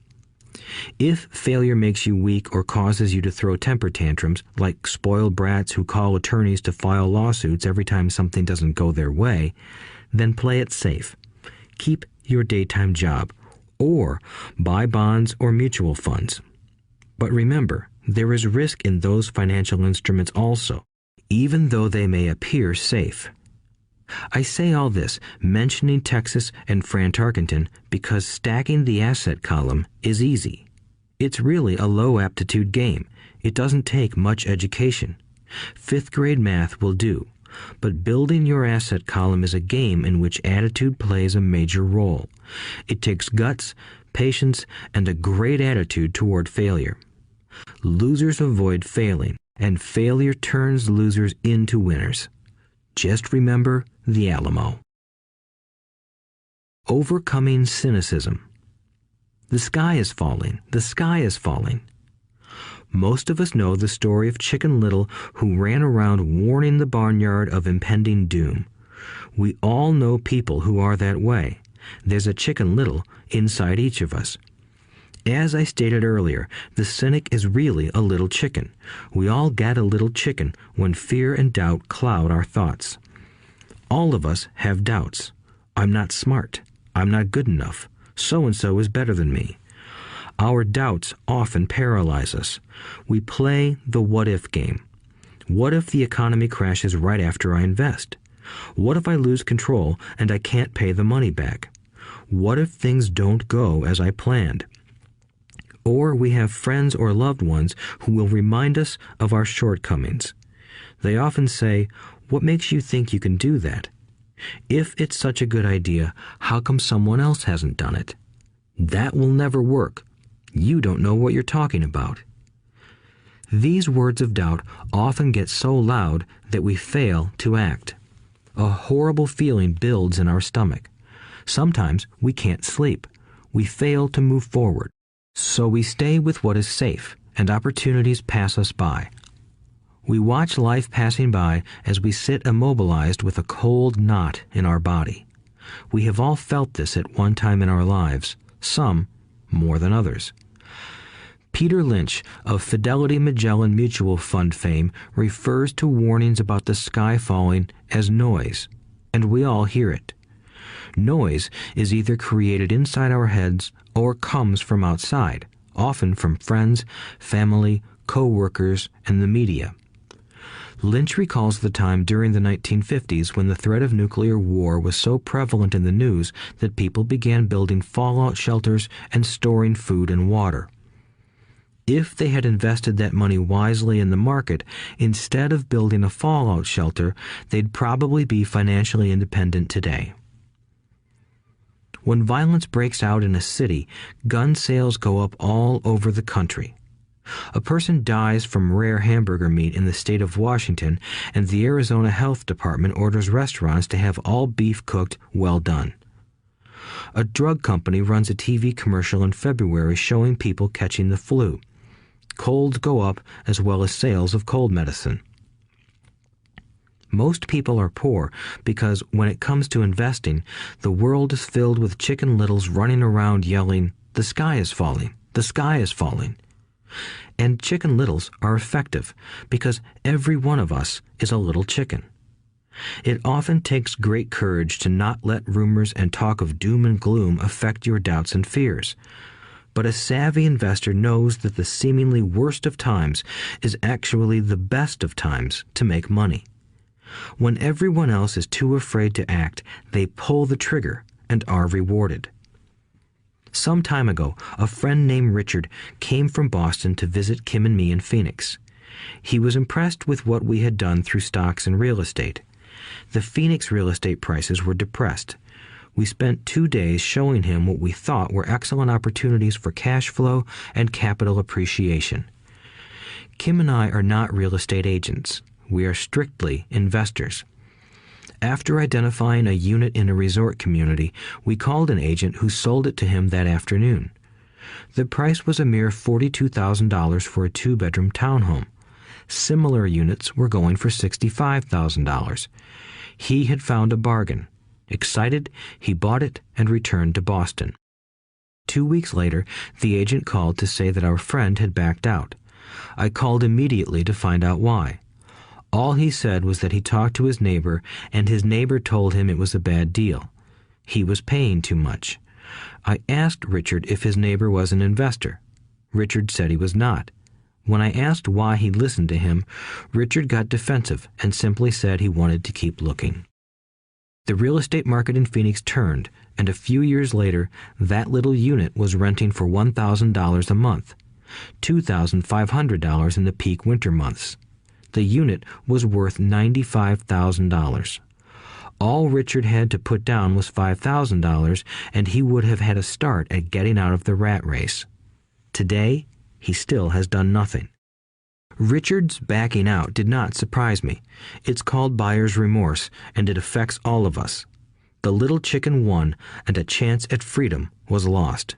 If failure makes you weak or causes you to throw temper tantrums, like spoiled brats who call attorneys to file lawsuits every time something doesn't go their way, then play it safe. Keep your daytime job, or buy bonds or mutual funds. But remember, there is risk in those financial instruments also, even though they may appear safe. I say all this, mentioning Texas and Fran Tarkenton, because stacking the asset column is easy. It's really a low-aptitude game. It doesn't take much education. Fifth-grade math will do. But building your asset column is a game in which attitude plays a major role. It takes guts, patience, and a great attitude toward failure. Losers avoid failing, and failure turns losers into winners. Just remember the Alamo. Overcoming cynicism. The sky is falling. The sky is falling. Most of us know the story of Chicken Little, who ran around warning the barnyard of impending doom. We all know people who are that way. There's a Chicken Little inside each of us. As I stated earlier, the cynic is really a little chicken. We all get a little chicken when fear and doubt cloud our thoughts. All of us have doubts. I'm not smart. I'm not good enough. So-and-so is better than me. Our doubts often paralyze us. We play the what-if game. What if the economy crashes right after I invest? What if I lose control and I can't pay the money back? What if things don't go as I planned? Or we have friends or loved ones who will remind us of our shortcomings. They often say, "What makes you think you can do that? If it's such a good idea, how come someone else hasn't done it? That will never work. You don't know what you're talking about." These words of doubt often get so loud that we fail to act. A horrible feeling builds in our stomach. Sometimes we can't sleep. We fail to move forward. So we stay with what is safe, and opportunities pass us by. We watch life passing by as we sit immobilized with a cold knot in our body. We have all felt this at one time in our lives, some more than others. Peter Lynch of Fidelity Magellan Mutual Fund fame refers to warnings about the sky falling as noise, and we all hear it. Noise is either created inside our heads or comes from outside, often from friends, family, co-workers, and the media. Lynch recalls the time during the 1950s when the threat of nuclear war was so prevalent in the news that people began building fallout shelters and storing food and water. If they had invested that money wisely in the market, instead of building a fallout shelter, they'd probably be financially independent today. When violence breaks out in a city, gun sales go up all over the country. A person dies from rare hamburger meat in the state of Washington, and the Arizona Health Department orders restaurants to have all beef cooked well done. A drug company runs a TV commercial in February showing people catching the flu. Colds go up as well as sales of cold medicine. Most people are poor because when it comes to investing, the world is filled with Chicken Littles running around yelling, "The sky is falling, the sky is falling." And Chicken Littles are effective because every one of us is a little chicken. It often takes great courage to not let rumors and talk of doom and gloom affect your doubts and fears. But a savvy investor knows that the seemingly worst of times is actually the best of times to make money. When everyone else is too afraid to act, they pull the trigger and are rewarded. Some time ago, a friend named Richard came from Boston to visit Kim and me in Phoenix. He was impressed with what we had done through stocks and real estate. The Phoenix real estate prices were depressed. We spent 2 days showing him what we thought were excellent opportunities for cash flow and capital appreciation. Kim and I are not real estate agents. We are strictly investors. After identifying a unit in a resort community, we called an agent who sold it to him that afternoon. The price was a mere $42,000 for a 2-bedroom townhome. Similar units were going for $65,000. He had found a bargain. Excited, he bought it and returned to Boston. 2 weeks later, the agent called to say that our friend had backed out. I called immediately to find out why. All he said was that he talked to his neighbor, and his neighbor told him it was a bad deal. He was paying too much. I asked Richard if his neighbor was an investor. Richard said he was not. When I asked why he listened to him, Richard got defensive and simply said he wanted to keep looking. The real estate market in Phoenix turned, and a few years later, that little unit was renting for $1,000 a month, $2,500 in the peak winter months. The unit was worth $95,000. All Richard had to put down was $5,000, and he would have had a start at getting out of the rat race. Today, he still has done nothing. Richard's backing out did not surprise me. It's called buyer's remorse, and it affects all of us. The little chicken won, and a chance at freedom was lost.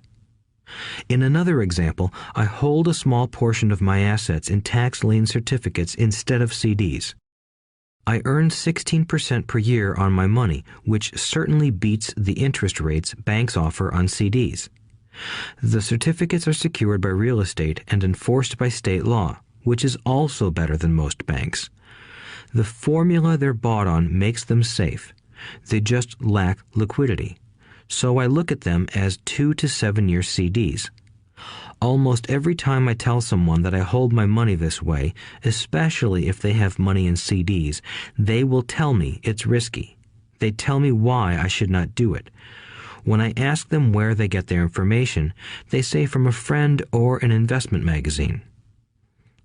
In another example, I hold a small portion of my assets in tax lien certificates instead of CDs. I earn 16% per year on my money, which certainly beats the interest rates banks offer on CDs. The certificates are secured by real estate and enforced by state law, which is also better than most banks. The formula they're bought on makes them safe. They just lack liquidity. So I look at them as 2 to 7 year CDs. Almost every time I tell someone that I hold my money this way, especially if they have money in CDs, they will tell me it's risky. They tell me why I should not do it. When I ask them where they get their information, they say from a friend or an investment magazine.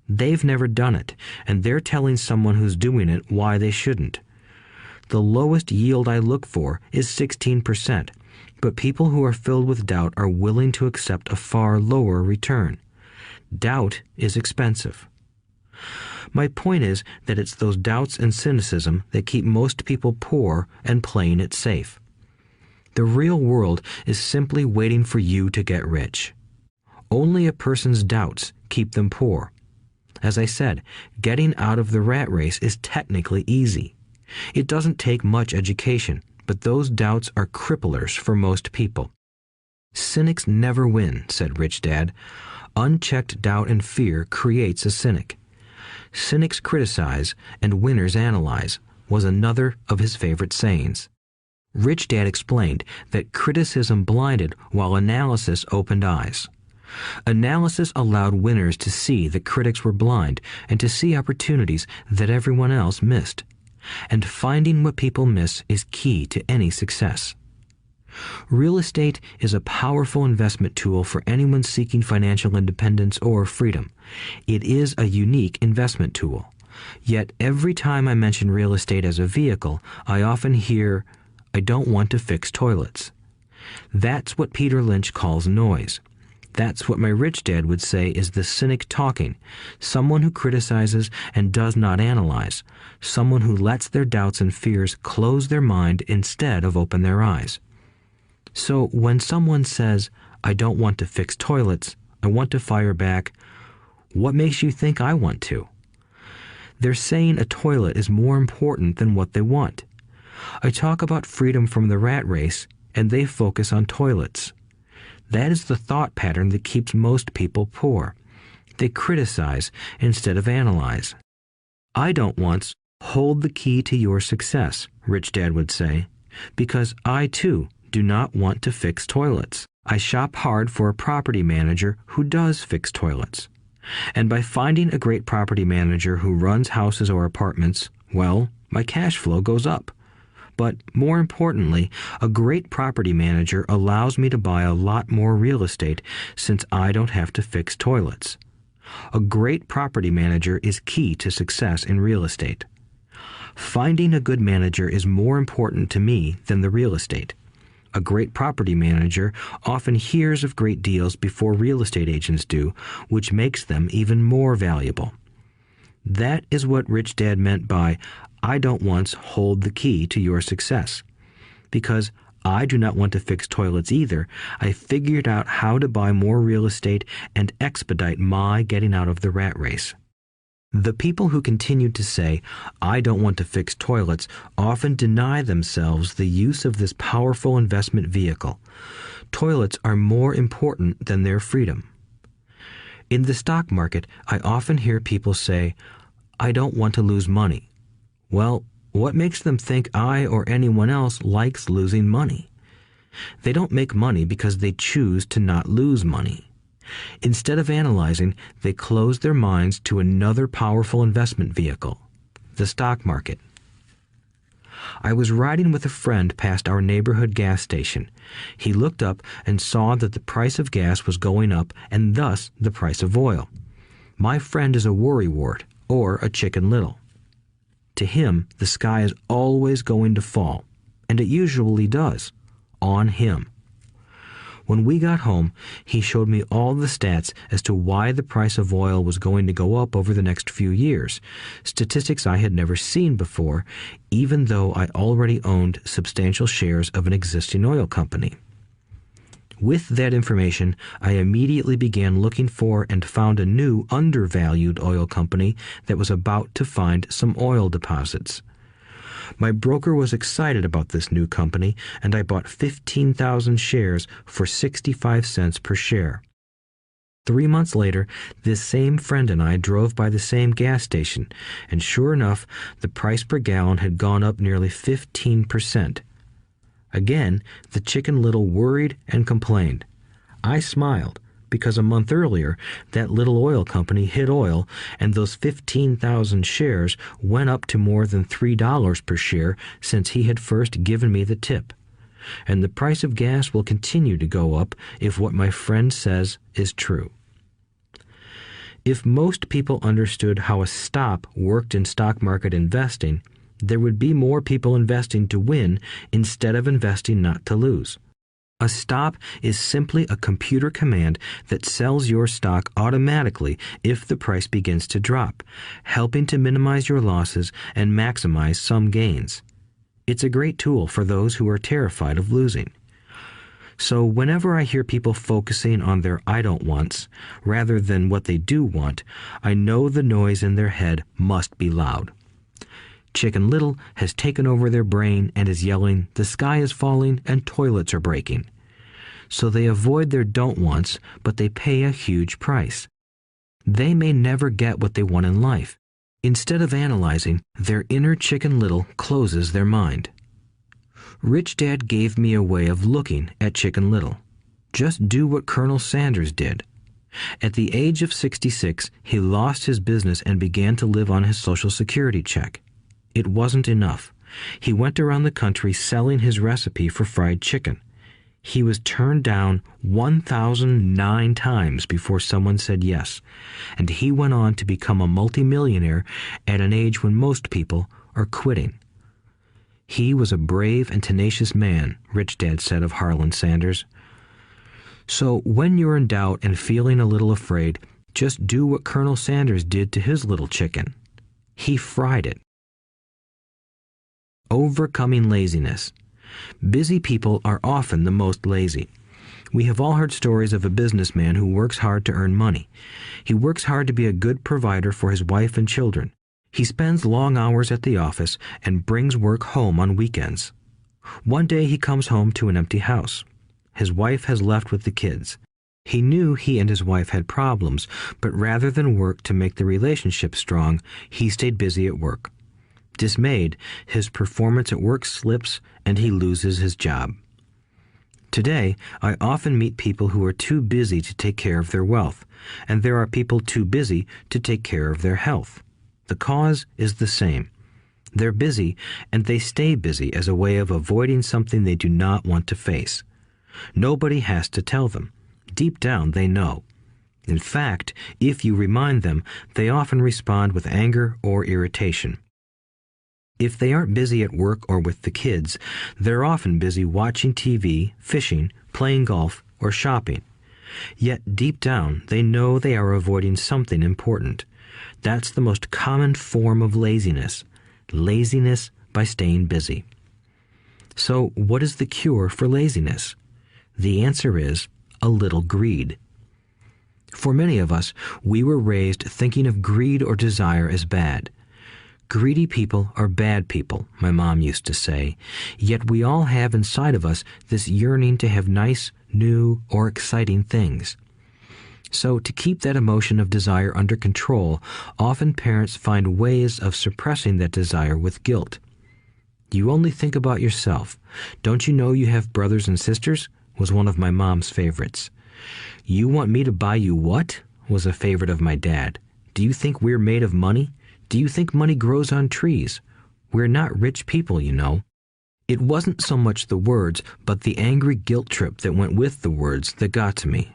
They've never done it, and they're telling someone who's doing it why they shouldn't. The lowest yield I look for is 16%, but people who are filled with doubt are willing to accept a far lower return. Doubt is expensive. My point is that it's those doubts and cynicism that keep most people poor and playing it safe. The real world is simply waiting for you to get rich. Only a person's doubts keep them poor. As I said, getting out of the rat race is technically easy. It doesn't take much education, but those doubts are cripplers for most people. Cynics never win, said Rich Dad. Unchecked doubt and fear creates a cynic. Cynics criticize and winners analyze was another of his favorite sayings. Rich Dad explained that criticism blinded while analysis opened eyes. Analysis allowed winners to see that critics were blind and to see opportunities that everyone else missed. And finding what people miss is key to any success. Real estate is a powerful investment tool for anyone seeking financial independence or freedom. It is a unique investment tool. Yet every time I mention real estate as a vehicle, I often hear, "I don't want to fix toilets." That's what Peter Lynch calls noise. That's what my rich dad would say is the cynic talking, someone who criticizes and does not analyze, someone who lets their doubts and fears close their mind instead of open their eyes. So when someone says, "I don't want to fix toilets, I want to fire back," what makes you think I want to? They're saying a toilet is more important than what they want. I talk about freedom from the rat race, and they focus on toilets. That is the thought pattern that keeps most people poor. They criticize instead of analyze. I don't once hold the key to your success, Rich Dad would say, because I too do not want to fix toilets. I shop hard for a property manager who does fix toilets. And by finding a great property manager who runs houses or apartments, well, my cash flow goes up. But more importantly, a great property manager allows me to buy a lot more real estate since I don't have to fix toilets. A great property manager is key to success in real estate. Finding a good manager is more important to me than the real estate. A great property manager often hears of great deals before real estate agents do, which makes them even more valuable. That is what Rich Dad meant by, I don't once hold the key to your success. Because I do not want to fix toilets either, I figured out how to buy more real estate and expedite my getting out of the rat race. The people who continue to say, I don't want to fix toilets, often deny themselves the use of this powerful investment vehicle. Toilets are more important than their freedom. In the stock market, I often hear people say, I don't want to lose money. Well, what makes them think I or anyone else likes losing money? They don't make money because they choose to not lose money. Instead of analyzing, they close their minds to another powerful investment vehicle, the stock market. I was riding with a friend past our neighborhood gas station. He looked up and saw that the price of gas was going up and thus the price of oil. My friend is a worrywart, or a Chicken Little. To him, the sky is always going to fall, and it usually does, on him. When we got home, he showed me all the stats as to why the price of oil was going to go up over the next few years, statistics I had never seen before, even though I already owned substantial shares of an existing oil company. With that information, I immediately began looking for and found a new undervalued oil company that was about to find some oil deposits. My broker was excited about this new company, and I bought 15,000 shares for 65 cents per share. 3 months later, this same friend and I drove by the same gas station, and sure enough, the price per gallon had gone up nearly 15%. Again, the Chicken Little worried and complained. I smiled, because a month earlier, that little oil company hit oil, and those 15,000 shares went up to more than $3 per share since he had first given me the tip. And the price of gas will continue to go up if what my friend says is true. If most people understood how a stop worked in stock market investing, there would be more people investing to win instead of investing not to lose. A stop is simply a computer command that sells your stock automatically if the price begins to drop, helping to minimize your losses and maximize some gains. It's a great tool for those who are terrified of losing. So whenever I hear people focusing on their I don't wants rather than what they do want, I know the noise in their head must be loud. Chicken Little has taken over their brain and is yelling, the sky is falling and toilets are breaking. So they avoid their don't wants, but they pay a huge price. They may never get what they want in life. Instead of analyzing, their inner Chicken Little closes their mind. Rich Dad gave me a way of looking at Chicken Little. Just do what Colonel Sanders did. At the age of 66, he lost his business and began to live on his Social Security check. It wasn't enough. He went around the country selling his recipe for fried chicken. He was turned down 1,009 times before someone said yes, and he went on to become a multimillionaire at an age when most people are quitting. He was a brave and tenacious man, Rich Dad said of Harlan Sanders. So when you're in doubt and feeling a little afraid, just do what Colonel Sanders did to his little chicken. He fried it. Overcoming laziness. Busy people are often the most lazy. We have all heard stories of a businessman who works hard to earn money. He works hard to be a good provider for his wife and children. He spends long hours at the office and brings work home on weekends. One day he comes home to an empty house. His wife has left with the kids. He knew he and his wife had problems, but rather than work to make the relationship strong, he stayed busy at work. Dismayed, his performance at work slips and he loses his job. Today, I often meet people who are too busy to take care of their wealth, and there are people too busy to take care of their health. The cause is the same. They're busy, and they stay busy as a way of avoiding something they do not want to face. Nobody has to tell them. Deep down, they know. In fact, if you remind them, they often respond with anger or irritation. If they aren't busy at work or with the kids, they're often busy watching TV, fishing, playing golf, or shopping. Yet deep down, they know they are avoiding something important. That's the most common form of laziness. Laziness by staying busy. So, what is the cure for laziness? The answer is a little greed. For many of us, we were raised thinking of greed or desire as bad. Greedy people are bad people, my mom used to say, yet we all have inside of us this yearning to have nice, new, or exciting things. So to keep that emotion of desire under control, often parents find ways of suppressing that desire with guilt. You only think about yourself. Don't you know you have brothers and sisters? Was one of my mom's favorites. You want me to buy you what? Was a favorite of my dad. Do you think we're made of money? Do you think money grows on trees? We're not rich people, you know. It wasn't so much the words, but the angry guilt trip that went with the words that got to me.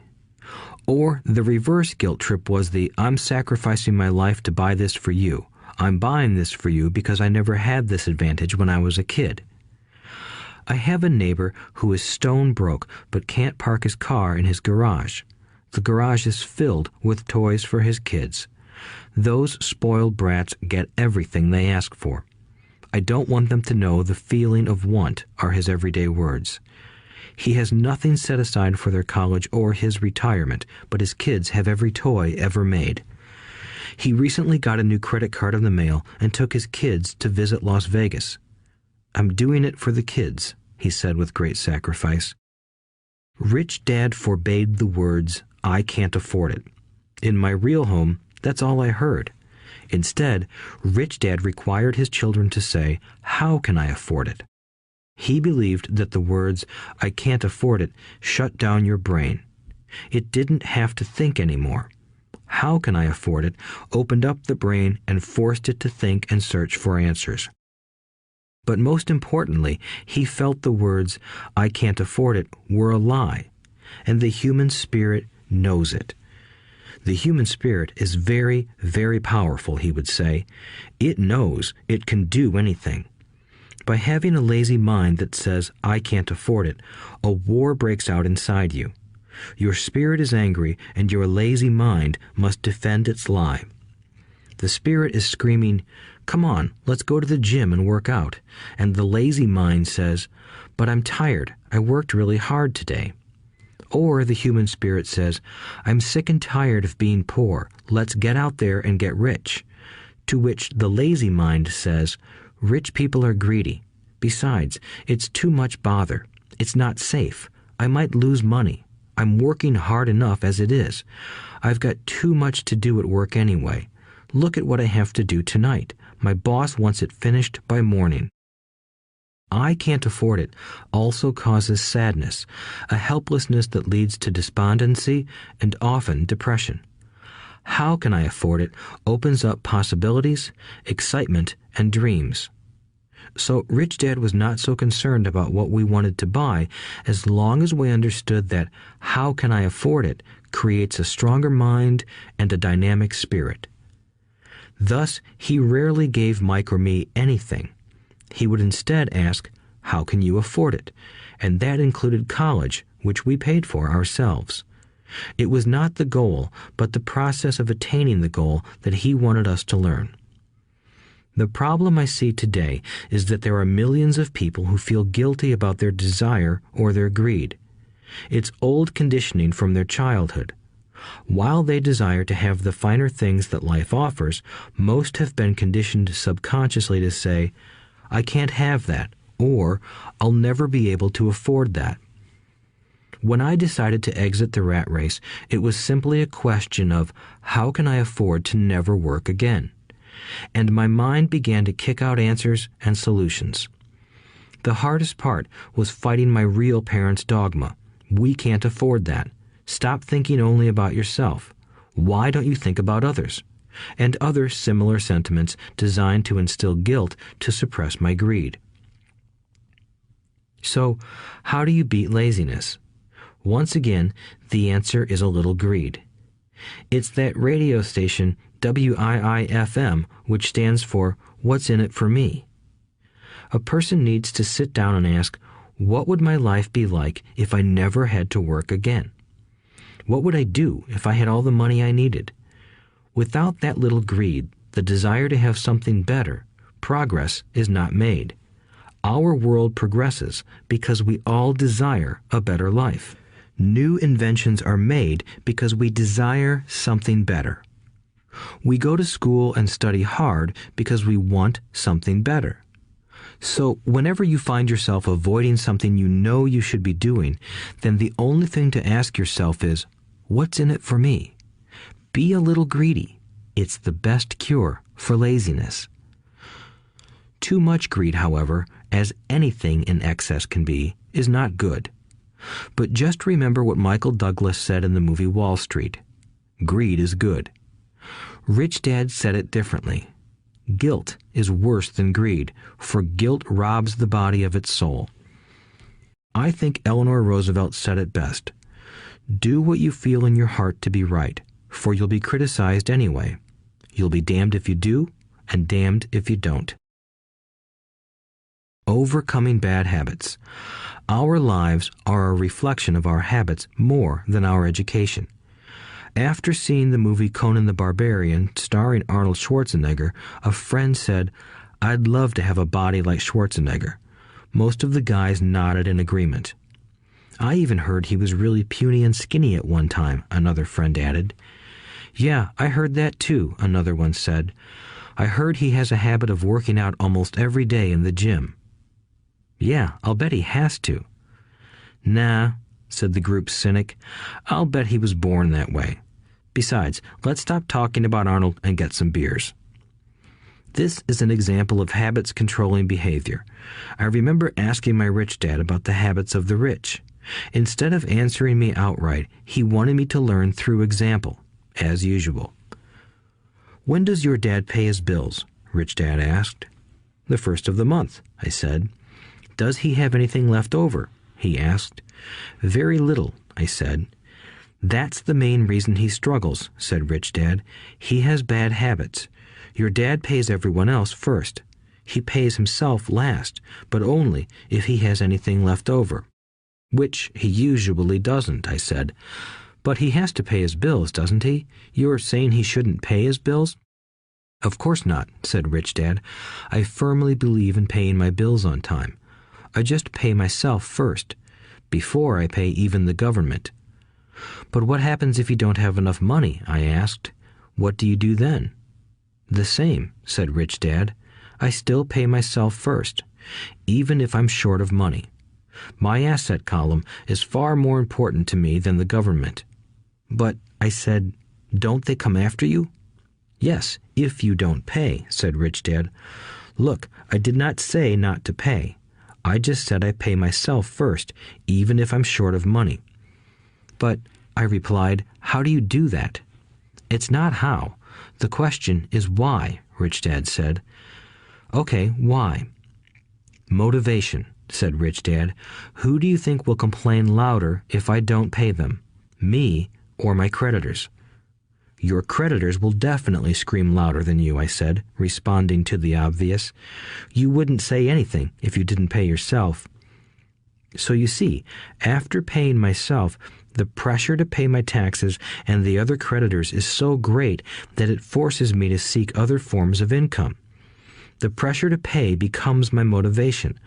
Or the reverse guilt trip was the I'm sacrificing my life to buy this for you. I'm buying this for you because I never had this advantage when I was a kid. I have a neighbor who is stone broke but can't park his car in his garage. The garage is filled with toys for his kids. Those spoiled brats get everything they ask for. I don't want them to know the feeling of want are his everyday words. He has nothing set aside for their college or his retirement, but his kids have every toy ever made. He recently got a new credit card in the mail and took his kids to visit Las Vegas. I'm doing it for the kids, he said with great sacrifice. Rich Dad forbade the words, I can't afford it. In my real home, that's all I heard. Instead, Rich Dad required his children to say, how can I afford it? He believed that the words, I can't afford it, shut down your brain. It didn't have to think anymore. How can I afford it opened up the brain and forced it to think and search for answers. But most importantly, he felt the words, I can't afford it, were a lie, and the human spirit knows it. The human spirit is very, very powerful, he would say. It knows it can do anything. By having a lazy mind that says, I can't afford it, a war breaks out inside you. Your spirit is angry, and your lazy mind must defend its lie. The spirit is screaming, come on, let's go to the gym and work out. And the lazy mind says, but I'm tired. I worked really hard today. Or the human spirit says, I'm sick and tired of being poor. Let's get out there and get rich. To which the lazy mind says, rich people are greedy. Besides, it's too much bother. It's not safe. I might lose money. I'm working hard enough as it is. I've got too much to do at work anyway. Look at what I have to do tonight. My boss wants it finished by morning. I can't afford it also causes sadness, a helplessness that leads to despondency and often depression. How can I afford it opens up possibilities, excitement, and dreams. So Rich Dad was not so concerned about what we wanted to buy as long as we understood that how can I afford it creates a stronger mind and a dynamic spirit. Thus, he rarely gave Mike or me anything. He would instead ask, how can you afford it? And that included college, which we paid for ourselves. It was not the goal, but the process of attaining the goal that he wanted us to learn. The problem I see today is that there are millions of people who feel guilty about their desire or their greed. It's old conditioning from their childhood. While they desire to have the finer things that life offers, most have been conditioned subconsciously to say, I can't have that, or I'll never be able to afford that. When I decided to exit the rat race, it was simply a question of how can I afford to never work again? And my mind began to kick out answers and solutions. The hardest part was fighting my real parents' dogma. We can't afford that. Stop thinking only about yourself. Why don't you think about others? And other similar sentiments designed to instill guilt to suppress my greed. So, how do you beat laziness? Once again, the answer is a little greed. It's that radio station WIIFM, which stands for What's in it for me? A person needs to sit down and ask, what would my life be like if I never had to work again? What would I do if I had all the money I needed? Without that little greed, the desire to have something better, progress is not made. Our world progresses because we all desire a better life. New inventions are made because we desire something better. We go to school and study hard because we want something better. So whenever you find yourself avoiding something you know you should be doing, then the only thing to ask yourself is, what's in it for me? Be a little greedy. It's the best cure for laziness. Too much greed, however, as anything in excess can be, is not good. But just remember what Michael Douglas said in the movie Wall Street. Greed is good. Rich Dad said it differently. Guilt is worse than greed, for guilt robs the body of its soul. I think Eleanor Roosevelt said it best. Do what you feel in your heart to be right, for you'll be criticized anyway. You'll be damned if you do, and damned if you don't. Overcoming bad habits. Our lives are a reflection of our habits more than our education. After seeing the movie Conan the Barbarian, starring Arnold Schwarzenegger, a friend said, "I'd love to have a body like Schwarzenegger." Most of the guys nodded in agreement. "I even heard he was really puny and skinny at one time," another friend added. "Yeah, I heard that too," another one said. "I heard he has a habit of working out almost every day in the gym." "Yeah, I'll bet he has to." "Nah," said the group's cynic. "I'll bet he was born that way. Besides, let's stop talking about Arnold and get some beers." This is an example of habits controlling behavior. I remember asking my rich dad about the habits of the rich. Instead of answering me outright, he wanted me to learn through example, as usual. "When does your dad pay his bills?" Rich Dad asked. "The first of the month," I said. "Does he have anything left over?" he asked. "Very little," I said. "That's the main reason he struggles," said Rich Dad. "He has bad habits. Your dad pays everyone else first. He pays himself last, but only if he has anything left over." "Which he usually doesn't," I said. "But he has to pay his bills, doesn't he? You're saying he shouldn't pay his bills?" "Of course not," said Rich Dad. "I firmly believe in paying my bills on time. I just pay myself first, before I pay even the government." "But what happens if you don't have enough money?" I asked. "What do you do then?" "The same," said Rich Dad. "I still pay myself first, even if I'm short of money. My asset column is far more important to me than the government." "But," I said, "don't they come after you?" "Yes, if you don't pay," said Rich Dad. "Look, I did not say not to pay. I just said I pay myself first, even if I'm short of money." "But," I replied, "how do you do that?" "It's not how. The question is why," Rich Dad said. "Okay, why?" "Motivation," said Rich Dad. "Who do you think will complain louder if I don't pay them? Me or my creditors?" "Your creditors will definitely scream louder than you," I said, responding to the obvious. "You wouldn't say anything if you didn't pay yourself." So you see, after paying myself, the pressure to pay my taxes and the other creditors is so great that it forces me to seek other forms of income. The pressure to pay becomes my motivation.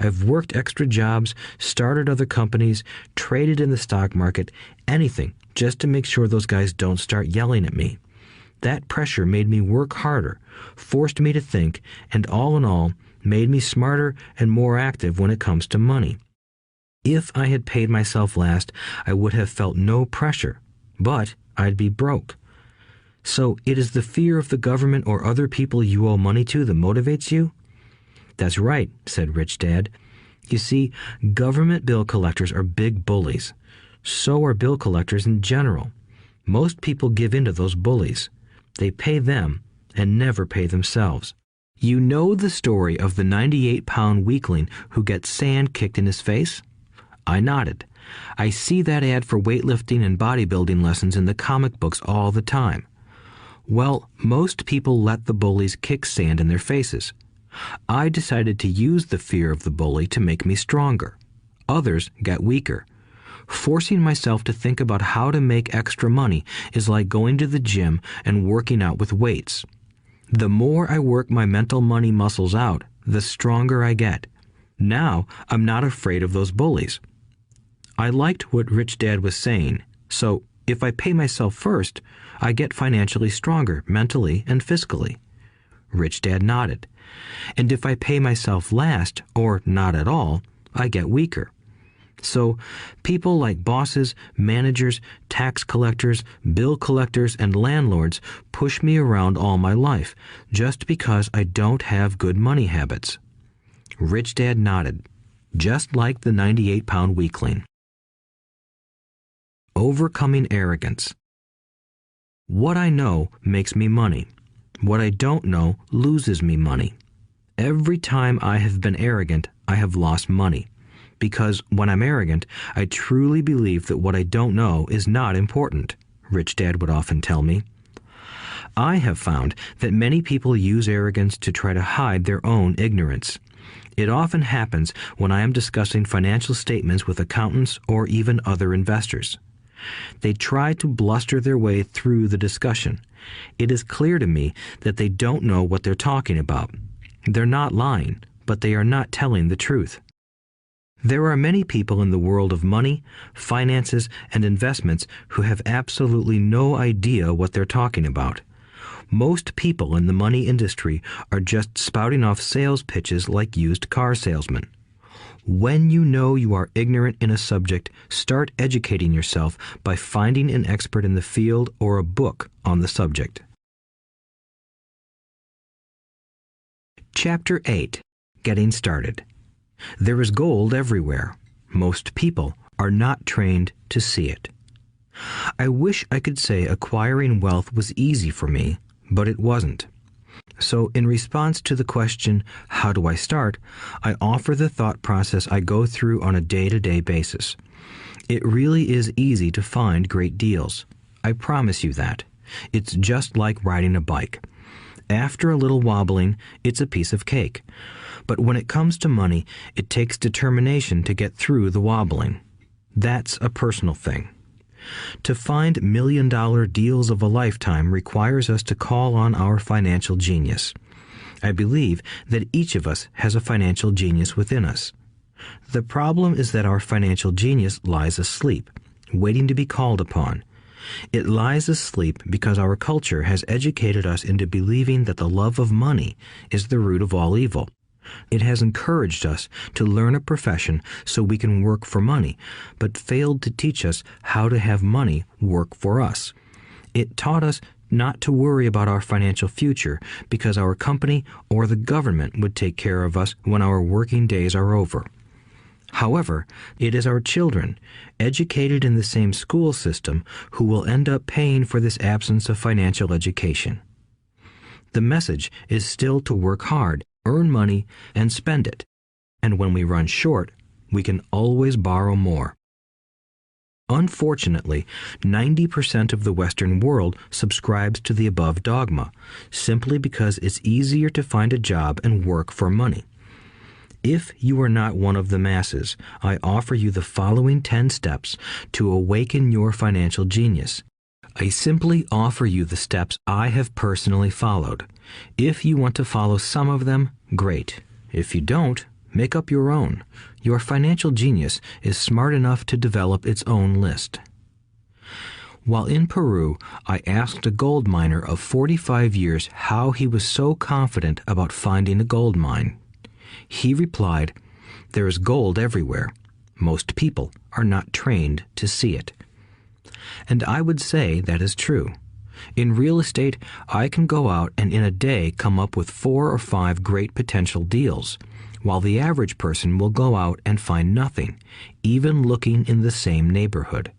I've worked extra jobs, started other companies, traded in the stock market, anything just to make sure those guys don't start yelling at me. That pressure made me work harder, forced me to think, and all in all, made me smarter and more active when it comes to money. If I had paid myself last, I would have felt no pressure, but I'd be broke. So it is the fear of the government or other people you owe money to that motivates you? "That's right," said Rich Dad. You see, government bill collectors are big bullies. So are bill collectors in general. Most people give in to those bullies. They pay them and never pay themselves. You know the story of the 98-pound weakling who gets sand kicked in his face? I nodded. I see that ad for weightlifting and bodybuilding lessons in the comic books all the time. Well, most people let the bullies kick sand in their faces. I decided to use the fear of the bully to make me stronger. Others got weaker. Forcing myself to think about how to make extra money is like going to the gym and working out with weights. The more I work my mental money muscles out, the stronger I get. Now, I'm not afraid of those bullies. I liked what Rich Dad was saying, so if I pay myself first, I get financially stronger mentally and fiscally. Rich Dad nodded. And if I pay myself last, or not at all, I get weaker. So, people like bosses, managers, tax collectors, bill collectors, and landlords push me around all my life just because I don't have good money habits. Rich Dad nodded, just like the 98-pound weakling. Overcoming arrogance. What I know makes me money. What I don't know loses me money. Every time I have been arrogant, I have lost money. Because when I'm arrogant, I truly believe that what I don't know is not important, Rich Dad would often tell me. I have found that many people use arrogance to try to hide their own ignorance. It often happens when I am discussing financial statements with accountants or even other investors. They try to bluster their way through the discussion. It is clear to me that they don't know what they're talking about. They're not lying, but they are not telling the truth. There are many people in the world of money, finances, and investments who have absolutely no idea what they're talking about. Most people in the money industry are just spouting off sales pitches like used car salesmen. When you know you are ignorant in a subject, start educating yourself by finding an expert in the field or a book on the subject. Chapter 8. Getting Started. There is gold everywhere. Most people are not trained to see it. I wish I could say acquiring wealth was easy for me, but it wasn't. So in response to the question, how do I start, I offer the thought process I go through on a day-to-day basis. It really is easy to find great deals. I promise you that. It's just like riding a bike. After a little wobbling, it's a piece of cake. But when it comes to money, it takes determination to get through the wobbling. That's a personal thing. To find million-dollar deals of a lifetime requires us to call on our financial genius. I believe that each of us has a financial genius within us. The problem is that our financial genius lies asleep, waiting to be called upon. It lies asleep because our culture has educated us into believing that the love of money is the root of all evil. It has encouraged us to learn a profession so we can work for money, but failed to teach us how to have money work for us. It taught us not to worry about our financial future because our company or the government would take care of us when our working days are over. However, it is our children, educated in the same school system, who will end up paying for this absence of financial education. The message is still to work hard, earn money, and spend it. And when we run short, we can always borrow more. Unfortunately, 90% of the Western world subscribes to the above dogma, simply because it's easier to find a job and work for money. If you are not one of the masses, I offer you the following 10 steps to awaken your financial genius. I simply offer you the steps I have personally followed. If you want to follow some of them, great. If you don't, make up your own. Your financial genius is smart enough to develop its own list. While in Peru, I asked a gold miner of 45 years how he was so confident about finding a gold mine. He replied, "There is gold everywhere. Most people are not trained to see it." And I would say that is true. In real estate, I can go out and in a day come up with 4 or 5 great potential deals. while the average person will go out and find nothing, even looking in the same neighborhood.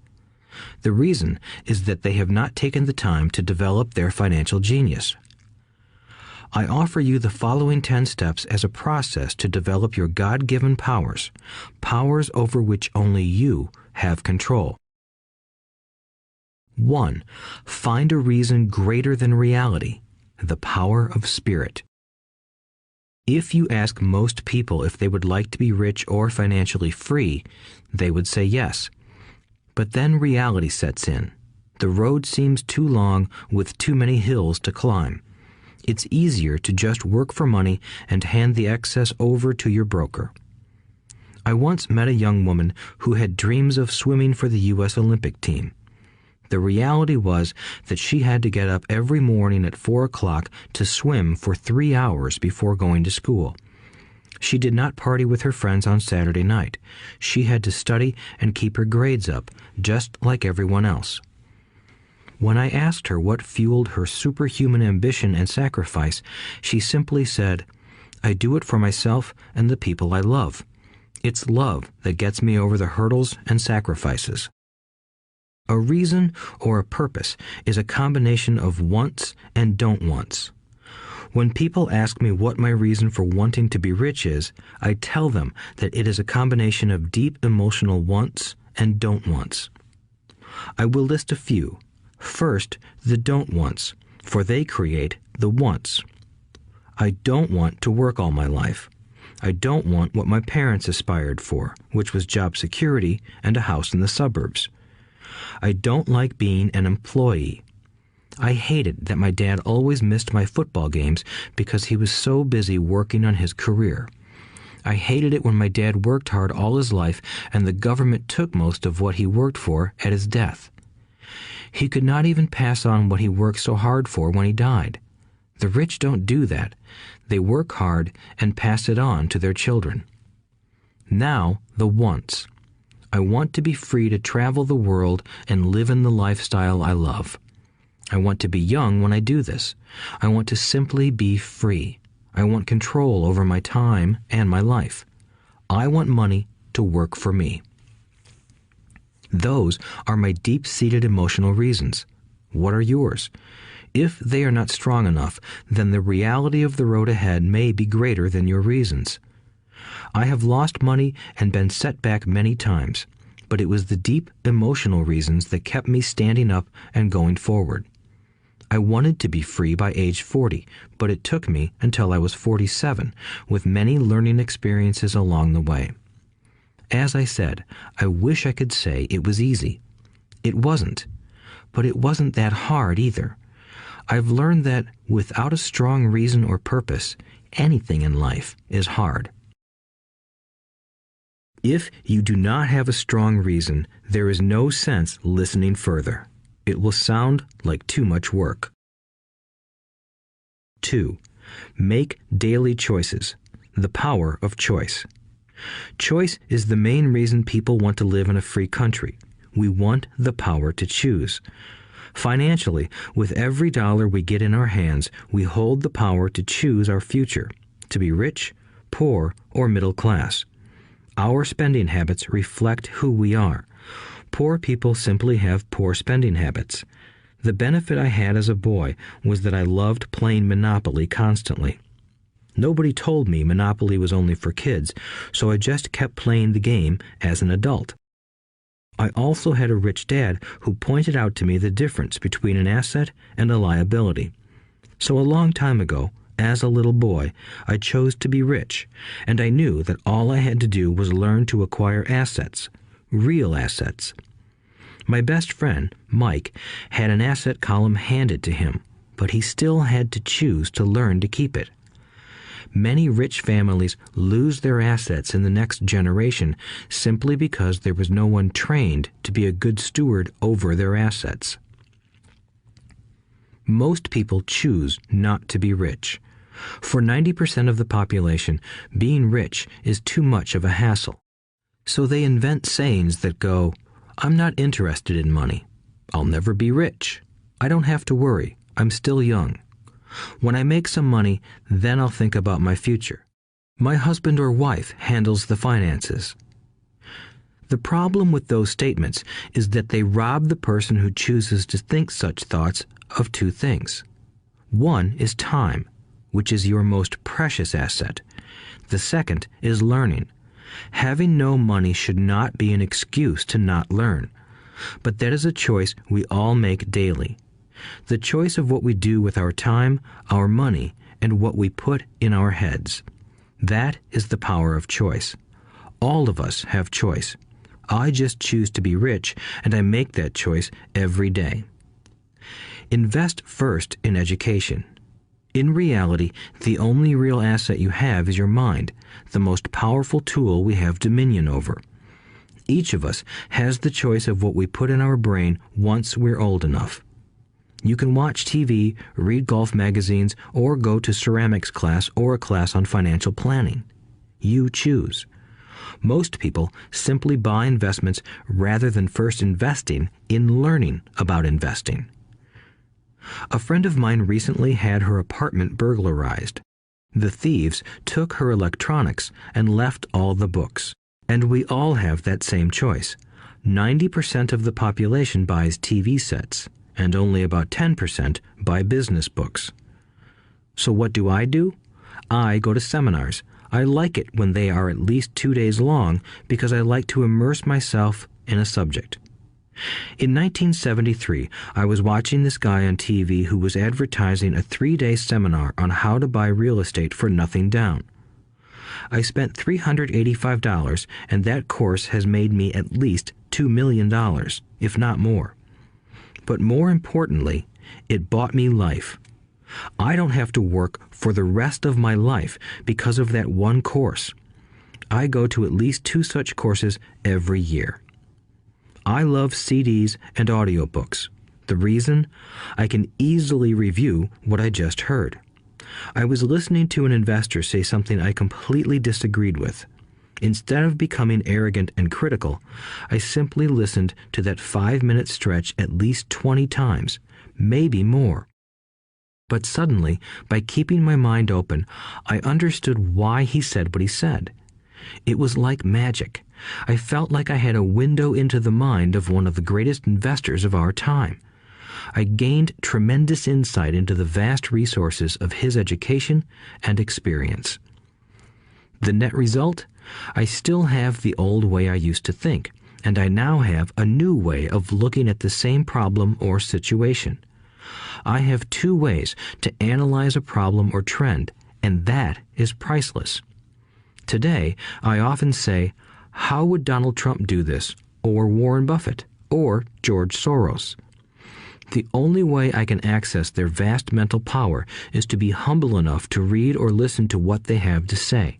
The reason is that they have not taken the time to develop their financial genius. I offer you the following 10 steps as a process to develop your God-given powers, powers over which only you have control. 1. Find a reason greater than reality, the power of spirit. If you ask most people if they would like to be rich or financially free, they would say yes. But then reality sets in. The road seems too long with too many hills to climb. It's easier to just work for money and hand the excess over to your broker. I once met a young woman who had dreams of swimming for the U.S. Olympic team. The reality was that she had to get up every morning at 4 o'clock to swim for 3 hours before going to school. She did not party with her friends on Saturday night. She had to study and keep her grades up, just like everyone else. When I asked her what fueled her superhuman ambition and sacrifice, she simply said, "I do it for myself and the people I love. It's love that gets me over the hurdles and sacrifices." A reason or a purpose is a combination of wants and don't wants. When people ask me what my reason for wanting to be rich is, I tell them that it is a combination of deep emotional wants and don't wants. I will list a few. First, the don't wants, for they create the wants. I don't want to work all my life. I don't want what my parents aspired for, which was job security and a house in the suburbs. I don't like being an employee. I hated that my dad always missed my football games because he was so busy working on his career. I hated it when my dad worked hard all his life and the government took most of what he worked for at his death. He could not even pass on what he worked so hard for when he died. The rich don't do that. They work hard and pass it on to their children. Now, the wants. I want to be free to travel the world and live in the lifestyle I love. I want to be young when I do this. I want to simply be free. I want control over my time and my life. I want money to work for me. Those are my deep-seated emotional reasons. What are yours? If they are not strong enough, then the reality of the road ahead may be greater than your reasons. I have lost money and been set back many times, but it was the deep emotional reasons that kept me standing up and going forward. I wanted to be free by age 40, but it took me until I was 47, with many learning experiences along the way. As I said, I wish I could say it was easy. It wasn't, but it wasn't that hard either. I've learned that without a strong reason or purpose, anything in life is hard. If you do not have a strong reason, there is no sense listening further. It will sound like too much work. 2. Make daily choices. The power of choice. Choice is the main reason people want to live in a free country. We want the power to choose. Financially, with every dollar we get in our hands, we hold the power to choose our future, to be rich, poor, or middle class. Our spending habits reflect who we are. Poor people simply have poor spending habits. The benefit I had as a boy was that I loved playing Monopoly constantly. Nobody told me Monopoly was only for kids, so I just kept playing the game as an adult. I also had a rich dad who pointed out to me the difference between an asset and a liability. So a long time ago, as a little boy, I chose to be rich, and I knew that all I had to do was learn to acquire assets, real assets. My best friend, Mike, had an asset column handed to him, but he still had to choose to learn to keep it. Many rich families lose their assets in the next generation simply because there was no one trained to be a good steward over their assets. Most people choose not to be rich. For 90% of the population, being rich is too much of a hassle. So they invent sayings that go, "I'm not interested in money. I'll never be rich. I don't have to worry. I'm still young. When I make some money, then I'll think about my future." My husband or wife handles the finances. The problem with those statements is that they rob the person who chooses to think such thoughts of two things. One is time, which is your most precious asset. The second is learning. Having no money should not be an excuse to not learn, but that is a choice we all make daily. The choice of what we do with our time, our money, and what we put in our heads. That is the power of choice. All of us have choice. I just choose to be rich, and I make that choice every day. Invest first in education. In reality, the only real asset you have is your mind, the most powerful tool we have dominion over. Each of us has the choice of what we put in our brain once we're old enough. You can watch TV, read golf magazines, or go to ceramics class or a class on financial planning. You choose. Most people simply buy investments rather than first investing in learning about investing. A friend of mine recently had her apartment burglarized. The thieves took her electronics and left all the books. And we all have that same choice. 90% of the population buys TV sets, and only about 10% buy business books. So what do? I go to seminars. I like it when they are at least 2 days long because I like to immerse myself in a subject. In 1973, I was watching this guy on TV who was advertising a 3-day seminar on how to buy real estate for nothing down. I spent $385, and that course has made me at least $2 million, if not more. But more importantly, it bought me life. I don't have to work for the rest of my life because of that one course. I go to at least 2 such courses every year. I love CDs and audiobooks. The reason? I can easily review what I just heard. I was listening to an investor say something I completely disagreed with. Instead of becoming arrogant and critical, I simply listened to that 5-minute stretch at least 20 times, maybe more. But suddenly, by keeping my mind open, I understood why he said what he said. It was like magic. I felt like I had a window into the mind of one of the greatest investors of our time. I gained tremendous insight into the vast resources of his education and experience. The net result? I still have the old way I used to think, and I now have a new way of looking at the same problem or situation. I have 2 ways to analyze a problem or trend, and that is priceless. Today, I often say, how would Donald Trump do this, or Warren Buffett, or George Soros? The only way I can access their vast mental power is to be humble enough to read or listen to what they have to say.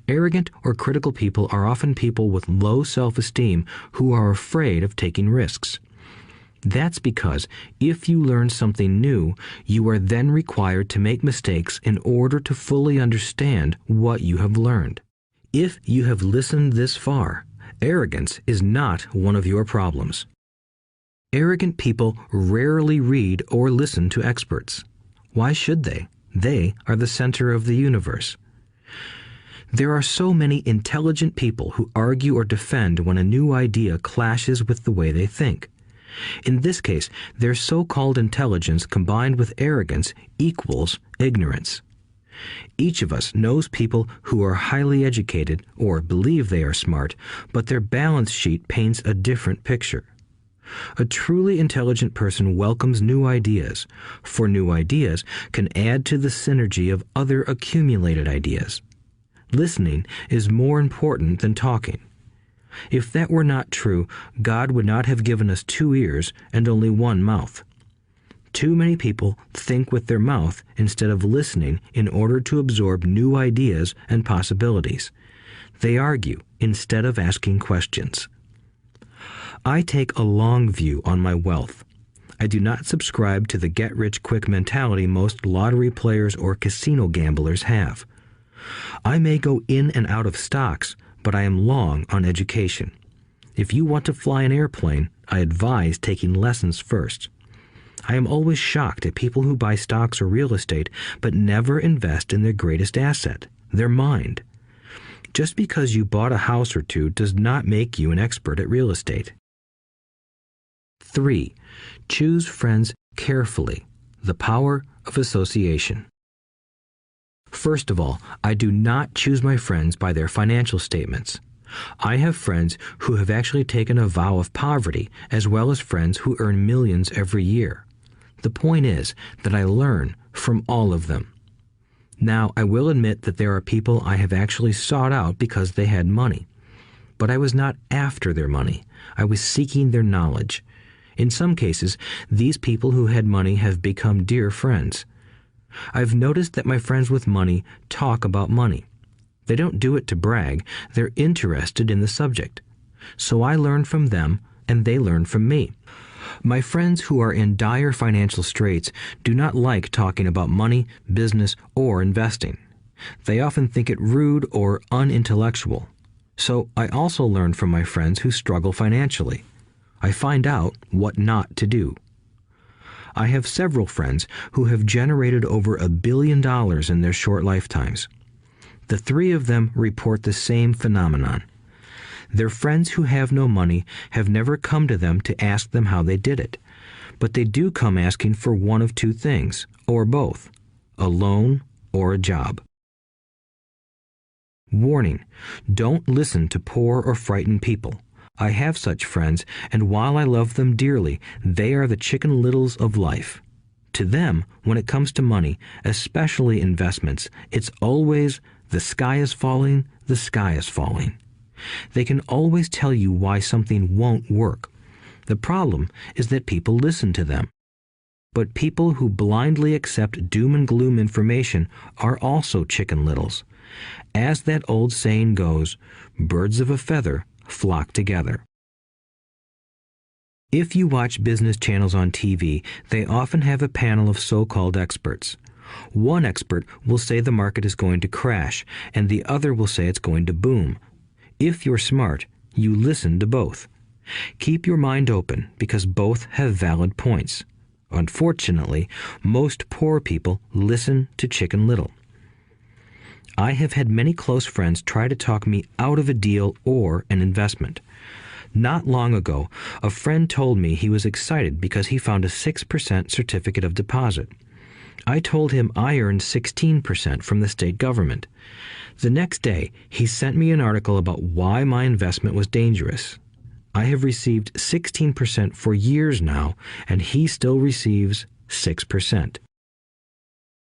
Arrogant or critical people are often people with low self-esteem who are afraid of taking risks. That's because if you learn something new, you are then required to make mistakes in order to fully understand what you have learned. If you have listened this far, arrogance is not one of your problems. Arrogant people rarely read or listen to experts. Why should they? They are the center of the universe. There are so many intelligent people who argue or defend when a new idea clashes with the way they think. In this case, their so-called intelligence combined with arrogance equals ignorance. Each of us knows people who are highly educated or believe they are smart, but their balance sheet paints a different picture. A truly intelligent person welcomes new ideas, for new ideas can add to the synergy of other accumulated ideas. Listening is more important than talking. If that were not true, God would not have given us 2 ears and only 1 mouth. Too many people think with their mouth instead of listening in order to absorb new ideas and possibilities. They argue instead of asking questions. I take a long view on my wealth. I do not subscribe to the get-rich-quick mentality most lottery players or casino gamblers have. I may go in and out of stocks, but I am long on education. If you want to fly an airplane, I advise taking lessons first. I am always shocked at people who buy stocks or real estate but never invest in their greatest asset, their mind. Just because you bought a house or two does not make you an expert at real estate. 3. Choose friends carefully. The power of association. First of all, I do not choose my friends by their financial statements. I have friends who have actually taken a vow of poverty, as well as friends who earn millions every year. The point is that I learn from all of them. Now, I will admit that there are people I have actually sought out because they had money. But I was not after their money. I was seeking their knowledge. In some cases, these people who had money have become dear friends. I've noticed that my friends with money talk about money. They don't do it to brag. They're interested in the subject. So I learn from them, and they learn from me. My friends who are in dire financial straits do not like talking about money, business, or investing. They often think it rude or unintellectual. So I also learn from my friends who struggle financially. I find out what not to do. I have several friends who have generated over $1 billion in their short lifetimes. The 3 of them report the same phenomenon. Their friends who have no money have never come to them to ask them how they did it, but they do come asking for one of 2 things, or both, a loan or a job. Warning: don't listen to poor or frightened people. I have such friends, and while I love them dearly, they are the Chicken Littles of life. To them, when it comes to money, especially investments, it's always the sky is falling, the sky is falling. They can always tell you why something won't work. The problem is that people listen to them. But people who blindly accept doom and gloom information are also Chicken Littles. As that old saying goes, birds of a feather flock together. If you watch business channels on TV, they often have a panel of so-called experts. One expert will say the market is going to crash, and the other will say it's going to boom. If you're smart, you listen to both. Keep your mind open, because both have valid points. Unfortunately, most poor people listen to Chicken Little. I have had many close friends try to talk me out of a deal or an investment. Not long ago, a friend told me he was excited because he found a 6% certificate of deposit. I told him I earned 16% from the state government. The next day, he sent me an article about why my investment was dangerous. I have received 16% for years now, and he still receives 6%.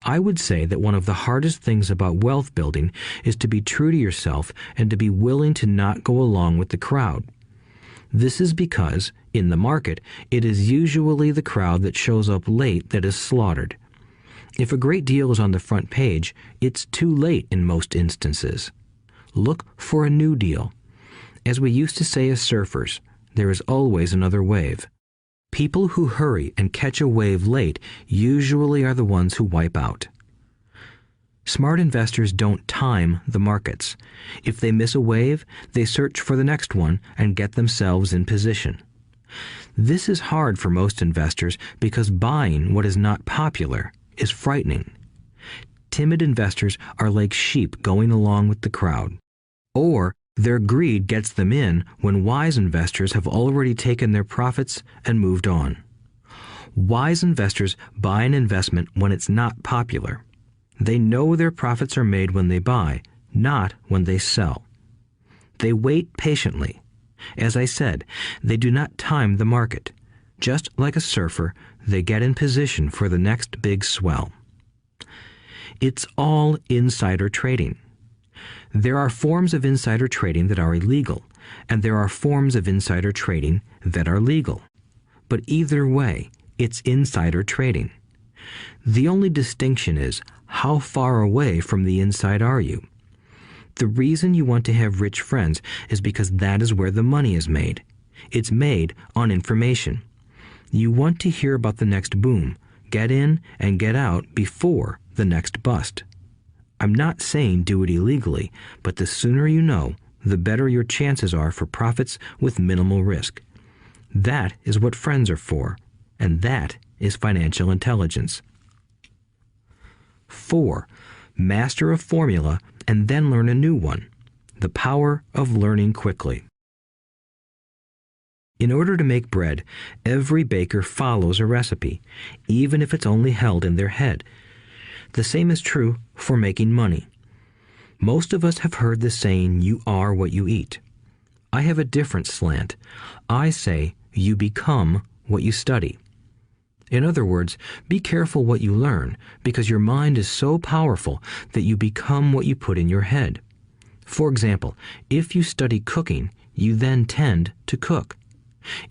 I would say that one of the hardest things about wealth building is to be true to yourself and to be willing to not go along with the crowd. This is because, in the market, it is usually the crowd that shows up late that is slaughtered. If a great deal is on the front page, it's too late in most instances. Look for a new deal. As we used to say as surfers, there is always another wave. People who hurry and catch a wave late usually are the ones who wipe out. Smart investors don't time the markets. If they miss a wave, they search for the next one and get themselves in position. This is hard for most investors because buying what is not popular is frightening. Timid investors are like sheep going along with the crowd. Or their greed gets them in when wise investors have already taken their profits and moved on. Wise investors buy an investment when it's not popular. They know their profits are made when they buy, not when they sell. They wait patiently. As I said, they do not time the market. Just like a surfer, they get in position for the next big swell. It's all insider trading. There are forms of insider trading that are illegal, and there are forms of insider trading that are legal. But either way, it's insider trading. The only distinction is, how far away from the inside are you? The reason you want to have rich friends is because that is where the money is made. It's made on information. You want to hear about the next boom, get in and get out before the next bust. I'm not saying do it illegally, but the sooner you know, the better your chances are for profits with minimal risk. That is what friends are for, and that is financial intelligence. 4. Master a formula and then learn a new one. The power of learning quickly. In order to make bread, every baker follows a recipe, even if it's only held in their head. The same is true for making money. Most of us have heard the saying, "You are what you eat." I have a different slant. I say, "You become what you study." In other words, be careful what you learn, because your mind is so powerful that you become what you put in your head. For example, if you study cooking, you then tend to cook.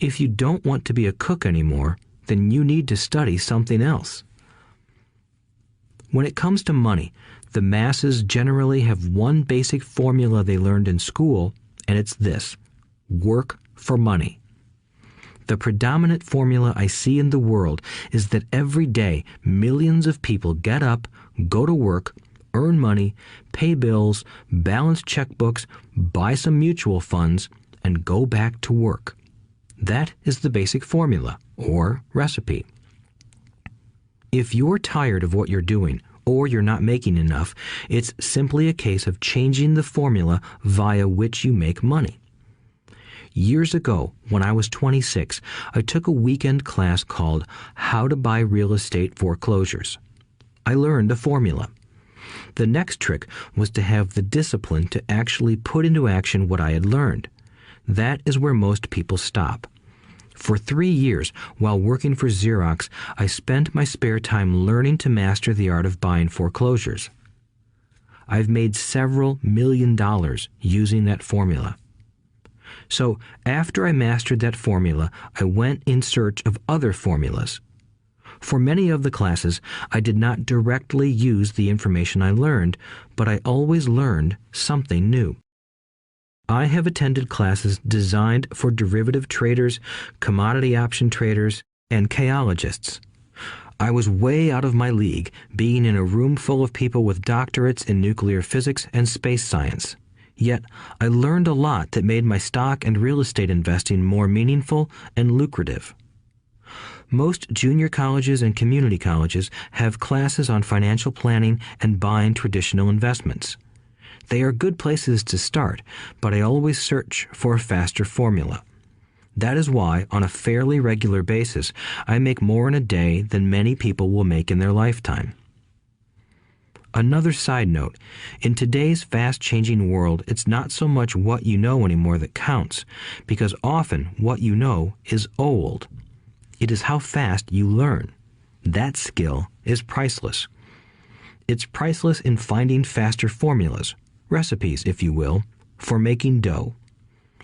If you don't want to be a cook anymore, then you need to study something else. When it comes to money, the masses generally have one basic formula they learned in school, and it's this: work for money. The predominant formula I see in the world is that every day millions of people get up, go to work, earn money, pay bills, balance checkbooks, buy some mutual funds, and go back to work. That is the basic formula, or recipe. If you're tired of what you're doing, or you're not making enough, it's simply a case of changing the formula via which you make money. Years ago, when I was 26, I took a weekend class called How to Buy Real Estate Foreclosures. I learned a formula. The next trick was to have the discipline to actually put into action what I had learned. That is where most people stop. For 3 years, while working for Xerox, I spent my spare time learning to master the art of buying foreclosures. I've made several $million using that formula. So, after I mastered that formula, I went in search of other formulas. For many of the classes, I did not directly use the information I learned, but I always learned something new. I have attended classes designed for derivative traders, commodity option traders, and chaologists. I was way out of my league, being in a room full of people with doctorates in nuclear physics and space science. Yet, I learned a lot that made my stock and real estate investing more meaningful and lucrative. Most junior colleges and community colleges have classes on financial planning and buying traditional investments. They are good places to start, but I always search for a faster formula. That is why, on a fairly regular basis, I make more in a day than many people will make in their lifetime. Another side note, in today's fast-changing world, it's not so much what you know anymore that counts, because often what you know is old. It is how fast you learn. That skill is priceless. It's priceless in finding faster formulas, recipes, if you will, for making dough.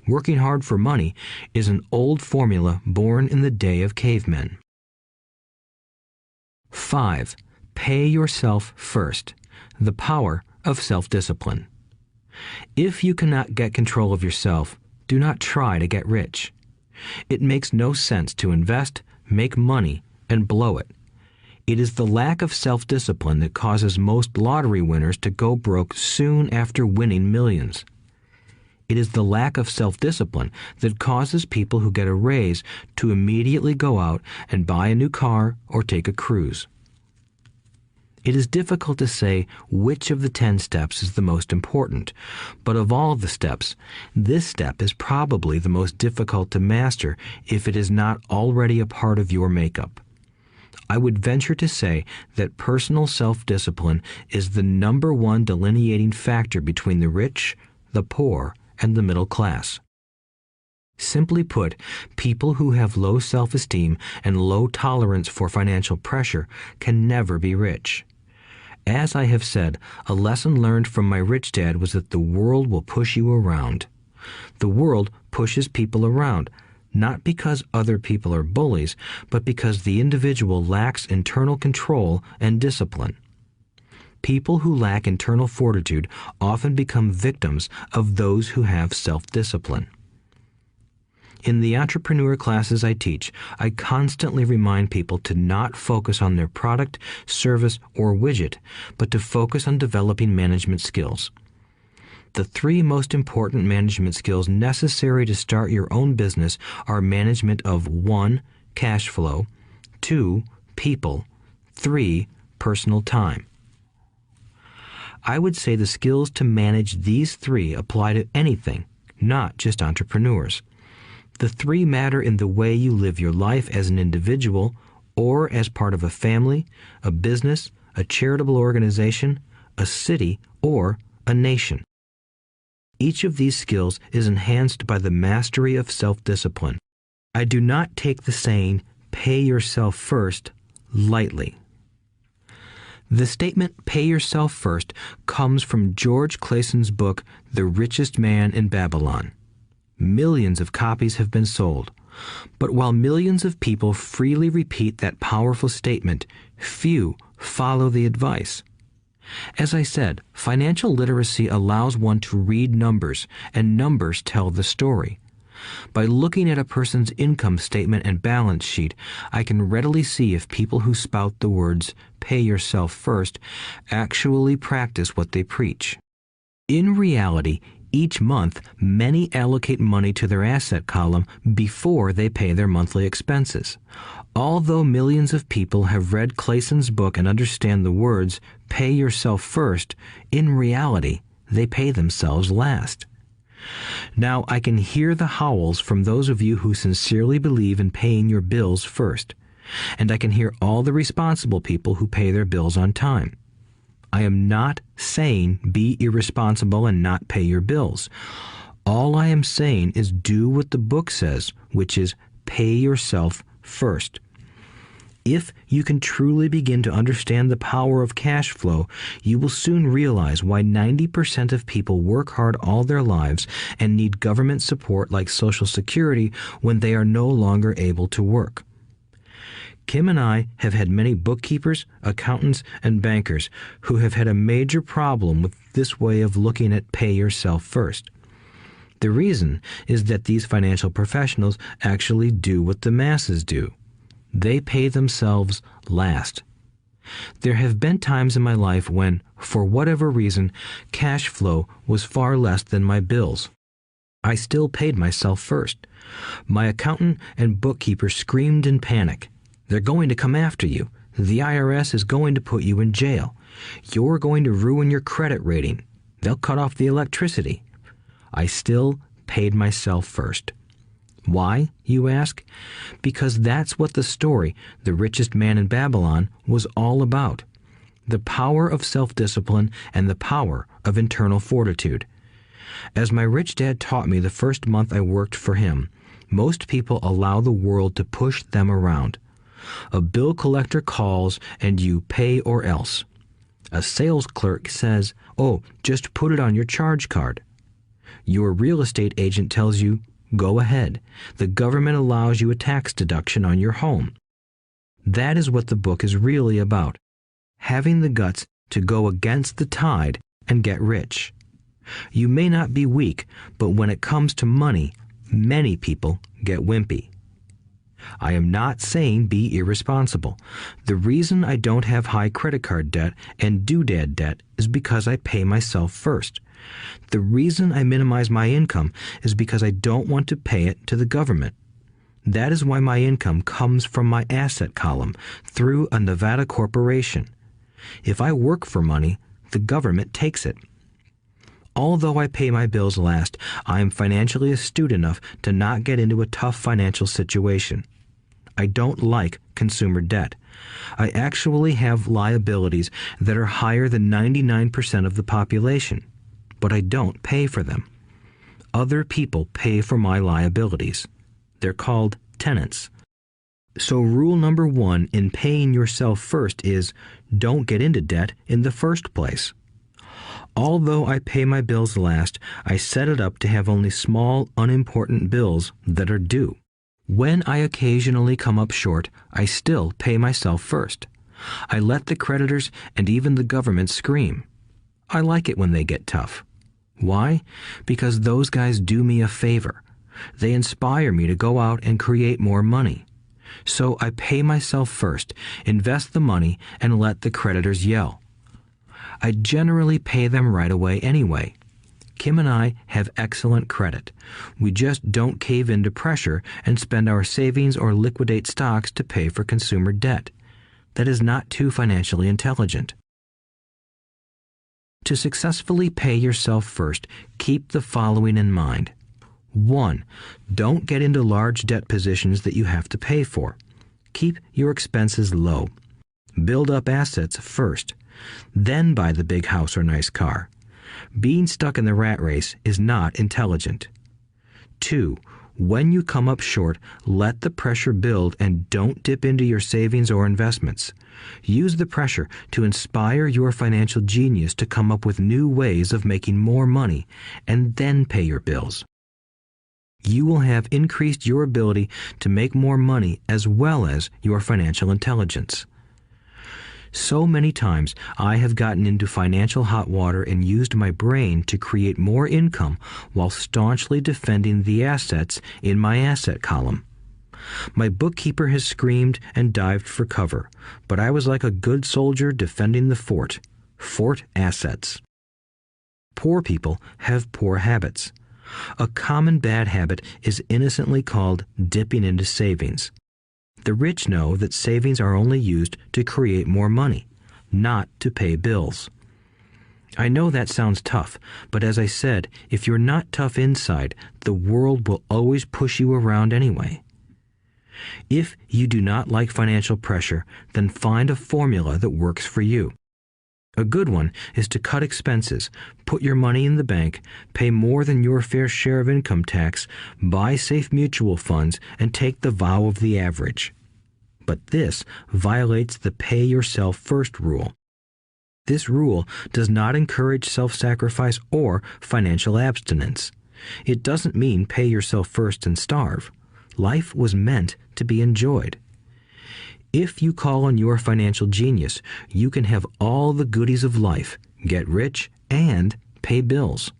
Working hard for money is an old formula born in the day of cavemen. 5. Pay yourself first. The power of self-discipline. If you cannot get control of yourself, do not try to get rich. It makes no sense to invest, make money, and blow it. It is the lack of self-discipline that causes most lottery winners to go broke soon after winning millions. It is the lack of self-discipline that causes people who get a raise to immediately go out and buy a new car or take a cruise. It is difficult to say which of the 10 steps is the most important, but of all the steps, this step is probably the most difficult to master if it is not already a part of your makeup. I would venture to say that personal self-discipline is the number one delineating factor between the rich, the poor, and the middle class. Simply put, people who have low self-esteem and low tolerance for financial pressure can never be rich. As I have said, a lesson learned from my rich dad was that the world will push you around. The world pushes people around, not because other people are bullies, but because the individual lacks internal control and discipline. People who lack internal fortitude often become victims of those who have self-discipline. In the entrepreneur classes I teach, I constantly remind people to not focus on their product, service, or widget, but to focus on developing management skills. The 3 most important management skills necessary to start your own business are management of 1. Cash flow, 2. people. 3, personal time. I would say the skills to manage these 3 apply to anything, not just entrepreneurs. The 3 matter in the way you live your life as an individual or as part of a family, a business, a charitable organization, a city, or a nation. Each of these skills is enhanced by the mastery of self-discipline. I do not take the saying, "pay yourself first," lightly. The statement, "pay yourself first," comes from George Clason's book, The Richest Man in Babylon. Millions of copies have been sold. But while millions of people freely repeat that powerful statement, few follow the advice. As I said, financial literacy allows one to read numbers, and numbers tell the story. By looking at a person's income statement and balance sheet, I can readily see if people who spout the words, "pay yourself first," actually practice what they preach. In reality, each month, many allocate money to their asset column before they pay their monthly expenses. Although millions of people have read Clason's book and understand the words, "pay yourself first," in reality, they pay themselves last. Now, I can hear the howls from those of you who sincerely believe in paying your bills first, and I can hear all the responsible people who pay their bills on time. I am not saying be irresponsible and not pay your bills. All I am saying is do what the book says, which is pay yourself first. If you can truly begin to understand the power of cash flow, you will soon realize why 90% of people work hard all their lives and need government support like Social Security when they are no longer able to work. Kim and I have had many bookkeepers, accountants, and bankers who have had a major problem with this way of looking at pay yourself first. The reason is that these financial professionals actually do what the masses do. They pay themselves last. There have been times in my life when, for whatever reason, cash flow was far less than my bills. I still paid myself first. My accountant and bookkeeper screamed in panic. "They're going to come after you. The IRS is going to put you in jail. You're going to ruin your credit rating. They'll cut off the electricity." I still paid myself first. Why, you ask? Because that's what the story, The Richest Man in Babylon, was all about. The power of self-discipline and the power of internal fortitude. As my rich dad taught me the first month I worked for him, most people allow the world to push them around. A bill collector calls and you pay or else. A sales clerk says, "Oh, just put it on your charge card." Your real estate agent tells you, "Go ahead. The government allows you a tax deduction on your home." That is what the book is really about. Having the guts to go against the tide and get rich. You may not be weak, but when it comes to money, many people get wimpy. I am not saying be irresponsible. The reason I don't have high credit card debt and doodad debt is because I pay myself first. The reason I minimize my income is because I don't want to pay it to the government. That is why my income comes from my asset column through a Nevada corporation. If I work for money, the government takes it. Although I pay my bills last, I am financially astute enough to not get into a tough financial situation. I don't like consumer debt. I actually have liabilities that are higher than 99% of the population, but I don't pay for them. Other people pay for my liabilities. They're called tenants. So rule number 1 in paying yourself first is don't get into debt in the first place. Although I pay my bills last, I set it up to have only small, unimportant bills that are due. When I occasionally come up short, I still pay myself first. I let the creditors and even the government scream. I like it when they get tough. Why? Because those guys do me a favor. They inspire me to go out and create more money. So I pay myself first, invest the money, and let the creditors yell. I generally pay them right away anyway. Kim and I have excellent credit. We just don't cave into pressure and spend our savings or liquidate stocks to pay for consumer debt. That is not too financially intelligent. To successfully pay yourself first, keep the following in mind. 1. Don't get into large debt positions that you have to pay for. Keep your expenses low. Build up assets first. Then buy the big house or nice car. Being stuck in the rat race is not intelligent. 2. When you come up short, let the pressure build and don't dip into your savings or investments. Use the pressure to inspire your financial genius to come up with new ways of making more money and then pay your bills. You will have increased your ability to make more money as well as your financial intelligence. So many times I have gotten into financial hot water and used my brain to create more income while staunchly defending the assets in my asset column. My bookkeeper has screamed and dived for cover, but I was like a good soldier defending the fort. Fort assets. Poor people have poor habits. A common bad habit is innocently called dipping into savings. The rich know that savings are only used to create more money, not to pay bills. I know that sounds tough, but as I said, if you're not tough inside, the world will always push you around anyway. If you do not like financial pressure, then find a formula that works for you. A good one is to cut expenses, put your money in the bank, pay more than your fair share of income tax, buy safe mutual funds, and take the vow of the average. But this violates the pay yourself first rule. This rule does not encourage self-sacrifice or financial abstinence. It doesn't mean pay yourself first and starve. Life was meant to be enjoyed. If you call on your financial genius, you can have all the goodies of life, get rich, and pay bills.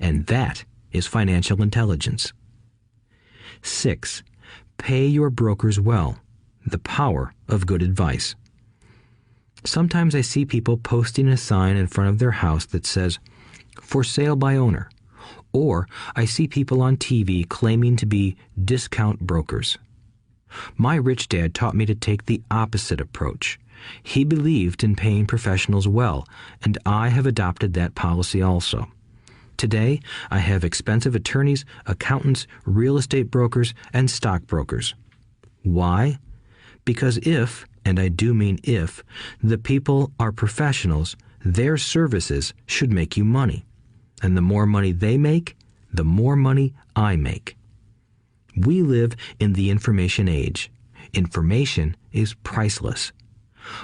And that is financial intelligence. 6. Pay your brokers well. The power of good advice. Sometimes I see people posting a sign in front of their house that says, "For sale by owner." Or I see people on TV claiming to be discount brokers. My rich dad taught me to take the opposite approach. He believed in paying professionals well, and I have adopted that policy also. Today, I have expensive attorneys, accountants, real estate brokers, and stockbrokers. Why? Because if, and I do mean if, the people are professionals, their services should make you money. And the more money they make, the more money I make. We live in the information age. Information is priceless.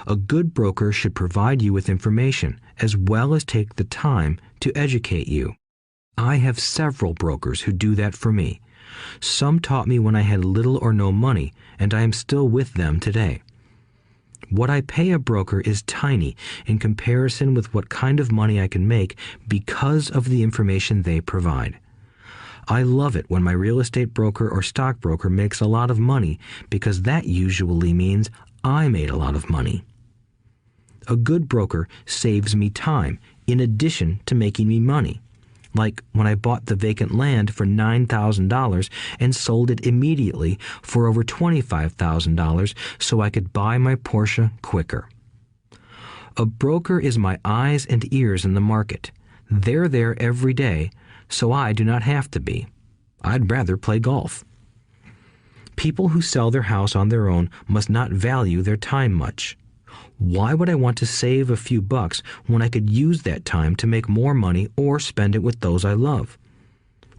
A good broker should provide you with information as well as take the time to educate you. I have several brokers who do that for me. Some taught me when I had little or no money, and I am still with them today. What I pay a broker is tiny in comparison with what kind of money I can make because of the information they provide. I love it when my real estate broker or stockbroker makes a lot of money because that usually means I made a lot of money. A good broker saves me time in addition to making me money. Like when I bought the vacant land for $9,000 and sold it immediately for over $25,000 so I could buy my Porsche quicker. A broker is my eyes and ears in the market. They're there every day, so I do not have to be. I'd rather play golf. People who sell their house on their own must not value their time much. Why would I want to save a few bucks when I could use that time to make more money or spend it with those I love?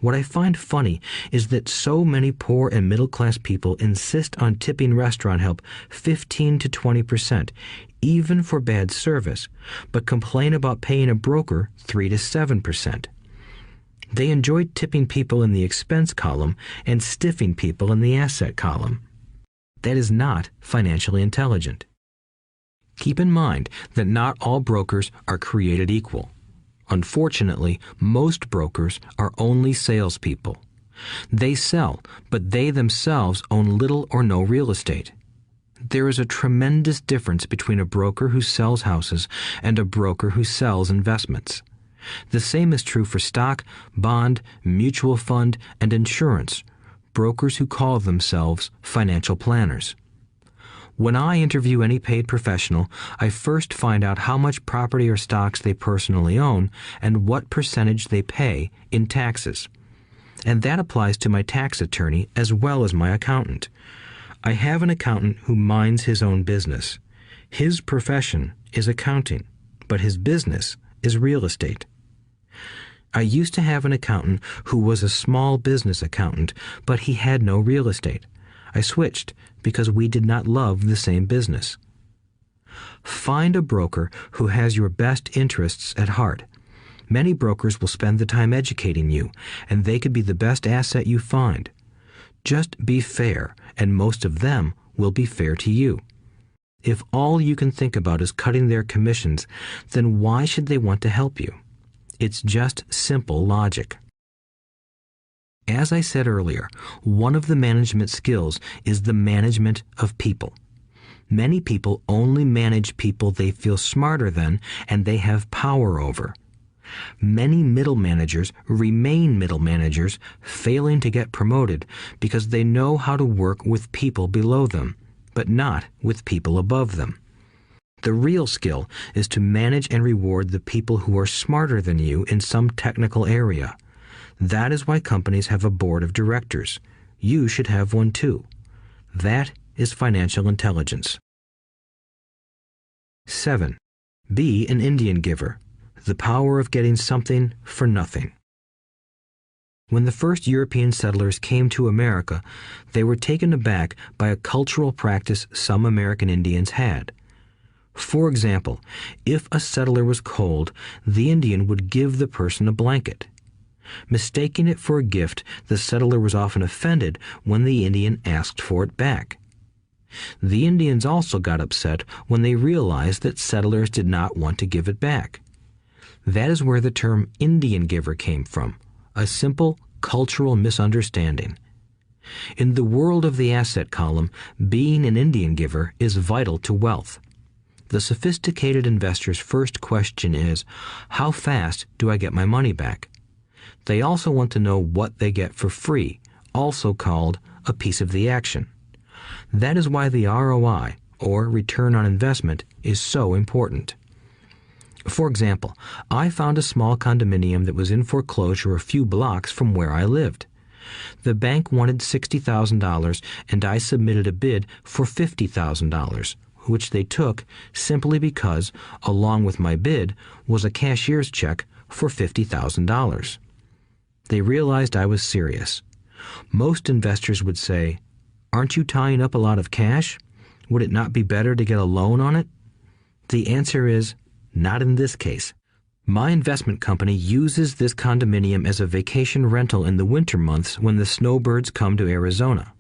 What I find funny is that so many poor and middle-class people insist on tipping restaurant help 15 to 20%, even for bad service, but complain about paying a broker 3 to 7%. They enjoy tipping people in the expense column and stiffing people in the asset column. That is not financially intelligent. Keep in mind that not all brokers are created equal. Unfortunately, most brokers are only salespeople. They sell, but they themselves own little or no real estate. There is a tremendous difference between a broker who sells houses and a broker who sells investments. The same is true for stock, bond, mutual fund, and insurance, brokers who call themselves financial planners. When I interview any paid professional, I first find out how much property or stocks they personally own and what percentage they pay in taxes. And that applies to my tax attorney as well as my accountant. I have an accountant who minds his own business. His profession is accounting, but his business is real estate. I used to have an accountant who was a small business accountant, but he had no real estate. I switched because we did not love the same business. Find a broker who has your best interests at heart. Many brokers will spend the time educating you, and they could be the best asset you find. Just be fair, and most of them will be fair to you. If all you can think about is cutting their commissions, then why should they want to help you? It's just simple logic. As I said earlier, one of the management skills is the management of people. Many people only manage people they feel smarter than and they have power over. Many middle managers remain middle managers, failing to get promoted because they know how to work with people below them, but not with people above them. The real skill is to manage and reward the people who are smarter than you in some technical area. That is why companies have a board of directors. You should have one too. That is financial intelligence. 7. Be an Indian giver. The power of getting something for nothing. When the first European settlers came to America, they were taken aback by a cultural practice some American Indians had. For example, if a settler was cold, the Indian would give the person a blanket. Mistaking it for a gift, the settler was often offended when the Indian asked for it back. The Indians also got upset when they realized that settlers did not want to give it back. That is where the term Indian giver came from, a simple cultural misunderstanding. In the world of the asset column, being an Indian giver is vital to wealth. The sophisticated investor's first question is, how fast do I get my money back? They also want to know what they get for free, also called a piece of the action. That is why the ROI, or return on investment, is so important. For example, I found a small condominium that was in foreclosure a few blocks from where I lived. The bank wanted $60,000 and I submitted a bid for $50,000, which they took simply because, along with my bid, was a cashier's check for $50,000. They realized I was serious. Most investors would say, "Aren't you tying up a lot of cash? Would it not be better to get a loan on it?" The answer is, not in this case. My investment company uses this condominium as a vacation rental in the winter months when the snowbirds come to Arizona.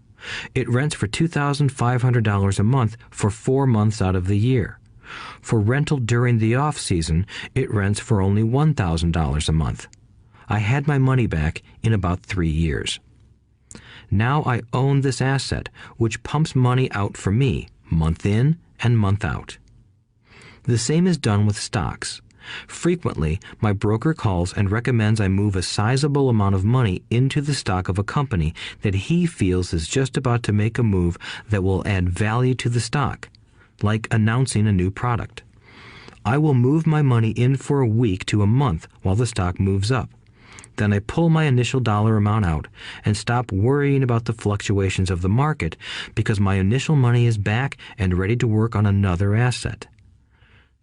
It rents for $2,500 a month for 4 months out of the year. For rental during the off-season, it rents for only $1,000 a month. I had my money back in about 3 years. Now I own this asset, which pumps money out for me, month in and month out. The same is done with stocks. Frequently, my broker calls and recommends I move a sizable amount of money into the stock of a company that he feels is just about to make a move that will add value to the stock, like announcing a new product. I will move my money in for a week to a month while the stock moves up. Then I pull my initial dollar amount out and stop worrying about the fluctuations of the market because my initial money is back and ready to work on another asset.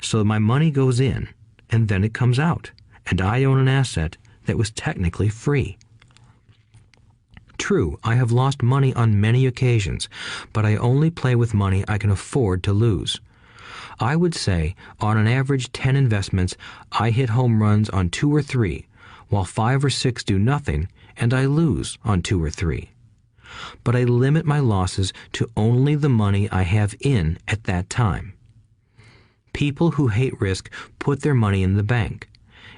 So my money goes in, and then it comes out, and I own an asset that was technically free. True, I have lost money on many occasions, but I only play with money I can afford to lose. I would say, on an average 10 investments, I hit home runs on 2 or 3, while 5 or 6 do nothing, and I lose on 2 or 3. But I limit my losses to only the money I have in at that time. People who hate risk put their money in the bank.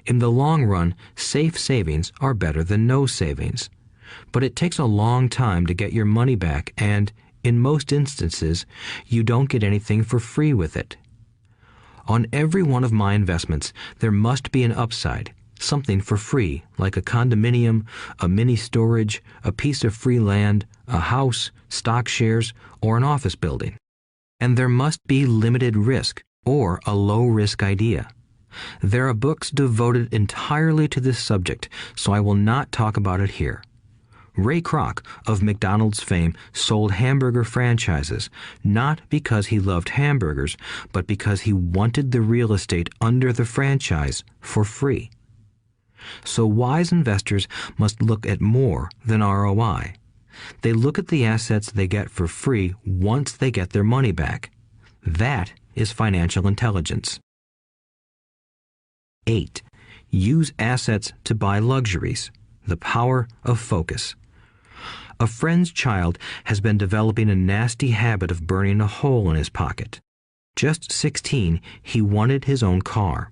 In the long run, safe savings are better than no savings. But it takes a long time to get your money back, and, in most instances, you don't get anything for free with it. On every one of my investments, there must be an upside, something for free, like a condominium, a mini storage, a piece of free land, a house, stock shares, or an office building. and there must be limited risk or a low-risk idea. There are books devoted entirely to this subject, so I will not talk about it here. Ray Kroc of McDonald's fame sold hamburger franchises, not because he loved hamburgers, but because he wanted the real estate under the franchise for free. So wise investors must look at more than ROI. They look at the assets they get for free once they get their money back. That is financial intelligence. 8. Use assets to buy luxuries. The power of focus. A friend's child has been developing a nasty habit of burning a hole in his pocket. Just 16, he wanted his own car.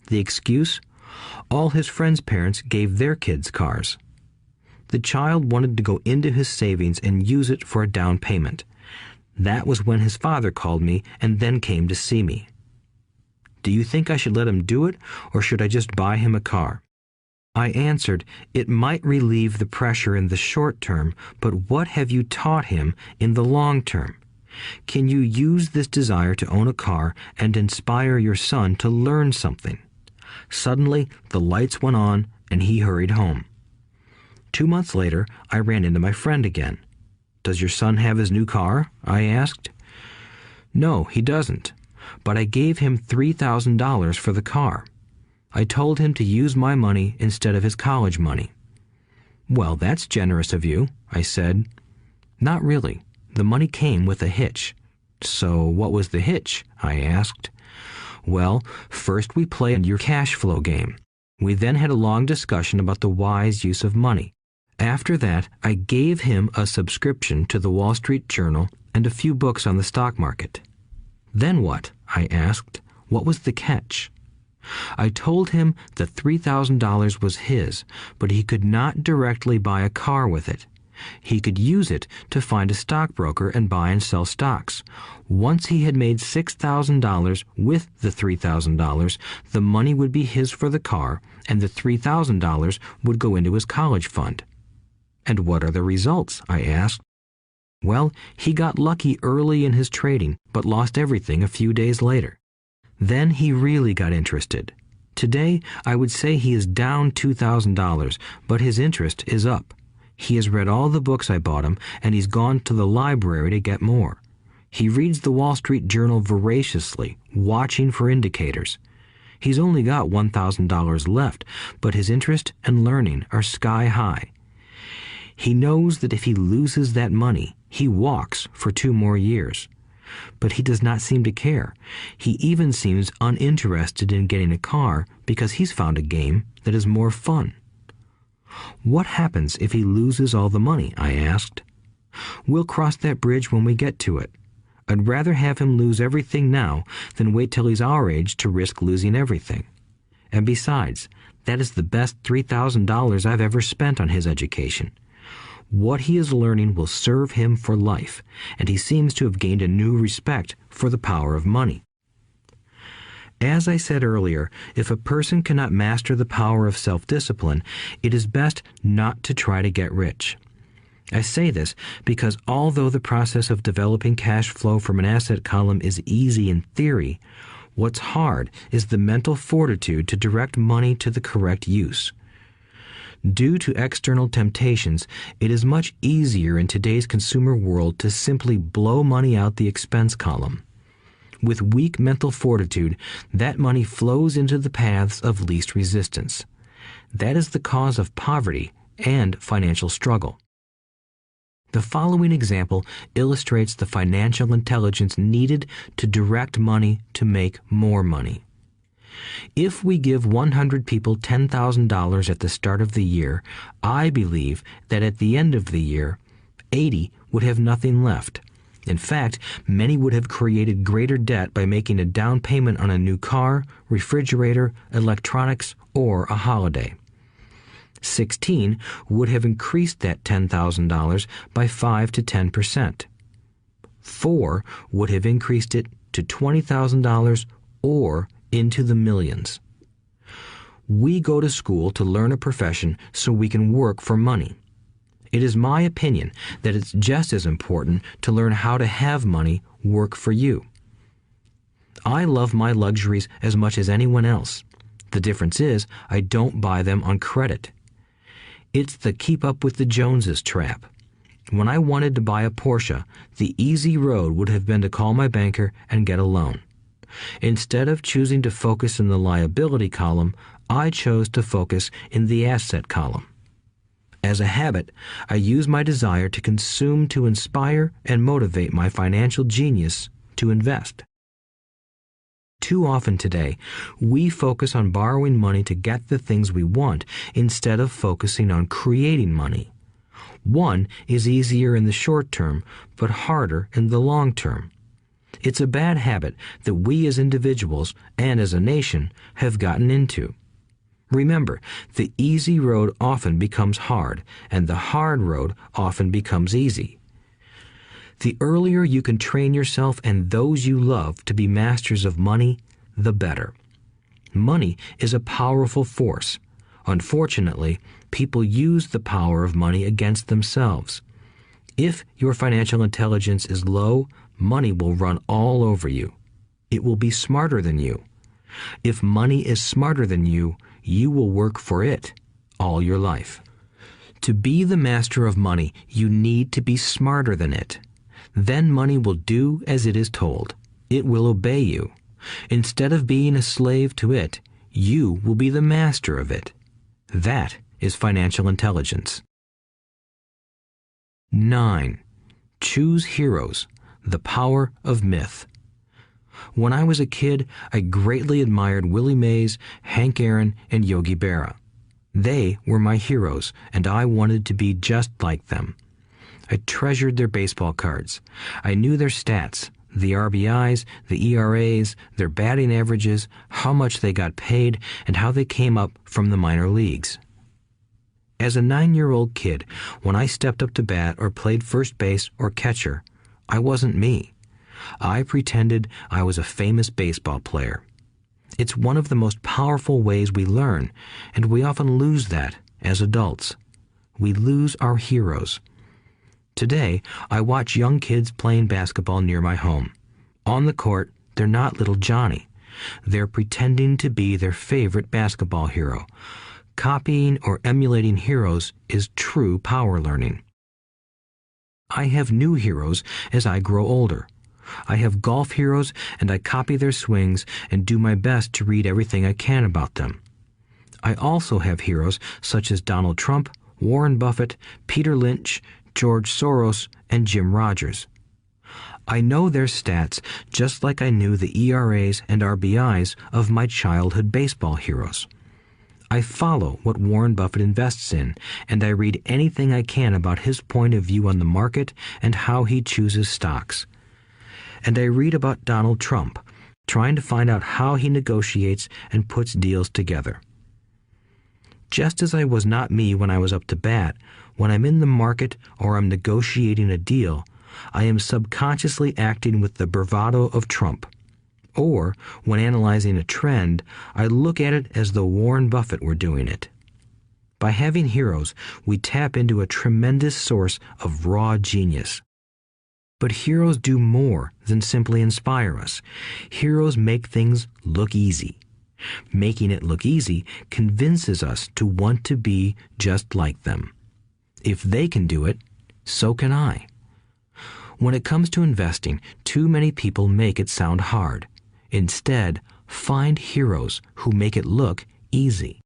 The excuse? All his friends' parents gave their kids cars. The child wanted to go into his savings and use it for a down payment. That was when his father called me and then came to see me. Do you think I should let him do it, or should I just buy him a car? I answered, it might relieve the pressure in the short term, but what have you taught him in the long term? Can you use this desire to own a car and inspire your son to learn something? Suddenly, the lights went on and he hurried home. 2 months later, I ran into my friend again. Does your son have his new car? I asked. No, he doesn't, but I gave him $3,000 for the car. I told him to use my money instead of his college money. Well, that's generous of you, I said. Not really. The money came with a hitch. So what was the hitch? I asked. Well, first we played your cash flow game. We then had a long discussion about the wise use of money. After that, I gave him a subscription to the Wall Street Journal and a few books on the stock market. Then what? I asked. What was the catch? I told him that $3,000 was his, but he could not directly buy a car with it. He could use it to find a stockbroker and buy and sell stocks. Once he had made $6,000 with the $3,000, the money would be his for the car, and the $3,000 would go into his college fund. And what are the results? I asked. Well, he got lucky early in his trading, but lost everything a few days later. Then he really got interested. Today, I would say he is down $2,000, but his interest is up. He has read all the books I bought him, and he's gone to the library to get more. He reads the Wall Street Journal voraciously, watching for indicators. He's only got $1,000 left, but his interest and learning are sky high. He knows that if he loses that money, he walks for 2 more years. But he does not seem to care. He even seems uninterested in getting a car because he's found a game that is more fun. What happens if he loses all the money? I asked. We'll cross that bridge when we get to it. I'd rather have him lose everything now than wait till he's our age to risk losing everything. And besides, that is the best $3,000 I've ever spent on his education. What he is learning will serve him for life, and he seems to have gained a new respect for the power of money. As I said earlier, if a person cannot master the power of self-discipline, it is best not to try to get rich. I say this because although the process of developing cash flow from an asset column is easy in theory, what's hard is the mental fortitude to direct money to the correct use. Due to external temptations, it is much easier in today's consumer world to simply blow money out the expense column. With weak mental fortitude, that money flows into the paths of least resistance. That is the cause of poverty and financial struggle. The following example illustrates the financial intelligence needed to direct money to make more money. If we give 100 people $10,000 at the start of the year, I believe that at the end of the year, 80 would have nothing left. In fact, many would have created greater debt by making a down payment on a new car, refrigerator, electronics, or a holiday. 16 would have increased that $10,000 by 5 to 10%. 4 would have increased it to $20,000 or into the millions. We go to school to learn a profession so we can work for money. It is my opinion that it's just as important to learn how to have money work for you. I love my luxuries as much as anyone else. The difference is I don't buy them on credit. It's the keep up with the Joneses trap. When I wanted to buy a Porsche, the easy road would have been to call my banker and get a loan. Instead of choosing to focus in the liability column, I chose to focus in the asset column. As a habit, I use my desire to consume to inspire and motivate my financial genius to invest. Too often today, we focus on borrowing money to get the things we want instead of focusing on creating money. One is easier in the short term, but harder in the long term. It's a bad habit that we as individuals and as a nation have gotten into. Remember, the easy road often becomes hard, and the hard road often becomes easy. The earlier you can train yourself and those you love to be masters of money, the better. Money is a powerful force. Unfortunately, people use the power of money against themselves. If your financial intelligence is low, money will run all over you. It will be smarter than you. If money is smarter than you, you will work for it all your life. To be the master of money, you need to be smarter than it. Then money will do as it is told. It will obey you. Instead of being a slave to it, you will be the master of it. That is financial intelligence. 9. Choose heroes. The power of myth. When I was a kid, I greatly admired Willie Mays, Hank Aaron, and Yogi Berra. They were my heroes, and I wanted to be just like them. I treasured their baseball cards. I knew their stats, the RBIs, the ERAs, their batting averages, how much they got paid, and how they came up from the minor leagues. As a 9-year-old kid, when I stepped up to bat or played first base or catcher, I wasn't me. I pretended I was a famous baseball player. It's one of the most powerful ways we learn, and we often lose that as adults. We lose our heroes. Today, I watch young kids playing basketball near my home. On the court, they're not little Johnny. They're pretending to be their favorite basketball hero. Copying or emulating heroes is true power learning. I have new heroes as I grow older. I have golf heroes, and I copy their swings and do my best to read everything I can about them. I also have heroes such as Donald Trump, Warren Buffett, Peter Lynch, George Soros, and Jim Rogers. I know their stats just like I knew the ERAs and RBIs of my childhood baseball heroes. I follow what Warren Buffett invests in, and I read anything I can about his point of view on the market and how he chooses stocks. And I read about Donald Trump, trying to find out how he negotiates and puts deals together. Just as I was not me when I was up to bat, when I'm in the market or I'm negotiating a deal, I am subconsciously acting with the bravado of Trump. Or, when analyzing a trend, I look at it as though Warren Buffett were doing it. By having heroes, we tap into a tremendous source of raw genius. But heroes do more than simply inspire us. Heroes make things look easy. Making it look easy convinces us to want to be just like them. If they can do it, so can I. When it comes to investing, too many people make it sound hard. Instead, find heroes who make it look easy.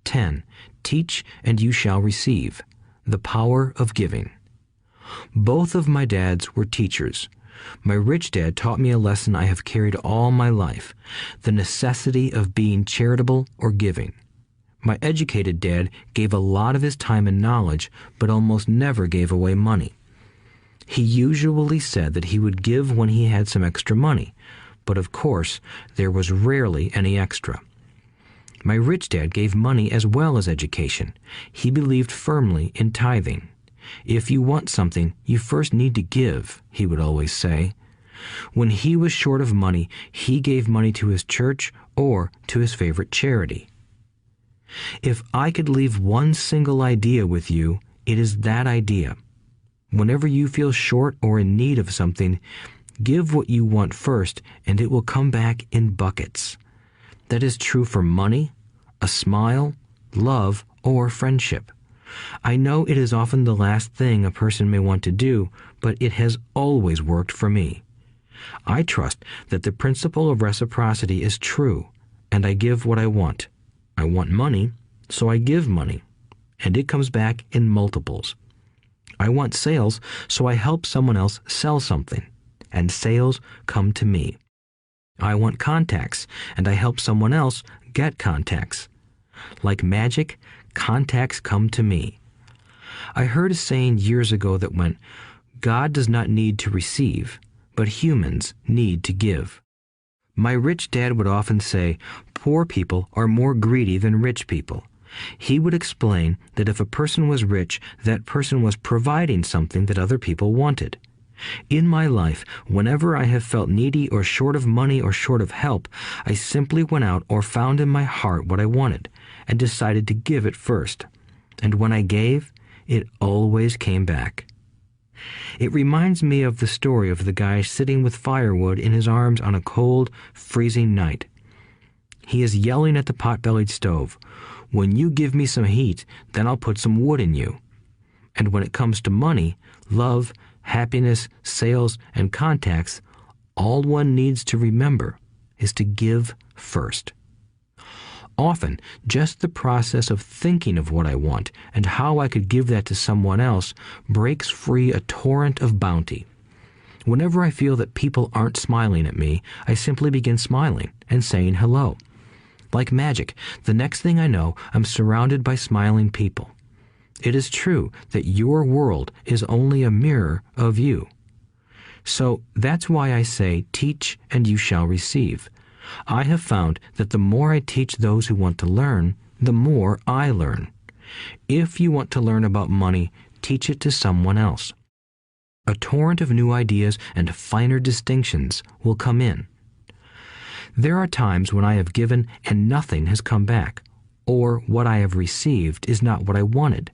10. Teach and you shall receive. The power of giving. Both of my dads were teachers. My rich dad taught me a lesson I have carried all my life, the necessity of being charitable or giving. My educated dad gave a lot of his time and knowledge, but almost never gave away money. He usually said that he would give when he had some extra money, but of course, there was rarely any extra. My rich dad gave money as well as education. He believed firmly in tithing. If you want something, you first need to give, he would always say. When he was short of money, he gave money to his church or to his favorite charity. If I could leave one single idea with you, it is that idea. Whenever you feel short or in need of something, give what you want first, and it will come back in buckets. That is true for money, a smile, love, or friendship. I know it is often the last thing a person may want to do, but it has always worked for me. I trust that the principle of reciprocity is true, and I give what I want. I want money, so I give money, and it comes back in multiples. I want sales, so I help someone else sell something, and sales come to me. I want contacts, and I help someone else get contacts. Like magic, contacts come to me. I heard a saying years ago that went, God does not need to receive, but humans need to give. My rich dad would often say, poor people are more greedy than rich people. He would explain that if a person was rich, that person was providing something that other people wanted. In my life, whenever I have felt needy or short of money or short of help, I simply went out or found in my heart what I wanted and decided to give it first. And when I gave, it always came back. It reminds me of the story of the guy sitting with firewood in his arms on a cold, freezing night. He is yelling at the pot-bellied stove, "When you give me some heat, then I'll put some wood in you." And when it comes to money, love, happiness, sales, and contacts, all one needs to remember is to give first. Often, just the process of thinking of what I want and how I could give that to someone else breaks free a torrent of bounty. Whenever I feel that people aren't smiling at me, I simply begin smiling and saying hello. Like magic, the next thing I know, I'm surrounded by smiling people. It is true that your world is only a mirror of you. So that's why I say, teach and you shall receive. I have found that the more I teach those who want to learn, the more I learn. If you want to learn about money, teach it to someone else. A torrent of new ideas and finer distinctions will come in. There are times when I have given and nothing has come back, or what I have received is not what I wanted.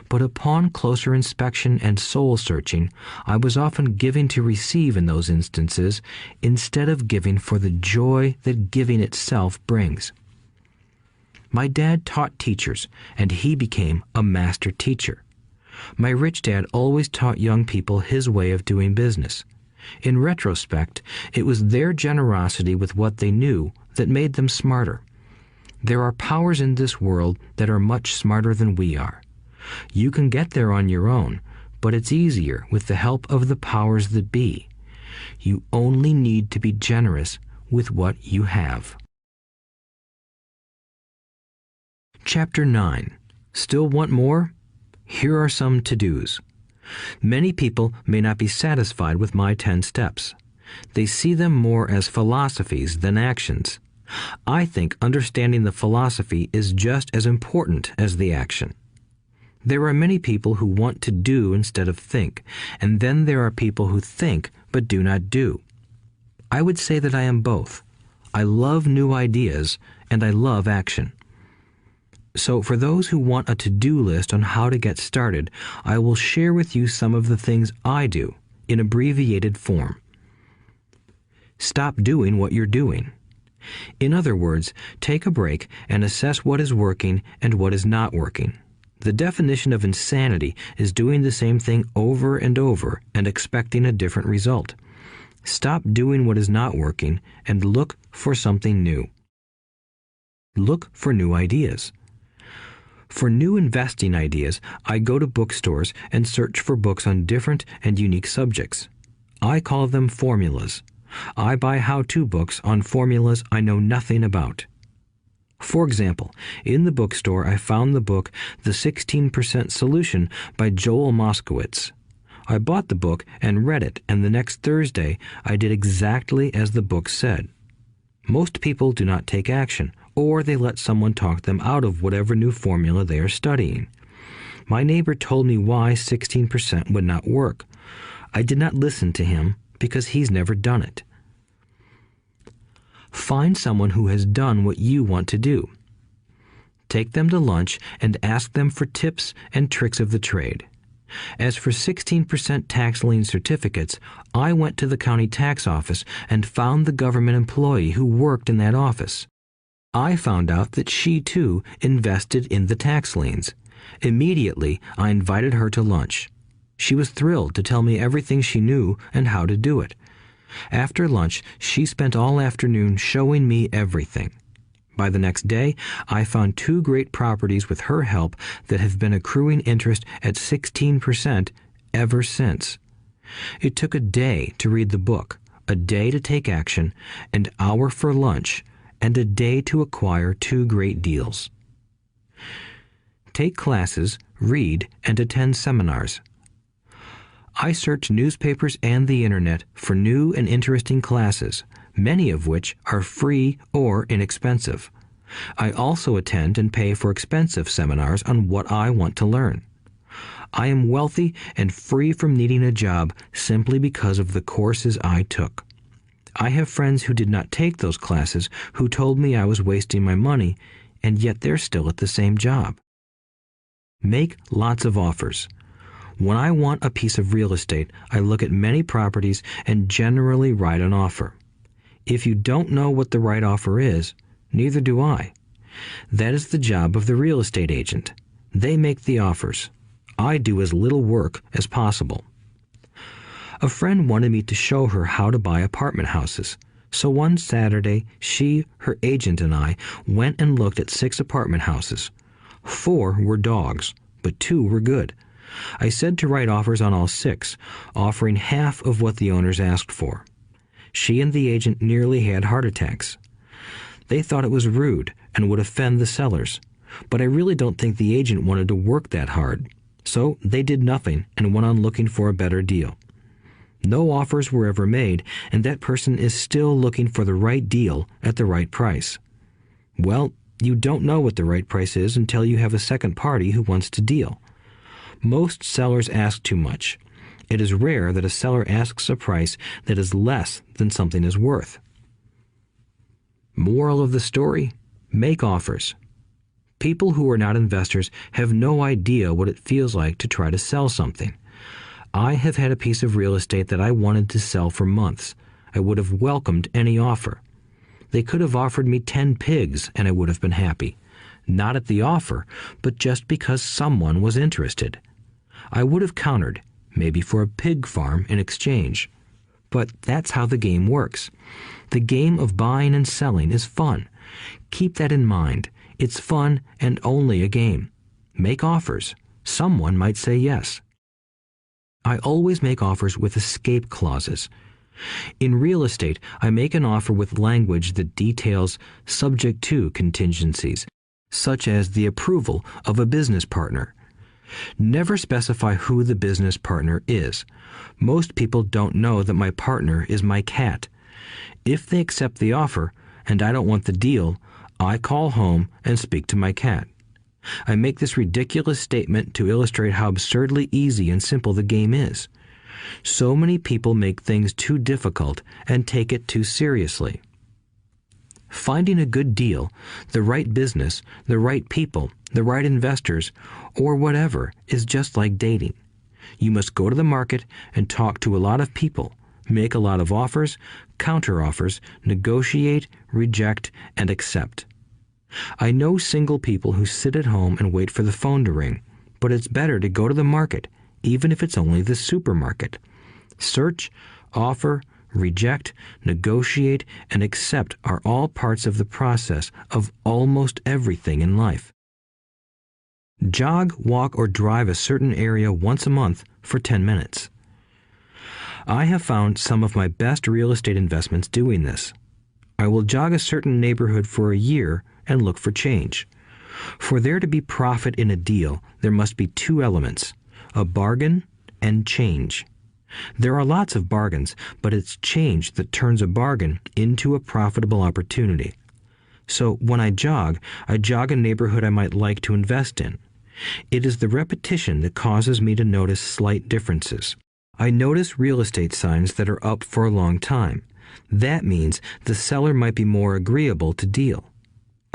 But upon closer inspection and soul-searching, I was often giving to receive in those instances instead of giving for the joy that giving itself brings. My dad taught teachers, and he became a master teacher. My rich dad always taught young people his way of doing business. In retrospect, it was their generosity with what they knew that made them smarter. There are powers in this world that are much smarter than we are. You can get there on your own, but it's easier with the help of the powers that be. You only need to be generous with what you have. Chapter 9. Still want more? Here are some to-dos. Many people may not be satisfied with my 10 steps. They see them more as philosophies than actions. I think understanding the philosophy is just as important as the action. There are many people who want to do instead of think, and then there are people who think but do not do. I would say that I am both. I love new ideas, and I love action. So for those who want a to-do list on how to get started, I will share with you some of the things I do in abbreviated form. Stop doing what you're doing. In other words, take a break and assess what is working and what is not working. The definition of insanity is doing the same thing over and over and expecting a different result. Stop doing what is not working and look for something new. Look for new ideas. For new investing ideas, I go to bookstores and search for books on different and unique subjects. I call them formulas. I buy how-to books on formulas I know nothing about. For example, in the bookstore I found the book The 16% Solution by Joel Moskowitz. I bought the book and read it, and the next Thursday I did exactly as the book said. Most people do not take action, or they let someone talk them out of whatever new formula they are studying. My neighbor told me why 16% would not work. I did not listen to him because he's never done it. Find someone who has done what you want to do. take them to lunch, and ask them for tips and tricks of the trade. As for 16% tax lien certificates, I went to the county tax office and found the government employee who worked in that office. I found out that she, too, invested in the tax liens. Immediately, I invited her to lunch. She was thrilled to tell me everything she knew and how to do it. After lunch, she spent all afternoon showing me everything. By the next day, I found 2 great properties with her help that have been accruing interest at 16% ever since. It took a day to read the book, a day to take action, an hour for lunch, and a day to acquire 2 great deals. Take classes, read, and attend seminars. I search newspapers and the internet for new and interesting classes, many of which are free or inexpensive. I also attend and pay for expensive seminars on what I want to learn. I am wealthy and free from needing a job simply because of the courses I took. I have friends who did not take those classes who told me I was wasting my money, and yet they're still at the same job. Make lots of offers. When I want a piece of real estate, I look at many properties and generally write an offer. If you don't know what the right offer is, neither do I. That is the job of the real estate agent. They make the offers. I do as little work as possible. A friend wanted me to show her how to buy apartment houses. So one Saturday, she, her agent, and I went and looked at 6 apartment houses. 4 were dogs, but 2 were good. I said to write offers on all 6, offering half of what the owners asked for. She and the agent nearly had heart attacks. They thought it was rude and would offend the sellers, but I really don't think the agent wanted to work that hard. So they did nothing and went on looking for a better deal. No offers were ever made, and that person is still looking for the right deal at the right price. Well, you don't know what the right price is until you have a second party who wants to deal. Most sellers ask too much. It is rare that a seller asks a price that is less than something is worth. Moral of the story: make offers. People who are not investors have no idea what it feels like to try to sell something. I have had a piece of real estate that I wanted to sell for months. I would have welcomed any offer. They could have offered me 10 pigs and I would have been happy. Not at the offer, but just because someone was interested. I would have countered, maybe for a pig farm in exchange. But that's how the game works. The game of buying and selling is fun. Keep that in mind. It's fun and only a game. Make offers. Someone might say yes. I always make offers with escape clauses. In real estate, I make an offer with language that details subject to contingencies, such as the approval of a business partner. Never specify who the business partner is. Most people don't know that my partner is my cat. If they accept the offer and I don't want the deal, I call home and speak to my cat. I make this ridiculous statement to illustrate how absurdly easy and simple the game is. So many people make things too difficult and take it too seriously. Finding a good deal, the right business, the right people, the right investors, or whatever is just like dating. You must go to the market and talk to a lot of people, make a lot of offers, counter-offers, negotiate, reject, and accept. I know single people who sit at home and wait for the phone to ring, but it's better to go to the market, even if it's only the supermarket. Search, offer, reject, negotiate, and accept are all parts of the process of almost everything in life. Jog, walk, or drive a certain area once a month for 10 minutes. I have found some of my best real estate investments doing this. I will jog a certain neighborhood for a year and look for change. For there to be profit in a deal, there must be 2 elements, a bargain and change. There are lots of bargains, but it's change that turns a bargain into a profitable opportunity. So when I jog a neighborhood I might like to invest in. It is the repetition that causes me to notice slight differences. I notice real estate signs that are up for a long time. That means the seller might be more agreeable to deal.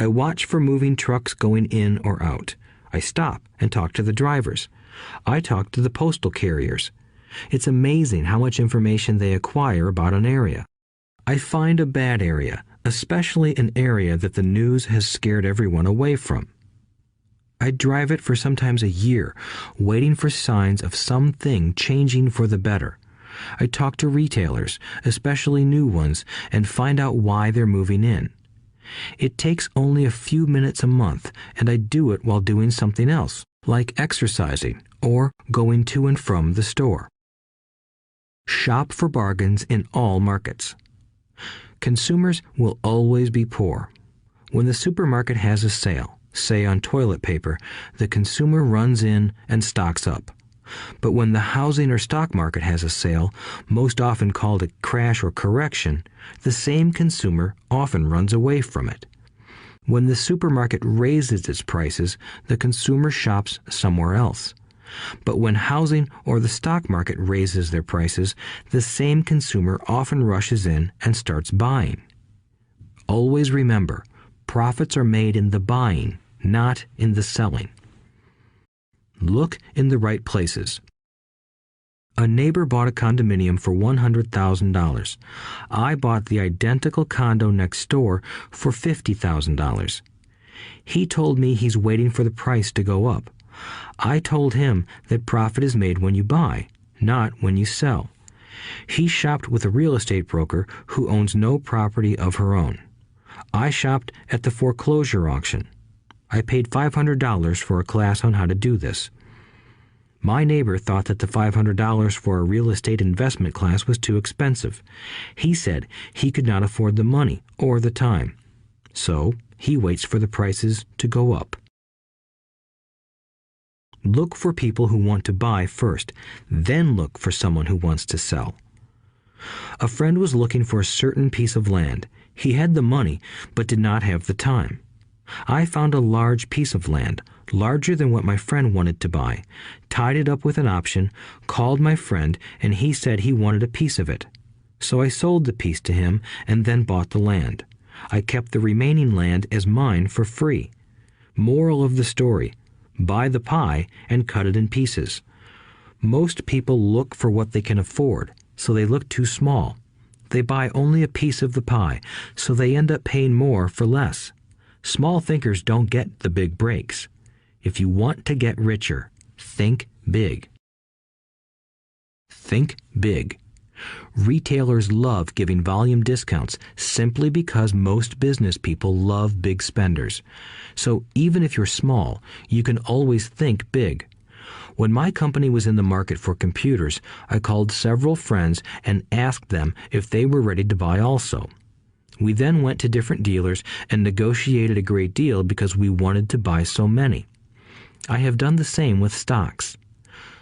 I watch for moving trucks going in or out. I stop and talk to the drivers. I talk to the postal carriers. It's amazing how much information they acquire about an area. I find a bad area, especially an area that the news has scared everyone away from. I drive it for sometimes a year, waiting for signs of something changing for the better. I talk to retailers, especially new ones, and find out why they're moving in. It takes only a few minutes a month, and I do it while doing something else, like exercising or going to and from the store. Shop for bargains in all markets. Consumers will always be poor. When the supermarket has a sale, say on toilet paper, the consumer runs in and stocks up. But when the housing or stock market has a sale, most often called a crash or correction, the same consumer often runs away from it. When the supermarket raises its prices, the consumer shops somewhere else. But when housing or the stock market raises their prices, the same consumer often rushes in and starts buying. Always remember, profits are made in the buying, not in the selling. Look in the right places. A neighbor bought a condominium for $100,000. I bought the identical condo next door for $50,000. He told me he's waiting for the price to go up. I told him that profit is made when you buy, not when you sell. He shopped with a real estate broker who owns no property of her own. I shopped at the foreclosure auction. I paid $500 for a class on how to do this. My neighbor thought that the $500 for a real estate investment class was too expensive. He said he could not afford the money or the time. So he waits for the prices to go up. Look for people who want to buy first, then look for someone who wants to sell. A friend was looking for a certain piece of land. He had the money, but did not have the time. I found a large piece of land, larger than what my friend wanted to buy, tied it up with an option, called my friend, and he said he wanted a piece of it. So I sold the piece to him and then bought the land. I kept the remaining land as mine for free. Moral of the story: buy the pie and cut it in pieces. Most people look for what they can afford, so they look too small. They buy only a piece of the pie, so they end up paying more for less. Small thinkers don't get the big breaks. If you want to get richer, think big. Think big. Retailers love giving volume discounts simply because most business people love big spenders. So even if you're small, you can always think big. When my company was in the market for computers, I called several friends and asked them if they were ready to buy also. We then went to different dealers and negotiated a great deal because we wanted to buy so many. I have done the same with stocks.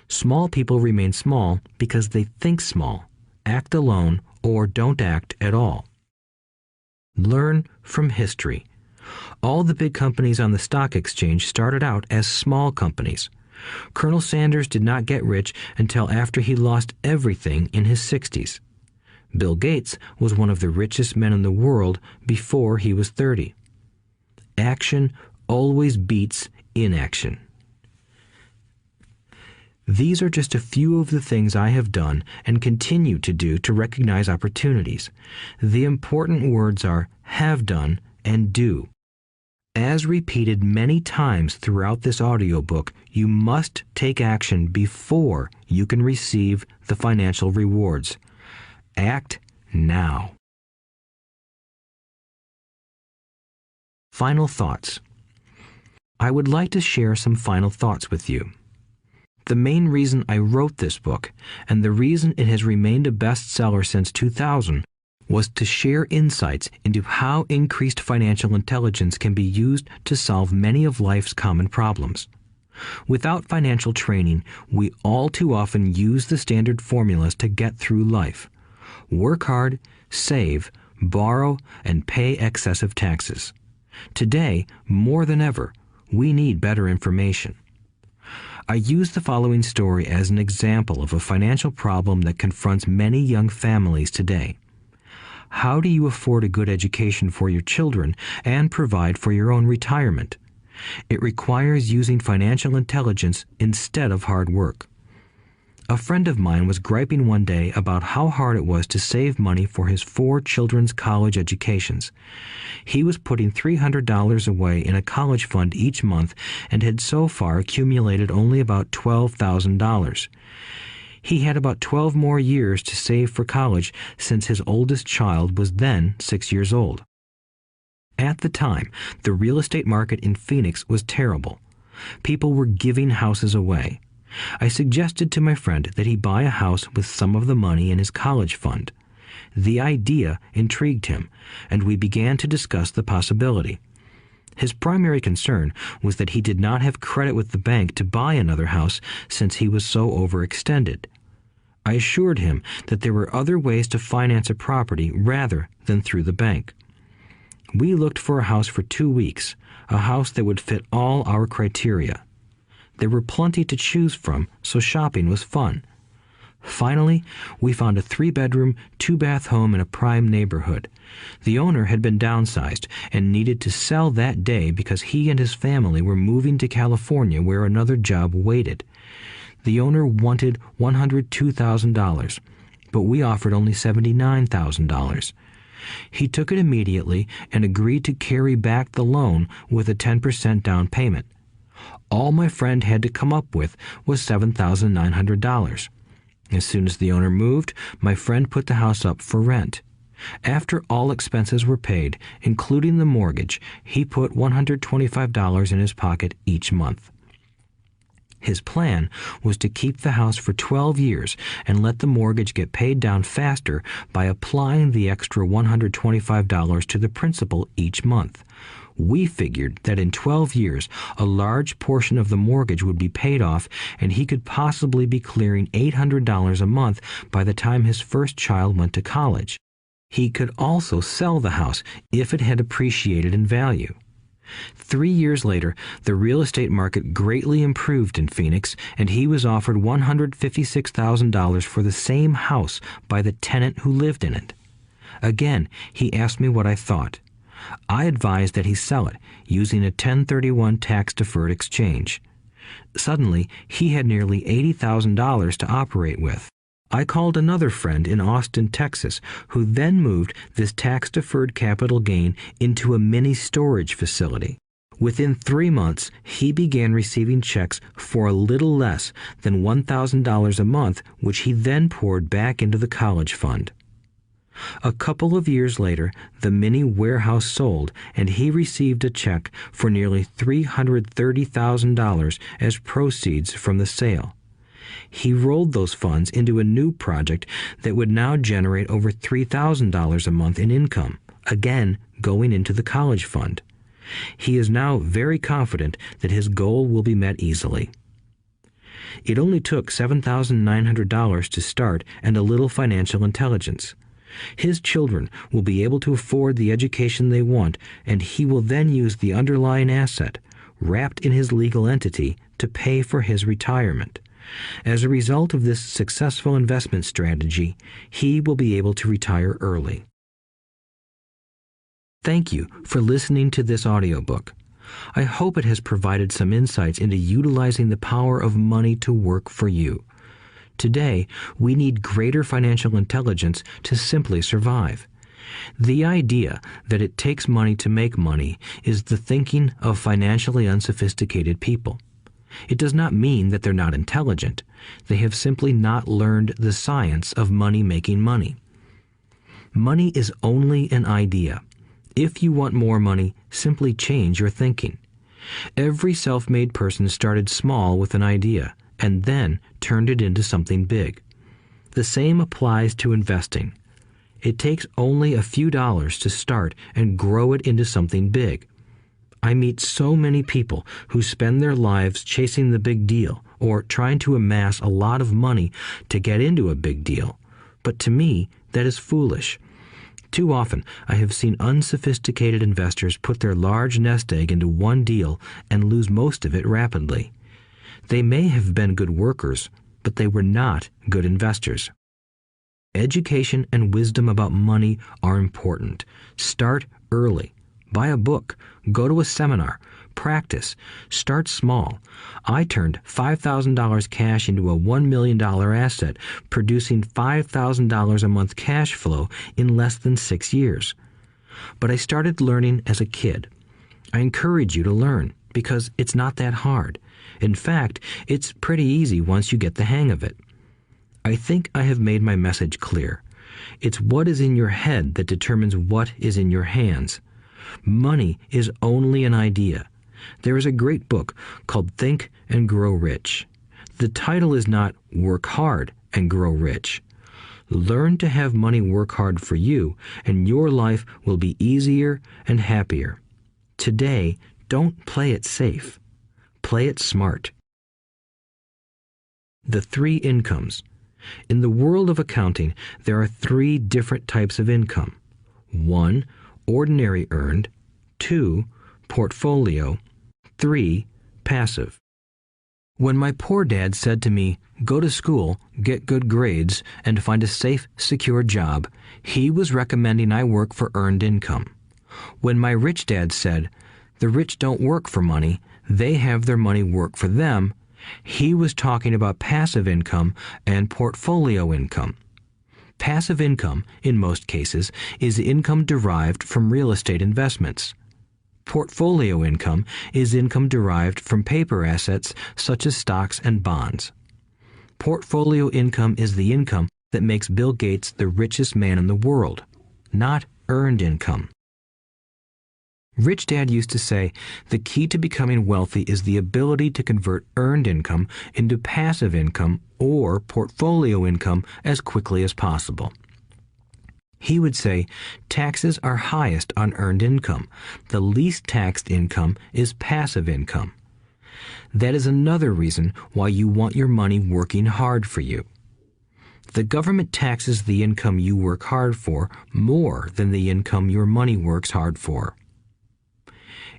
Small people remain small because they think small, act alone, or don't act at all. Learn from history. All the big companies on the stock exchange started out as small companies. Colonel Sanders did not get rich until after he lost everything in his 60s. Bill Gates was one of the richest men in the world before he was 30. Action always beats inaction. These are just a few of the things I have done and continue to do to recognize opportunities. The important words are have done and do. As repeated many times throughout this audiobook, you must take action before you can receive the financial rewards. Act now. Final thoughts. I would like to share some final thoughts with you. The main reason I wrote this book, and the reason it has remained a bestseller since 2000, was to share insights into how increased financial intelligence can be used to solve many of life's common problems. Without financial training, we all too often use the standard formulas to get through life. Work hard, save, borrow, and pay excessive taxes. Today, more than ever, we need better information. I use the following story as an example of a financial problem that confronts many young families today. How do you afford a good education for your children and provide for your own retirement? It requires using financial intelligence instead of hard work. A friend of mine was griping one day about how hard it was to save money for his 4 children's college educations. He was putting $300 away in a college fund each month and had so far accumulated only about $12,000. He had about 12 more years to save for college since his oldest child was then 6 years old. At the time, the real estate market in Phoenix was terrible. People were giving houses away. I suggested to my friend that he buy a house with some of the money in his college fund. The idea intrigued him, and we began to discuss the possibility. His primary concern was that he did not have credit with the bank to buy another house since he was so overextended. I assured him that there were other ways to finance a property rather than through the bank. We looked for a house for 2 weeks, a house that would fit all our criteria. There were plenty to choose from, so shopping was fun. Finally, we found a 3-bedroom, 2-bath home in a prime neighborhood. The owner had been downsized and needed to sell that day because he and his family were moving to California where another job waited. The owner wanted $102,000, but we offered only $79,000. He took it immediately and agreed to carry back the loan with a 10% down payment. All my friend had to come up with was $7,900. As soon as the owner moved, my friend put the house up for rent. After all expenses were paid, including the mortgage, he put $125 in his pocket each month. His plan was to keep the house for 12 years and let the mortgage get paid down faster by applying the extra $125 to the principal each month. We figured that in 12 years, a large portion of the mortgage would be paid off and he could possibly be clearing $800 a month by the time his first child went to college. He could also sell the house if it had appreciated in value. 3 years later, the real estate market greatly improved in Phoenix, and he was offered $156,000 for the same house by the tenant who lived in it. Again, he asked me what I thought. I advised that he sell it, using a 1031 tax-deferred exchange. Suddenly, he had nearly $80,000 to operate with. I called another friend in Austin, Texas, who then moved this tax-deferred capital gain into a mini storage facility. Within 3 months, he began receiving checks for a little less than $1,000 a month, which he then poured back into the college fund. A couple of years later, the mini warehouse sold, and he received a check for nearly $330,000 as proceeds from the sale. He rolled those funds into a new project that would now generate over $3,000 a month in income, again going into the college fund. He is now very confident that his goal will be met easily. It only took $7,900 to start and a little financial intelligence. His children will be able to afford the education they want, and he will then use the underlying asset, wrapped in his legal entity, to pay for his retirement. As a result of this successful investment strategy, he will be able to retire early. Thank you for listening to this audiobook. I hope it has provided some insights into utilizing the power of money to work for you. Today, we need greater financial intelligence to simply survive. The idea that it takes money to make money is the thinking of financially unsophisticated people. It does not mean that they're not intelligent. They have simply not learned the science of money making money. Money is only an idea. If you want more money, simply change your thinking. Every self-made person started small with an idea and then turned it into something big. The same applies to investing. It takes only a few dollars to start and grow it into something big. I meet so many people who spend their lives chasing the big deal or trying to amass a lot of money to get into a big deal. But to me, that is foolish. Too often, I have seen unsophisticated investors put their large nest egg into one deal and lose most of it rapidly. They may have been good workers, but they were not good investors. Education and wisdom about money are important. Start early. Buy a book. Go to a seminar. Practice. Start small. I turned $5,000 cash into a $1 million asset, producing $5,000 a month cash flow in less than 6 years. But I started learning as a kid. I encourage you to learn because it's not that hard. In fact, it's pretty easy once you get the hang of it. I think I have made my message clear. It's what is in your head that determines what is in your hands. Money is only an idea. There is a great book called Think and Grow Rich. The title is not Work Hard and Grow Rich. Learn to have money work hard for you, and your life will be easier and happier. Today, don't play it safe. Play it smart. The 3 incomes. In the world of accounting, there are 3 different types of income. 1. Ordinary earned. 2. Portfolio. 3. Passive. When my poor dad said to me, "Go to school, get good grades, and find a safe, secure job," he was recommending I work for earned income. When my rich dad said, "The rich don't work for money, they have their money work for them," he was talking about passive income and portfolio income. Passive income, in most cases, is income derived from real estate investments. Portfolio income is income derived from paper assets such as stocks and bonds. Portfolio income is the income that makes Bill Gates the richest man in the world, not earned income. Rich Dad used to say, the key to becoming wealthy is the ability to convert earned income into passive income or portfolio income as quickly as possible. He would say, taxes are highest on earned income. The least taxed income is passive income. That is another reason why you want your money working hard for you. The government taxes the income you work hard for more than the income your money works hard for.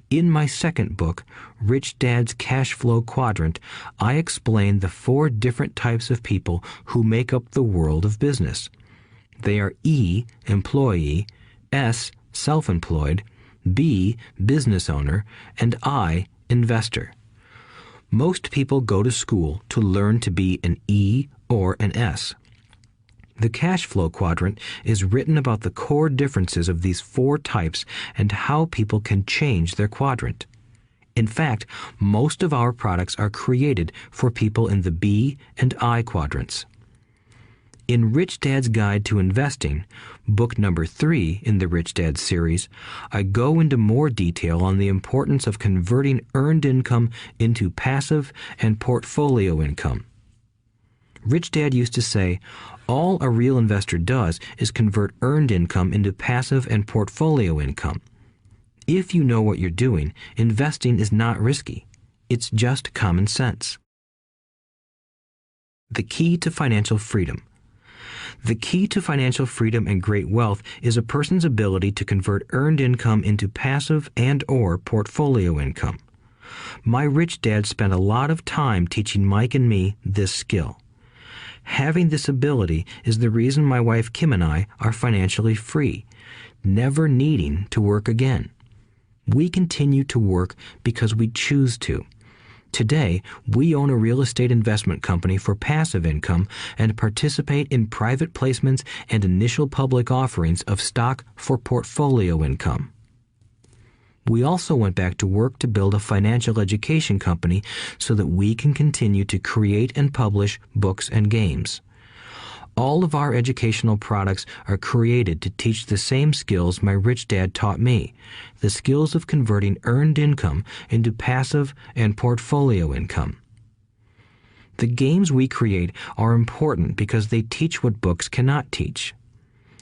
In my second book, Rich Dad's Cash Flow Quadrant, I explain the 4 different types of people who make up the world of business. They are E, employee, S, self-employed, B, business owner, and I, investor. Most people go to school to learn to be an E or an S. The cash flow quadrant is written about the core differences of these 4 types and how people can change their quadrant. In fact, most of our products are created for people in the B and I quadrants. In Rich Dad's Guide to Investing, book number 3 in the Rich Dad series, I go into more detail on the importance of converting earned income into passive and portfolio income. Rich Dad used to say, all a real investor does is convert earned income into passive and portfolio income. If you know what you're doing, investing is not risky. It's just common sense. The key to financial freedom. The key to financial freedom and great wealth is a person's ability to convert earned income into passive and/or portfolio income. My rich dad spent a lot of time teaching Mike and me this skill. Having this ability is the reason my wife Kim and I are financially free, never needing to work again. We continue to work because we choose to. Today, we own a real estate investment company for passive income and participate in private placements and initial public offerings of stock for portfolio income. We also went back to work to build a financial education company so that we can continue to create and publish books and games. All of our educational products are created to teach the same skills my rich dad taught me, the skills of converting earned income into passive and portfolio income. The games we create are important because they teach what books cannot teach.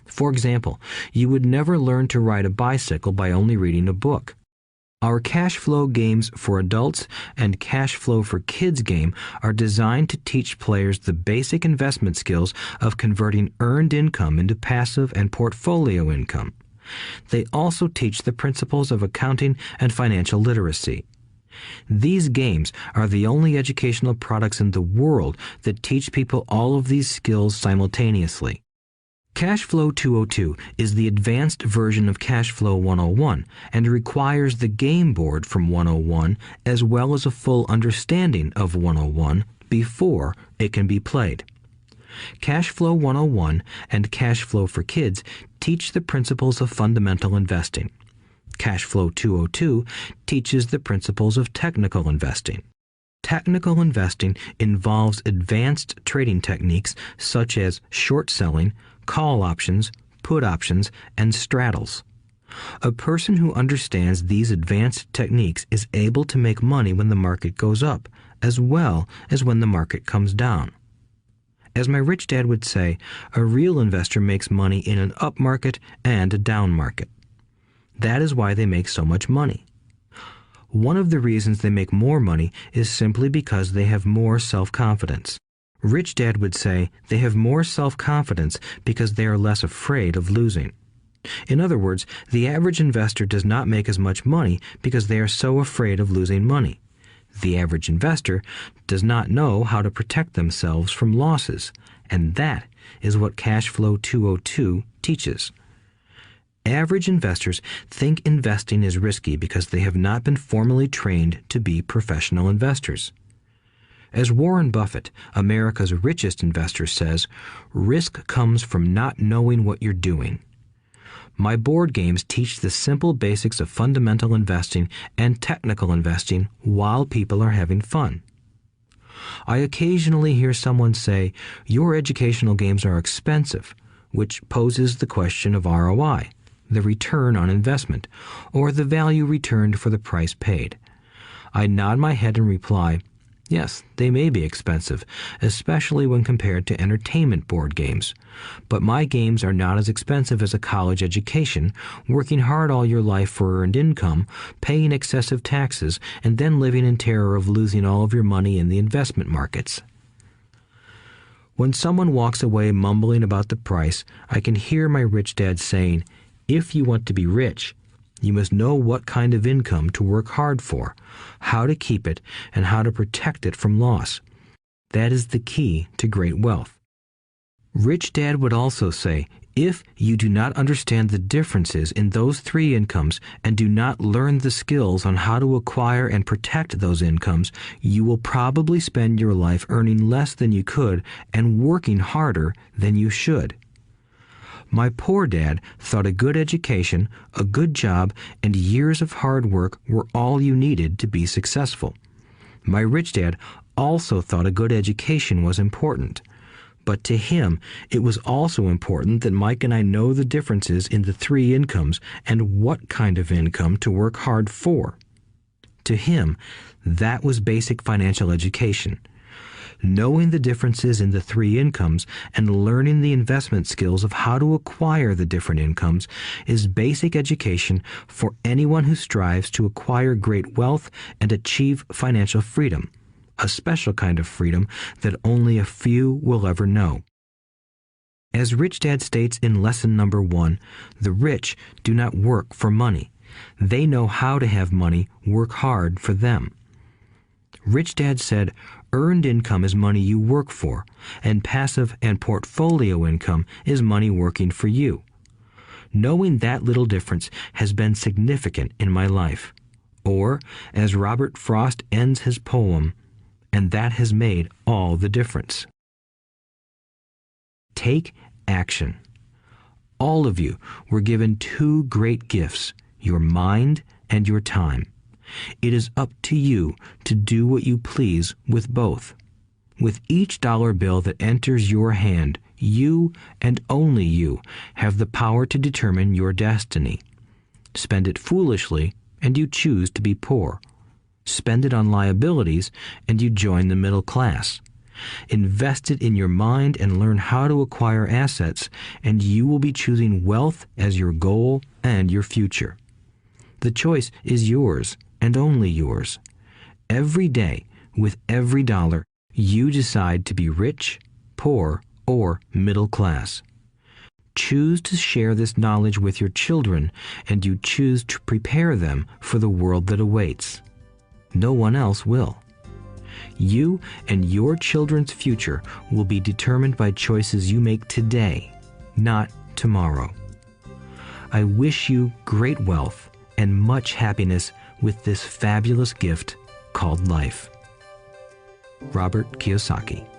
For example, you would never learn to ride a bicycle by only reading a book. Our cash flow games for adults and cash flow for kids game are designed to teach players the basic investment skills of converting earned income into passive and portfolio income. They also teach the principles of accounting and financial literacy. These games are the only educational products in the world that teach people all of these skills simultaneously. Cash Flow 202 is the advanced version of Cash Flow 101 and requires the game board from 101 as well as a full understanding of 101 before it can be played. Cash Flow 101 and Cash Flow for Kids teach the principles of fundamental investing. Cash Flow 202 teaches the principles of technical investing. Technical investing involves advanced trading techniques such as short selling, call options, put options, and straddles. A person who understands these advanced techniques is able to make money when the market goes up, as well as when the market comes down. As my rich dad would say, a real investor makes money in an up market and a down market. That is why they make so much money. One of the reasons they make more money is simply because they have more self-confidence. Rich Dad would say they have more self-confidence because they are less afraid of losing. In other words, the average investor does not make as much money because they are so afraid of losing money. The average investor does not know how to protect themselves from losses, and that is what Cash Flow 202 teaches. Average investors think investing is risky because they have not been formally trained to be professional investors. As Warren Buffett, America's richest investor, says, risk comes from not knowing what you're doing. My board games teach the simple basics of fundamental investing and technical investing while people are having fun. I occasionally hear someone say, your educational games are expensive, which poses the question of ROI, the return on investment, or the value returned for the price paid. I nod my head and reply, yes, they may be expensive, especially when compared to entertainment board games. But my games are not as expensive as a college education, working hard all your life for earned income, paying excessive taxes, and then living in terror of losing all of your money in the investment markets. When someone walks away mumbling about the price, I can hear my rich dad saying, if you want to be rich, you must know what kind of income to work hard for, how to keep it, and how to protect it from loss. That is the key to great wealth. Rich Dad would also say, if you do not understand the differences in those three incomes and do not learn the skills on how to acquire and protect those incomes, you will probably spend your life earning less than you could and working harder than you should. My poor dad thought a good education, a good job, and years of hard work were all you needed to be successful. My rich dad also thought a good education was important. But to him, it was also important that Mike and I know the differences in the three incomes and what kind of income to work hard for. To him, that was basic financial education. Knowing the differences in the three incomes and learning the investment skills of how to acquire the different incomes is basic education for anyone who strives to acquire great wealth and achieve financial freedom, a special kind of freedom that only a few will ever know. As Rich Dad states in lesson number 1, the rich do not work for money. They know how to have money work hard for them. Rich Dad said, earned income is money you work for, and passive and portfolio income is money working for you. Knowing that little difference has been significant in my life. Or, as Robert Frost ends his poem, and that has made all the difference. Take action. All of you were given two great gifts, your mind and your time. It is up to you to do what you please with both. With each dollar bill that enters your hand, you and only you have the power to determine your destiny. Spend it foolishly, and you choose to be poor. Spend it on liabilities, and you join the middle class. Invest it in your mind and learn how to acquire assets, and you will be choosing wealth as your goal and your future. The choice is yours, and only yours. Every day, with every dollar, you decide to be rich, poor, or middle class. Choose to share this knowledge with your children, and you choose to prepare them for the world that awaits. No one else will. You and your children's future will be determined by choices you make today, not tomorrow. I wish you great wealth and much happiness with this fabulous gift called life. Robert Kiyosaki.